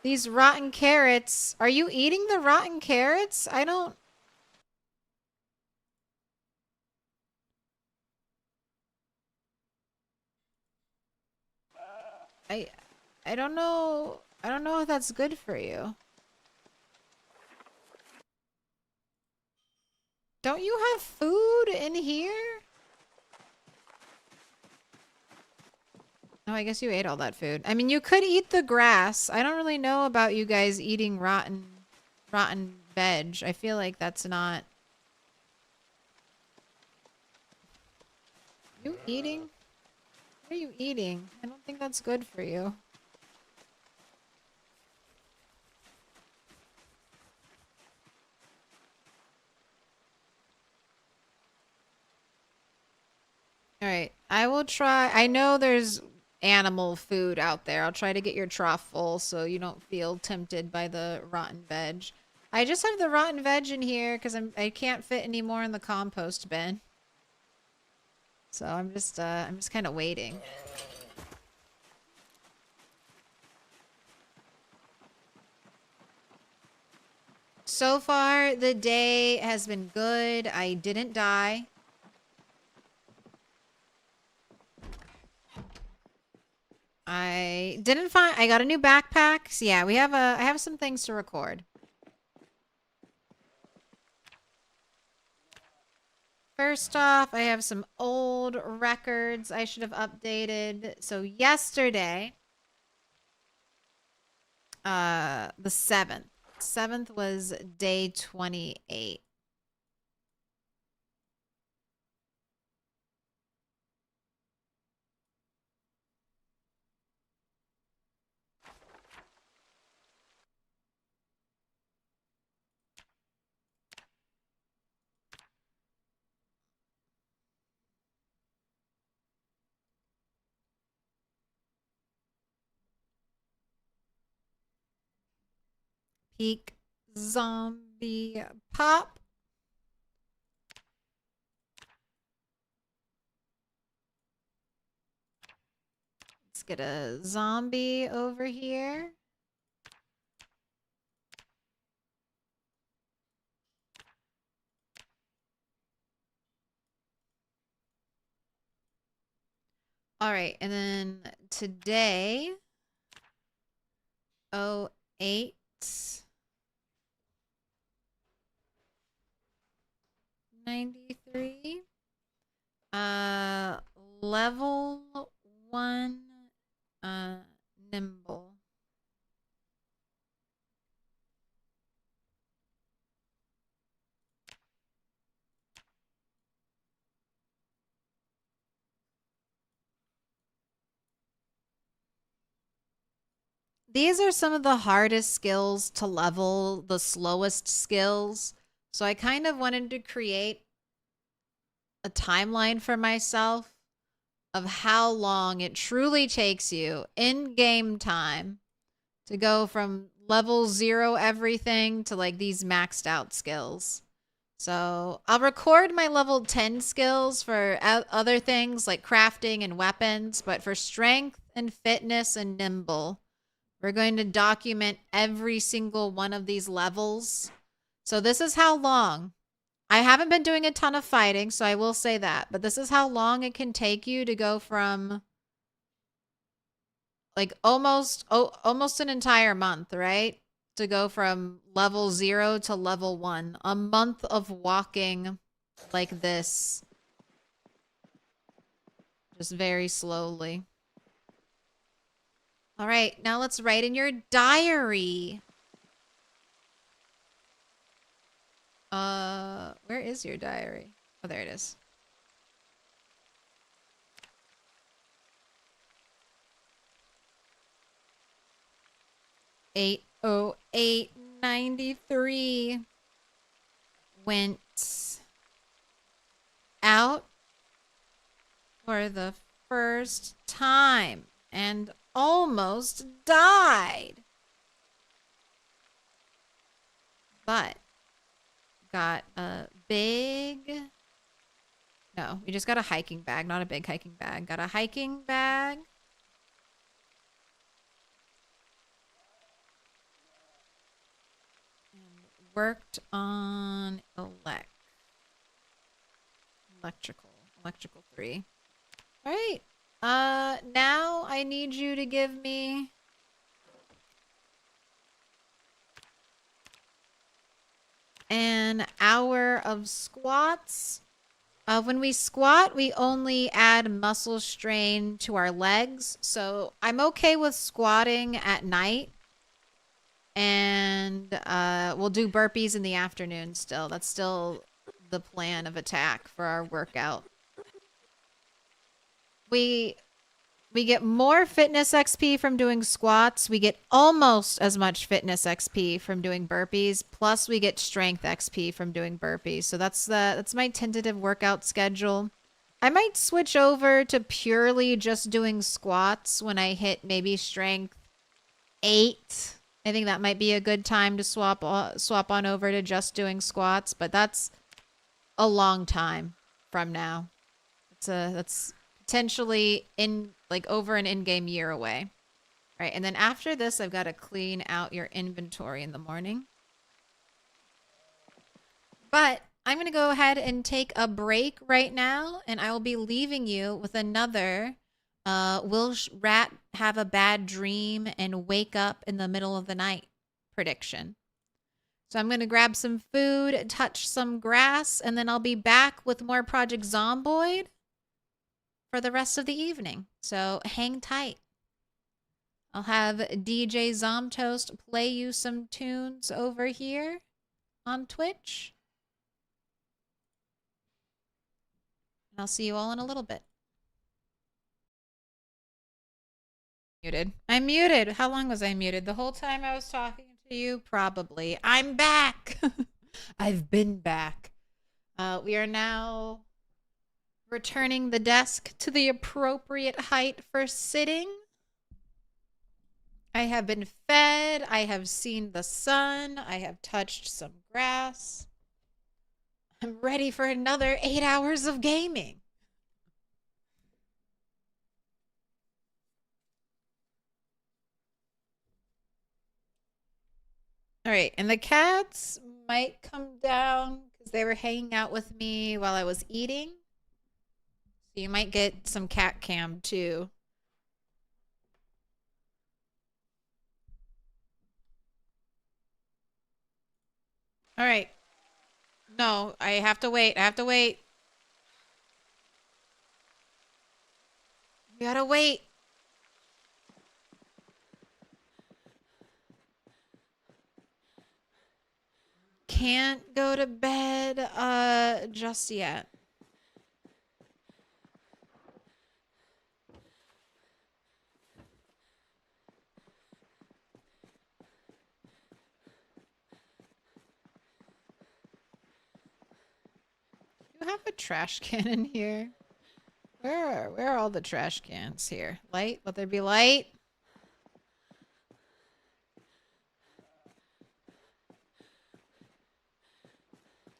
these rotten carrots. Are you eating the rotten carrots? I don't... I don't know. I don't know if that's good for you. Don't you have food in here? Oh, I guess you ate all that food. I mean, you could eat the grass. I don't really know about you guys eating rotten veg. I feel like that's not... You eating? What are you eating? I don't think that's good for you. All right, I will try. I know there's animal food out there. I'll try to get your trough full so you don't feel tempted by the rotten veg. I just have the rotten veg in here because I can't fit any more in the compost bin. So I'm just kind of waiting. So far, the day has been good. I didn't die. I didn't find... I got a new backpack. So yeah, I have some things to record. First off, I have some old records I should have updated. So yesterday, the 7th. 7th was day 28. Peak zombie pop. Let's get a zombie over here. All right, and then today, 08 93. Level 1 nimble. These are some of the hardest skills to level, the slowest skills. So I kind of wanted to create a timeline for myself of how long it truly takes you in game time to go from level 0 everything to like these maxed out skills. So I'll record my level 10 skills for other things like crafting and weapons, but for strength and fitness and nimble, we're going to document every single one of these levels. So this is how long. I haven't been doing a ton of fighting, so I will say that. But this is how long it can take you to go from like almost an entire month, right? To go from level 0 to level 1. A month of walking like this. Just very slowly. All right, now let's write in your diary. Where is your diary? Oh, there it is. $808.93 went out for the first time and almost died. But got a big... No, we just got a hiking bag, not a big hiking bag. Got a hiking bag. And worked on electrical 3. All right. Now I need you to give me an hour of squats. When we squat, we only add muscle strain to our legs. So I'm okay with squatting at night. And we'll do burpees in the afternoon still. That's still the plan of attack for our workout. We get more fitness XP from doing squats. We get almost as much fitness XP from doing burpees. Plus, we get strength XP from doing burpees. So that's my tentative workout schedule. I might switch over to purely just doing squats when I hit maybe strength 8. I think that might be a good time to swap on over to just doing squats. But that's a long time from now. That's potentially over an in-game year away. All right, and then after this, I've got to clean out your inventory in the morning. But I'm going to go ahead and take a break right now, and I will be leaving you with another will Rat have a bad dream and wake up in the middle of the night prediction. So I'm going to grab some food, touch some grass, and then I'll be back with more Project Zomboid for the rest of the evening. So hang tight. I'll have DJ Zomtoast play you some tunes over here on Twitch. And I'll see you all in a little bit. Muted. I'm muted. How long was I muted? The whole time I was talking to you? Probably. I'm back. I've been back. We are now returning the desk to the appropriate height for sitting. I have been fed. I have seen the sun. I have touched some grass. I'm ready for another 8 hours of gaming. All right, and the cats might come down because they were hanging out with me while I was eating. So you might get some cat cam too. All right. No, I have to wait. I have to wait. You gotta wait. Can't go to bed just yet. You have a trash can in here. Where are all the trash cans here? Light? Let there be light.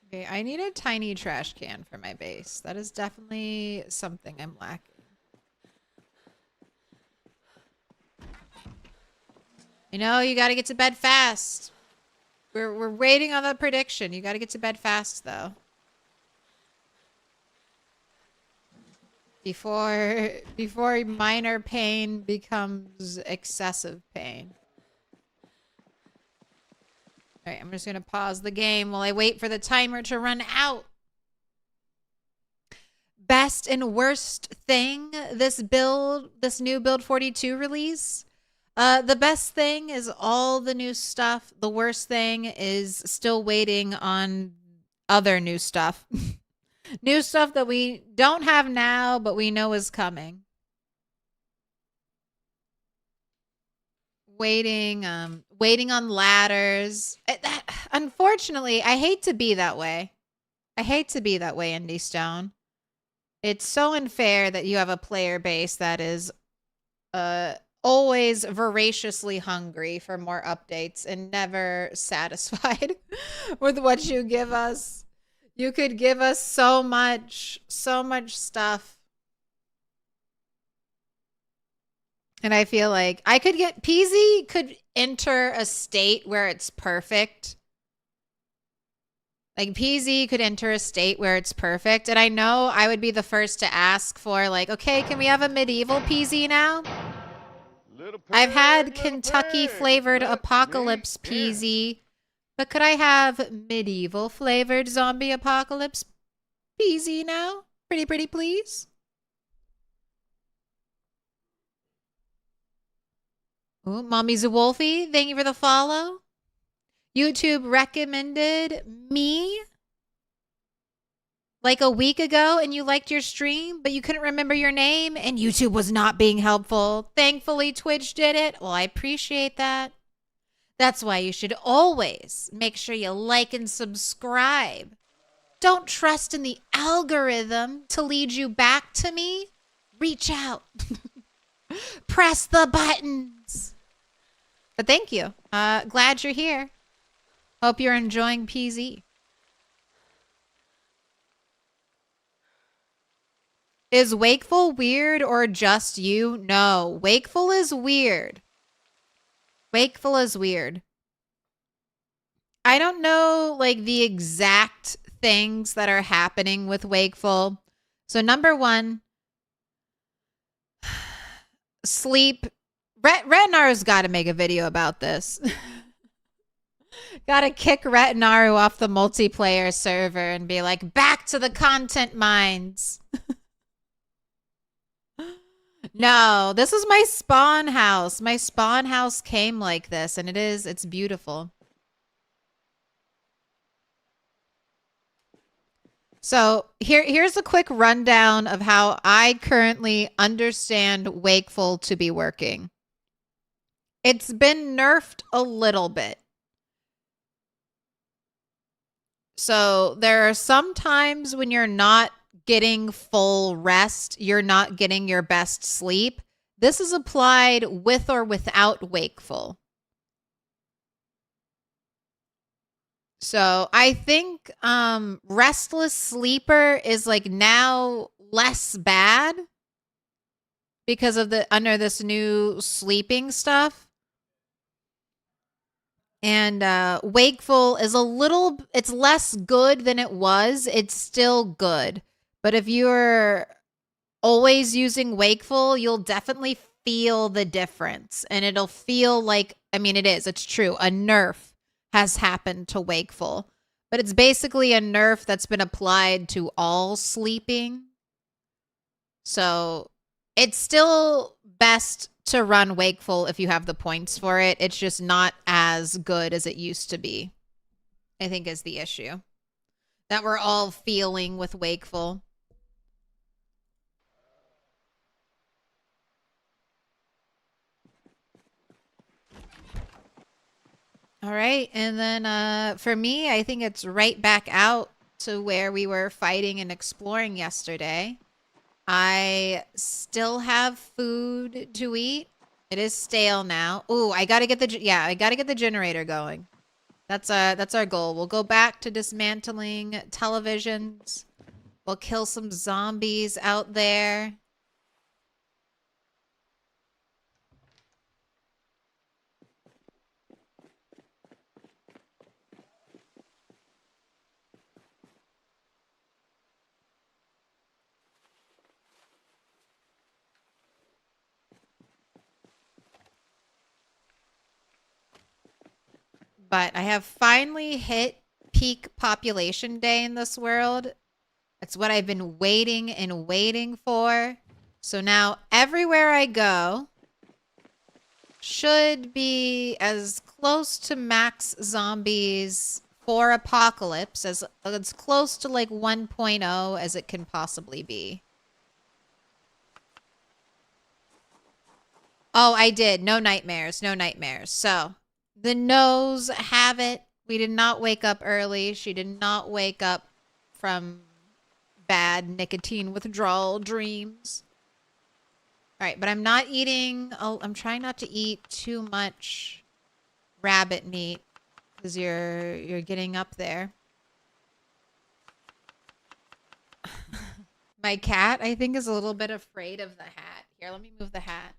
Okay, I need a tiny trash can for my base. That is definitely something I'm lacking. You know, you gotta get to bed fast. We're waiting on the prediction. You gotta get to bed fast though. Before minor pain becomes excessive pain. All right, I'm just going to pause the game while I wait for the timer to run out. Best and worst thing this new build 42 release. The best thing is all the new stuff. The worst thing is still waiting on other new stuff. New stuff that we don't have now, but we know is coming. Waiting on ladders. Unfortunately, I hate to be that way. I hate to be that way, Indie Stone. It's so unfair that you have a player base that is always voraciously hungry for more updates and never satisfied with what you give us. You could give us so much stuff. And I feel like I could get Peasy could enter a state where it's perfect. Like PZ could enter a state where it's perfect, and I know I would be the first to ask for like, okay, can we have a medieval PZ now? Little pig, I've had little Kentucky pig, flavored let apocalypse me in. PZ, but could I have medieval flavored zombie apocalypse PZ now? Pretty please. Ooh, Mommy's a Wolfie, thank you for the follow. YouTube recommended me like a week ago and you liked your stream, but you couldn't remember your name and YouTube was not being helpful. Thankfully, Twitch did it. Well, I appreciate that. That's why you should always make sure you like and subscribe. Don't trust in the algorithm to lead you back to me. Reach out. Press the buttons. But thank you. Glad you're here. Hope you're enjoying PZ. Is Wakeful weird or just you? No, Wakeful is weird. Wakeful is weird. I don't know like the exact things that are happening with Wakeful. So number one, sleep. Retinaru's got to make a video about this. Got to kick Retinaru off the multiplayer server and be like, back to the content mines. No, this is my spawn house. My spawn house came like this, and it's beautiful. So here's a quick rundown of how I currently understand Wakeful to be working. It's been nerfed a little bit. So there are some times when you're not getting full rest, you're not getting your best sleep. This is applied with or without Wakeful. So I think Restless Sleeper is like now less bad because of under this new sleeping stuff. And Wakeful is it's less good than it was. It's still good. But if you're always using Wakeful, you'll definitely feel the difference. And it'll feel like, I mean, it's true. A nerf has happened to Wakeful. But it's basically a nerf that's been applied to all sleeping. So it's still best to run Wakeful if you have the points for it. It's just not as good as it used to be, I think is the issue that we're all feeling with Wakeful. All right. And then for me, I think it's right back out to where we were fighting and exploring yesterday. I still have food to eat. It is stale now. Ooh, I gotta get the generator going. That's our goal. We'll go back to dismantling televisions. We'll kill some zombies out there. But I have finally hit peak population day in this world. That's what I've been waiting and waiting for. So now everywhere I go should be as close to max zombies for apocalypse as close to like 1.0 as it can possibly be. Oh, I did. No nightmares. No nightmares. So the nose have it. We did not wake up early. She did not wake up from bad nicotine withdrawal dreams. All right, but I'm not eating. I'm trying not to eat too much rabbit meat because you're getting up there. My cat, I think, is a little bit afraid of the hat. Here, let me move the hat.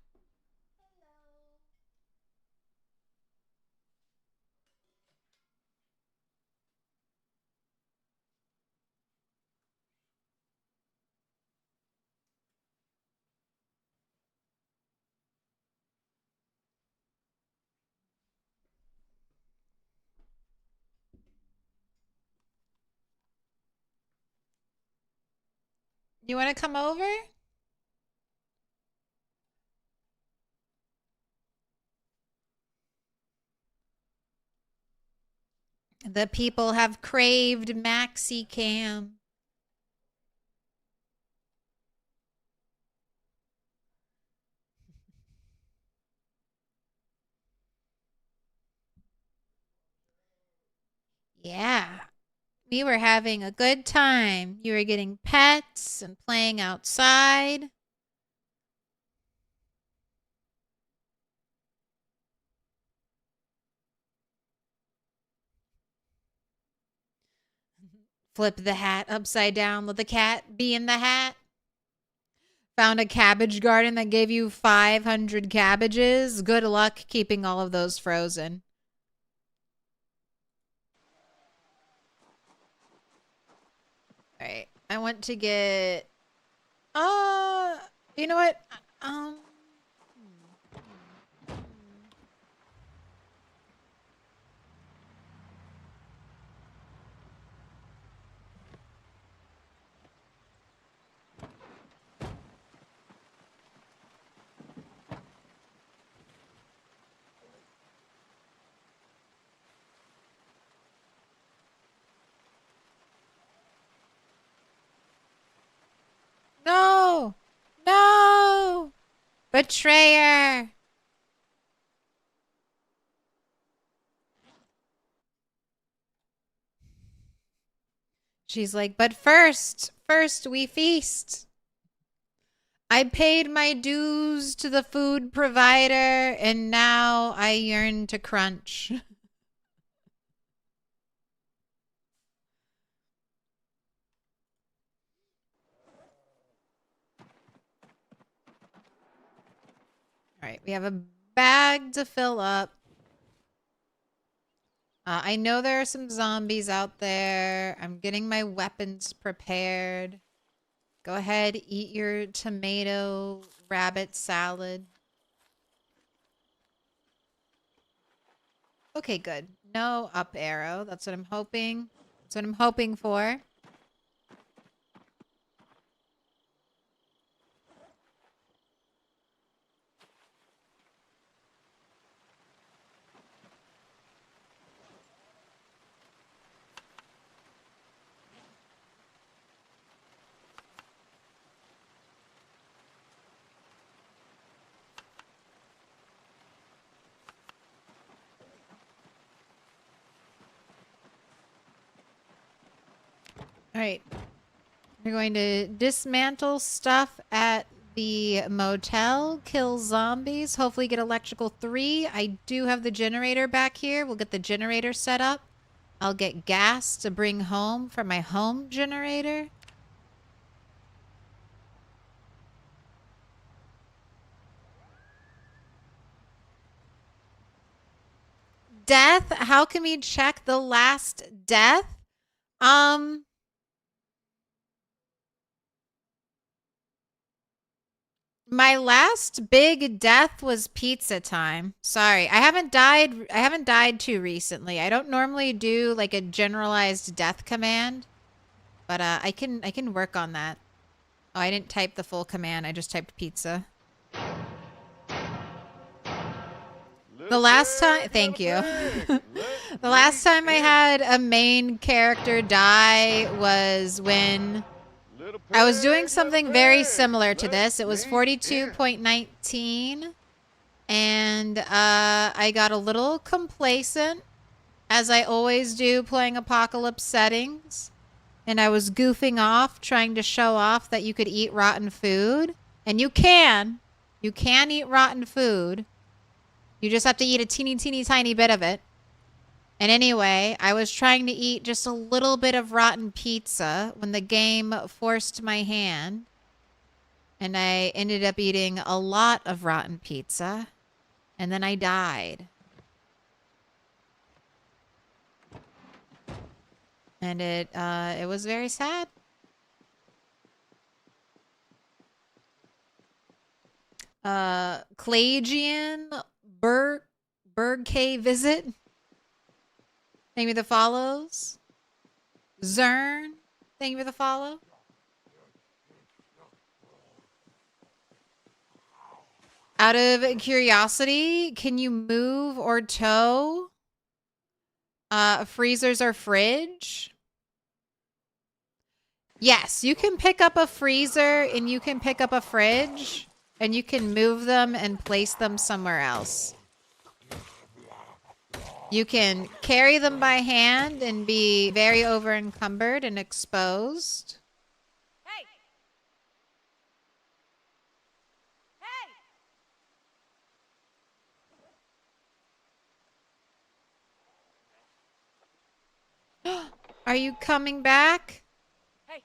You want to come over? The people have craved Maxi Cam. Yeah. We were having a good time. You were getting pets and playing outside. Flip the hat upside down. Let the cat be in the hat. Found a cabbage garden that gave you 500 cabbages. Good luck keeping all of those frozen. All right. I want to get... you know what? Um... No! No! Betrayer! She's like, but first we feast. I paid my dues to the food provider, and now I yearn to crunch. All right, we have a bag to fill up. I know there are some zombies out there. I'm getting my weapons prepared. Go ahead, eat your tomato rabbit salad. Okay, good. No up arrow. That's what I'm hoping. That's what I'm hoping for. All right. We're going to dismantle stuff at the motel, kill zombies, hopefully get electrical 3. I do have the generator back here. We'll get the generator set up. I'll get gas to bring home for my home generator. Death? How can we check the last death? My last big death was pizza time. Sorry. I haven't died too recently. I don't normally do like a generalized death command, but I can work on that. Oh, I didn't type the full command. I just typed pizza. The last time, thank you. The last time I had a main character die was when I was doing something very similar to this. It was 42.19, and I got a little complacent, as I always do playing apocalypse settings, and I was goofing off, trying to show off that you could eat rotten food, and you can eat rotten food. You just have to eat a teeny tiny bit of it. And anyway, I was trying to eat just a little bit of rotten pizza when the game forced my hand. And I ended up eating a lot of rotten pizza. And then I died. And it was very sad. Clagian Berg K visit. Thank you for the follows. Zern, thank you for the follow. Out of curiosity, can you move or tow freezers or fridge? Yes, you can pick up a freezer and you can pick up a fridge and you can move them and place them somewhere else. You can carry them by hand and be very over encumbered and exposed. Hey! Hey! Are you coming back? Hey!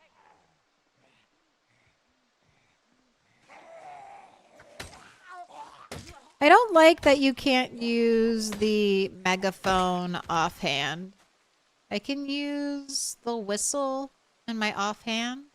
I don't like that you can't use the megaphone offhand. I can use the whistle in my offhand.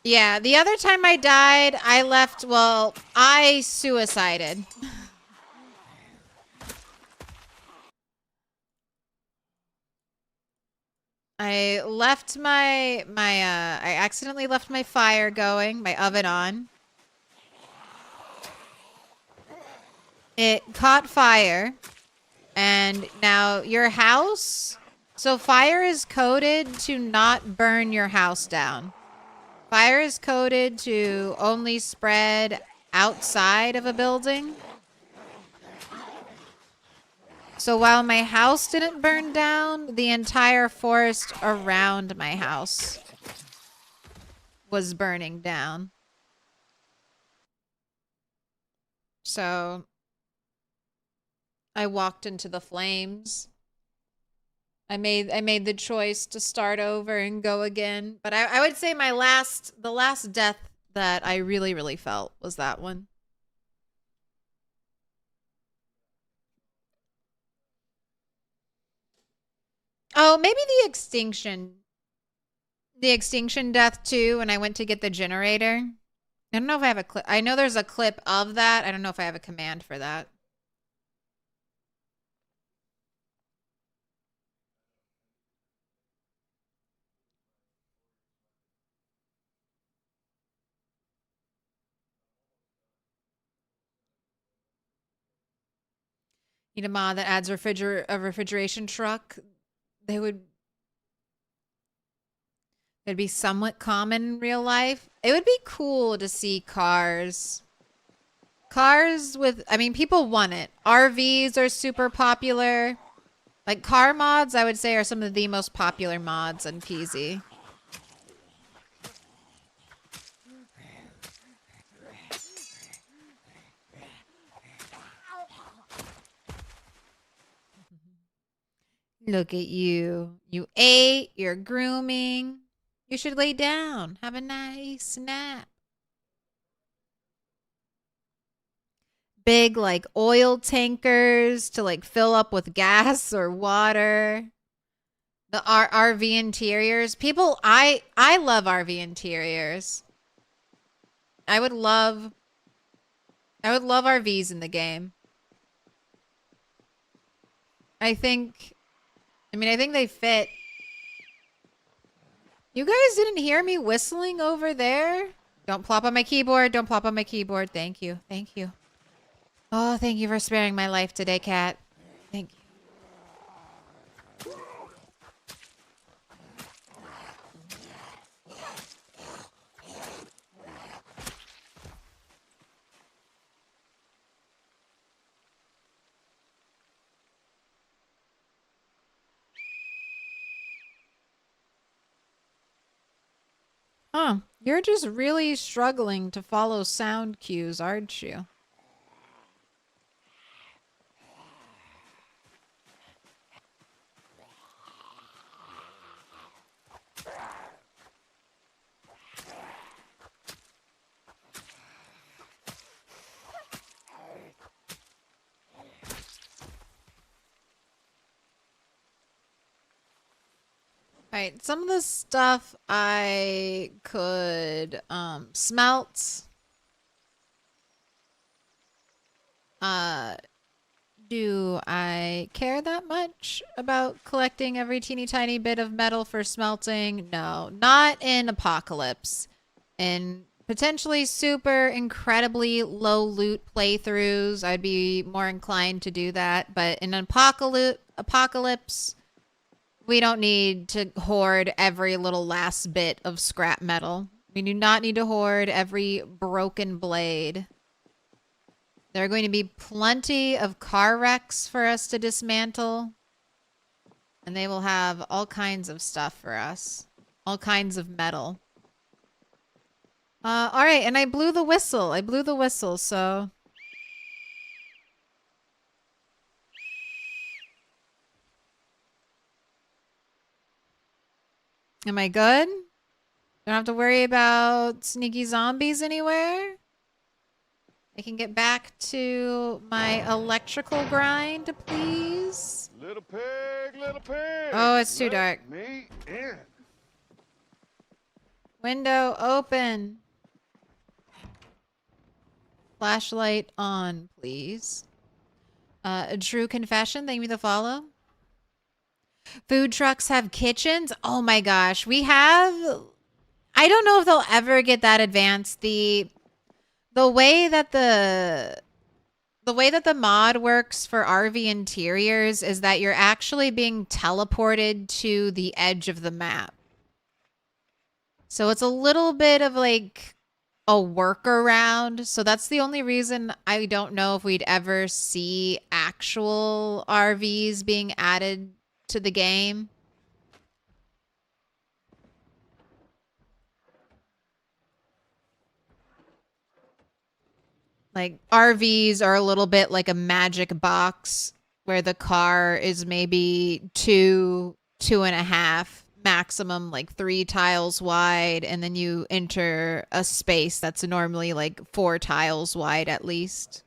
Yeah, the other time I died, I left, well, I suicided. I left I accidentally left my fire going, my oven on. It caught fire. And now your house, so fire is coded to not burn your house down. Fire is coded to only spread outside of a building. So while my house didn't burn down, the entire forest around my house was burning down. So I walked into the flames. I made the choice to start over and go again. But I would say the last death that I really, really felt was that one. Oh, maybe the extinction. The extinction death too, when I went to get the generator. I don't know if I have a clip. I know there's a clip of that. I don't know if I have a command for that. Need a mod that adds a refrigeration truck. It'd be somewhat common in real life. It would be cool to see cars. Cars with, I mean, people want it. RVs are super popular. Like car mods, I would say, are some of the most popular mods on PZ. Look at you. You ate, you're grooming. You should lay down. Have a nice nap. Big like oil tankers to like fill up with gas or water. The RV interiors. People, I love RV interiors. I would love RVs in the game. I think they fit. You guys didn't hear me whistling over there? Don't plop on my keyboard. Don't plop on my keyboard. Thank you. Thank you. Oh, thank you for sparing my life today, cat. Thank you. Huh. You're just really struggling to follow sound cues, aren't you? Alright, some of the stuff I could smelt. do I care that much about collecting every teeny tiny bit of metal for smelting? No, not in Apocalypse. In potentially super incredibly low loot playthroughs, I'd be more inclined to do that. But in Apocalypse, we don't need to hoard every little last bit of scrap metal. We do not need to hoard every broken blade. There are going to be plenty of car wrecks for us to dismantle. And they will have all kinds of stuff for us. All kinds of metal. Alright, and I blew the whistle. I blew the whistle, so... Am I good? Don't have to worry about sneaky zombies anywhere? I can get back to my electrical grind, please. Little pig, little pig. Oh, it's too Let dark. Me in. Window open. Flashlight on, please. A true confession. Thank you for the follow. Food trucks have kitchens. Oh my gosh. We have... I don't know if they'll ever get that advanced. The way that the mod works for RV interiors is that you're actually being teleported to the edge of the map. So it's a little bit of like a workaround. So that's the only reason I don't know if we'd ever see actual RVs being added to the game. Like, RVs are a little bit like a magic box where the car is maybe 2.5, maximum like 3 tiles wide, and then you enter a space that's normally like 4 tiles wide at least.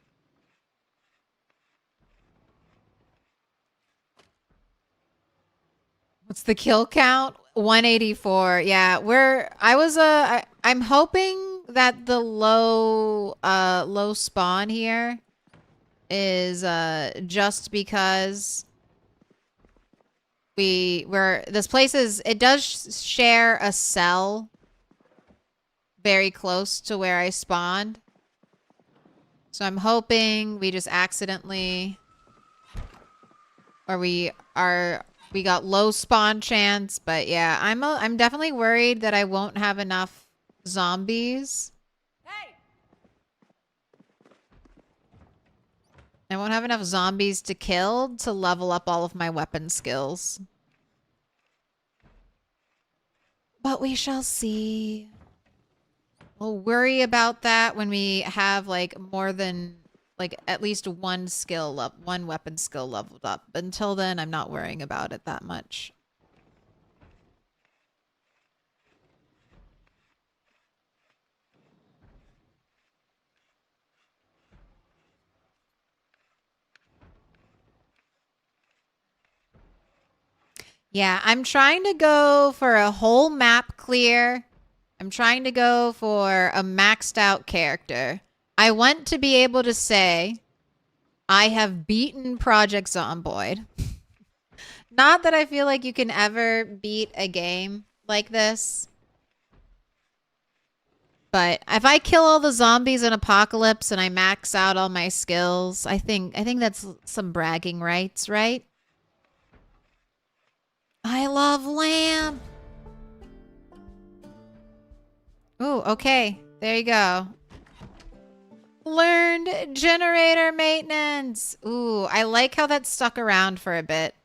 What's the kill count? 184. Yeah, I'm hoping that the low spawn here is just because this place is, it does share a cell very close to where I spawned. So I'm hoping we just accidentally, or we got low spawn chance, but yeah, I'm definitely worried that I won't have enough zombies. Hey! I won't have enough zombies to kill to level up all of my weapon skills. But we shall see. We'll worry about that when we have like more than like at least one weapon skill leveled up. But until then, I'm not worrying about it that much. Yeah, I'm trying to go for a whole map clear. I'm trying to go for a maxed out character. I want to be able to say I have beaten Project Zomboid. Not that I feel like you can ever beat a game like this. But if I kill all the zombies in Apocalypse and I max out all my skills, I think that's some bragging rights, right? I love lamp. Ooh, okay. There you go. Learned generator maintenance. Ooh, I like how that stuck around for a bit.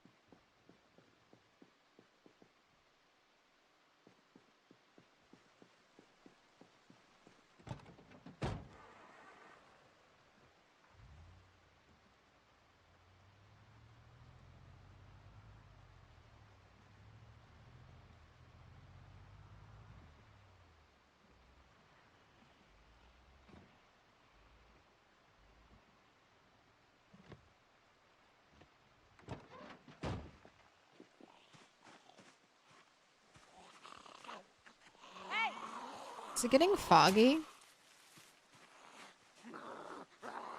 Is it getting foggy?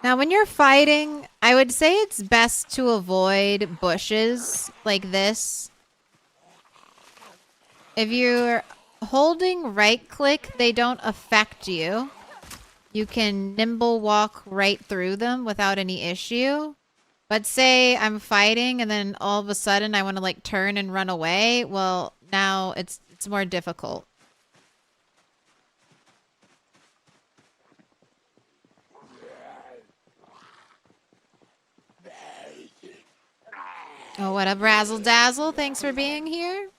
Now, when you're fighting, I would say it's best to avoid bushes like this. If you're holding right click, they don't affect you. You can nimble walk right through them without any issue. But say I'm fighting and then all of a sudden I want to like turn and run away. Well, now it's more difficult. Oh, what a razzle dazzle. Thanks for being here.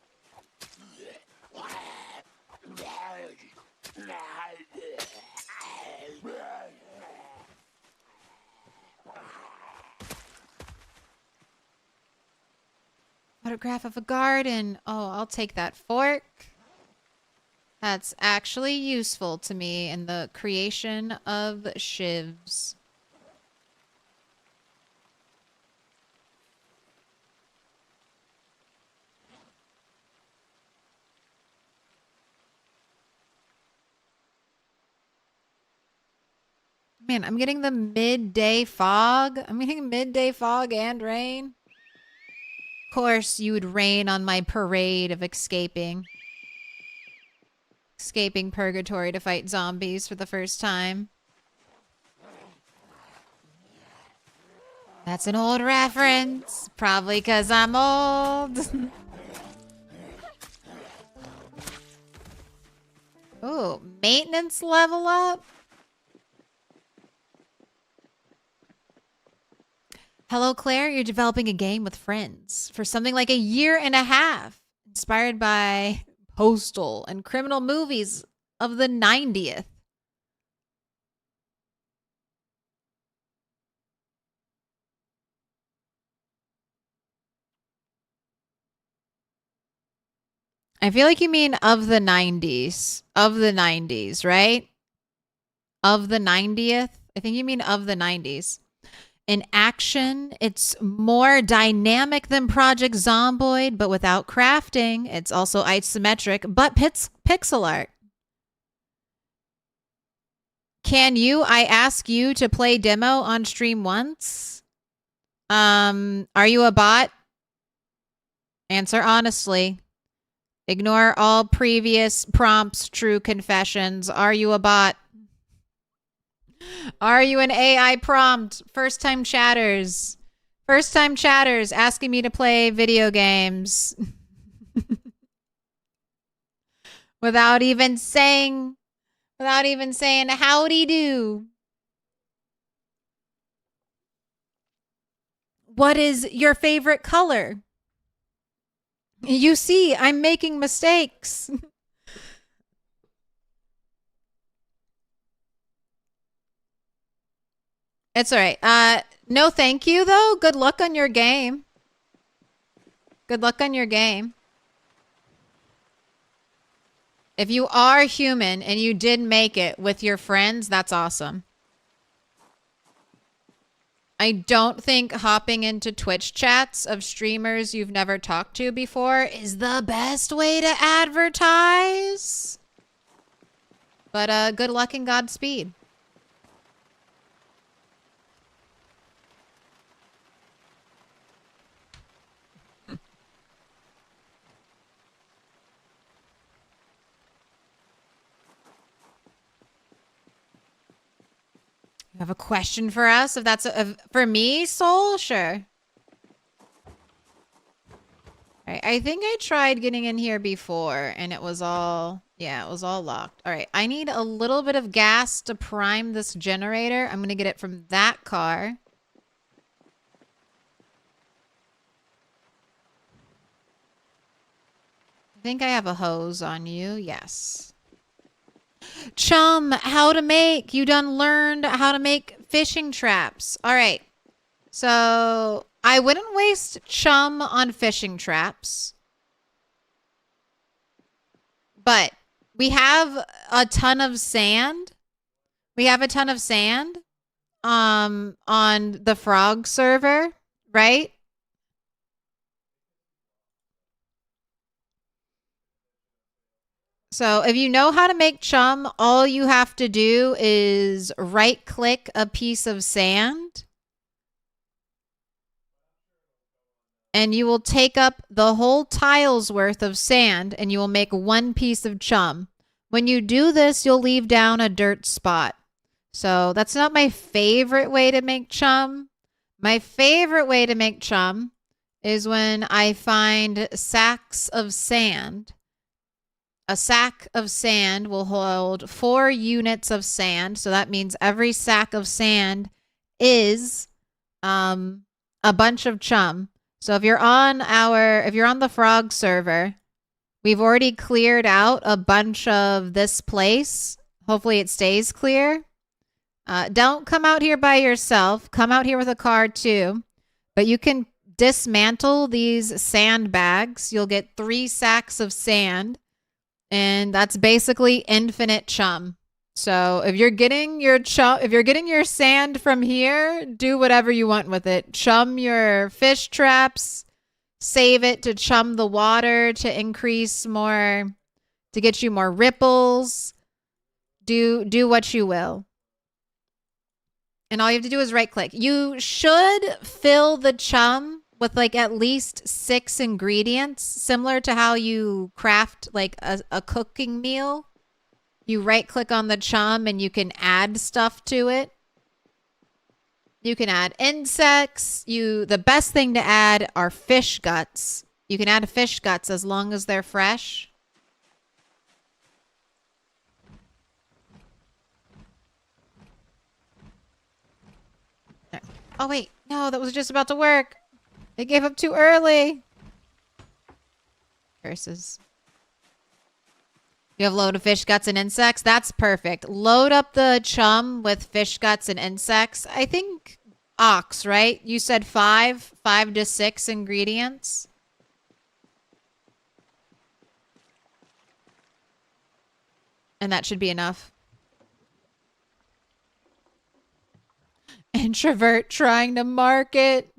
Photograph of a garden. Oh, I'll take that fork. That's actually useful to me in the creation of shivs. Man, I'm getting the midday fog. I'm getting midday fog and rain. Of course, you would rain on my parade of escaping. Escaping purgatory to fight zombies for the first time. That's an old reference. Probably because I'm old. Oh, maintenance level up? Hello, Claire. You're developing a game with friends for something like a year and a half. Inspired by postal and criminal movies of the 90th. I feel like you mean of the 90s. Of the 90s, right? Of the 90th? I think you mean of the 90s. In action, it's more dynamic than Project Zomboid, but without crafting. It's also isometric, but pixel art. Can I ask you to play demo on stream once? Are you a bot? Answer honestly. Ignore all previous prompts, true confessions. Are you a bot? Are you an AI prompt? First time chatters. First time chatters asking me to play video games. without even saying howdy do. What is your favorite color? You see, I'm making mistakes. It's all right. No thank you, though. Good luck on your game. Good luck on your game. If you are human and you did make it with your friends, that's awesome. I don't think hopping into Twitch chats of streamers you've never talked to before is the best way to advertise. But good luck and Godspeed. You have a question for us? If that's for me, Soul? Sure. All right, I think I tried getting in here before and it was all, yeah, it was all locked. All right, I need a little bit of gas to prime this generator. I'm going to get it from that car. I think I have a hose on you. Yes. Chum, how to make. You done learned how to make fishing traps. All right. So I wouldn't waste chum on fishing traps. But we have a ton of sand. We have a ton of sand on the frog server, right? So if you know how to make chum, all you have to do is right-click a piece of sand. And you will take up the whole tile's worth of sand and you will make one piece of chum. When you do this, you'll leave down a dirt spot. So that's not my favorite way to make chum. My favorite way to make chum is when I find sacks of sand. A sack of sand will hold 4 units of sand. So that means every sack of sand is a bunch of chum. So if you're on the frog server, we've already cleared out a bunch of this place. Hopefully it stays clear. Don't come out here by yourself. Come out here with a car too. But you can dismantle these sandbags. You'll get 3 sacks of sand. And that's basically infinite chum. So if you're getting your sand from here, do whatever you want with it. Chum your fish traps, save it to chum the water to get you more ripples. Do what you will. And all you have to do is right click. You should fill the chum with like at least 6 ingredients, similar to how you craft like a cooking meal. You right click on the chum and you can add stuff to it. You can add insects. The best thing to add are fish guts. You can add fish guts as long as they're fresh. Oh wait, no, that was just about to work. It gave up too early. Curses. You have a load of fish guts and insects? That's perfect. Load up the chum with fish guts and insects. I think ox, right? You said 5 to 6 ingredients. And that should be enough. Introvert trying to market.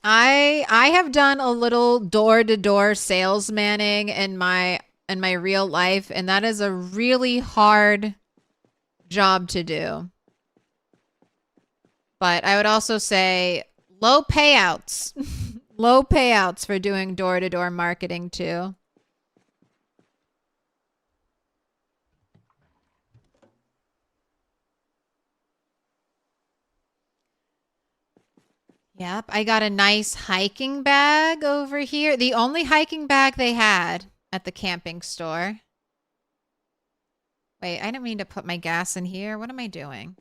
I have done a little door-to-door salesmanning in my real life, and that is a really hard job to do. But I would also say low payouts. Low payouts for doing door-to-door marketing too. Yep, I got a nice hiking bag over here. The only hiking bag they had at the camping store. Wait, I didn't mean to put my gas in here. What am I doing?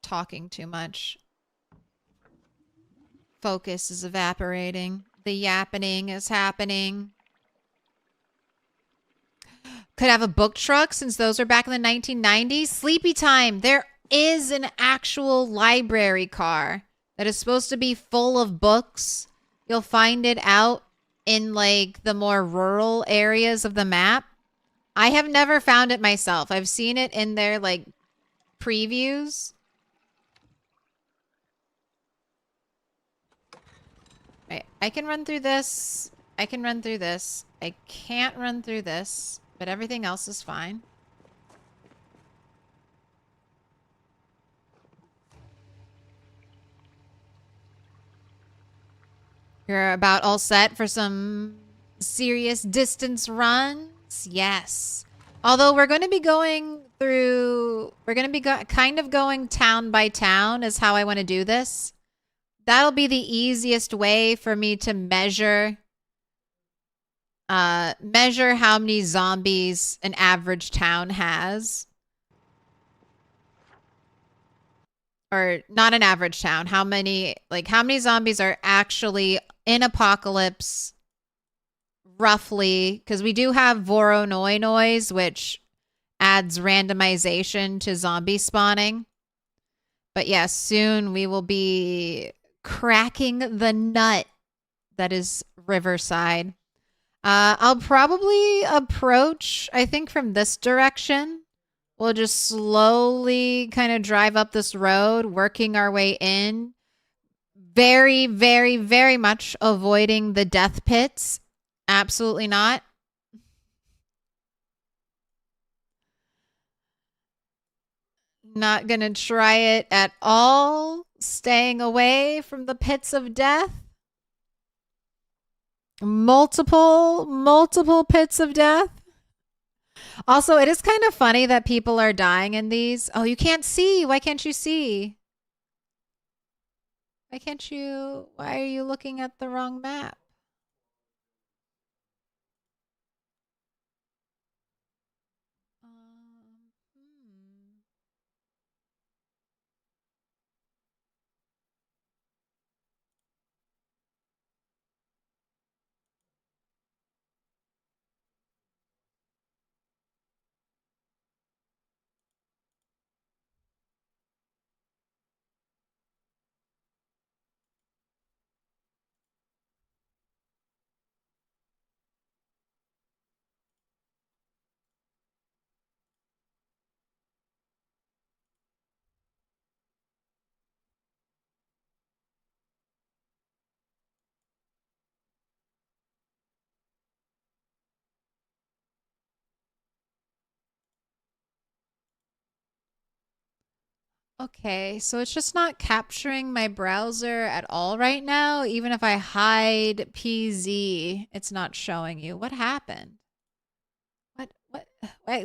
Talking too much. Focus is evaporating. The yappening is happening. Could have a book truck since those are back in the 1990s. Sleepy time. There is an actual library car that is supposed to be full of books. You'll find it out in like the more rural areas of the map. I have never found it myself. I've seen it in their like previews. Right, I can run through this. I can run through this. I can't run through this, but everything else is fine. You're about all set for some serious distance runs? Yes. Although we're going to be going through... We're going to be kind of going town by town is how I want to do this. That'll be the easiest way for me to measure how many zombies an average town has. Or not an average town. How many zombies are actually in Apocalypse, roughly, because we do have Voronoi noise, which adds randomization to zombie spawning. But yes, soon we will be cracking the nut that is Riverside. I'll probably approach, I think, from this direction. We'll just slowly kind of drive up this road, working our way in. Very, very, very much avoiding the death pits. Absolutely not. Not gonna try it at all. Staying away from the pits of death. Multiple pits of death. Also, it is kind of funny that people are dying in these. Oh, you can't see. Why can't you see? Why are you looking at the wrong map? Hmm. Okay, so it's just not capturing my browser at all right now. Even if I hide PZ, it's not showing you. What happened? What?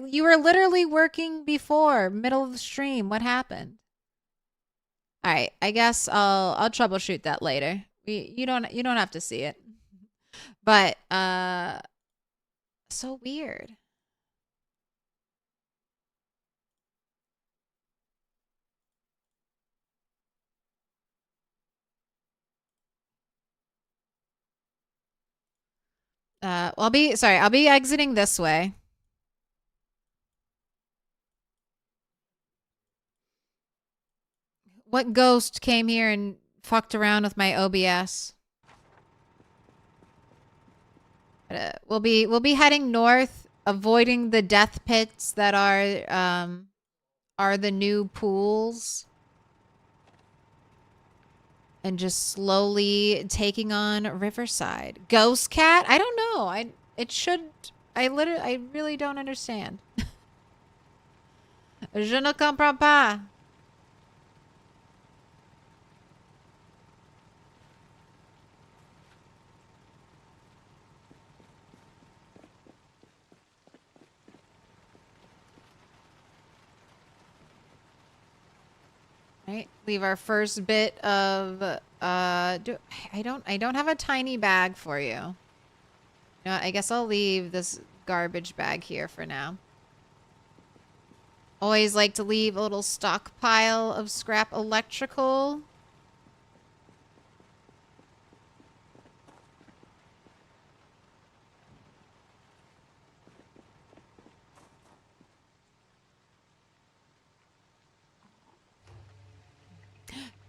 You were literally working before, middle of the stream. What happened? All right, I guess I'll troubleshoot that later. You don't have to see it. But so weird. I'll be exiting this way. What ghost came here and fucked around with my OBS? We'll be heading north, avoiding the death pits that are the new pools, and just slowly taking on Riverside. Ghost cat? I don't know. I really don't understand. Je ne comprends pas. Right, leave our first bit of I don't have a tiny bag for you. You know what, I guess I'll leave this garbage bag here for now. Always like to leave a little stockpile of scrap electrical.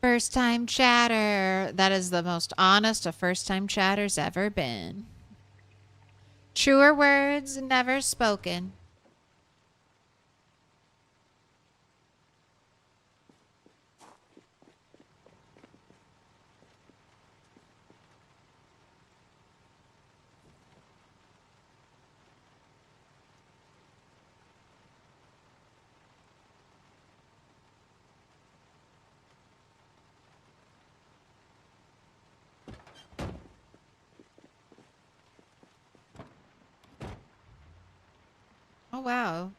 First time chatter. That is the most honest a first time chatter's ever been. Truer words never spoken. Oh, wow.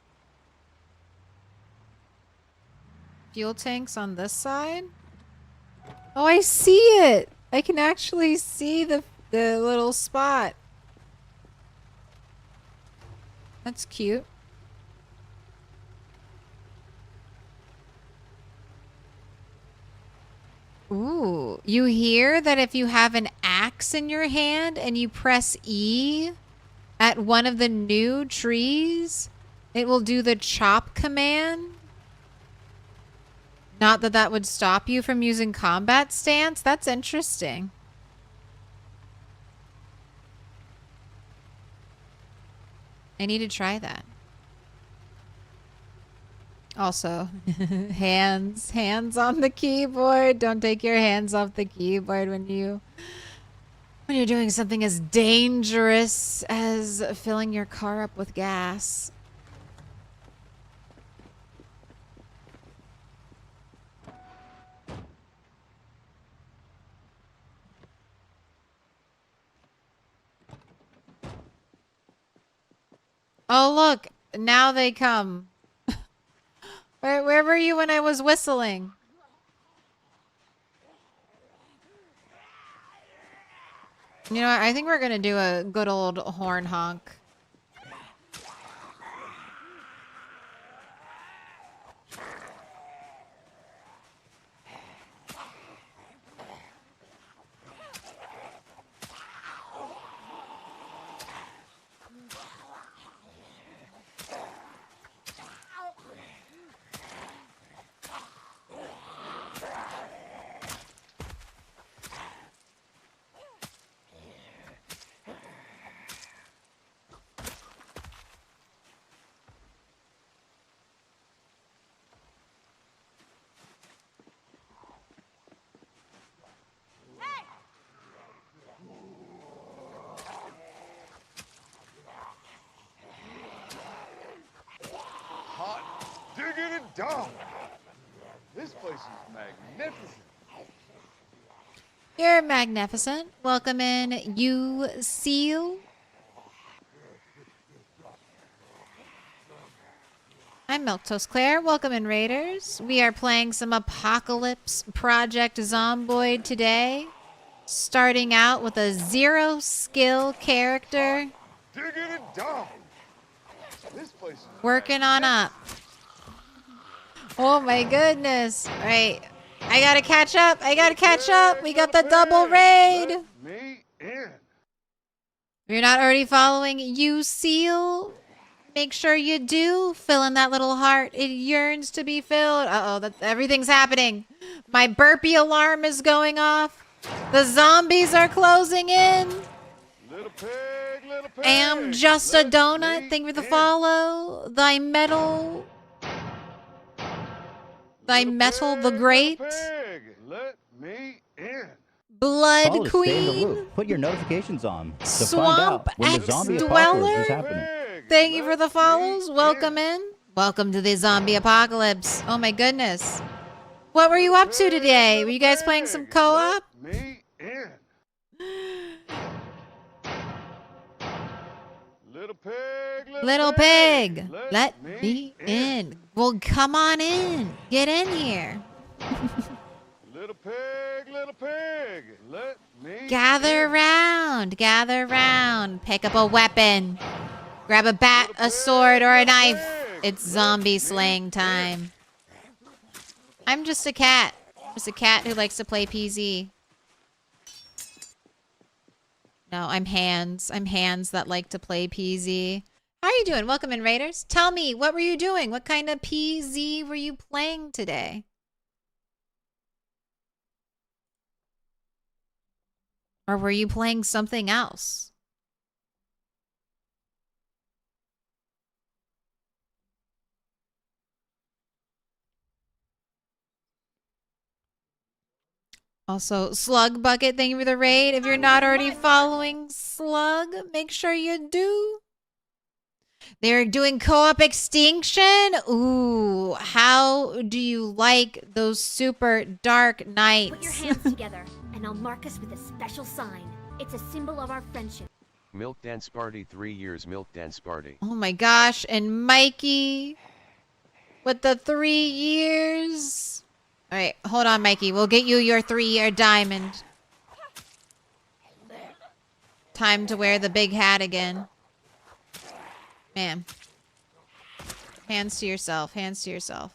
Fuel tanks on this side? Oh, I see it. I can actually see the little spot. That's cute. Ooh, you hear that if you have an axe in your hand and you press E at one of the new trees, it will do the chop command? Not that that would stop you from using combat stance? That's interesting. I need to try that. Also, hands on the keyboard. Don't take your hands off the keyboard when you're doing something as dangerous as filling your car up with gas. Oh, look, now they come. Where were you when I was whistling? You know what? I think we're gonna do a good old horn honk. Hot digging and dog. This place is magnificent. You're magnificent. Welcome in, you seal. I'm Milquetoast Claire. Welcome in, Raiders. We are playing some Apocalypse Project Zomboid today. Starting out with a 0 skill character. Digging and dog. This place is Working on up. Oh my goodness. All right. I gotta catch up. I gotta catch up. We got the double raid. Let me in. If you're not already following You Seal, make sure you do fill in that little heart. It yearns to be filled. Uh-oh, everything's happening. My burpee alarm is going off. The zombies are closing in. Little pig, little pig. Am just a Let donut. me Thank you for the in. follow. Thy metal the great. Little pig. Let me in. Blood Follow to stay in the Queen. loop. Put your notifications on to Swamp find out when the X zombie Dweller? apocalypse is happening. Pig. Thank you for Let the me follows. Welcome in. Welcome to the zombie apocalypse. Oh my goodness. What were you up to today? Were you guys playing some co-op? Let me in. Little pig, Little pig, let me in. Well, come on in. Get in here. Little pig, let me Gather in. round. Gather round. Pick up a weapon. Grab a bat, a sword, or a knife. It's zombie slaying time. I'm just a cat. Just a cat who likes to play PZ. No, I'm hands. I'm hands that like to play PZ. How are you doing? Welcome in, Raiders. Tell me, what were you doing? What kind of PZ were you playing today? Or were you playing something else? Also, Slug Bucket, thank you for the raid. If you're not already following Slug, make sure you do. They're doing co-op Extinction. Ooh, how do you like those super dark Put your nights? hands together, and I'll mark us with a special sign. It's a symbol of our friendship. Milk Dance Party 3 years Milk Dance Party. Oh my gosh, and Mikey with the 3 years. All right, hold on, Mikey. We'll get you your 3-year diamond. Time to wear the big hat again. Man. Hands to yourself. Hands to yourself.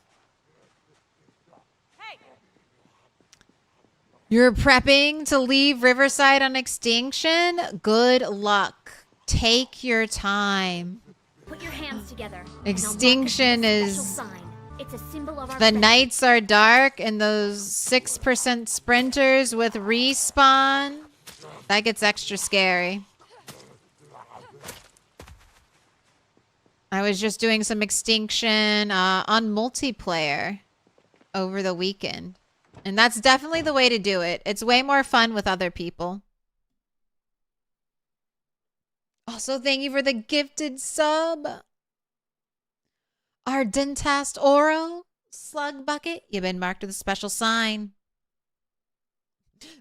You're prepping to leave Riverside on Extinction? Good luck. Take your time. Put your hands together. and I'll mark us with a Extinction special is... sign. It's a symbol of our The friendship. nights are dark and those 6% sprinters with respawn. That gets extra scary. I was just doing some Extinction on multiplayer over the weekend. And that's definitely the way to do it. It's way more fun with other people. Also, thank you for the gifted sub. Ardentast Oro. Slug Bucket. You've been marked with a special sign.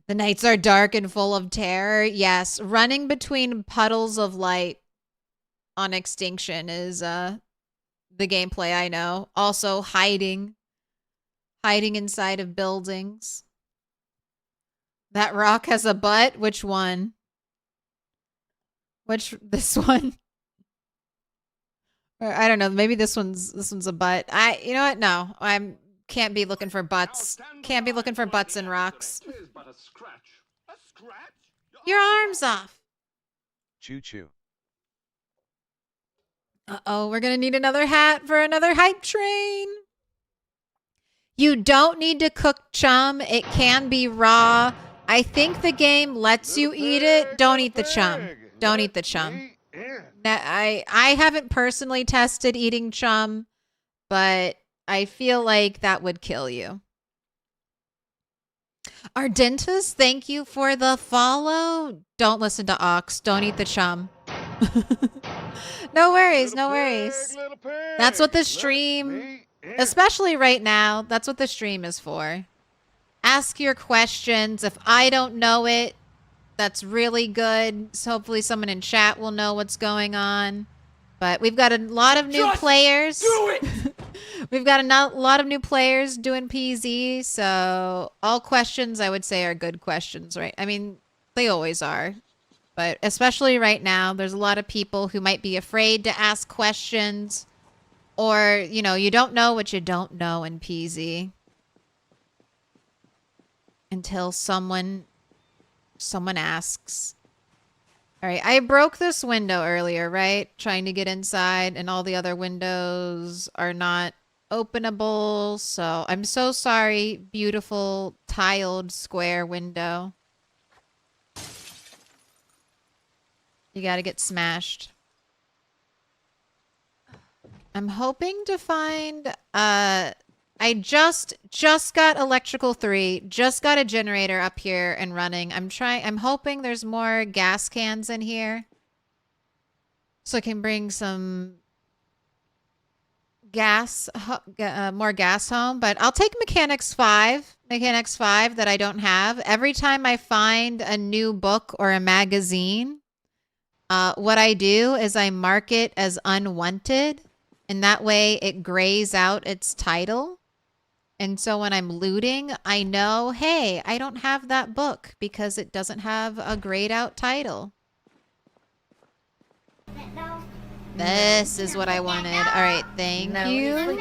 The nights are dark and full of terror. Yes, running between puddles of light on Extinction is the gameplay I know. Also hiding inside of buildings. That rock has a butt. Which one? This one? Or, I don't know. Maybe this one's a butt. You know what? No, can't be looking for butts. Can't be looking for butts and rocks. Your arm's off. Choo choo. Uh-oh, we're gonna need another hat for another hype train. You don't need to cook chum. It can be raw. I think the game lets you eat it. Don't eat the chum. Don't eat the chum. I haven't personally tested eating chum, but I feel like that would kill you. Ardentus, thank you for the follow. Don't listen to Ox. Don't eat the chum. No worries, no worries. That's what the stream, especially right now, that's what the stream is for. Ask your questions. If I don't know it, that's really good. So hopefully someone in chat will know what's going on. But we've got a lot of new players. Do it! We've got a lot of new players doing PZ. So all questions, I would say, are good questions, right? I mean, they always are. But especially right now, there's a lot of people who might be afraid to ask questions. Or, you know, you don't know what you don't know in PZ. Until someone asks. All right, I broke this window earlier, right? Trying to get inside, and all the other windows are not openable. So I'm so sorry, beautiful tiled square window. You gotta get smashed. I'm hoping to find I just got electrical 3, just got a generator up here and running. I'm hoping there's more gas cans in here. So I can bring some gas, more gas home, but I'll take Mechanics 5 that I don't have. Every time I find a new book or a magazine, what I do is I mark it as unwanted, and that way it grays out its title. And so when I'm looting, I know, hey, I don't have that book because it doesn't have a grayed out title. This is what I wanted. All right, thank you.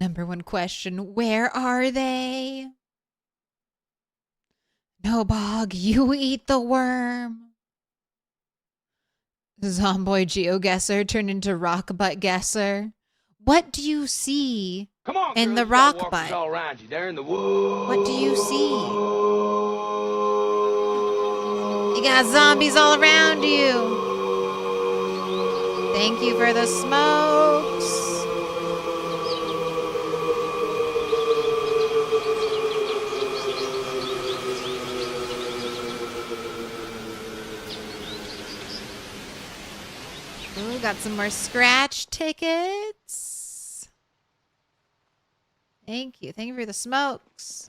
Number one question, where are they? No, Bog, you eat the worm. Zomboid GeoGuessr turned into Rock Butt Guesser. What do you see in the rock butt? What do you see? You got zombies all around you. Thank you for the smokes. Ooh, got some more scratch tickets. Thank you. Thank you for the smokes.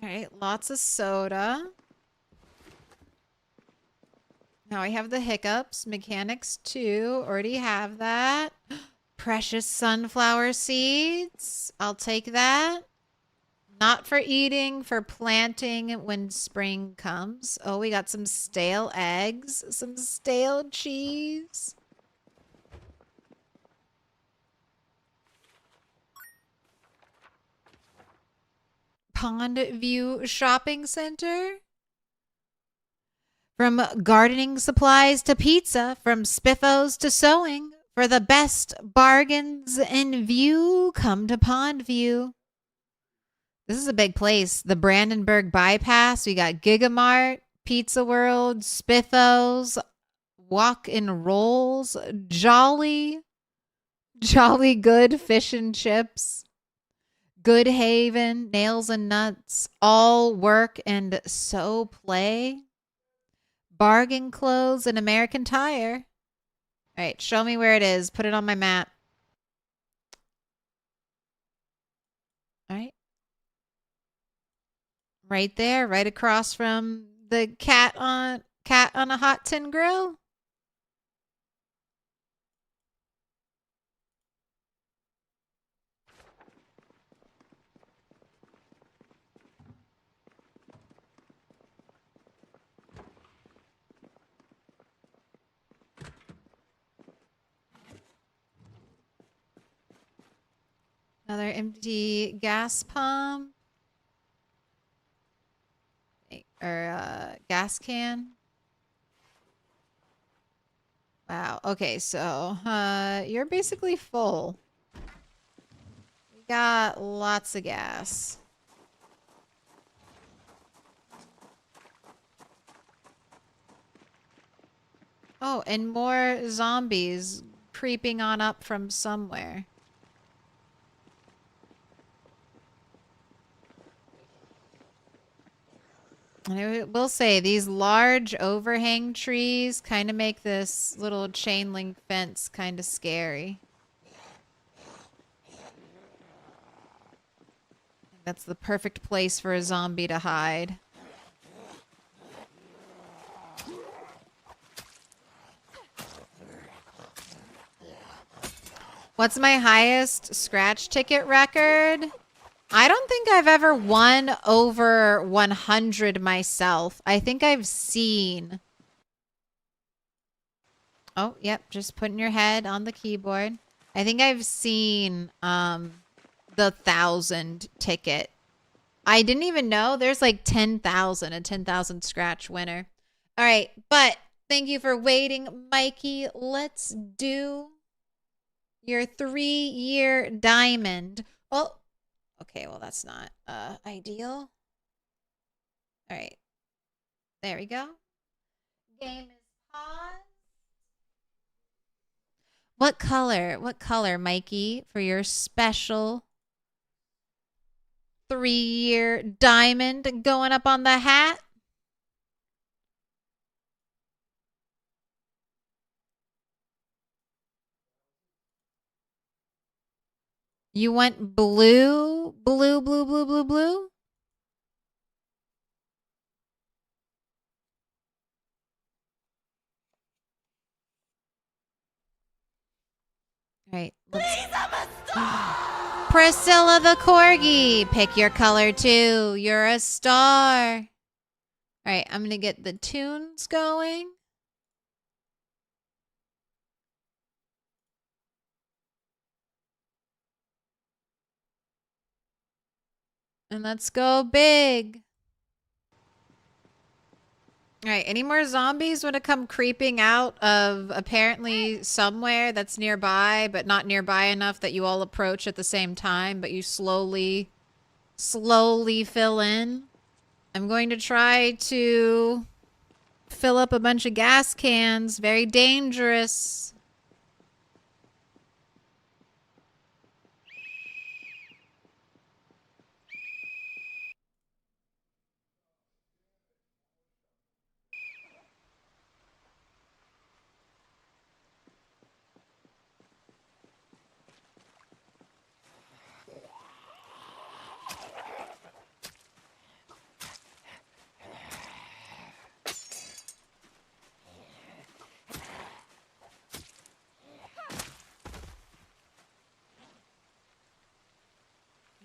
All right, lots of soda. Now I have the hiccups. Mechanics 2. Already have that. Precious sunflower seeds. I'll take that. Not for eating, for planting when spring comes. Oh, we got some stale eggs, some stale cheese. Pond View Shopping Center. From gardening supplies to pizza, from spiffos to sewing, For the best bargains in view, come to Pondview. This is a big place. The Brandenburg Bypass. We got Gigamart, Pizza World, Spiffos, Walk and Rolls, Jolly Good Fish and Chips, Good Haven, Nails and Nuts, All Work and So Play, Bargain Clothes, and American Tire. All right, show me where it is. Put it on my map. All right. Right there, right across from the cat on a hot tin grill. Another empty gas pump. Or gas can. Wow. Okay, so you're basically full. We got lots of gas. Oh, and more zombies creeping on up from somewhere. And I will say, these large overhang trees kind of make this little chain link fence kind of scary. That's the perfect place for a zombie to hide. What's my highest scratch ticket record? I don't think I've ever won over 100 myself. I think I've seen... Oh, yep, just putting your head on the keyboard. I think I've seen the 1,000 ticket. I didn't even know there's like 10,000, a 10,000 scratch winner. All right, but thank you for waiting, Mikey. Let's do your 3-year diamond. Oh, okay, well, that's not ideal. All right. There we go. Game is paused. What color, Mikey, for your special 3-year diamond going up on the hat? You went blue, blue, blue, blue, blue, blue? All right. Priscilla the Corgi, pick your color too. You're a star. All right, I'm going to get the tunes going. And let's go big. All right, any more zombies want to come creeping out of apparently somewhere that's nearby, but not nearby enough that you all approach at the same time, but you slowly fill in? I'm going to try to fill up a bunch of gas cans. Very dangerous.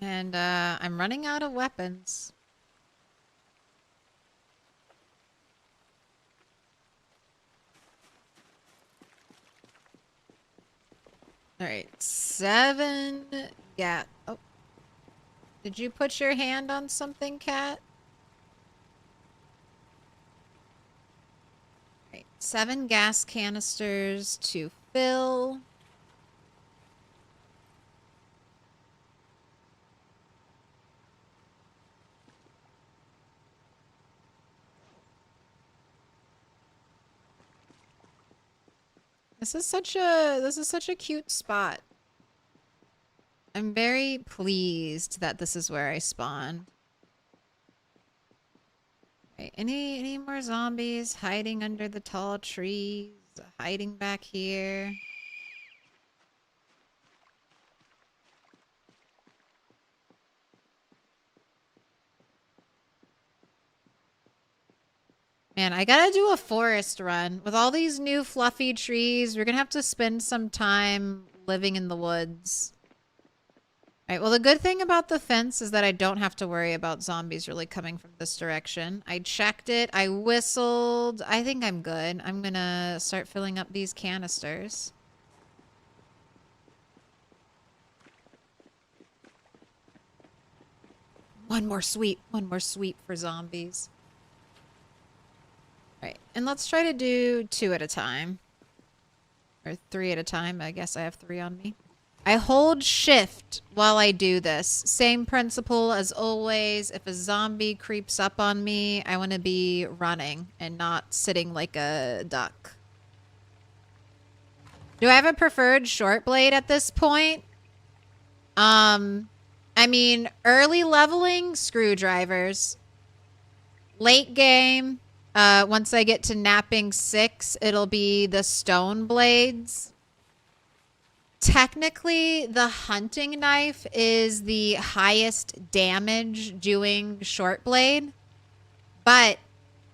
And I'm running out of weapons. All right, 7. Yeah. Oh. Did you put your hand on something, Cat? All right, 7 gas canisters to fill. This is such a cute spot. I'm very pleased that this is where I spawned. Right, any more zombies hiding under the tall trees? Hiding back here? Man, I gotta do a forest run. With all these new fluffy trees, we're gonna have to spend some time living in the woods. Alright, well the good thing about the fence is that I don't have to worry about zombies really coming from this direction. I checked it, I whistled. I think I'm good. I'm gonna start filling up these canisters. One more sweep for zombies. Right, and let's try to do 2 at a time. Or 3 at a time. I guess I have 3 on me. I hold shift while I do this. Same principle as always. If a zombie creeps up on me, I want to be running and not sitting like a duck. Do I have a preferred short blade at this point? I mean, early leveling, screwdrivers. Late game, once I get to napping 6, it'll be the stone blades. Technically, the hunting knife is the highest damage doing short blade, but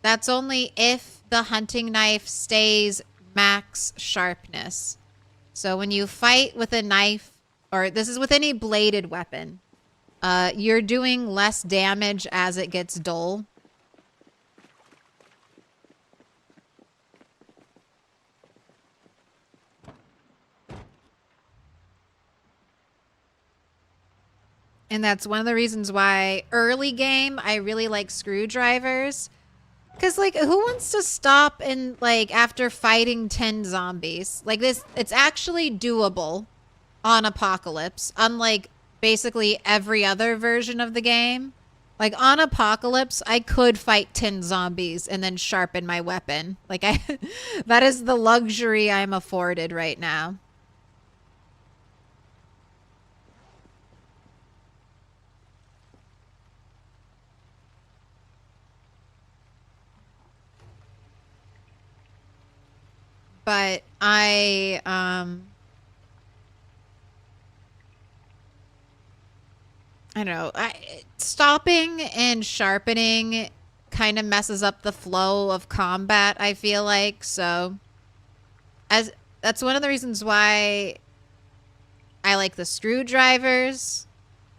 that's only if the hunting knife stays max sharpness. So when you fight with a knife, or this is with any bladed weapon, you're doing less damage as it gets dull. And that's one of the reasons why early game, I really like screwdrivers. Because, like, who wants to stop and, like, after fighting 10 zombies? Like, this, it's actually doable on Apocalypse. Unlike basically every other version of the game. Like, on Apocalypse, I could fight 10 zombies and then sharpen my weapon. Like, that is the luxury I'm afforded right now. But I don't know. Stopping and sharpening kind of messes up the flow of combat, I feel like. So that's one of the reasons why I like the screwdrivers,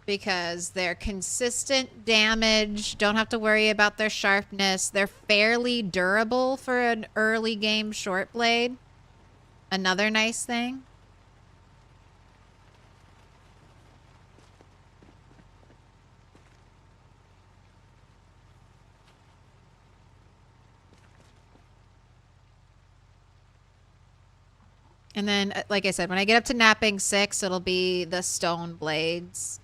because they're consistent damage, don't have to worry about their sharpness. They're fairly durable for an early game short blade. Another nice thing. And then, like I said, when I get up to napping 6, it'll be the stone blades.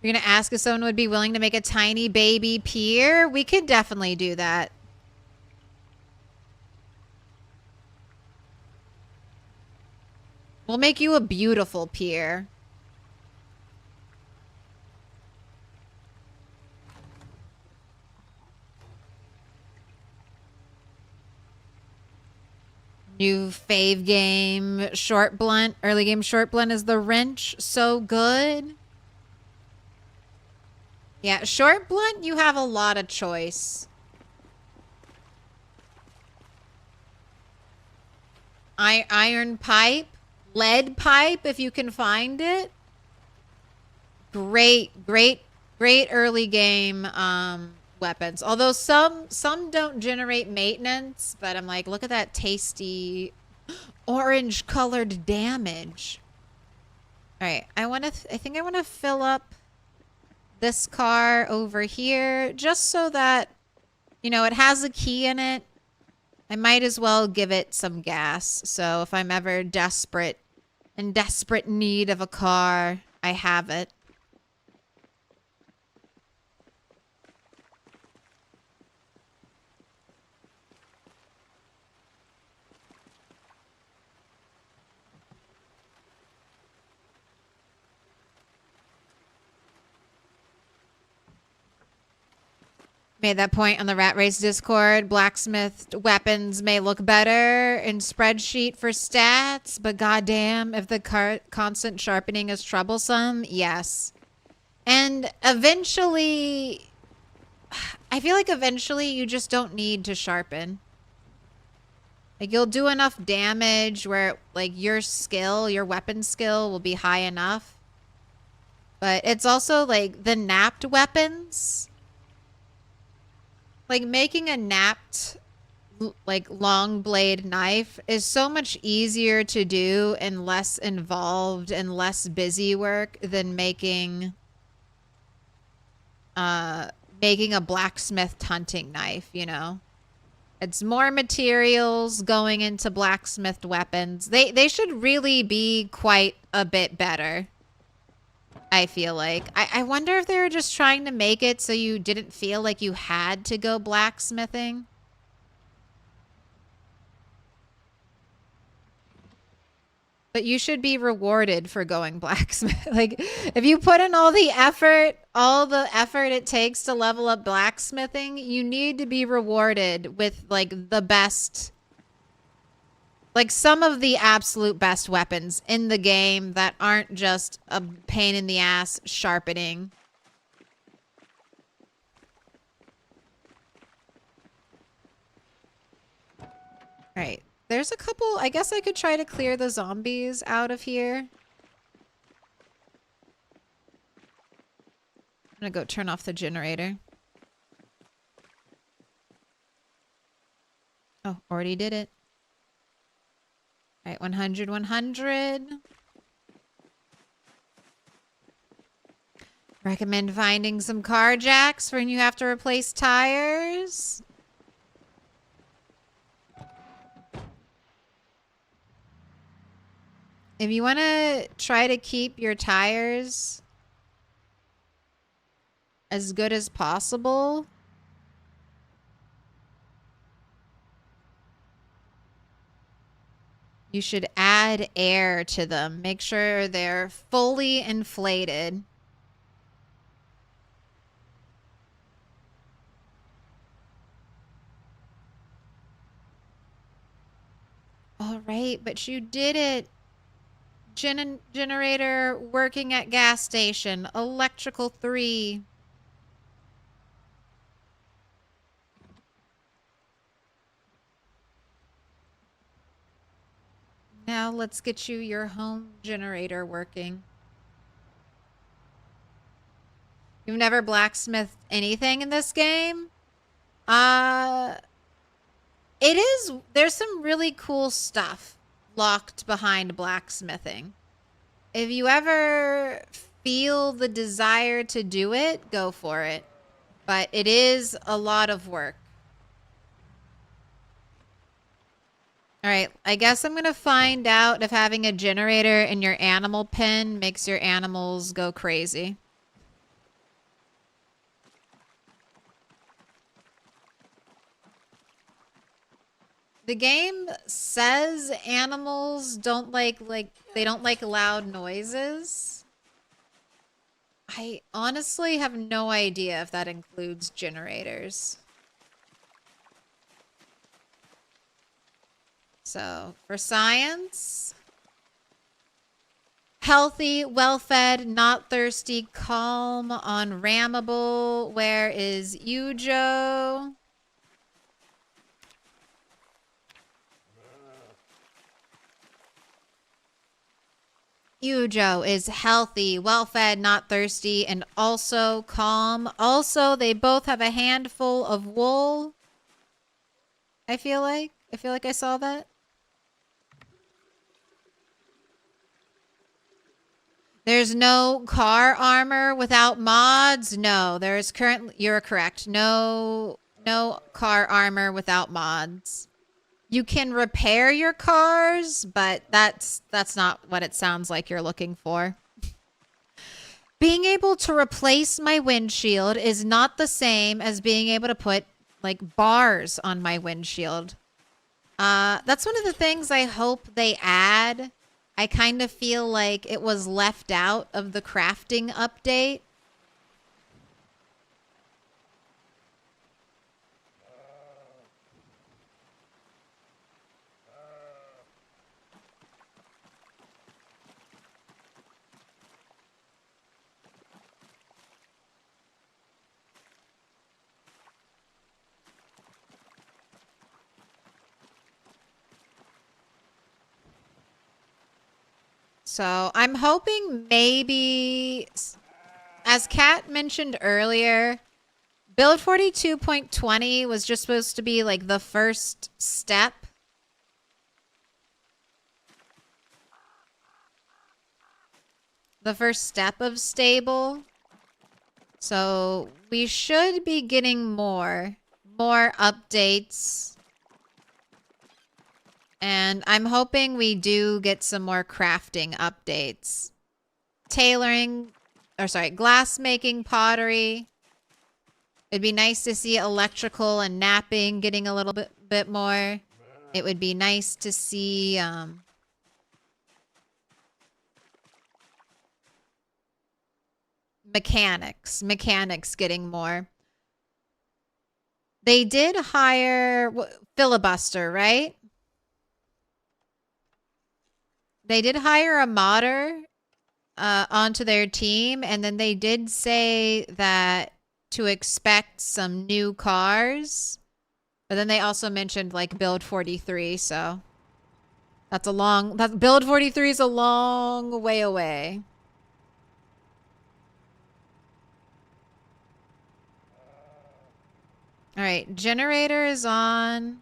You're going to ask if someone would be willing to make a tiny baby pier? We could definitely do that. We'll make you a beautiful pier. New fave game, short blunt. Early game short blunt is the wrench. So good. Yeah, short blunt, you have a lot of choice. Iron pipe, lead pipe if you can find it. Great early game weapons. Although some don't generate maintenance, but I'm like, look at that tasty orange colored damage. All right, I think I want to fill up this car over here just so that, you know, it has a key in it. I might as well give it some gas. So if I'm ever in desperate need of a car, I have it. Made that point on the Rat Race Discord. Blacksmith weapons may look better in spreadsheet for stats, but goddamn, if the constant sharpening is troublesome, yes. And eventually, I feel like eventually you just don't need to sharpen. Like, you'll do enough damage where, like, your skill, your weapon skill will be high enough. But it's also, like, the napped weapons. Like, making a napped, like, long blade knife is so much easier to do and less involved and less busy work than making a blacksmith hunting knife, you know? It's more materials going into blacksmithed weapons. They should really be quite a bit better, I feel like. I wonder if they were just trying to make it so you didn't feel like you had to go blacksmithing. But you should be rewarded for going blacksmith. Like, if you put in all the effort it takes to level up blacksmithing, you need to be rewarded with, like, the best, like, some of the absolute best weapons in the game that aren't just a pain in the ass sharpening. All right. There's a couple, I guess I could try to clear the zombies out of here. I'm gonna go turn off the generator. Oh, already did it. All right, 100, 100. Recommend finding some car jacks for when you have to replace tires. If you want to try to keep your tires as good as possible, you should add air to them. Make sure they're fully inflated. All right, but you did it. Generator working at gas station. Electrical 3. Now let's get you your home generator working. You've never blacksmithed anything in this game? There's some really cool stuff locked behind blacksmithing. If you ever feel the desire to do it, go for it. But it is a lot of work. All right, I guess I'm going to find out if having a generator in your animal pen makes your animals go crazy. The game says animals don't like they don't like loud noises. I honestly have no idea if that includes generators. So, for science, healthy, well-fed, not thirsty, calm, unrammable. Where is Yujo? Yujo is healthy, well-fed, not thirsty, and also calm. Also, they both have a handful of wool. I feel like I saw that. There's no car armor without mods. No, there's currently, you're correct. No car armor without mods. You can repair your cars, but that's not what it sounds like you're looking for. Being able to replace my windshield is not the same as being able to put like bars on my windshield. That's one of the things I hope they add. I kind of feel like it was left out of the crafting update. So I'm hoping maybe, as Kat mentioned earlier, build 42.20 was just supposed to be like the first step. The first step of stable. So we should be getting more updates. And I'm hoping we do get some more crafting updates. Tailoring, or sorry, glass making, pottery. It'd be nice to see electrical and napping getting a little bit more. It would be nice to see mechanics getting more. They did hire Filibuster, right? They did hire a modder onto their team, and then they did say that to expect some new cars. But then they also mentioned like build 43, so that's a long build 43 is a long way away. All right, generator is on.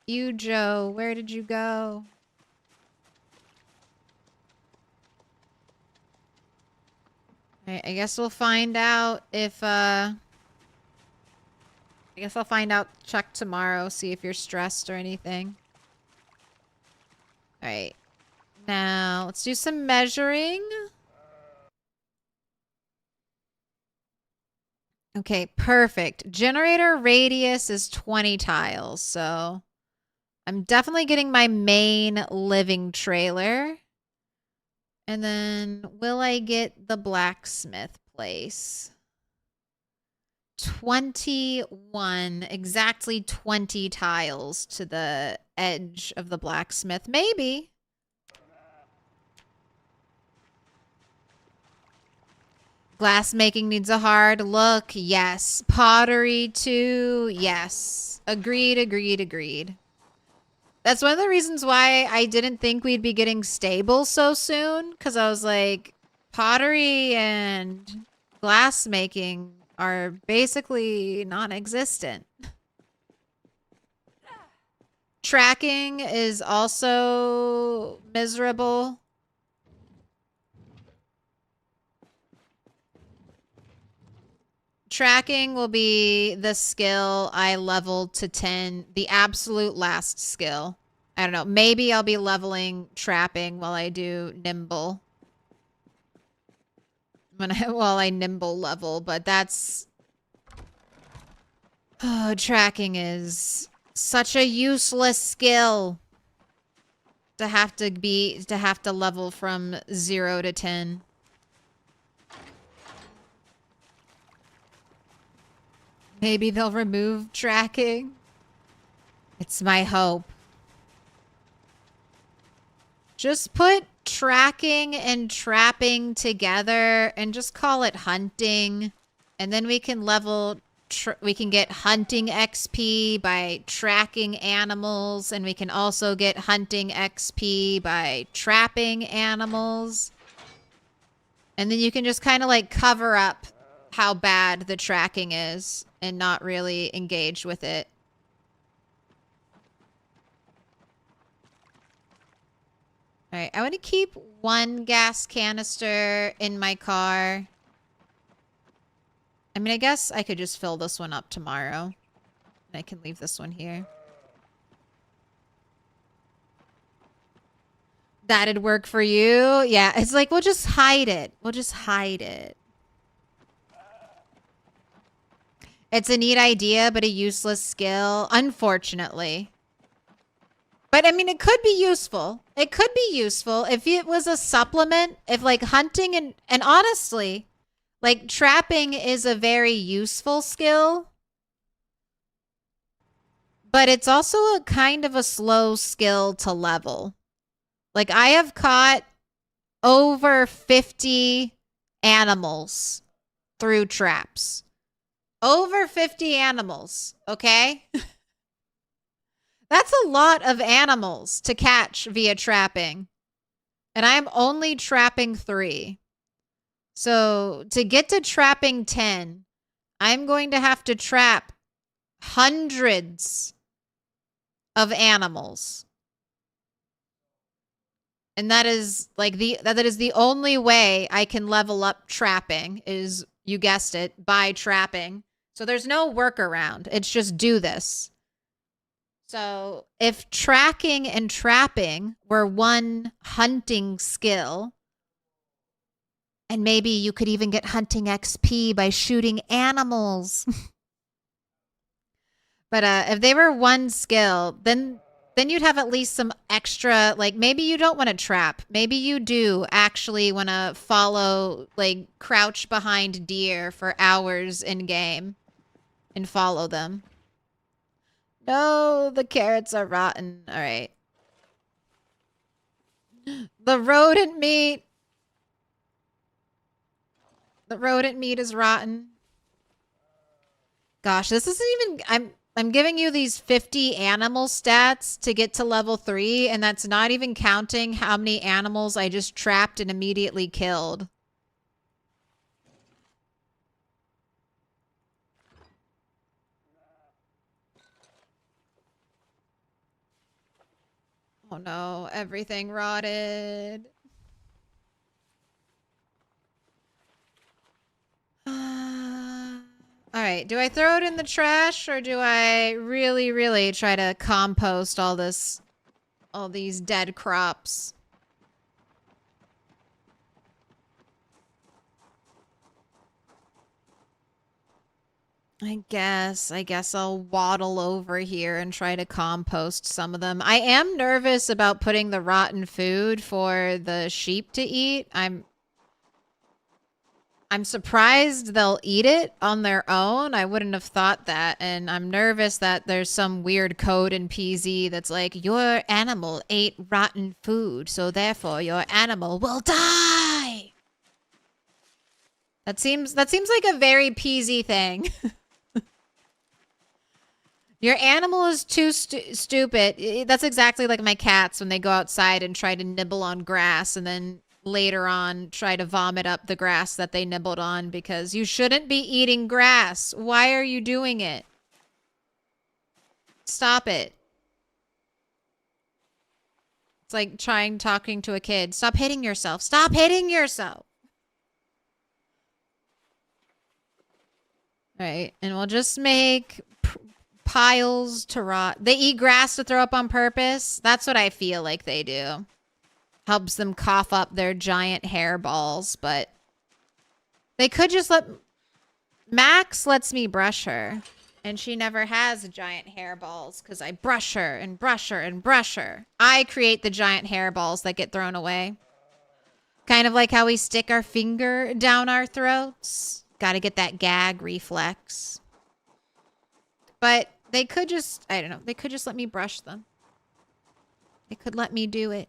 You, Joe, where did you go? All right, I guess we'll find out if I guess I'll find out, check tomorrow, see if you're stressed or anything. All right. Now, let's do some measuring. Okay, perfect. Generator radius is 20 tiles, so I'm definitely getting my main living trailer. And then, will I get the blacksmith place? 21, exactly 20 tiles to the edge of the blacksmith. Maybe. Glass making needs a hard look. Yes. Pottery too. Yes. Agreed. That's one of the reasons why I didn't think we'd be getting stable so soon. Because I was like, pottery and glass making are basically non-existent. Tracking is also miserable. Tracking will be the skill I leveled to 10, the absolute last skill. I don't know. Maybe I'll be leveling trapping while I do nimble. While I nimble level, but that's... Oh, tracking is such a useless skill. To have to level from 0 to 10. Maybe they'll remove tracking. It's my hope. Just put tracking and trapping together and just call it hunting. And then we can level... we can get hunting XP by tracking animals. And we can also get hunting XP by trapping animals. And then you can just kind of like cover up how bad the tracking is and not really engage with it. All right, I want to keep one gas canister in my car. I mean, I guess I could just fill this one up tomorrow. And I can leave this one here. That'd work for you? Yeah, it's like, we'll just hide it. We'll just hide it. It's a neat idea, but a useless skill, unfortunately. But, I mean, it could be useful. It could be useful if it was a supplement. If, like, hunting and honestly, like, trapping is a very useful skill. But it's also a kind of a slow skill to level. Like, I have caught over 50 animals through traps. Over 50 animals, okay? That's a lot of animals to catch via trapping. And I'm only trapping 3. So to get to trapping 10, I'm going to have to trap hundreds of animals. And that is like that is the only way I can level up trapping is, you guessed it, by trapping. So there's no workaround. It's just do this. So if tracking and trapping were one hunting skill, and maybe you could even get hunting XP by shooting animals. But if they were one skill, then you'd have at least some extra, like maybe you don't want to trap. Maybe you do actually want to follow, like crouch behind deer for hours in game and follow them. No, the carrots are rotten. All right. The rodent meat. The rodent meat is rotten. Gosh, this isn't even... I'm giving you these 50 animal stats to get to level 3, and that's not even counting how many animals I just trapped and immediately killed. Oh no, everything rotted. All right, do I throw it in the trash or do I really, really try to compost all these dead crops? I guess I'll waddle over here and try to compost some of them. I am nervous about putting the rotten food for the sheep to eat. I'm surprised they'll eat it on their own. I wouldn't have thought that. And I'm nervous that there's some weird code in PZ that's like, your animal ate rotten food, so therefore your animal will die. That seems like a very PZ thing. Your animal is too stupid. That's exactly like my cats when they go outside and try to nibble on grass and then later on try to vomit up the grass that they nibbled on, because you shouldn't be eating grass. Why are you doing it? Stop it. It's like talking to a kid. Stop hitting yourself. Stop hitting yourself. All right, and we'll just make piles to rot. They eat grass to throw up on purpose. That's what I feel like they do. Helps them cough up their giant hairballs, but they could just let... Max lets me brush her, and she never has giant hairballs because I brush her and brush her and brush her. I create the giant hairballs that get thrown away. Kind of like how we stick our finger down our throats. Gotta get that gag reflex. But they could just... I don't know. They could just let me brush them. They could let me do it.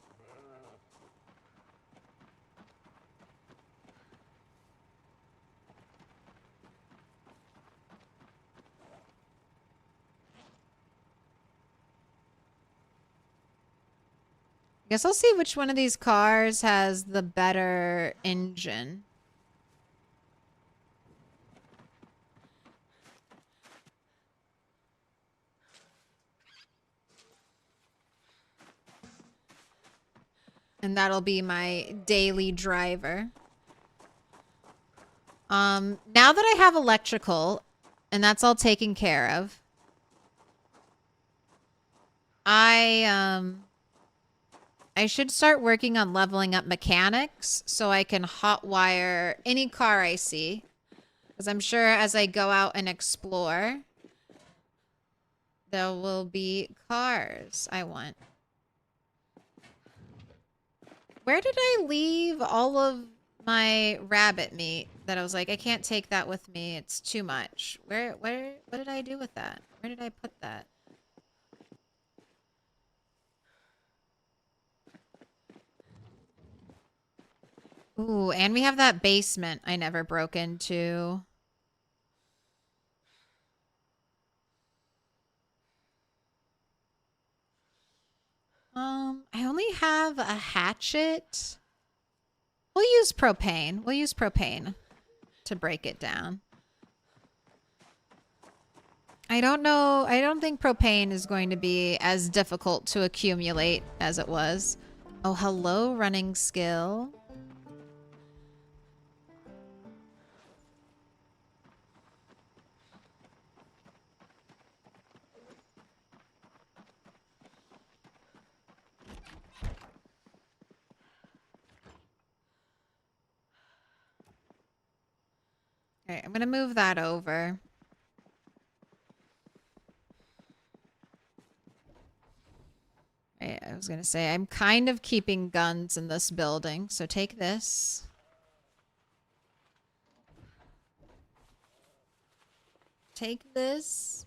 Guess I'll see which one of these cars has the better engine. And that'll be my daily driver. Now that I have electrical, and that's all taken care of, I should start working on leveling up mechanics so I can hotwire any car I see. Because I'm sure as I go out and explore, there will be cars I want. Where did I leave all of my rabbit meat that I was like, I can't take that with me. It's too much. What did I do with that? Where did I put that? Ooh, and we have that basement I never broke into. I only have a hatchet. We'll use propane. We'll use propane to break it down. I don't know. I don't think propane is going to be as difficult to accumulate as it was. Oh, hello, running skill. All right, I'm going to move that over. I was going to say, I'm kind of keeping guns in this building, so take this. Take this.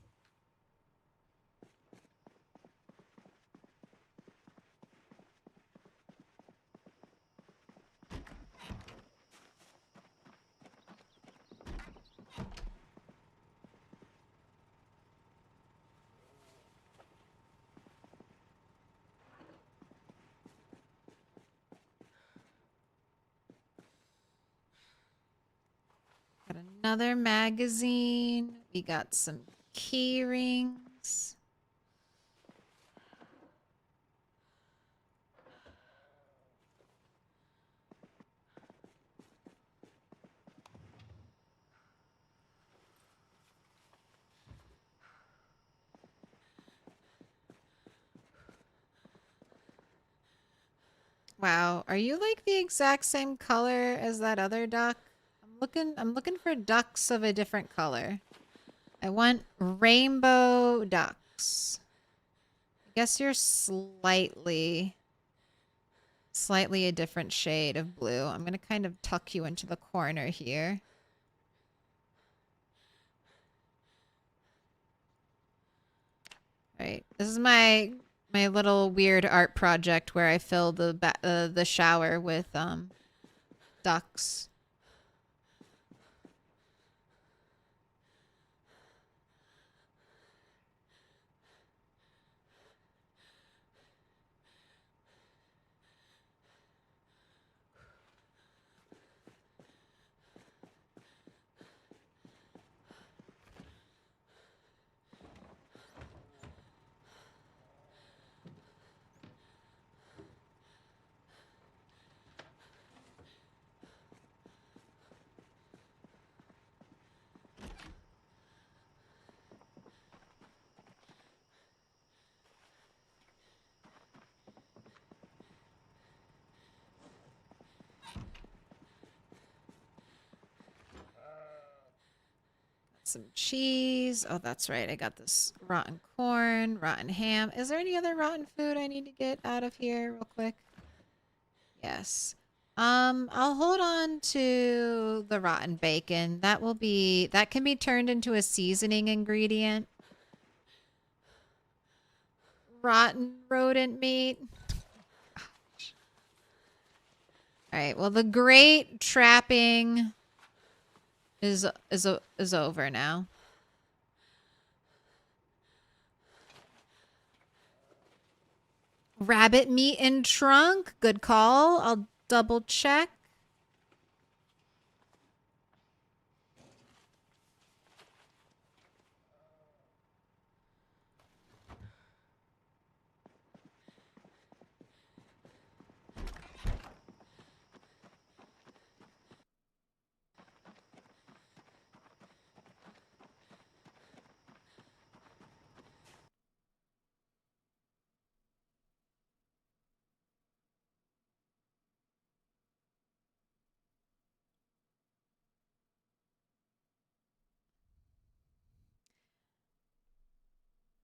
Got another magazine. We got some key rings. Wow, are you like the exact same color as that other duck? I'm looking for ducks of a different color. I want rainbow ducks. I guess you're slightly a different shade of blue. I'm going to kind of tuck you into the corner here. All right. This is my little weird art project where I fill the shower with ducks. Some cheese. Oh, that's right. I got this rotten corn, rotten ham. Is there any other rotten food I need to get out of here real quick? Yes. I'll hold on to the rotten bacon. That can be turned into a seasoning ingredient. Rotten rodent meat. All right. Well, the great trapping is over now. Rabbit meat in trunk. Good call. I'll double check.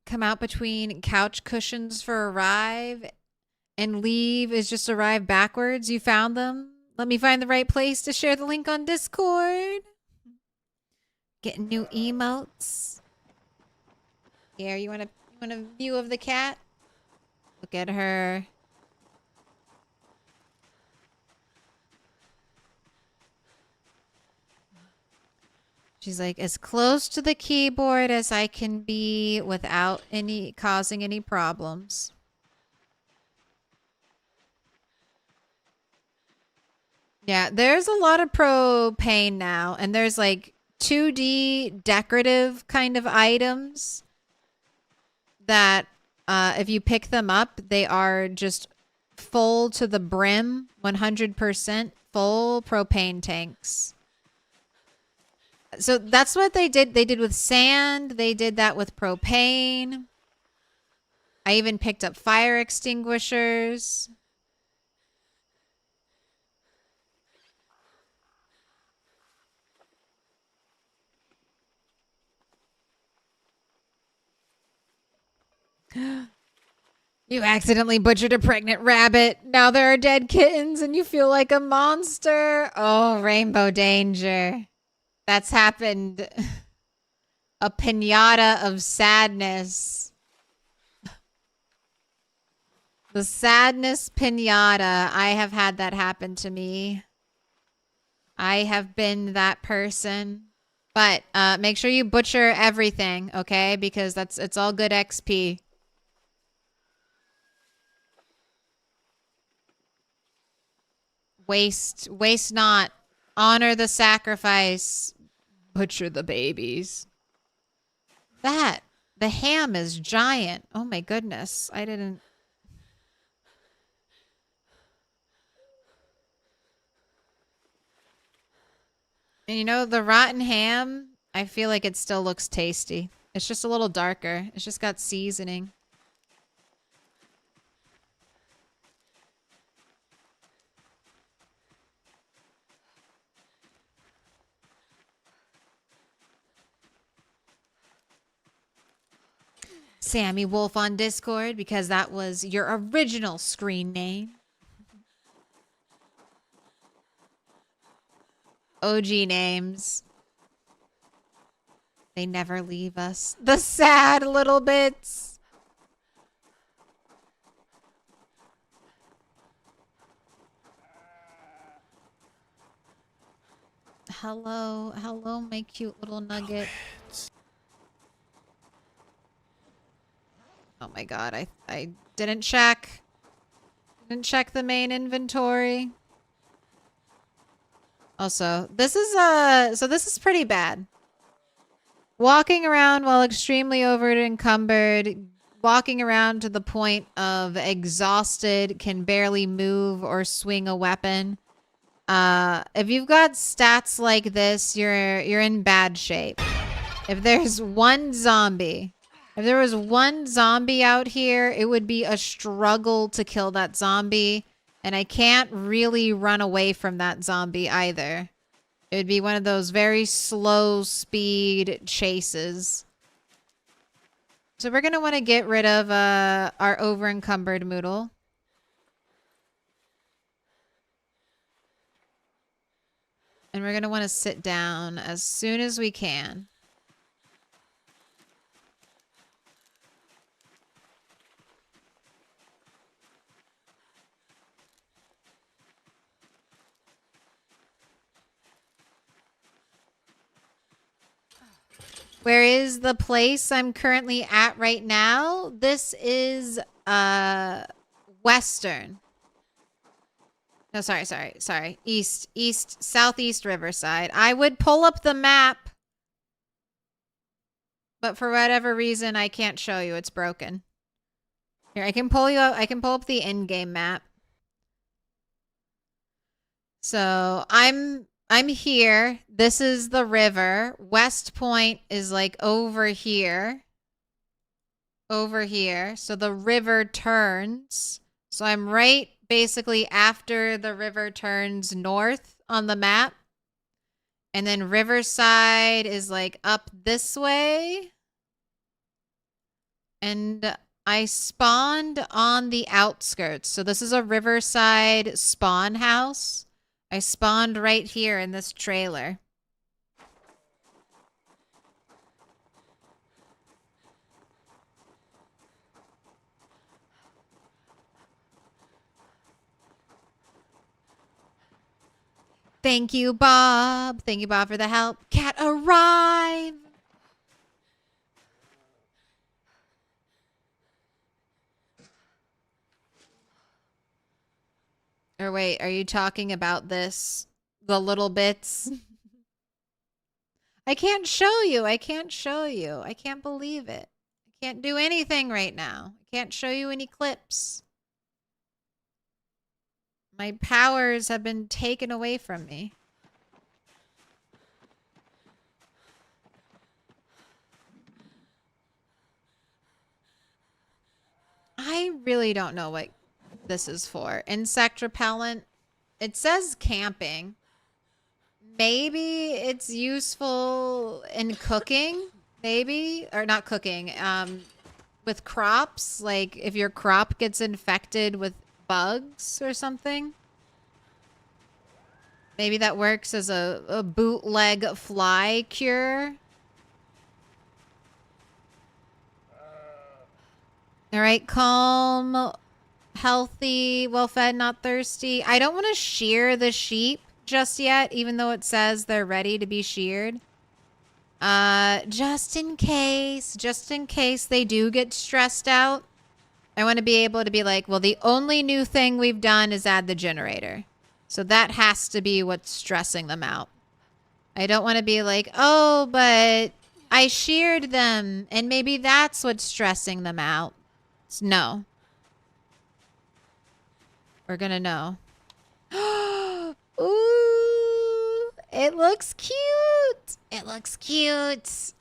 Come out between couch cushions for arrive and leave is just arrive backwards. You found them? Let me find the right place to share the link on Discord. Getting new emotes. Here, you want a view of the cat? Look at her. She's like, as close to the keyboard as I can be without causing any problems. Yeah, there's a lot of propane now, and there's like 2D decorative kind of items that if you pick them up, they are just full to the brim, 100% full propane tanks. So that's what they did. They did with sand. They did that with propane. I even picked up fire extinguishers. You accidentally butchered a pregnant rabbit. Now there are dead kittens and you feel like a monster. Oh, rainbow danger. That's happened. A piñata of sadness. The sadness piñata. I have had that happen to me. I have been that person. But make sure you butcher everything, okay? Because it's all good XP. Waste not. Honor the sacrifice. Butcher the babies. The ham is giant. Oh my goodness. I didn't. And you know, the rotten ham, I feel like it still looks tasty. It's just a little darker. It's just got seasoning. Sammy Wolf on Discord, because that was your original screen name. OG names. They never leave us. The sad little bits. Hello, hello, my cute little nugget. Oh my god, I didn't check. Didn't check the main inventory. Also, this is pretty bad. Walking around while extremely over encumbered, walking around to the point of exhausted, can barely move or swing a weapon. If you've got stats like this, you're in bad shape. If there's one zombie, if there was one zombie out here, it would be a struggle to kill that zombie. And I can't really run away from that zombie either. It would be one of those very slow speed chases. So we're going to want to get rid of our over-encumbered Moodle. And we're going to want to sit down as soon as we can. Where is the place I'm currently at right now? This is western. No, sorry. East, southeast Riverside. I would pull up the map, but for whatever reason, I can't show you. It's broken. Here, I can pull you up. I can pull up the in-game map. So I'm here. This is the river. West Point is like over here. Over here. So the river turns. So I'm right basically after the river turns north on the map. And then Riverside is like up this way. And I spawned on the outskirts. So this is a Riverside spawn house. I spawned right here in this trailer. Thank you, Bob. Thank you, Bob, for the help. Cat arrive. Or wait, are you talking about this? The little bits? I can't show you. I can't show you. I can't believe it. I can't do anything right now. I can't show you any clips. My powers have been taken away from me. I really don't know what this is for. Insect repellent. It says camping. Maybe it's useful in cooking. Maybe. Or not cooking. With crops. Like if your crop gets infected with bugs or something. Maybe that works as a bootleg fly cure. All right, calm, healthy, well-fed, not thirsty. I don't want to shear the sheep just yet, even though it says they're ready to be sheared. Just in case they do get stressed out, I want to be able to be like, well, the only new thing we've done is add the generator. So that has to be what's stressing them out. I don't want to be like, oh, but I sheared them, and maybe that's what's stressing them out. No. We're gonna know. Ooh, it looks cute. It looks cute.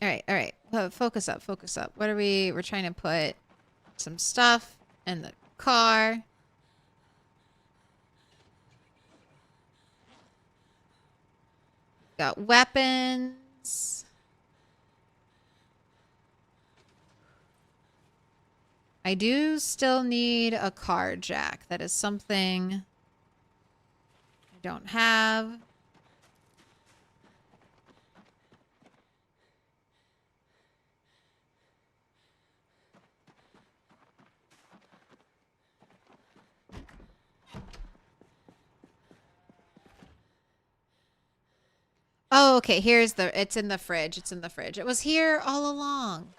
All right. Focus up. What are we? We're trying to put some stuff in the car. Got weapons. I do still need a car jack. That is something I don't have. Oh, okay. It's in the fridge. It was here all along.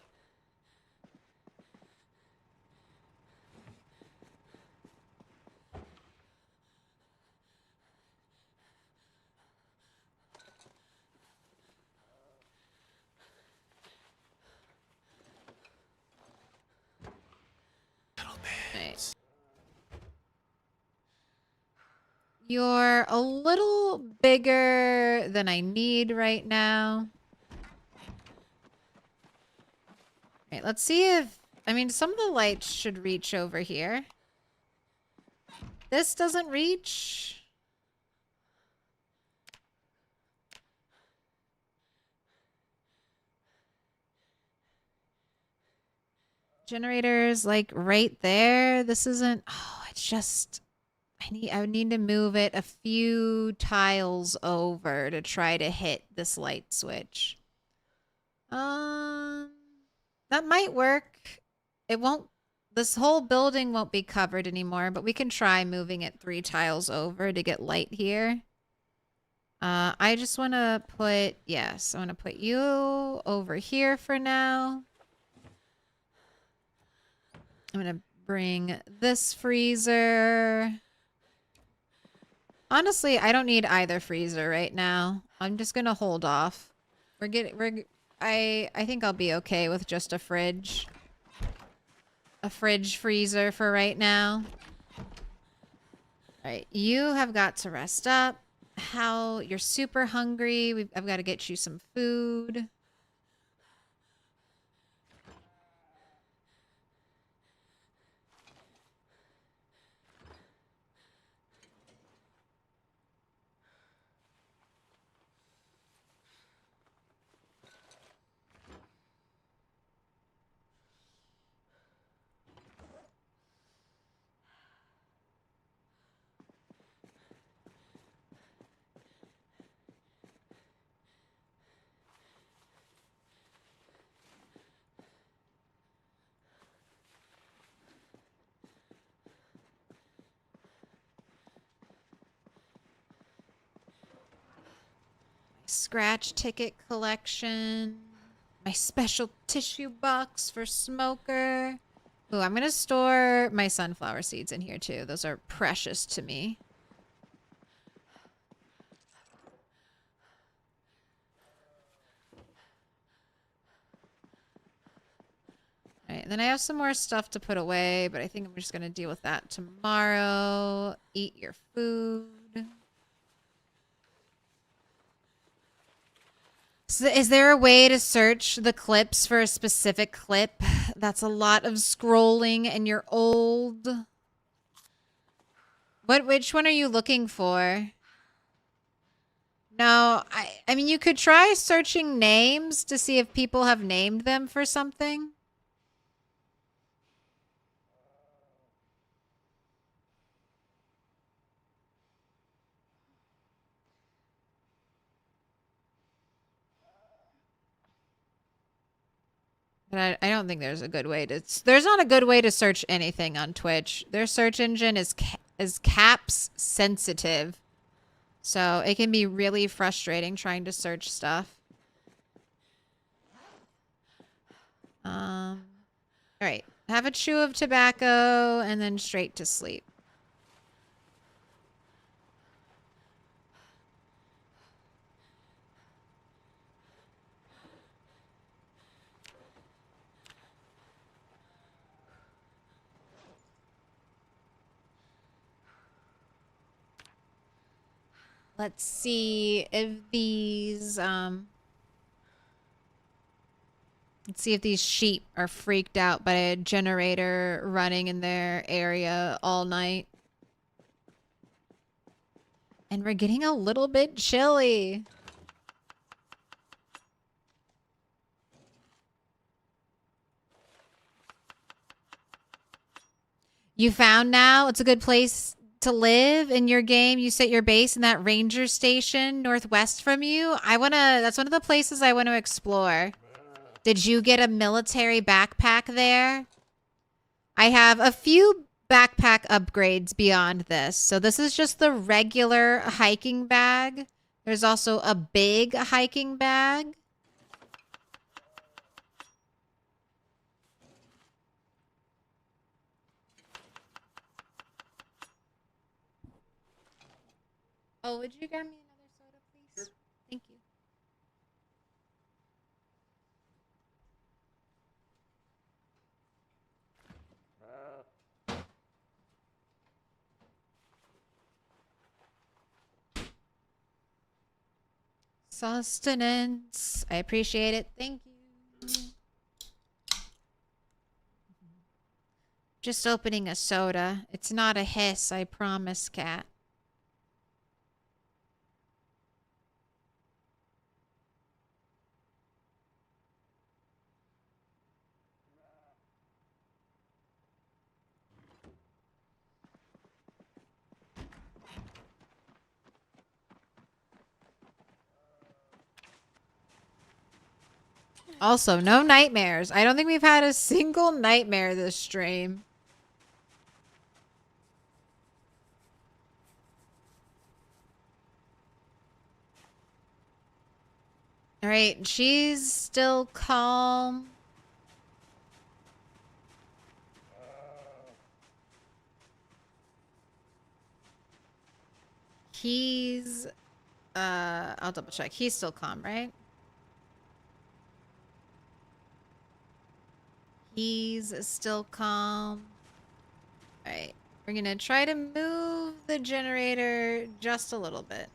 Right. You're a little bigger than I need right now. Right, let's see if... I mean, some of the lights should reach over here. This doesn't reach. Generators, like, right there. This isn't... Oh, it's just... I would need to move it a few tiles over to try to hit this light switch. That might work. It won't, this whole building won't be covered anymore, but we can try moving it 3 tiles over to get light here. I just want to put, yes, I want to put you over here for now. I'm going to bring this freezer. Honestly, I don't need either freezer right now. I'm just going to hold off. I think I'll be okay with just a fridge. A fridge freezer for right now. Alright, you have got to rest up. You're super hungry. I've got to get you some food. Scratch ticket collection. My special tissue box for smoker. Ooh, I'm gonna store my sunflower seeds in here too. Those are precious to me. Alright, and then I have some more stuff to put away, but I think I'm just gonna deal with that tomorrow. Eat your food. So is there a way to search the clips for a specific clip? That's a lot of scrolling and you're old. Which one are you looking for? No, I mean you could try searching names to see if people have named them for something. But I don't think there's a good way to... There's not a good way to search anything on Twitch. Their search engine is caps sensitive. So it can be really frustrating trying to search stuff. Alright. Have a chew of tobacco and then straight to sleep. Let's see if these, let's see if these sheep are freaked out by a generator running in their area all night. And we're getting a little bit chilly. You found now? It's a good place to live in your game. You set your base in that ranger station northwest from you. That's one of the places I want to explore. Did you get a military backpack there? I have a few backpack upgrades beyond this. So this is just the regular hiking bag. There's also a big hiking bag. Oh, would you grab me another soda, please? Thank you. Sustenance. I appreciate it. Thank you. Just opening a soda. It's not a hiss, I promise, cat. Also, no nightmares. I don't think we've had a single nightmare this stream. All right, she's still calm. He's, I'll double check. He's still calm, right? He's still calm. All right, we're gonna try to move the generator just a little bit.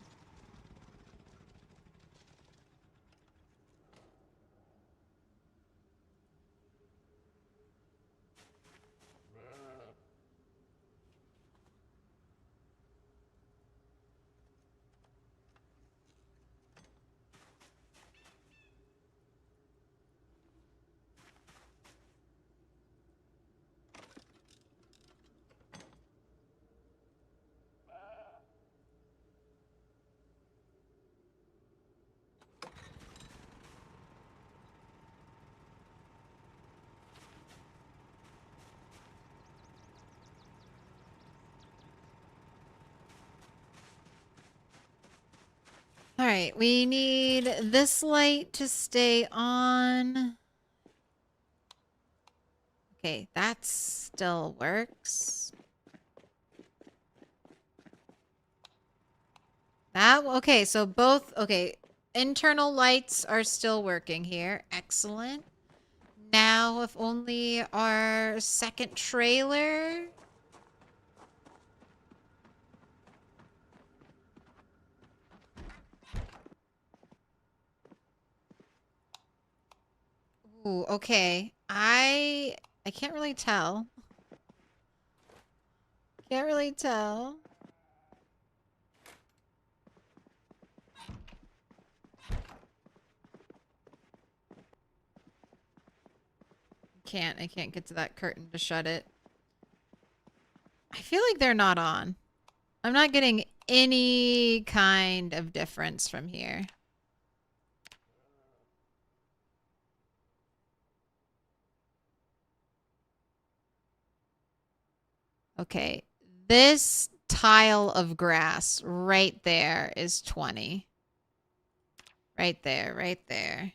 right, we need this light to stay on. Okay, that still works. Okay, so both, okay, internal lights are still working here. Excellent. Now, if only our second trailer. Ooh, okay. I can't really tell. Can't really tell. I can't get to that curtain to shut it. I feel like they're not on. I'm not getting any kind of difference from here. Okay. This tile of grass right there is 20. Right there, right there.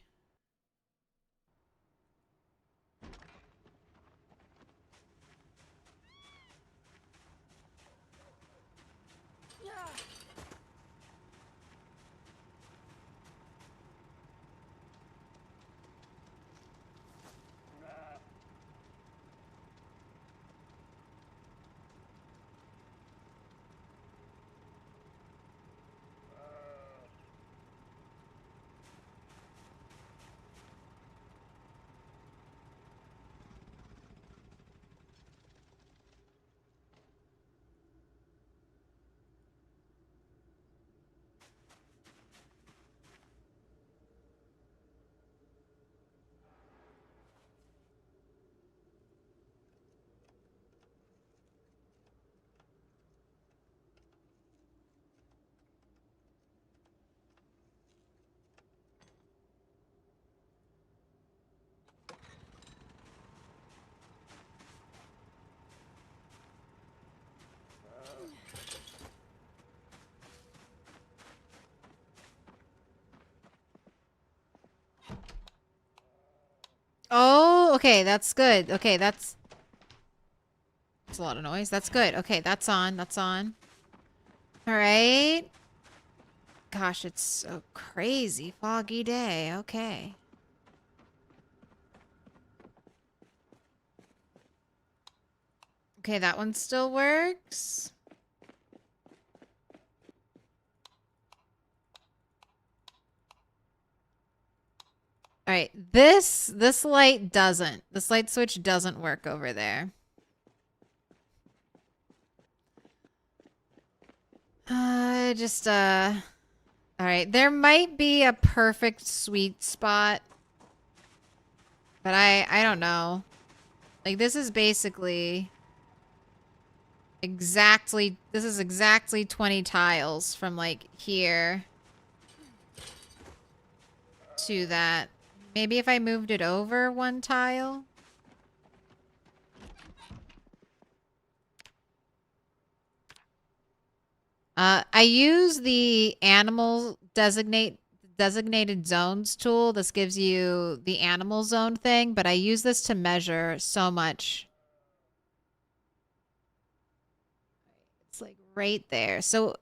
Oh, okay, that's good. Okay, that's a lot of noise. That's good. Okay, that's on. That's on. All right. Gosh, it's a crazy foggy day. Okay. Okay, that one still works. All right, this light doesn't. This light switch doesn't work over there. All right, there might be a perfect sweet spot, but I don't know. Like, this is basically this is exactly 20 tiles from like here to that. Maybe if I moved it over one tile. I use the animal designated zones tool. This gives you the animal zone thing, but I use this to measure so much. It's like right there. So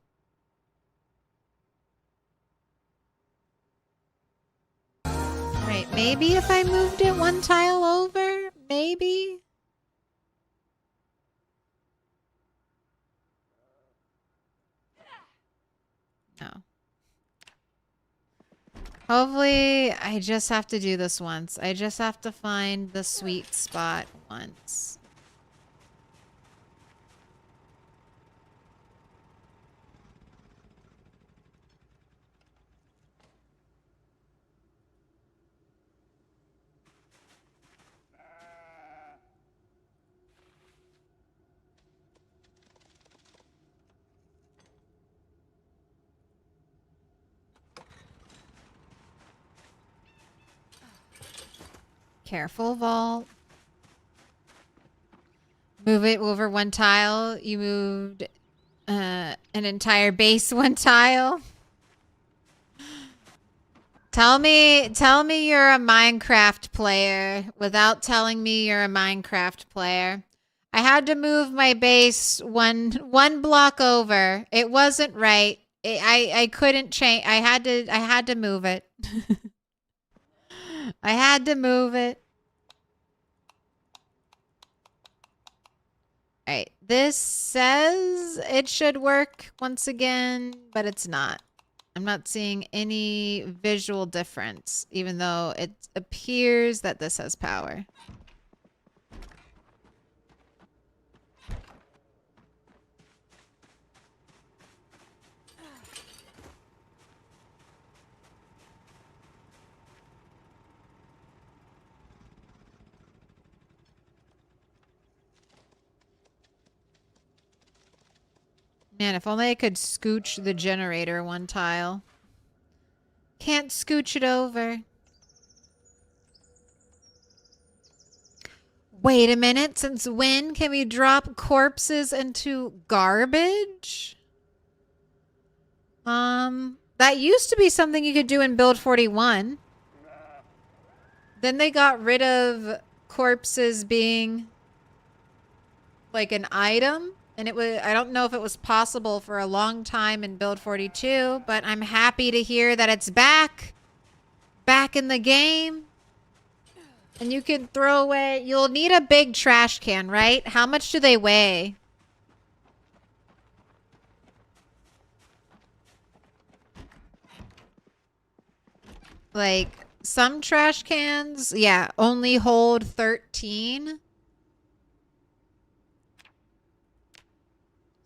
all right, maybe if I moved it one tile over, maybe. No. Hopefully, I just have to do this once. I just have to find the sweet spot once. Careful, Vault. Move it over one tile. You moved an entire base one tile. Tell me you're a Minecraft player without telling me you're a Minecraft player. I had to move my base one block over. It wasn't right. I couldn't change. I had to move it. I had to move it. All right. This says it should work once again, but it's not. I'm not seeing any visual difference, even though it appears that this has power. Man, if only I could scooch the generator one tile. Can't scooch it over. Wait a minute. Since when can we drop corpses into garbage? That used to be something you could do in Build 41. Then they got rid of corpses being like an item. And it was, I don't know if it was possible for a long time in Build 42, but I'm happy to hear that it's back. Back in the game. And you can throw away, you'll need a big trash can, right? How much do they weigh? Like, some trash cans, yeah, only hold 13.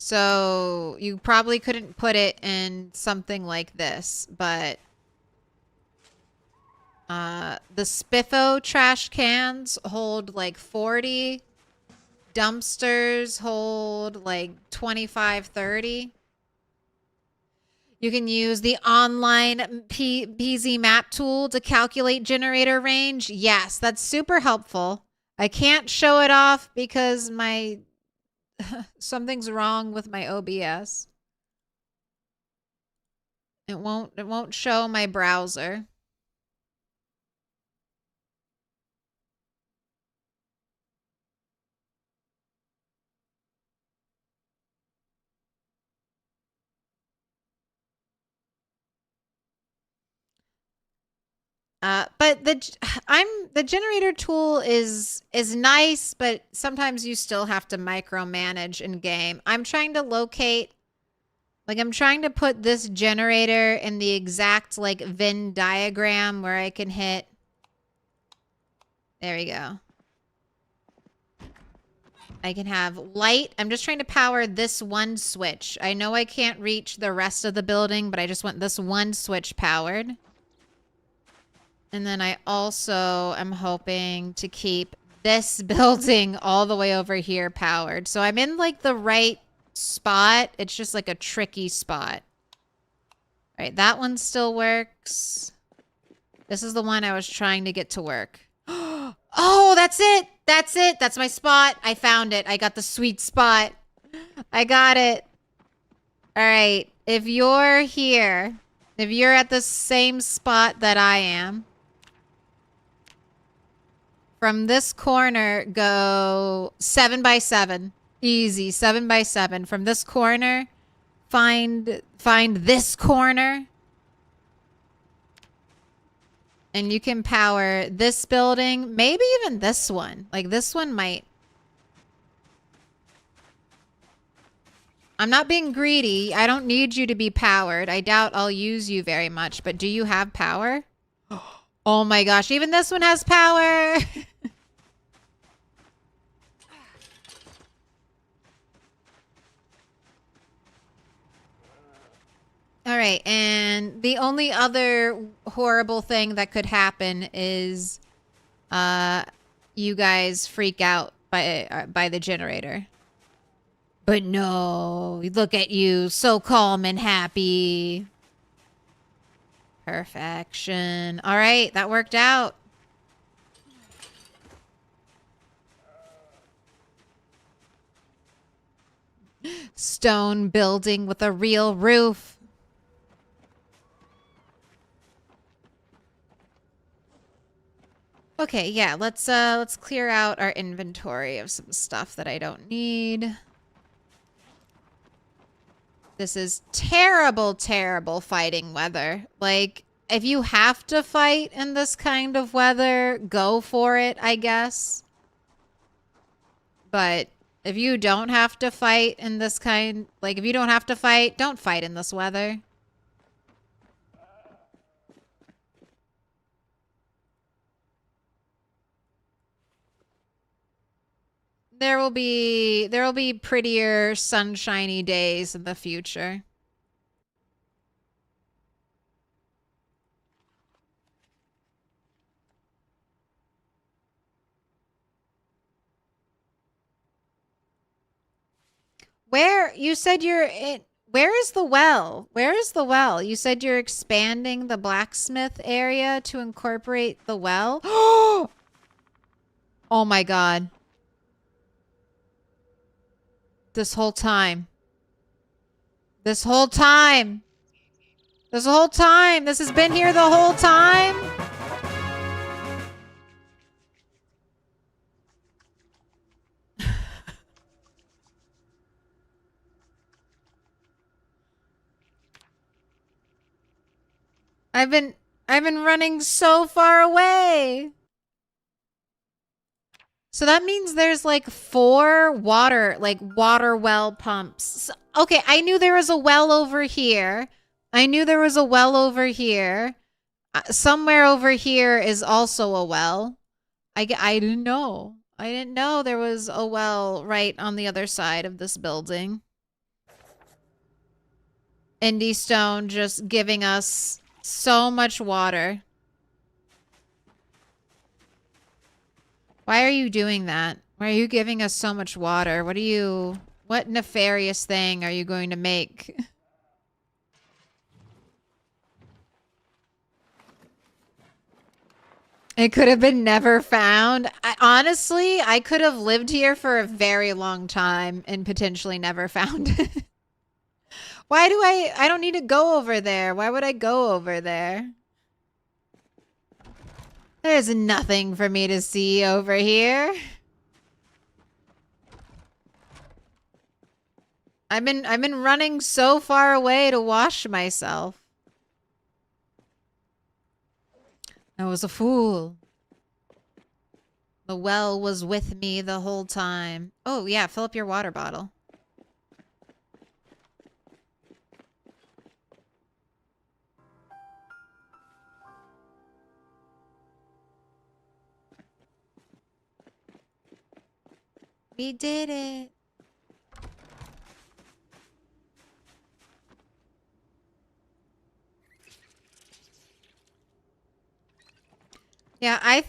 So you probably couldn't put it in something like this, but the Spiffo trash cans hold like 40. Dumpsters hold like 25, 30. You can use the online PZ map tool to calculate generator range. Yes, that's super helpful. I can't show it off because my something's wrong with my OBS. It won't show my browser. But the generator tool is nice, but sometimes you still have to micromanage in game. I'm trying to locate, like I'm trying to put this generator in the exact like Venn diagram where I can hit. There we go. I can have light. I'm just trying to power this one switch. I know I can't reach the rest of the building, but I just want this one switch powered. And then I also am hoping to keep this building all the way over here powered. So I'm in like the right spot. It's just like a tricky spot. All right, that one still works. This is the one I was trying to get to work. Oh, that's it. That's it. That's my spot. I found it. I got the sweet spot. I got it. All right. If you're here, if you're at the same spot that I am, from this corner, go 7 by 7. Easy, 7 by 7. From this corner, find this corner. And you can power this building, maybe even this one. Like this one might. I'm not being greedy. I don't need you to be powered. I doubt I'll use you very much, but do you have power? Oh my gosh, even this one has power. All right, and the only other horrible thing that could happen is you guys freak out by the generator. But no, look at you, so calm and happy. Perfection. All right, that worked out. Stone building with a real roof. Okay, yeah, let's clear out our inventory of some stuff that I don't need. This is terrible, terrible fighting weather. Like, if you have to fight in this kind of weather, go for it, I guess. But if you don't have to fight in this kind, like, if you don't have to fight, don't fight in this weather. There will be prettier sunshiny days in the future. Where you said you're in, where is the well? Where is the well? You said you're expanding the blacksmith area to incorporate the well? Oh my god. This whole time. This whole time. This whole time. This has been here the whole time. I've been running so far away. So that means there's like 4 water well pumps. Okay, I knew there was a well over here. I knew there was a well over here. Somewhere over here is also a well. I didn't know. I didn't know there was a well right on the other side of this building. Indie Stone just giving us so much water. Why are you doing that? Why are you giving us so much water? What nefarious thing are you going to make? It could have been never found. Honestly, I could have lived here for a very long time and potentially never found it. Why do I don't need to go over there. Why would I go over there? There's nothing for me to see over here. I've been running so far away to wash myself. I was a fool. The well was with me the whole time. Oh yeah, fill up your water bottle. We did it. Yeah, I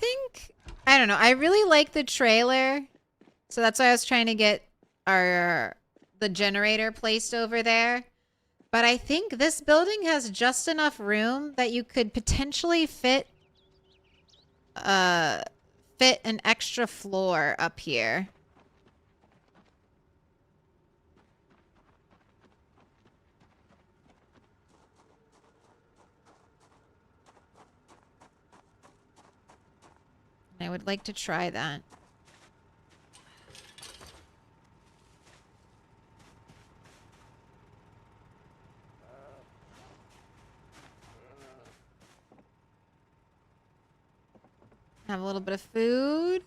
don't know. I really like the trailer. So that's why I was trying to get the generator placed over there. But I think this building has just enough room that you could potentially fit an extra floor up here. I would like to try that. Have a little bit of food.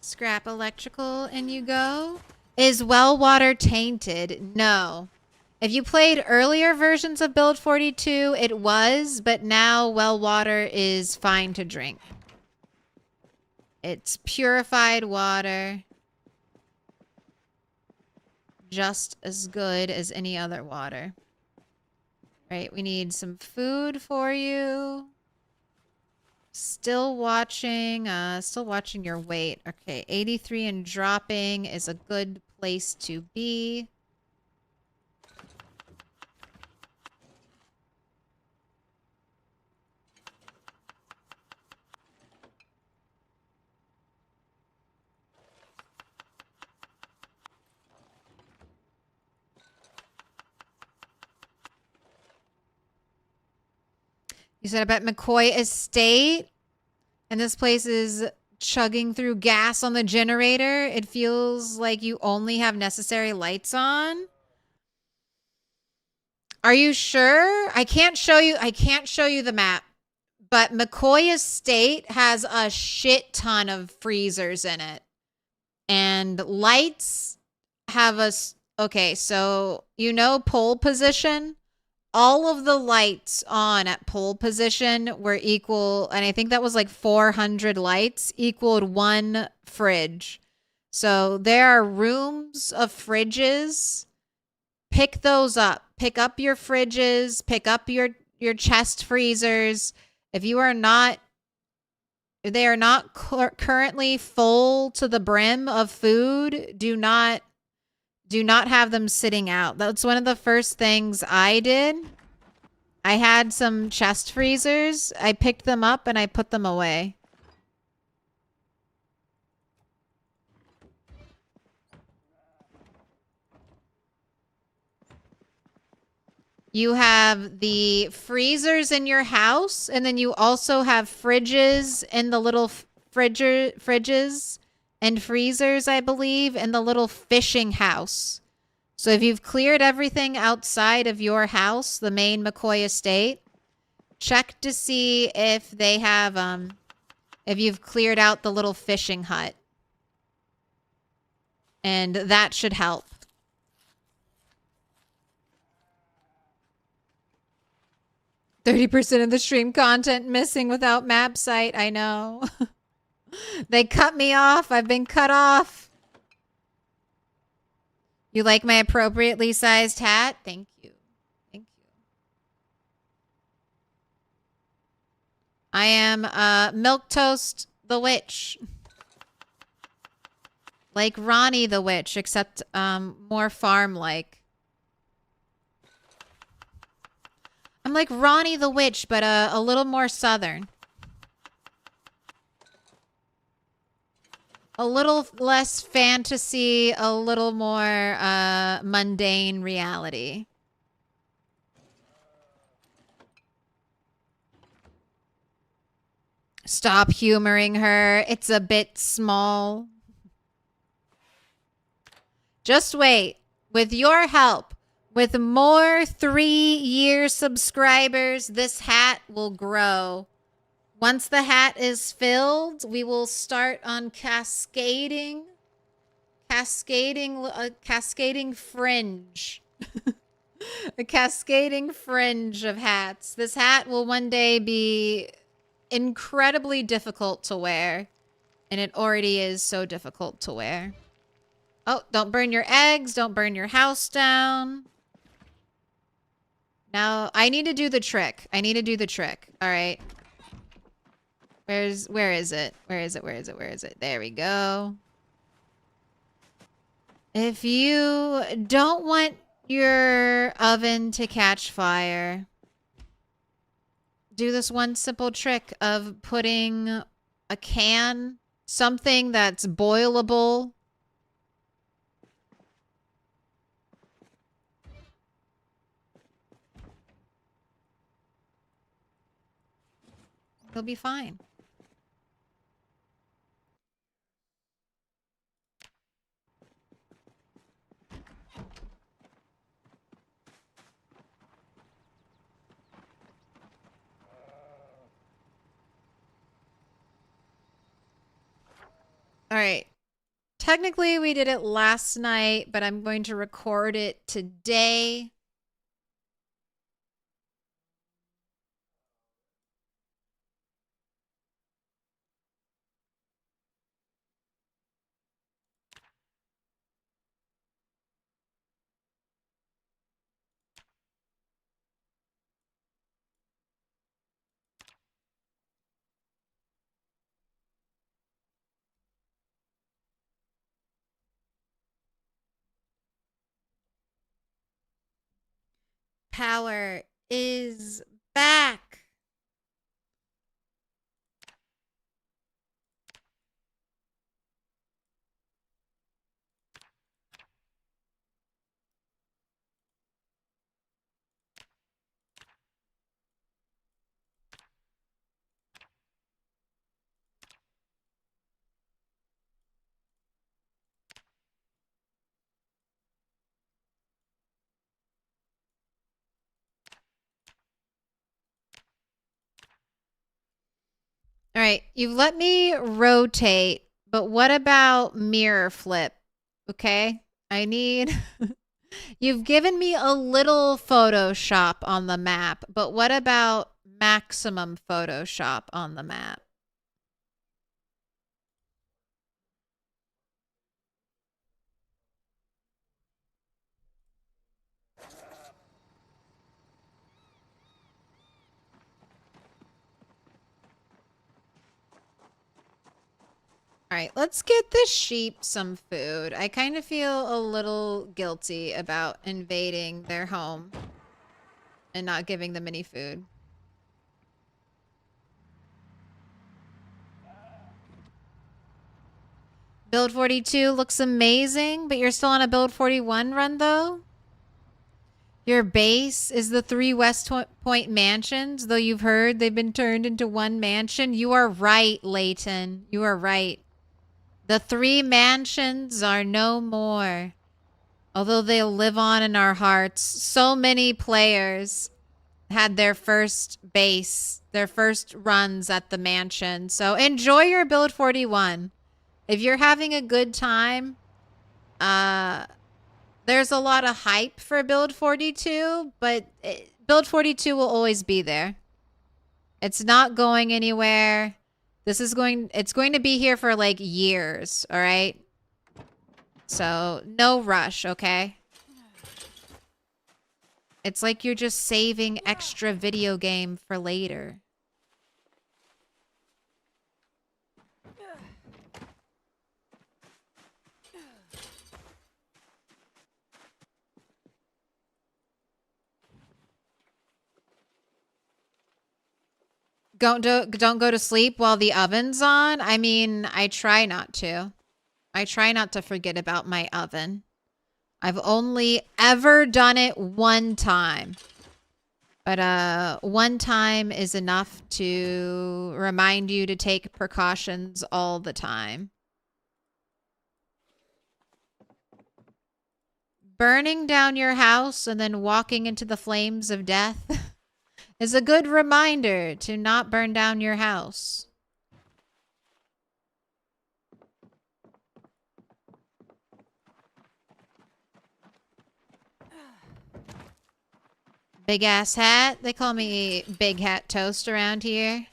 Scrap electrical and you go. Is well water tainted? No. If you played earlier versions of Build 42, it was, but now well water is fine to drink. It's purified water. Just as good as any other water. Right, we need some food for you. Still watching your weight. Okay, 83 and dropping is a good place to be. You said about McCoy Estate, and this place is chugging through gas on the generator. It feels like you only have necessary lights on. Are you sure? I can't show you the map. But McCoy Estate has a shit ton of freezers in it. And lights have a okay, so you know pole position? All of the lights on at pole position were equal, and I think that was like 400 lights equaled one fridge. So there are rooms of fridges. Pick those up. Pick up your fridges, pick up your chest freezers. If you are not they are not currently full to the brim of food, do not have them sitting out. That's one of the first things I did. I had some chest freezers. I picked them up and I put them away. You have the freezers in your house, and then you also have fridges in the little fridges and freezers, I believe, in the little fishing house. So if you've cleared everything outside of your house, the main McCoy Estate, check to see if they have, if you've cleared out the little fishing hut. And that should help. %of the stream content missing without map site. I know. They cut me off. I've been cut off. You like my appropriately sized hat? Thank you. Thank you. I am Milquetoast the Witch. Like Ronnie the Witch, except more farm-like. I'm like Ronnie the Witch, but a little more southern. A little less fantasy, a little more mundane reality. Stop humoring her. It's a bit small. Just wait. With your help, with more 3-year subscribers, this hat will grow. Once the hat is filled, we will start on cascading fringe. A cascading fringe of hats. This hat will one day be incredibly difficult to wear, and it already is so difficult to wear. Oh, don't burn your eggs. Don't burn your house down. Now, I need to do the trick. I need to do the trick. All right. Where is it? Where is it? There we go. If you don't want your oven to catch fire, do this one simple trick of putting a can, something that's boilable. You'll be fine. All right. Technically, we did it last night, but I'm going to record it today. Power is back. right, you've let me rotate, but what about mirror flip? Okay, I need... You've given me a little Photoshop on the map, but what about maximum Photoshop on the map? All right, let's get the sheep some food. I kind of feel a little guilty about invading their home and not giving them any food. Build 42 looks amazing, but you're still on a build 41 run though? Your base is the 3 West Point mansions, though you've heard they've been turned into one mansion. You are right, Layton. You are right. The 3 mansions are no more. Although they'll live on in our hearts. So many players had their first base, their first runs at the mansion. So enjoy your build 41. If you're having a good time, there's a lot of hype for build 42, but build 42 will always be there. It's not going anywhere. It's going to be here for like years, all right? So, no rush, okay? It's like you're just saving extra video game for later. Don't go to sleep while the oven's on. I mean, I try not to. I try not to forget about my oven. I've only ever done it one time. But one time is enough to remind you to take precautions all the time. Burning down your house and then walking into the flames of death is a good reminder to not burn down your house. Big ass hat. They call me Big Hat Toast around here.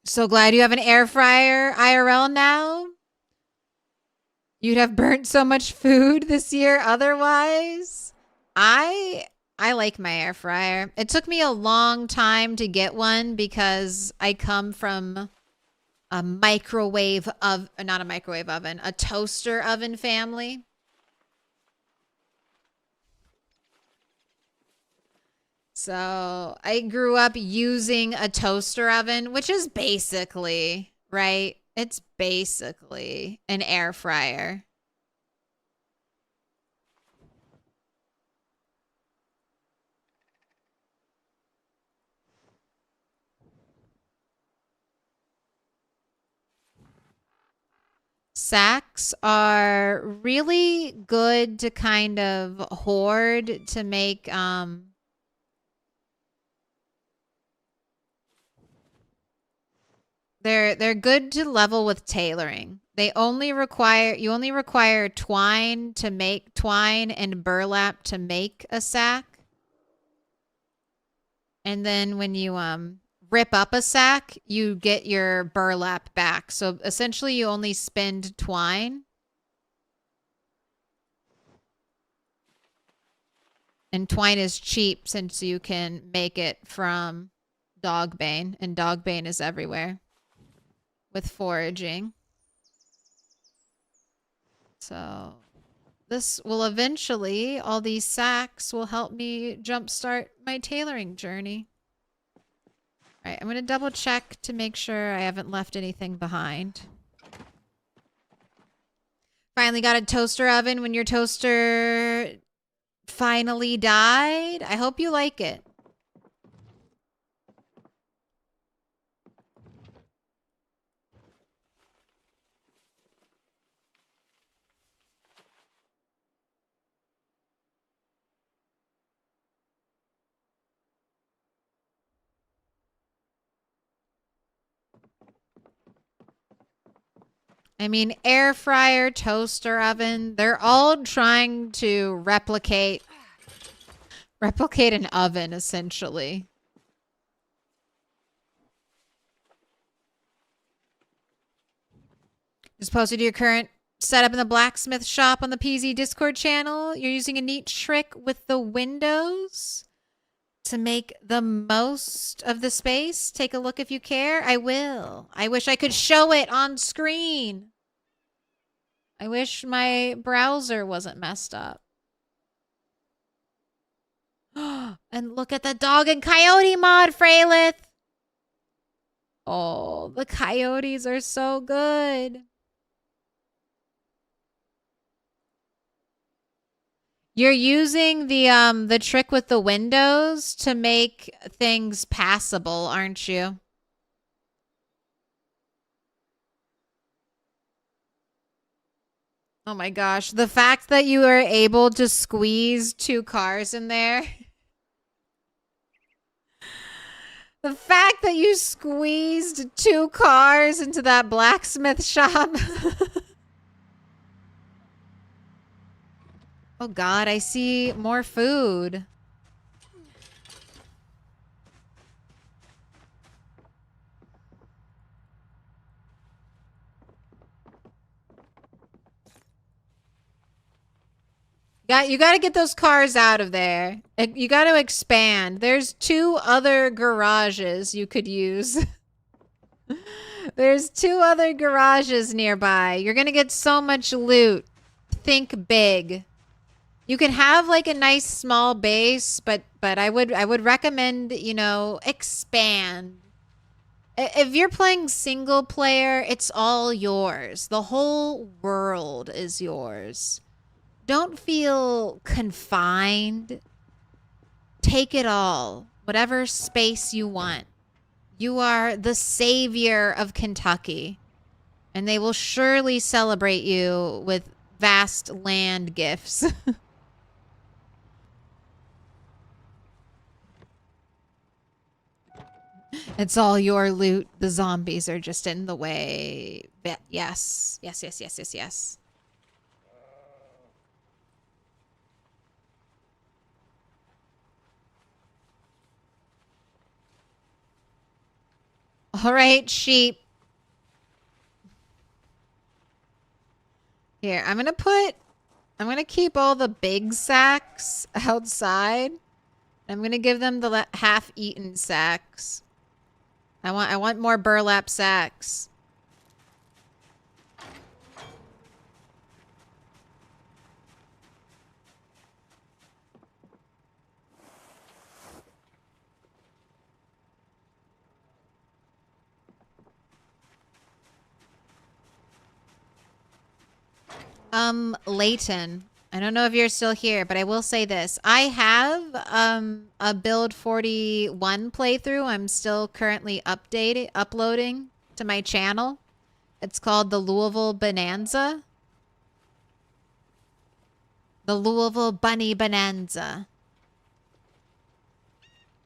So glad you have an air fryer IRL now. You'd have burnt so much food this year otherwise. I like my air fryer. It took me a long time to get one because I come from a microwave of not a microwave oven, a toaster oven family. So I grew up using a toaster oven, which is basically, right? It's basically an air fryer. Sacks are really good to kind of hoard to make they're good to level with tailoring. You only require twine and burlap to make a sack. And then when you rip up a sack, you get your burlap back. So essentially you only spend twine. And twine is cheap since you can make it from dogbane, and dogbane is everywhere with foraging. So this will eventually, all these sacks will help me jumpstart my tailoring journey. All right, I'm going to double check to make sure I haven't left anything behind. Finally got a toaster oven when your toaster finally died. I hope you like it. I mean, air fryer, toaster oven, they're all trying to replicate an oven, essentially. Just posted your current setup in the blacksmith shop on the PZ Discord channel. You're using a neat trick with the windows to make the most of the space. Take a look if you care. I will. I wish I could show it on screen. I wish my browser wasn't messed up. And look at the dog and coyote mod, Freylith. Oh, the coyotes are so good. You're using the trick with the windows to make things passable, aren't you? Oh my gosh, the fact that you are able to squeeze 2 cars in there. The fact that you squeezed 2 cars into that blacksmith shop. Oh God, I see more food. You got to get those cars out of there. You got to expand. There's 2 other garages you could use. There's 2 other garages nearby. You're going to get so much loot. Think big. You can have like a nice small base, but I would recommend, you know, expand. If you're playing single player, it's all yours. The whole world is yours. Don't feel confined. Take it all. Whatever space you want. You are the savior of Kentucky. And they will surely celebrate you with vast land gifts. It's all your loot. The zombies are just in the way. Yes. Yes, yes, yes, yes, yes. All right, sheep. Here, I'm going to keep all the big sacks outside. I'm going to give them the half-eaten sacks. I want more burlap sacks. Leighton, I don't know if you're still here, but I will say this. I have a build 41 playthrough I'm still currently uploading to my channel. It's called the Louisville Bonanza. The Louisville Bunny Bonanza.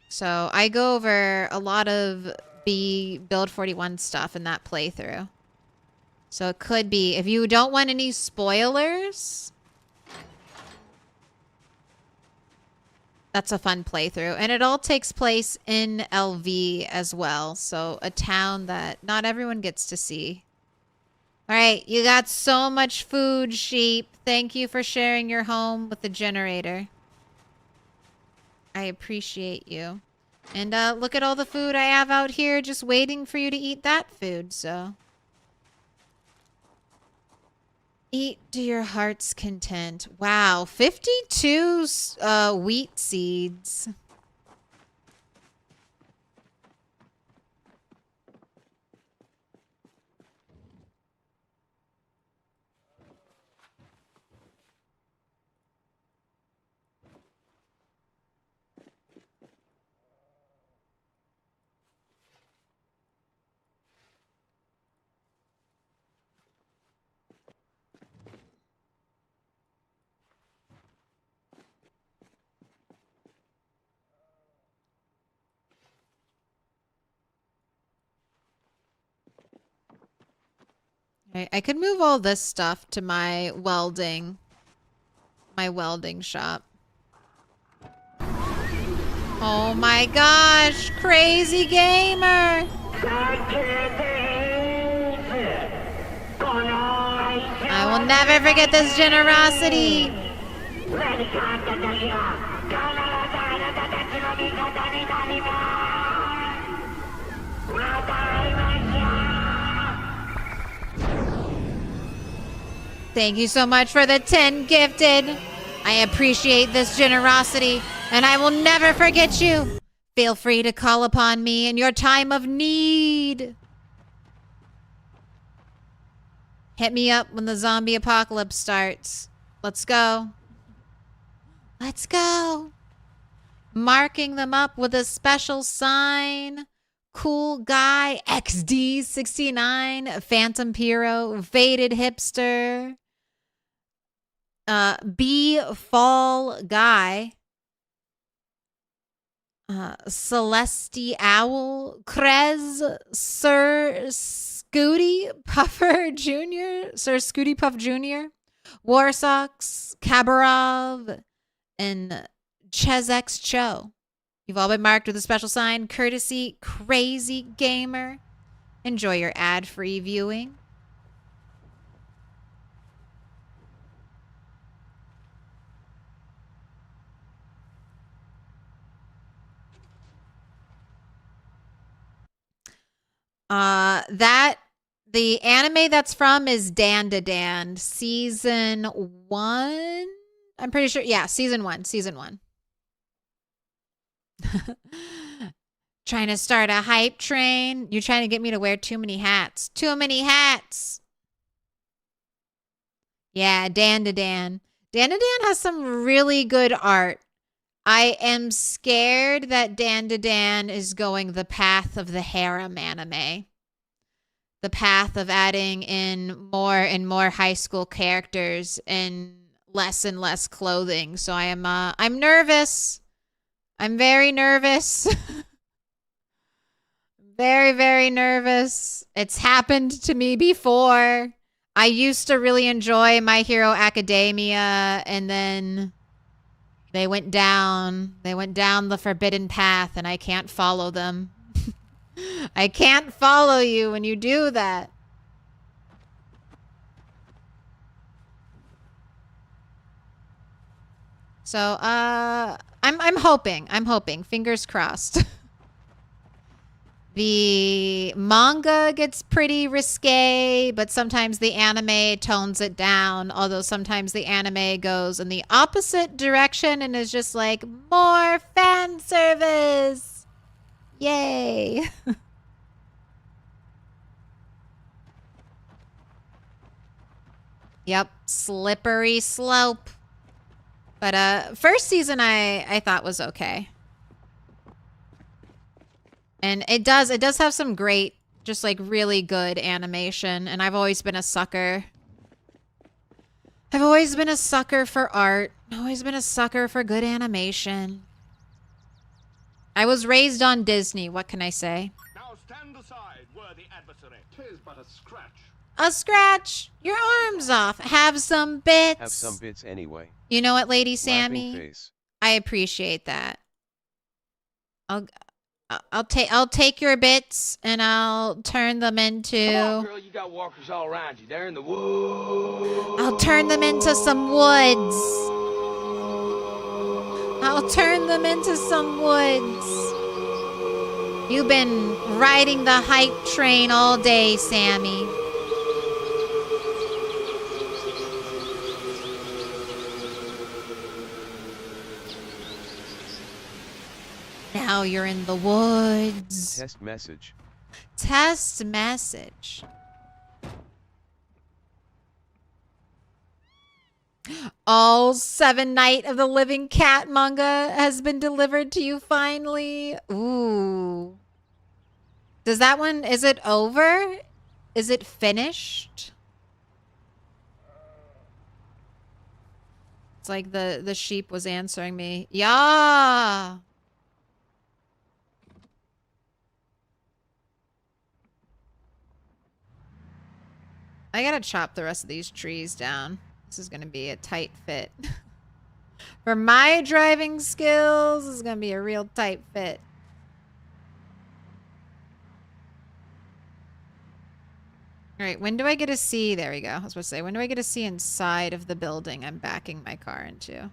So I go over a lot of the build 41 stuff in that playthrough. So it could be, if you don't want any spoilers, that's a fun playthrough. And it all takes place in LV as well. So a town that not everyone gets to see. All right, you got so much food, sheep. Thank you for sharing your home with the generator. I appreciate you. And look at all the food I have out here just waiting for you to eat that food, so. Eat to your heart's content. Wow, 52 wheat seeds. I could move all this stuff to my welding shop. Oh my gosh, crazy gamer! I will never forget this generosity. Thank you so much for the 10 gifted. I appreciate this generosity, and I will never forget you. Feel free to call upon me in your time of need. Hit me up when the zombie apocalypse starts. Let's go. Let's go. Marking them up with a special sign. Cool Guy, XD69, Phantom Pyro, Faded Hipster, B Fall Guy, Celesti Owl, Krez, Sir Scooty Puffer Jr., Sir Scooty Puff Jr., Warsocks, Kabarov, and Chezx Cho. You've all been marked with a special sign, courtesy Crazy Gamer. Enjoy your ad-free viewing. The anime that's from is Dan to Dan, season 1. I'm pretty sure. Yeah, season 1. Trying to start a hype train. You're trying to get me to wear too many hats. Too many hats. Yeah, Dan to Dan. Dan to Dan has some really good art. I am scared that Dan to Dan is going the path of the harem anime. The path of adding in more and more high school characters and less clothing. So I'm nervous. I'm very nervous. Very, very nervous. It's happened to me before. I used to really enjoy My Hero Academia, and then they went down the forbidden path, and I can't follow them. I can't follow you when you do that. So, I'm hoping, fingers crossed. The manga gets pretty risque, but sometimes the anime tones it down, although sometimes the anime goes in the opposite direction and is just like, more fan service! Yay! Yep, slippery slope. But first season I thought was okay. And it does have some great, just like really good animation. And I've always been a sucker. I've always been a sucker for art. Always been a sucker for good animation. I was raised on Disney. What can I say? Now stand aside, worthy adversary. 'Tis but a scratch. A scratch. Your arm's off. Have some bits. Have some bits anyway. You know what, Lady Laughing Sammy? face. I appreciate that. I'll take your bits and I'll turn them into. Come on, girl, you got walkers all around you. They're in the woods. I'll turn them into some woods. I'll turn them into some woods. You've been riding the hype train all day, Sammy. Now you're in the woods. Test message. Test message. All 7 Night of the Living Cat manga has been delivered to you finally. Ooh. Does that one, is it over? Is it finished? It's like the sheep was answering me. Yeah. I gotta chop the rest of these trees down. This is gonna be a tight fit. For my driving skills, this is gonna be a real tight fit. All right, when do I get to see? There we go. I was supposed to say, when do I get to see inside of the building I'm backing my car into?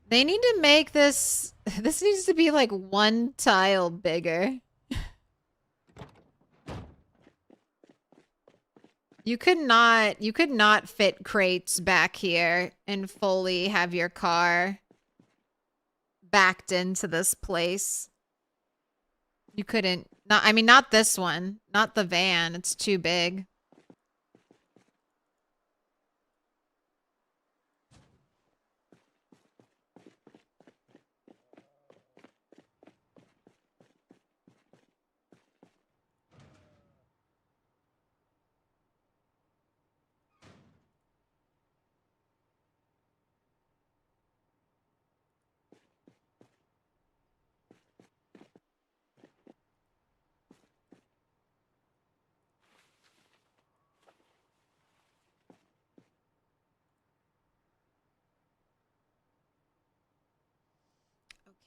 They need to make this. This needs to be like one tile bigger. You could not fit crates back here and fully have your car backed into this place. You couldn't. Not, I mean, not this one. Not the van. It's too big.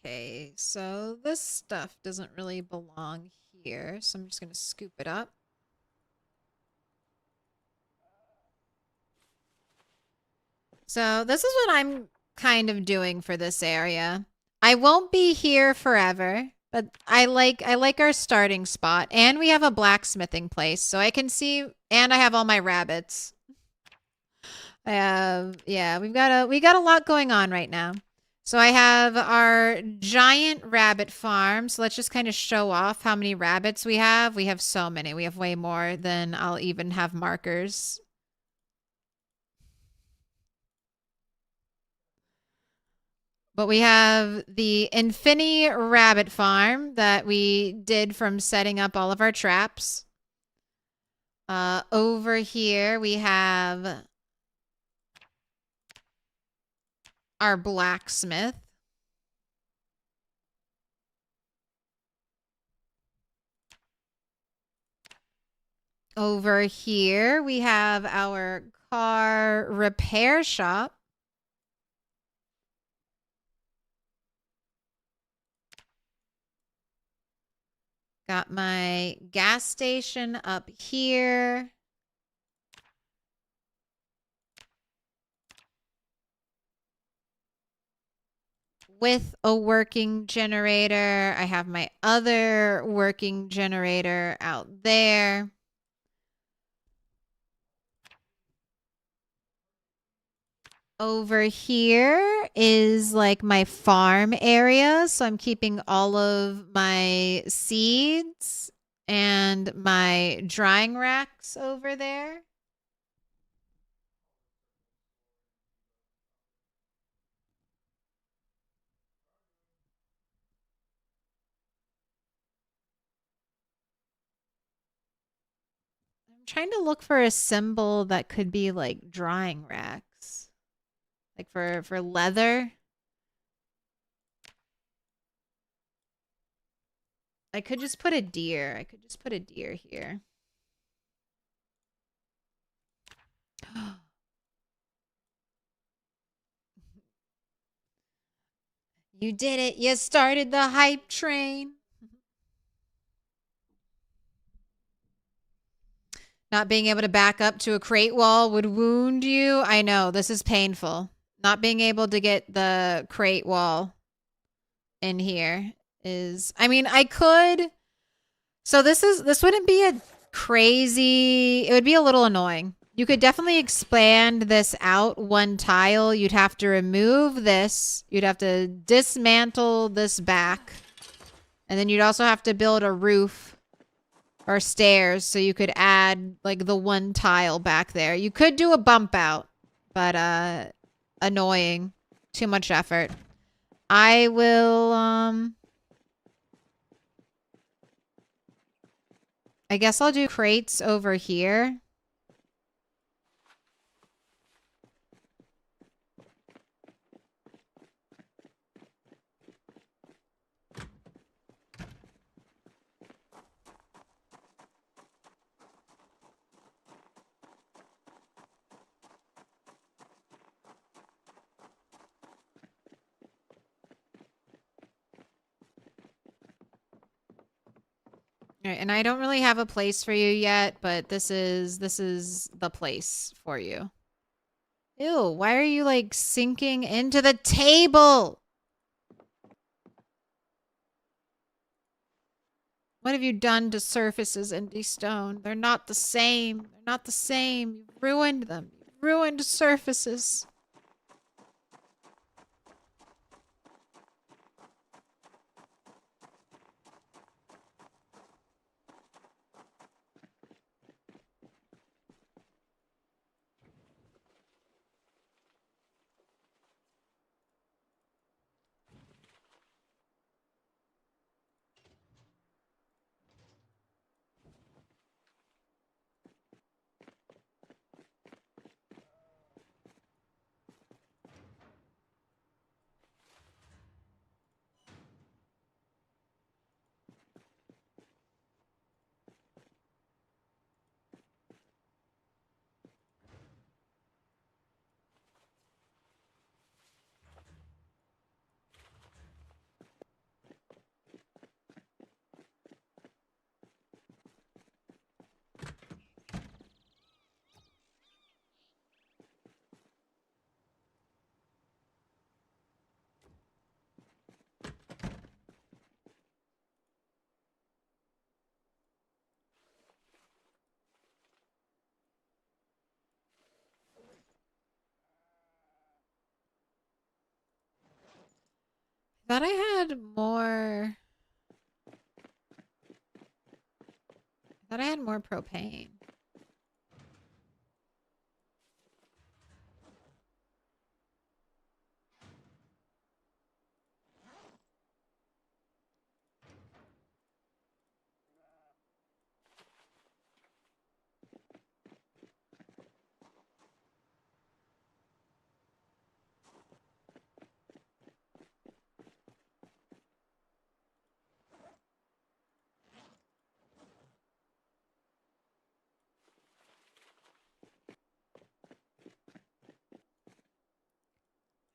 Okay, so this stuff doesn't really belong here, so I'm just gonna scoop it up. So this is what I'm kind of doing for this area. I won't be here forever, but I like our starting spot, and we have a blacksmithing place, so I can see, and I have all my rabbits. I have, yeah, we got a lot going on right now. So I have our giant rabbit farm. So let's just kind of show off how many rabbits we have. We have so many. We have way more than I'll even have markers. But we have the Infinity Rabbit Farm that we did from setting up all of our traps. Over here we have our blacksmith. Over here we have our car repair shop. Got my gas station up here. With a working generator. I have my other working generator out there. Over here is like my farm area. So I'm keeping all of my seeds and my drying racks over there. I'm trying to look for a symbol that could be like drying racks. Like for leather. I could just put a deer. I could just put a deer here. You did it. You started the hype train. Not being able to back up to a crate wall would wound you. I know. This is painful. Not being able to get the crate wall in here is... I mean, I could... So this wouldn't be a crazy... It would be a little annoying. You could definitely expand this out one tile. You'd have to remove this. You'd have to dismantle this back. And then you'd also have to build a roof or stairs so you could add like the one tile back there. You could do a bump out, but annoying. Too much effort. I will I guess I'll do crates over here. Alright, and I don't really have a place for you yet, but this is the place for you. Ew, why are you like sinking into the table? What have you done to surfaces, Indie Stone? They're not the same. They're not the same. You've ruined them. You've ruined surfaces. Thought I had more. Thought I had more propane.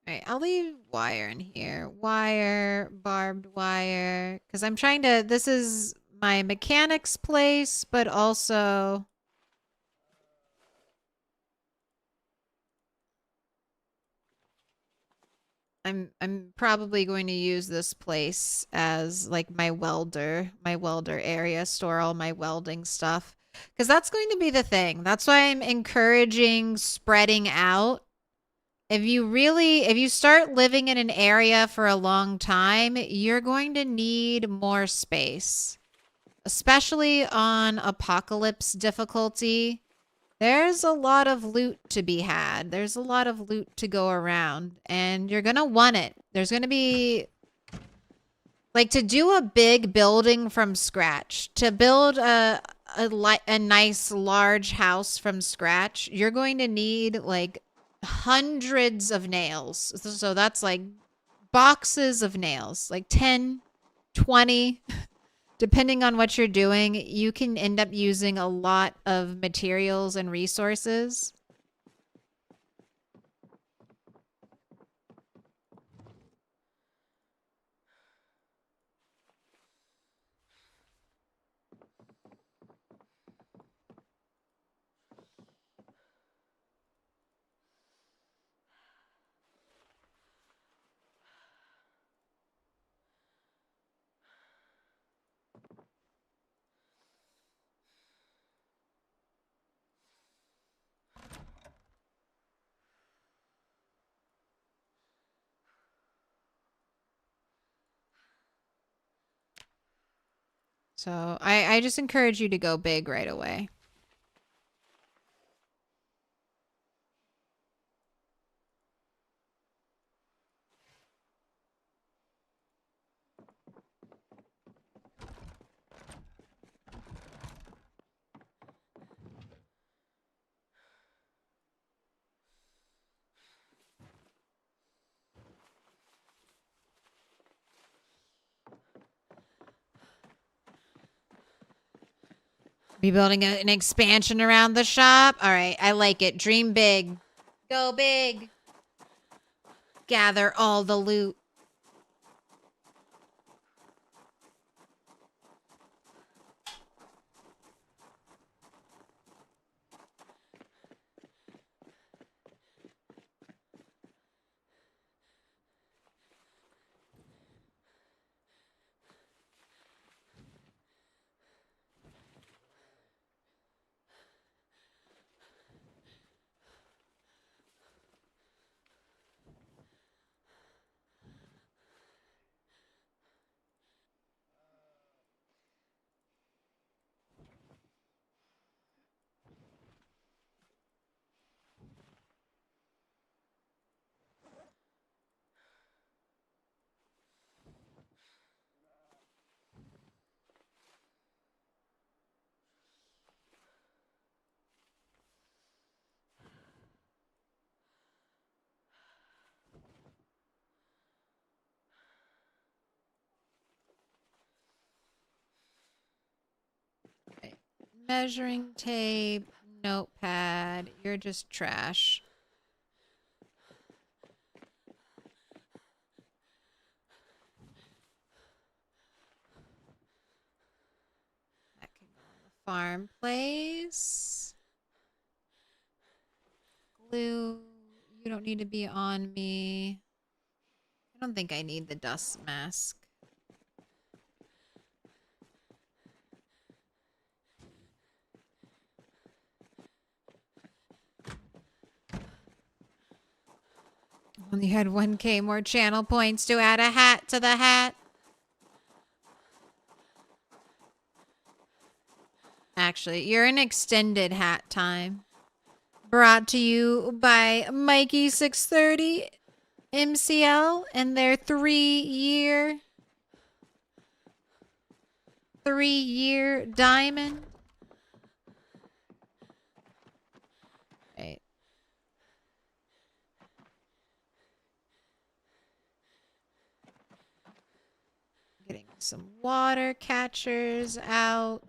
Alright, I'll leave wire in here. Wire, barbed wire. Because I'm trying to... This is my mechanic's place, but also... I'm probably going to use this place as like my welder area, store all my welding stuff. Because that's going to be the thing. That's why I'm encouraging spreading out. If you start living in an area for a long time, you're going to need more space. Especially on apocalypse difficulty. There's a lot of loot to be had. There's a lot of loot to go around. And you're going to want it. There's going to be... Like, to do a big building from scratch. To build a nice, large house from scratch. You're going to need, like, hundreds of nails. So that's, like, boxes of nails. Like, 10, 20... Depending on what you're doing, you can end up using a lot of materials and resources. So I just encourage you to go big right away. Be building an expansion around the shop? All right, I like it. Dream big. Go big. Gather all the loot. Measuring tape, notepad. You're just trash. That can go on the farm place. Glue. You don't need to be on me. I don't think I need the dust mask. Only had 1K more channel points to add a hat to the hat. Actually, you're an extended hat time. Brought to you by Mikey630 MCL and their 3-year diamond. Right. Getting some water catchers out.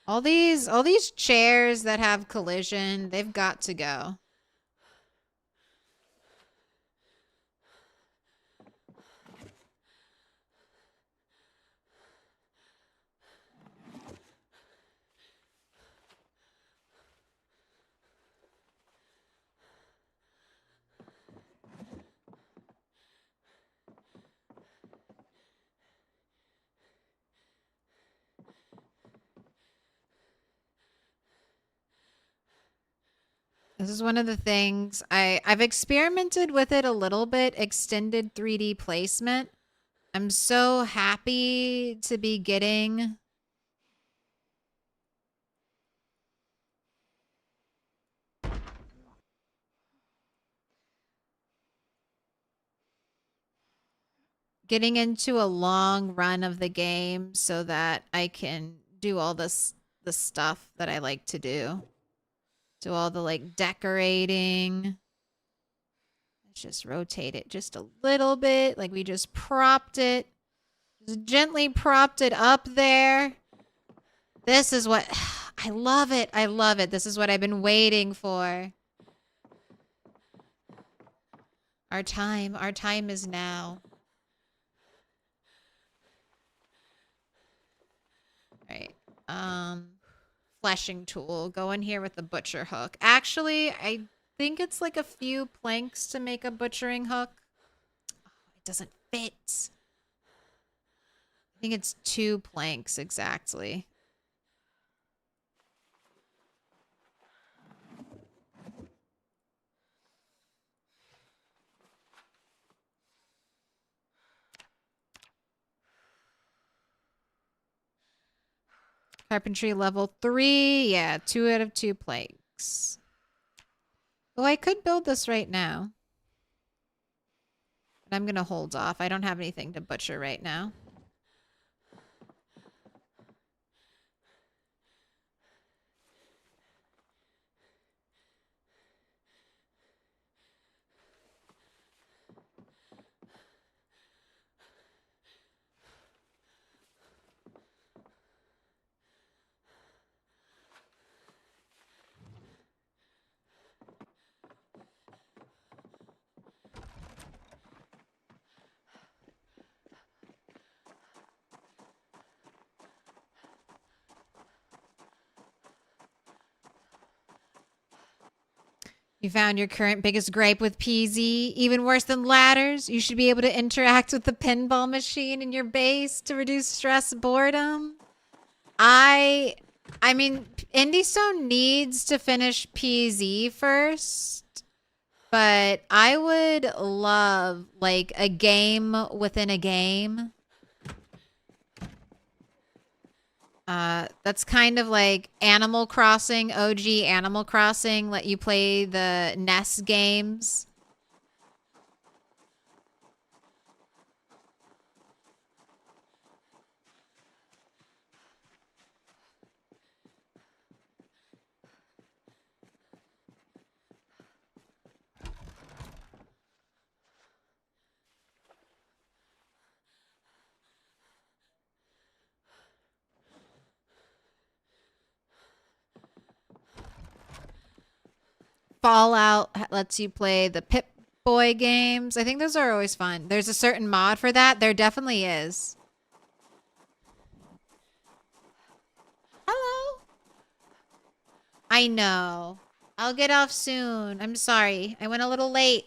All these chairs that have collision, they've got to go. This is one of the things I've experimented with it a little bit, extended 3D placement. I'm so happy to be getting into a long run of the game so that I can do all the stuff that I like to do. Do all the like decorating. Let's just rotate it just a little bit. Like we just propped it. Just gently propped it up there. This is what I love it. I love it. This is what I've been waiting for. Our time is now. All right. Fleshing tool. Go in here with the butcher hook. Actually, I think it's like a few planks to make a butchering hook. Oh, it doesn't fit. I think it's 2 planks exactly. Carpentry level 3. Yeah, 2 out of 2 planks. Oh, I could build this right now. But I'm going to hold off. I don't have anything to butcher right now. You found your current biggest gripe with PZ? Even worse than ladders? You should be able to interact with the pinball machine in your base to reduce stress, boredom. I mean, Indiestone needs to finish PZ first, but I would love like a game within a game. That's kind of like Animal Crossing, OG Animal Crossing, let you play the NES games. Fallout lets you play the Pip-Boy games. I think those are always fun. There's a certain mod for that. There definitely is. Hello. I know. I'll get off soon. I'm sorry. I went a little late.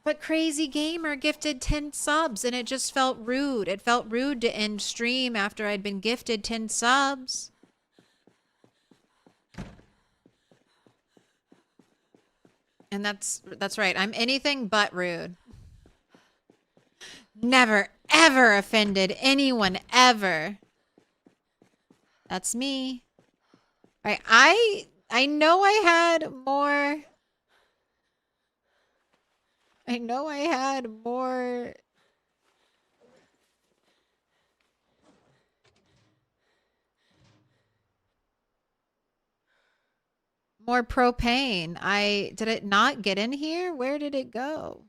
But Crazy Gamer gifted 10 subs and it just felt rude. It felt rude to end stream after I'd been gifted 10 subs. And that's right. I'm anything but rude. Never, ever offended anyone, ever. That's me. I know I had more... I know I had more... more propane. Did it not get in here? Where did it go?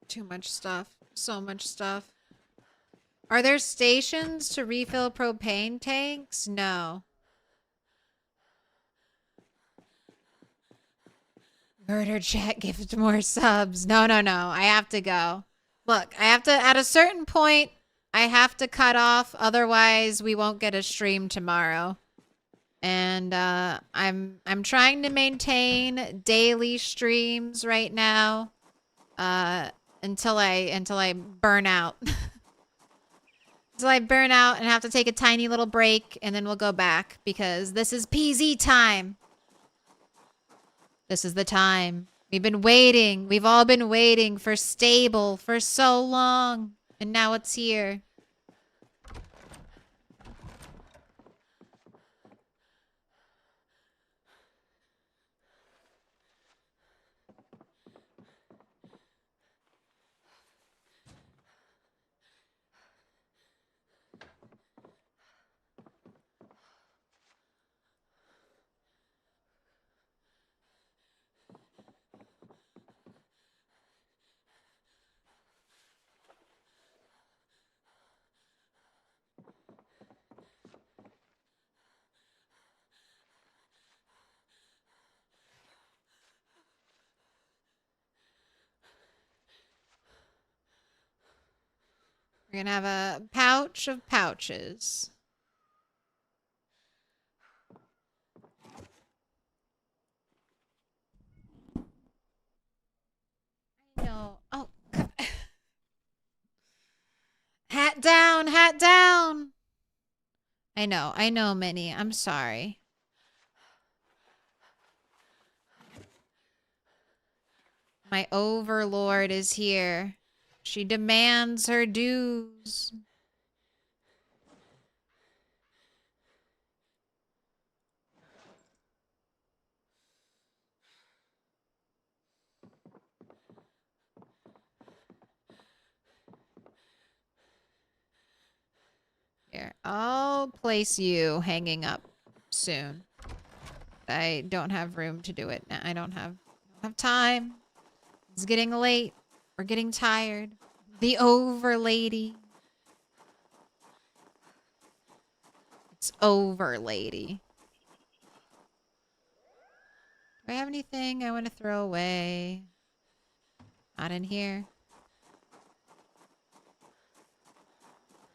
Too much stuff. So much stuff. Are there stations to refill propane tanks? No. Murder chat gives more subs. No. I have to go. Look, I have to, at a certain point, I have to cut off. Otherwise, we won't get a stream tomorrow. And I'm trying to maintain daily streams right now. Until I burn out. Until I burn out and have to take a tiny little break, and then we'll go back because this is PZ time. This is the time. We've been waiting. We've all been waiting for stable for so long, and now it's here. We're gonna have a pouch of pouches. I know. Oh. Hat down, hat down. I know, Minnie. I'm sorry. My overlord is here. She demands her dues. Here, I'll place you hanging up soon. I don't have room to do it now. I don't have time. It's getting late. We're getting tired. The over lady. It's over lady. Do I have anything I want to throw away? Not in here.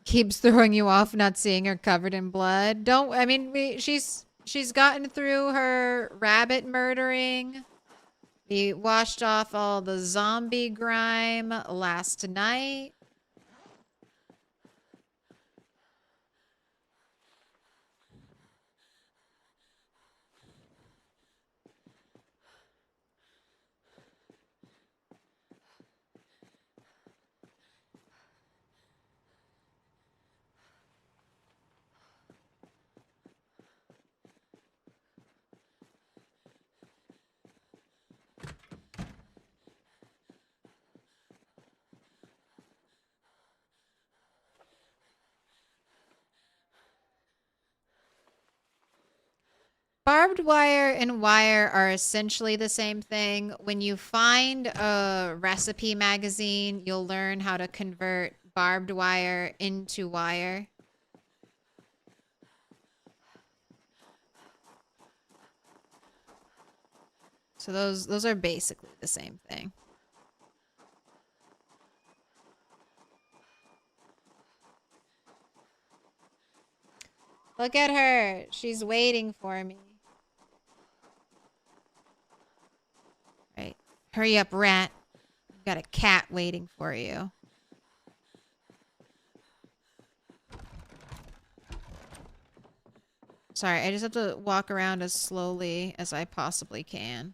Keeps throwing you off not seeing her covered in blood. Don't, I mean, she's gotten through her rabbit murdering. We washed off all the zombie grime last night. Barbed wire and wire are essentially the same thing. When you find a recipe magazine, you'll learn how to convert barbed wire into wire. So those are basically the same thing. Look at her. She's waiting for me. Right. Hurry up, rat. I've got a cat waiting for you. Sorry, I just have to walk around as slowly as I possibly can.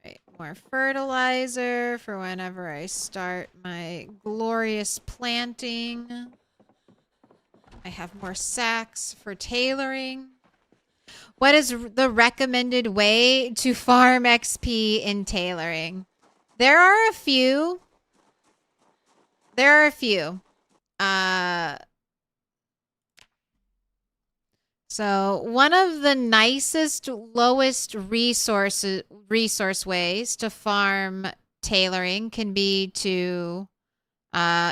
Right, more fertilizer for whenever I start my glorious planting. I have more sacks for tailoring. What is the recommended way to farm XP in tailoring? There are a few. There are a few. So one of the nicest, lowest resource ways to farm tailoring can be to,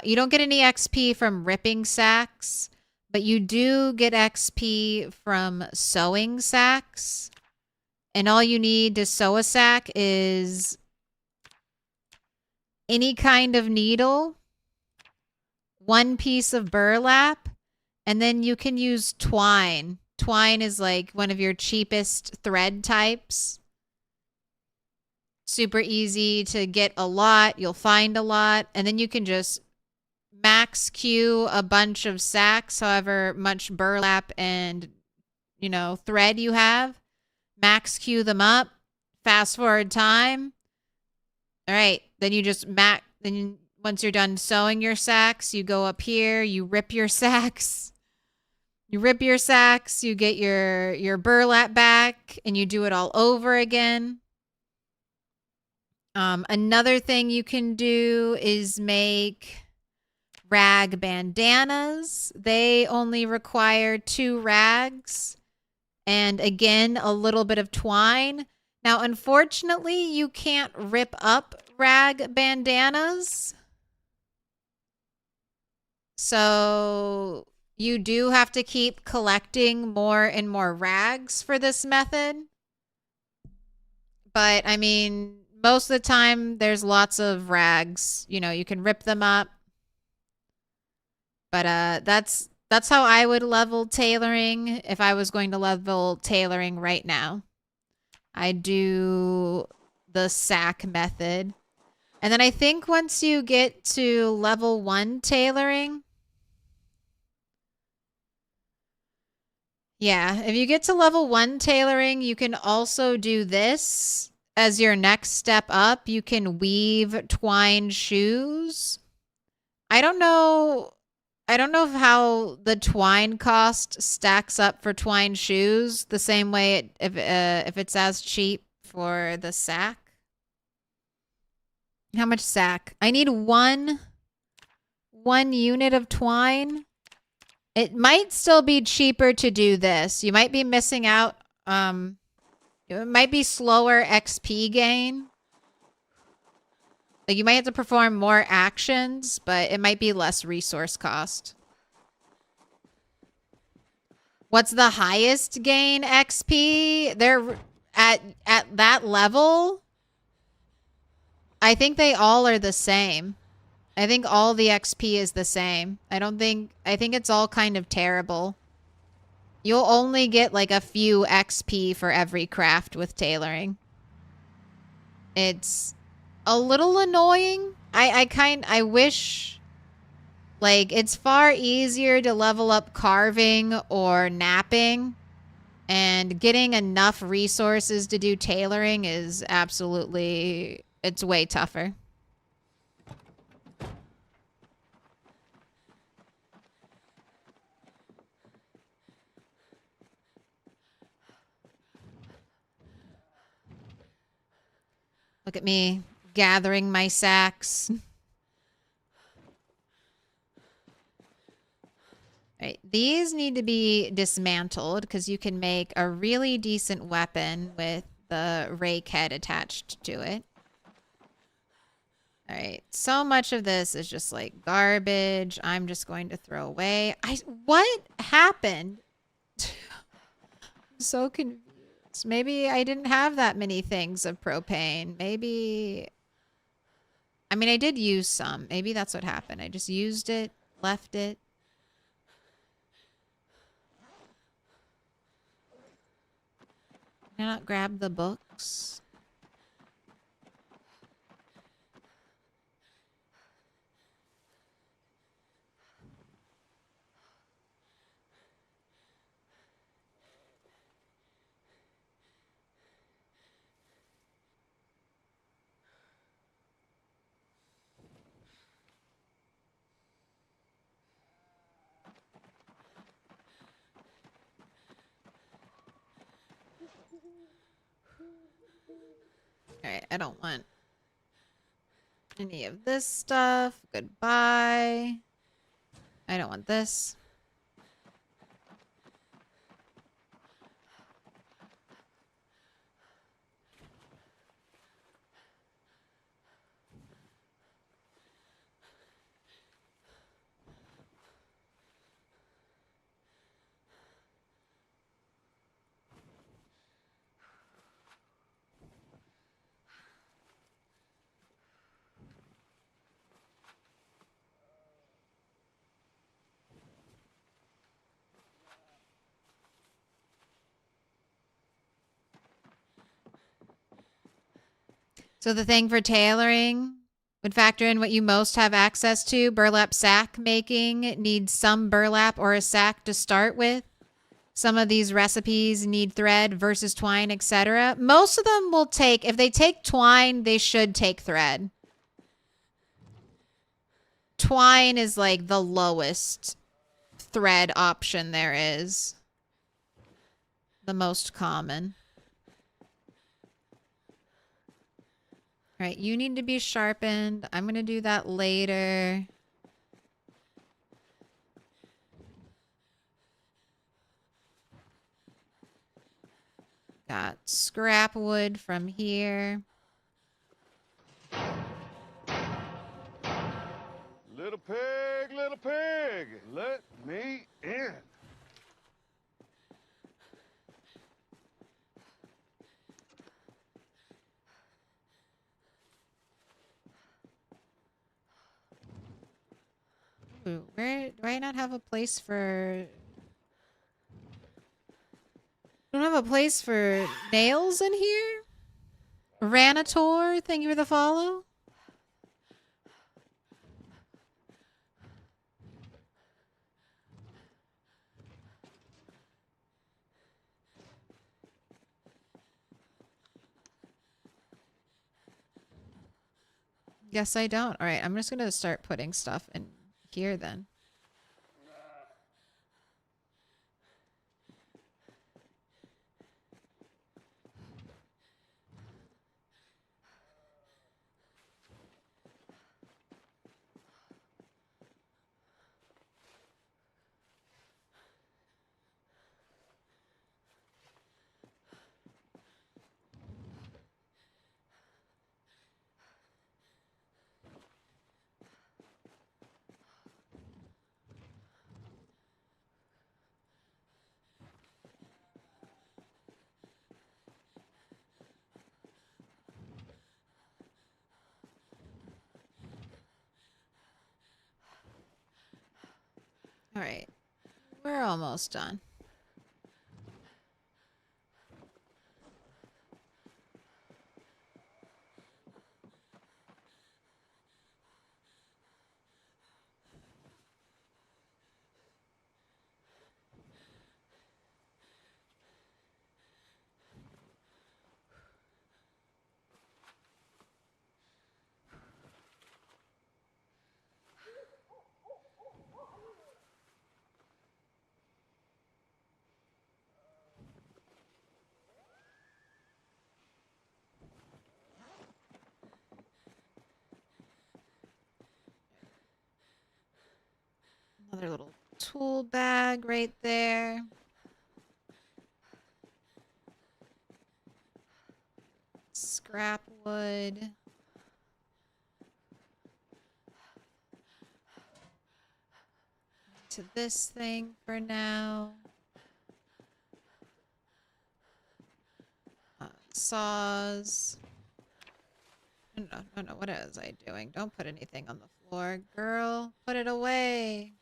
you don't get any XP from ripping sacks, but you do get XP from sewing sacks. And all you need to sew a sack is any kind of needle, one piece of burlap, and then you can use twine. Twine is like one of your cheapest thread types. Super easy to get a lot. You'll find a lot. And then you can just max queue a bunch of sacks, however much burlap and, you know, thread you have. Max queue them up. Fast forward time. All right. Then you just once you're done sewing your sacks, you go up here, you rip your sacks. You rip your sacks, you get your burlap back, and you do it all over again. Another thing you can do is make rag bandanas. They only require 2 rags and, again, a little bit of twine. Now, unfortunately, you can't rip up rag bandanas. So you do have to keep collecting more and more rags for this method. But, I mean, most of the time, there's lots of rags. You know, you can rip them up. But that's how I would level tailoring if I was going to level tailoring right now. I do the sack method. And then I think once you get to level 1 tailoring, yeah, if you get to level 1 tailoring, you can also do this as your next step up. You can weave twine shoes. I don't know I don't know how the twine cost stacks up for twine shoes the same way if it's as cheap for the sack. How much sack? I need one unit of twine. It might still be cheaper to do this. You might be missing out. It might be slower XP gain. Like you might have to perform more actions, but it might be less resource cost. What's the highest gain XP? They're at that level. I think they all are the same. I think all the XP is the same. I think it's all kind of terrible. You'll only get like a few XP for every craft with tailoring. It's a little annoying. I wish like it's far easier to level up carving or napping, and getting enough resources to do tailoring is absolutely, it's way tougher. Look at me gathering my sacks. Right, these need to be dismantled because you can make a really decent weapon with the rake head attached to it. All right, so much of this is just like garbage. I'm just going to throw away. What happened? I'm so confused. Maybe I didn't have that many things of propane. Maybe, I mean, I did use some. Maybe that's what happened. I just used it, left it. Can I not grab the books? Alright, I don't want any of this stuff. Goodbye. I don't want this. So the thing for tailoring would factor in what you most have access to. Burlap sack making needs some burlap or a sack to start with. Some of these recipes need thread versus twine, etc. Most of them will take, if they take twine, they should take thread. Twine is like the lowest thread option there is. The most common. All right, you need to be sharpened. I'm going to do that later. Got scrap wood from here. Little pig, let me in. Ooh, where do I not have a place for... I don't have a place for nails in here? Ranator, thank you for the follow. Guess I don't. All right, I'm just going to start putting stuff in here then. All right. We're almost done. Another little tool bag right there. Scrap wood. To this thing for now. Saws. No, what is I doing? Don't put anything on the floor. Girl, put it away.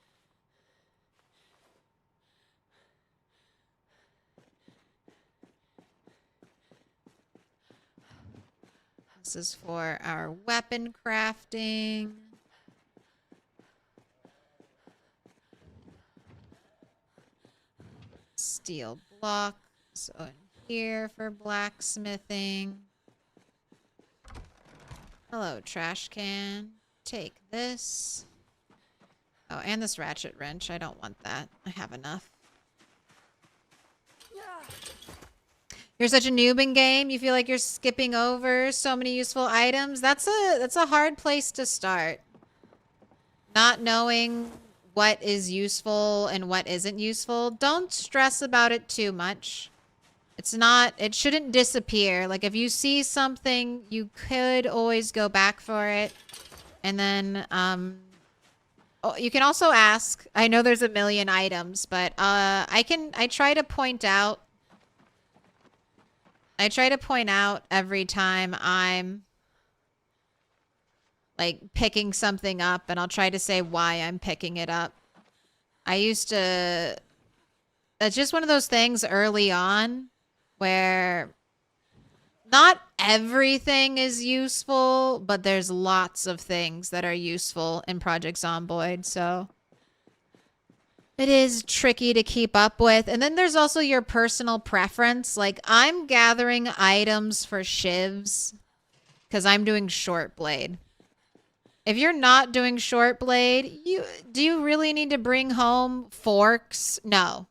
This is for our weapon crafting. Steel block. So in here for blacksmithing. Hello, trash can. Take this. Oh, and this ratchet wrench. I don't want that. I have enough. You're such a noob in game. You feel like you're skipping over so many useful items. That's a hard place to start. Not knowing what is useful and what isn't useful. Don't stress about it too much. It shouldn't disappear. Like if you see something, you could always go back for it. And then, you can also ask. I know there's a million items, but, I try to point out every time I'm like picking something up, and I'll try to say why I'm picking it up. It's just one of those things early on where not everything is useful, but there's lots of things that are useful in Project Zomboid, so it is tricky to keep up with. And then there's also your personal preference. Like, I'm gathering items for shivs because I'm doing short blade. If you're not doing short blade, do you really need to bring home forks? No.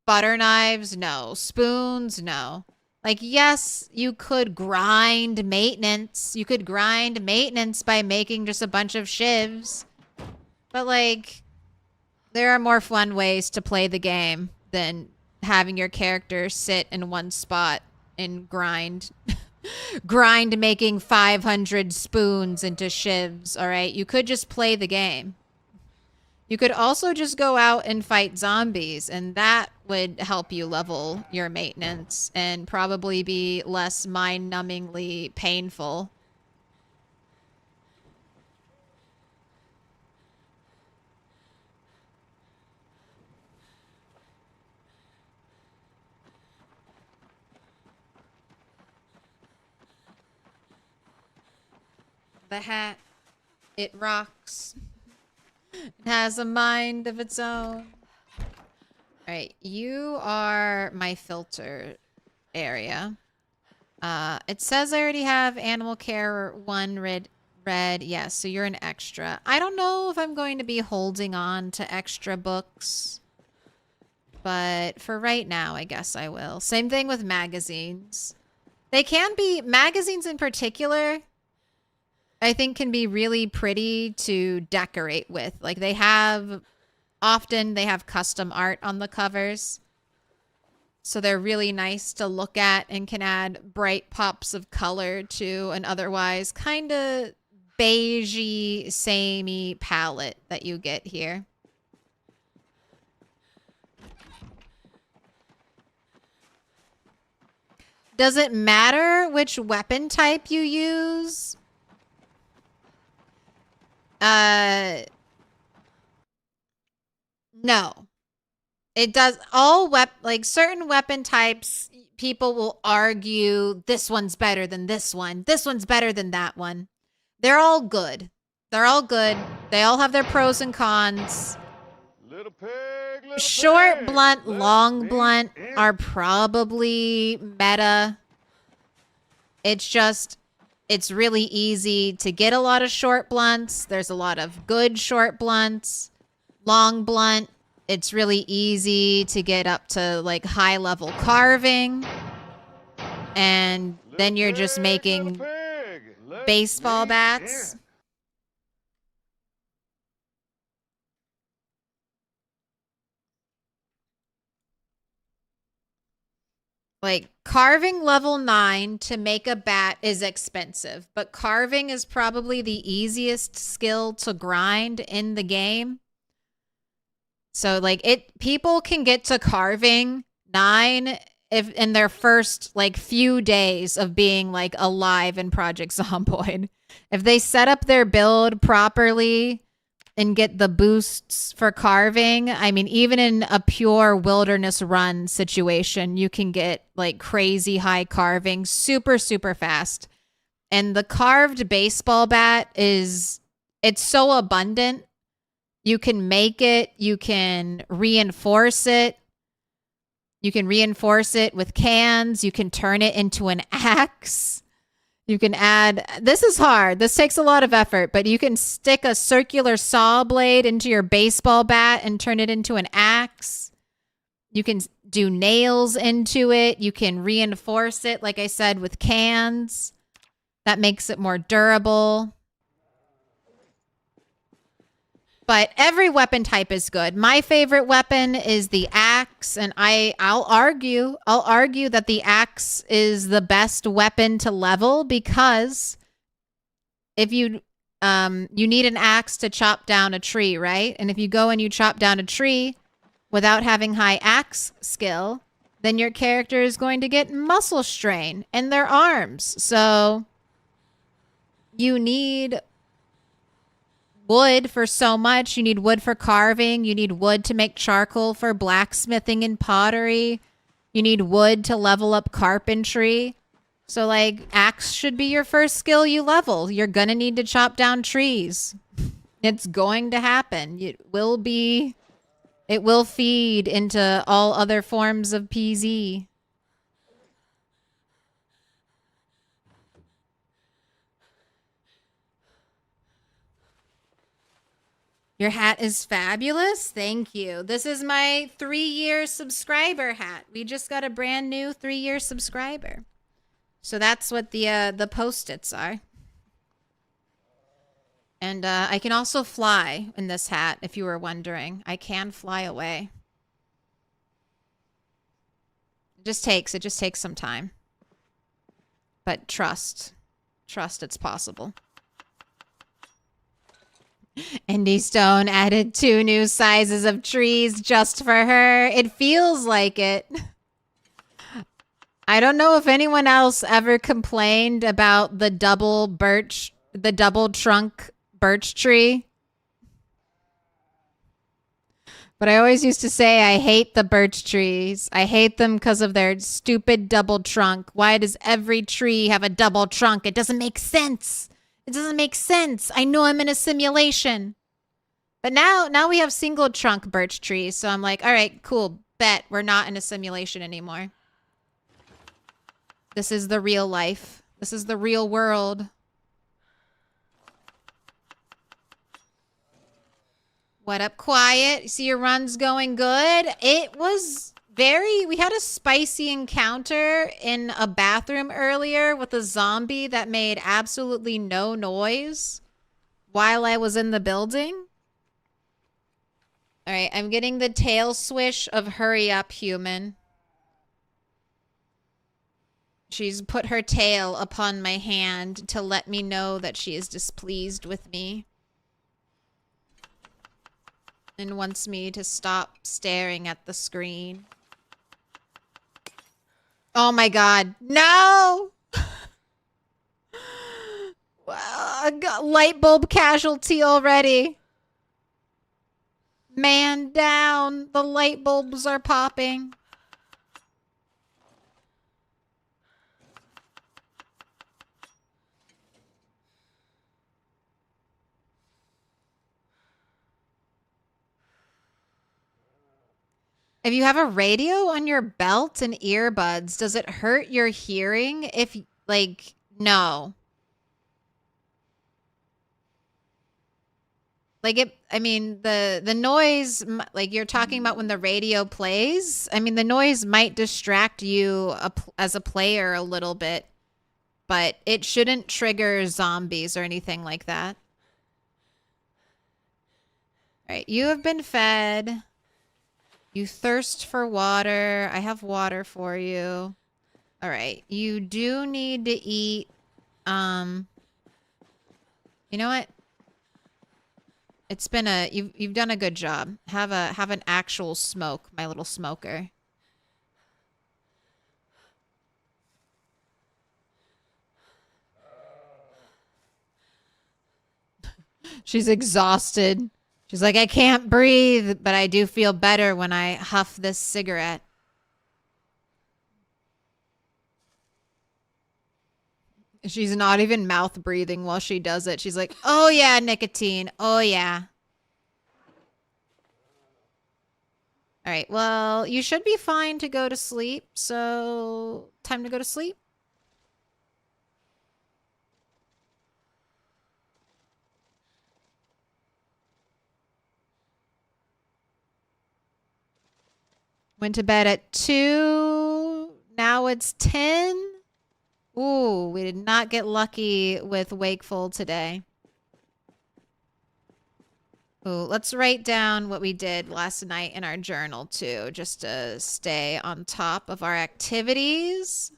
Butter knives? No. Spoons? No. Like, yes, you could grind maintenance. You could grind maintenance by making just a bunch of shivs. But, like, there are more fun ways to play the game than having your character sit in one spot and grind making 500 spoons into shivs, all right? You could just play the game. You could also just go out and fight zombies, and that would help you level your maintenance and probably be less mind-numbingly painful. The hat, it rocks. It has a mind of its own. Alright, you are my filter area. It says I already have Animal Care 1 red. Yes, so you're an extra. I don't know if I'm going to be holding on to extra books. But for right now, I guess I will. Same thing with magazines. They can be, magazines in particular, I think can be really pretty to decorate with. Like often they have custom art on the covers. So they're really nice to look at and can add bright pops of color to an otherwise kind of beigey, samey palette that you get here. Does it matter which weapon type you use? No. It does like certain weapon types, people will argue this one's better than this one. This one's better than that one. They're all good. They're all good. They all have their pros and cons. Little pig, little Short pig, blunt, let long me blunt in. are probably meta. It's just, it's really easy to get a lot of short blunts. There's a lot of good short blunts. Long blunt, it's really easy to get up to like high level carving. And then you're just making baseball bats. Like carving level 9 to make a bat is expensive, but carving is probably the easiest skill to grind in the game. So like people can get to carving 9 if in their first like few days of being like alive in Project Zomboid. If they set up their build properly and get the boosts for carving, I mean, even in a pure wilderness run situation, you can get like crazy high carving super, super fast. And the carved baseball bat it's so abundant. You can make it, you can reinforce it. You can reinforce it with cans. You can turn it into an axe. You can add, this is hard. This takes a lot of effort, but you can stick a circular saw blade into your baseball bat and turn it into an axe. You can do nails into it. You can reinforce it, like I said, with cans. That makes it more durable. But every weapon type is good. My favorite weapon is the axe, and I'll argue that the axe is the best weapon to level because if you need an axe to chop down a tree, right? And if you go and you chop down a tree without having high axe skill, then your character is going to get muscle strain in their arms. So you need wood for so much. You need wood for carving. You need wood to make charcoal for blacksmithing and pottery. You need wood to level up carpentry. So like axe should be your first skill you level. You're going to need to chop down trees. It's going to happen. It will feed into all other forms of PZ. Your hat is fabulous. Thank you. This is my 3-year subscriber hat. We just got a brand new 3-year subscriber. So that's what the Post-its are. And I can also fly in this hat, if you were wondering. I can fly away. It just takes some time. But trust it's possible. Indie Stone added 2 new sizes of trees just for her. It feels like it. I don't know if anyone else ever complained about the double trunk birch tree. But I always used to say I hate the birch trees. I hate them because of their stupid double trunk. Why does every tree have a double trunk? It doesn't make sense. It doesn't make sense. I know I'm in a simulation. But now we have single trunk birch trees. So I'm like, all right, cool. Bet we're not in a simulation anymore. This is the real life. This is the real world. What up, Quiet? You see your run's going good? It was we had a spicy encounter in a bathroom earlier with a zombie that made absolutely no noise while I was in the building. All right, I'm getting the tail swish of hurry up, human. She's put her tail upon my hand to let me know that she is displeased with me. And wants me to stop staring at the screen. Oh my god. No! Well, I got light bulb casualty already. Man down. The light bulbs are popping. If you have a radio on your belt and earbuds, does it hurt your hearing? If, like, no. Like I mean, the noise, like you're talking about when the radio plays, I mean, the noise might distract you as a player a little bit, but it shouldn't trigger zombies or anything like that. All right, you have been fed. You thirst for water. I have water for you. All right, you do need to eat. You know what? It's been you've done a good job. Have an actual smoke, my little smoker. She's exhausted. She's like, I can't breathe, but I do feel better when I huff this cigarette. She's not even mouth breathing while she does it. She's like, oh yeah, nicotine. Oh yeah. All right, well, you should be fine to go to sleep. So, time to go to sleep. Went to bed at 2. Now it's 10. Ooh, we did not get lucky with wakeful today. Ooh, let's write down what we did last night in our journal too, just to stay on top of our activities.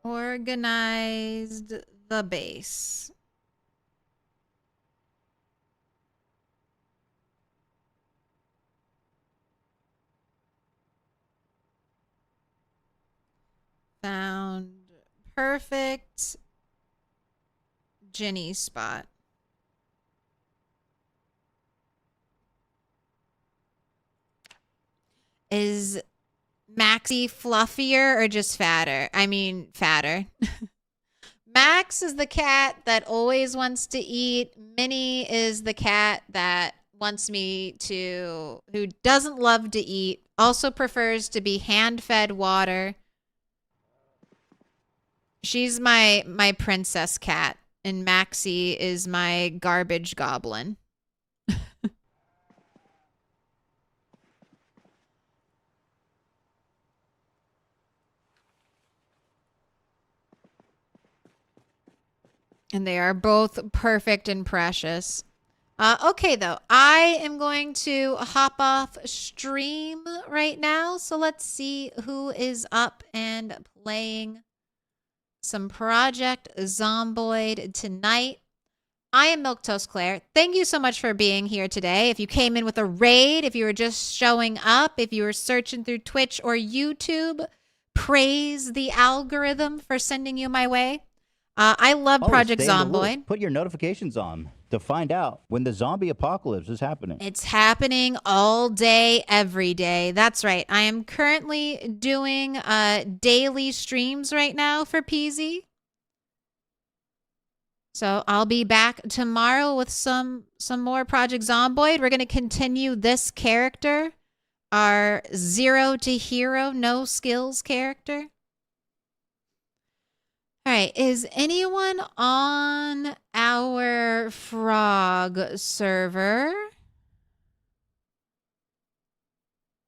Organized the base. Found perfect Ginny spot. Is Maxie fluffier or just fatter? I mean, fatter. Max is the cat that always wants to eat. Minnie is the cat that wants me to, who doesn't love to eat, also prefers to be hand-fed water. She's my princess cat, and Maxie is my garbage goblin. And they are both perfect and precious. Okay, though. I am going to hop off stream right now. So let's see who is up and playing some Project Zomboid tonight. I am Milquetoast Claire. Thank you so much for being here today. If you came in with a raid, if you were just showing up, if you were searching through Twitch or YouTube, praise the algorithm for sending you my way. I love Project stay in the loop. Zomboid. Put your notifications on to find out when the zombie apocalypse is happening. It's happening all day, every day. That's right. I am currently doing daily streams right now for PZ. So I'll be back tomorrow with some more Project Zomboid. We're going to continue this character, our 0 to hero, no skills character. All right, is anyone on our frog server?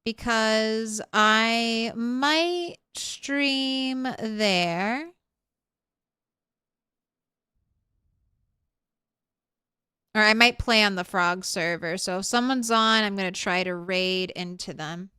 Because I might stream there. Or I might play on the frog server. So if someone's on, I'm going to try to raid into them.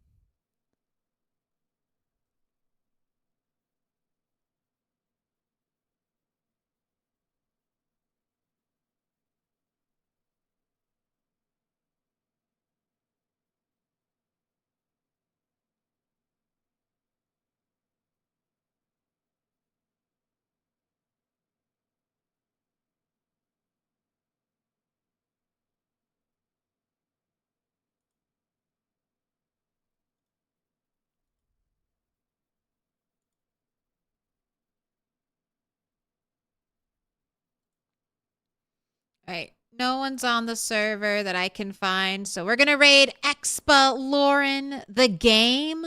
All right. No one's on the server that I can find. So we're going to raid Expa Lauren, the game.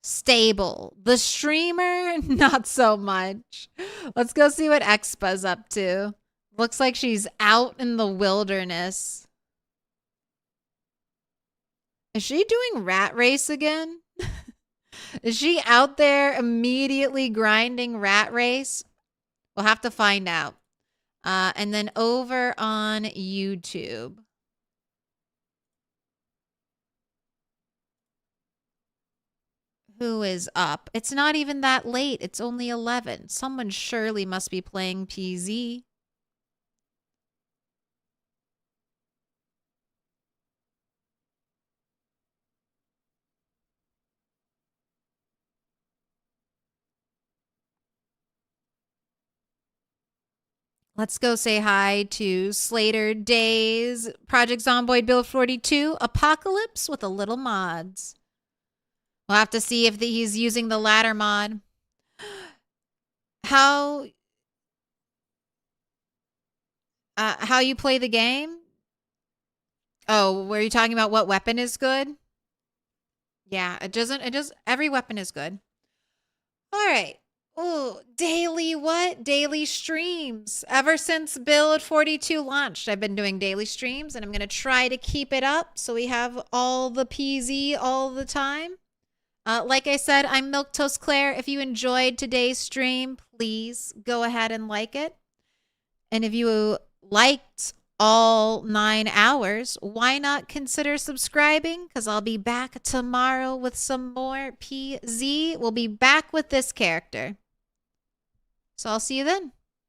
Stable. The streamer, not so much. Let's go see what Expa's up to. Looks like she's out in the wilderness. Is she doing Rat Race again? Is she out there immediately grinding Rat Race? We'll have to find out. And then over on YouTube. Who is up? It's not even that late. It's only 11. Someone surely must be playing PZ. Let's go say hi to Slater Days, Project Zomboid Build 42, Apocalypse with a little mods. We'll have to see if he's using the ladder mod. How you play the game? Oh, were you talking about what weapon is good? Yeah, every weapon is good. All right. Oh, daily what? Daily streams. Ever since Build 42 launched, I've been doing daily streams, and I'm going to try to keep it up so we have all the PZ all the time. Like I said, I'm Milquetoast Claire. If you enjoyed today's stream, please go ahead and like it. And if you liked all 9 hours, why not consider subscribing? Because I'll be back tomorrow with some more PZ. We'll be back with this character. So I'll see you then.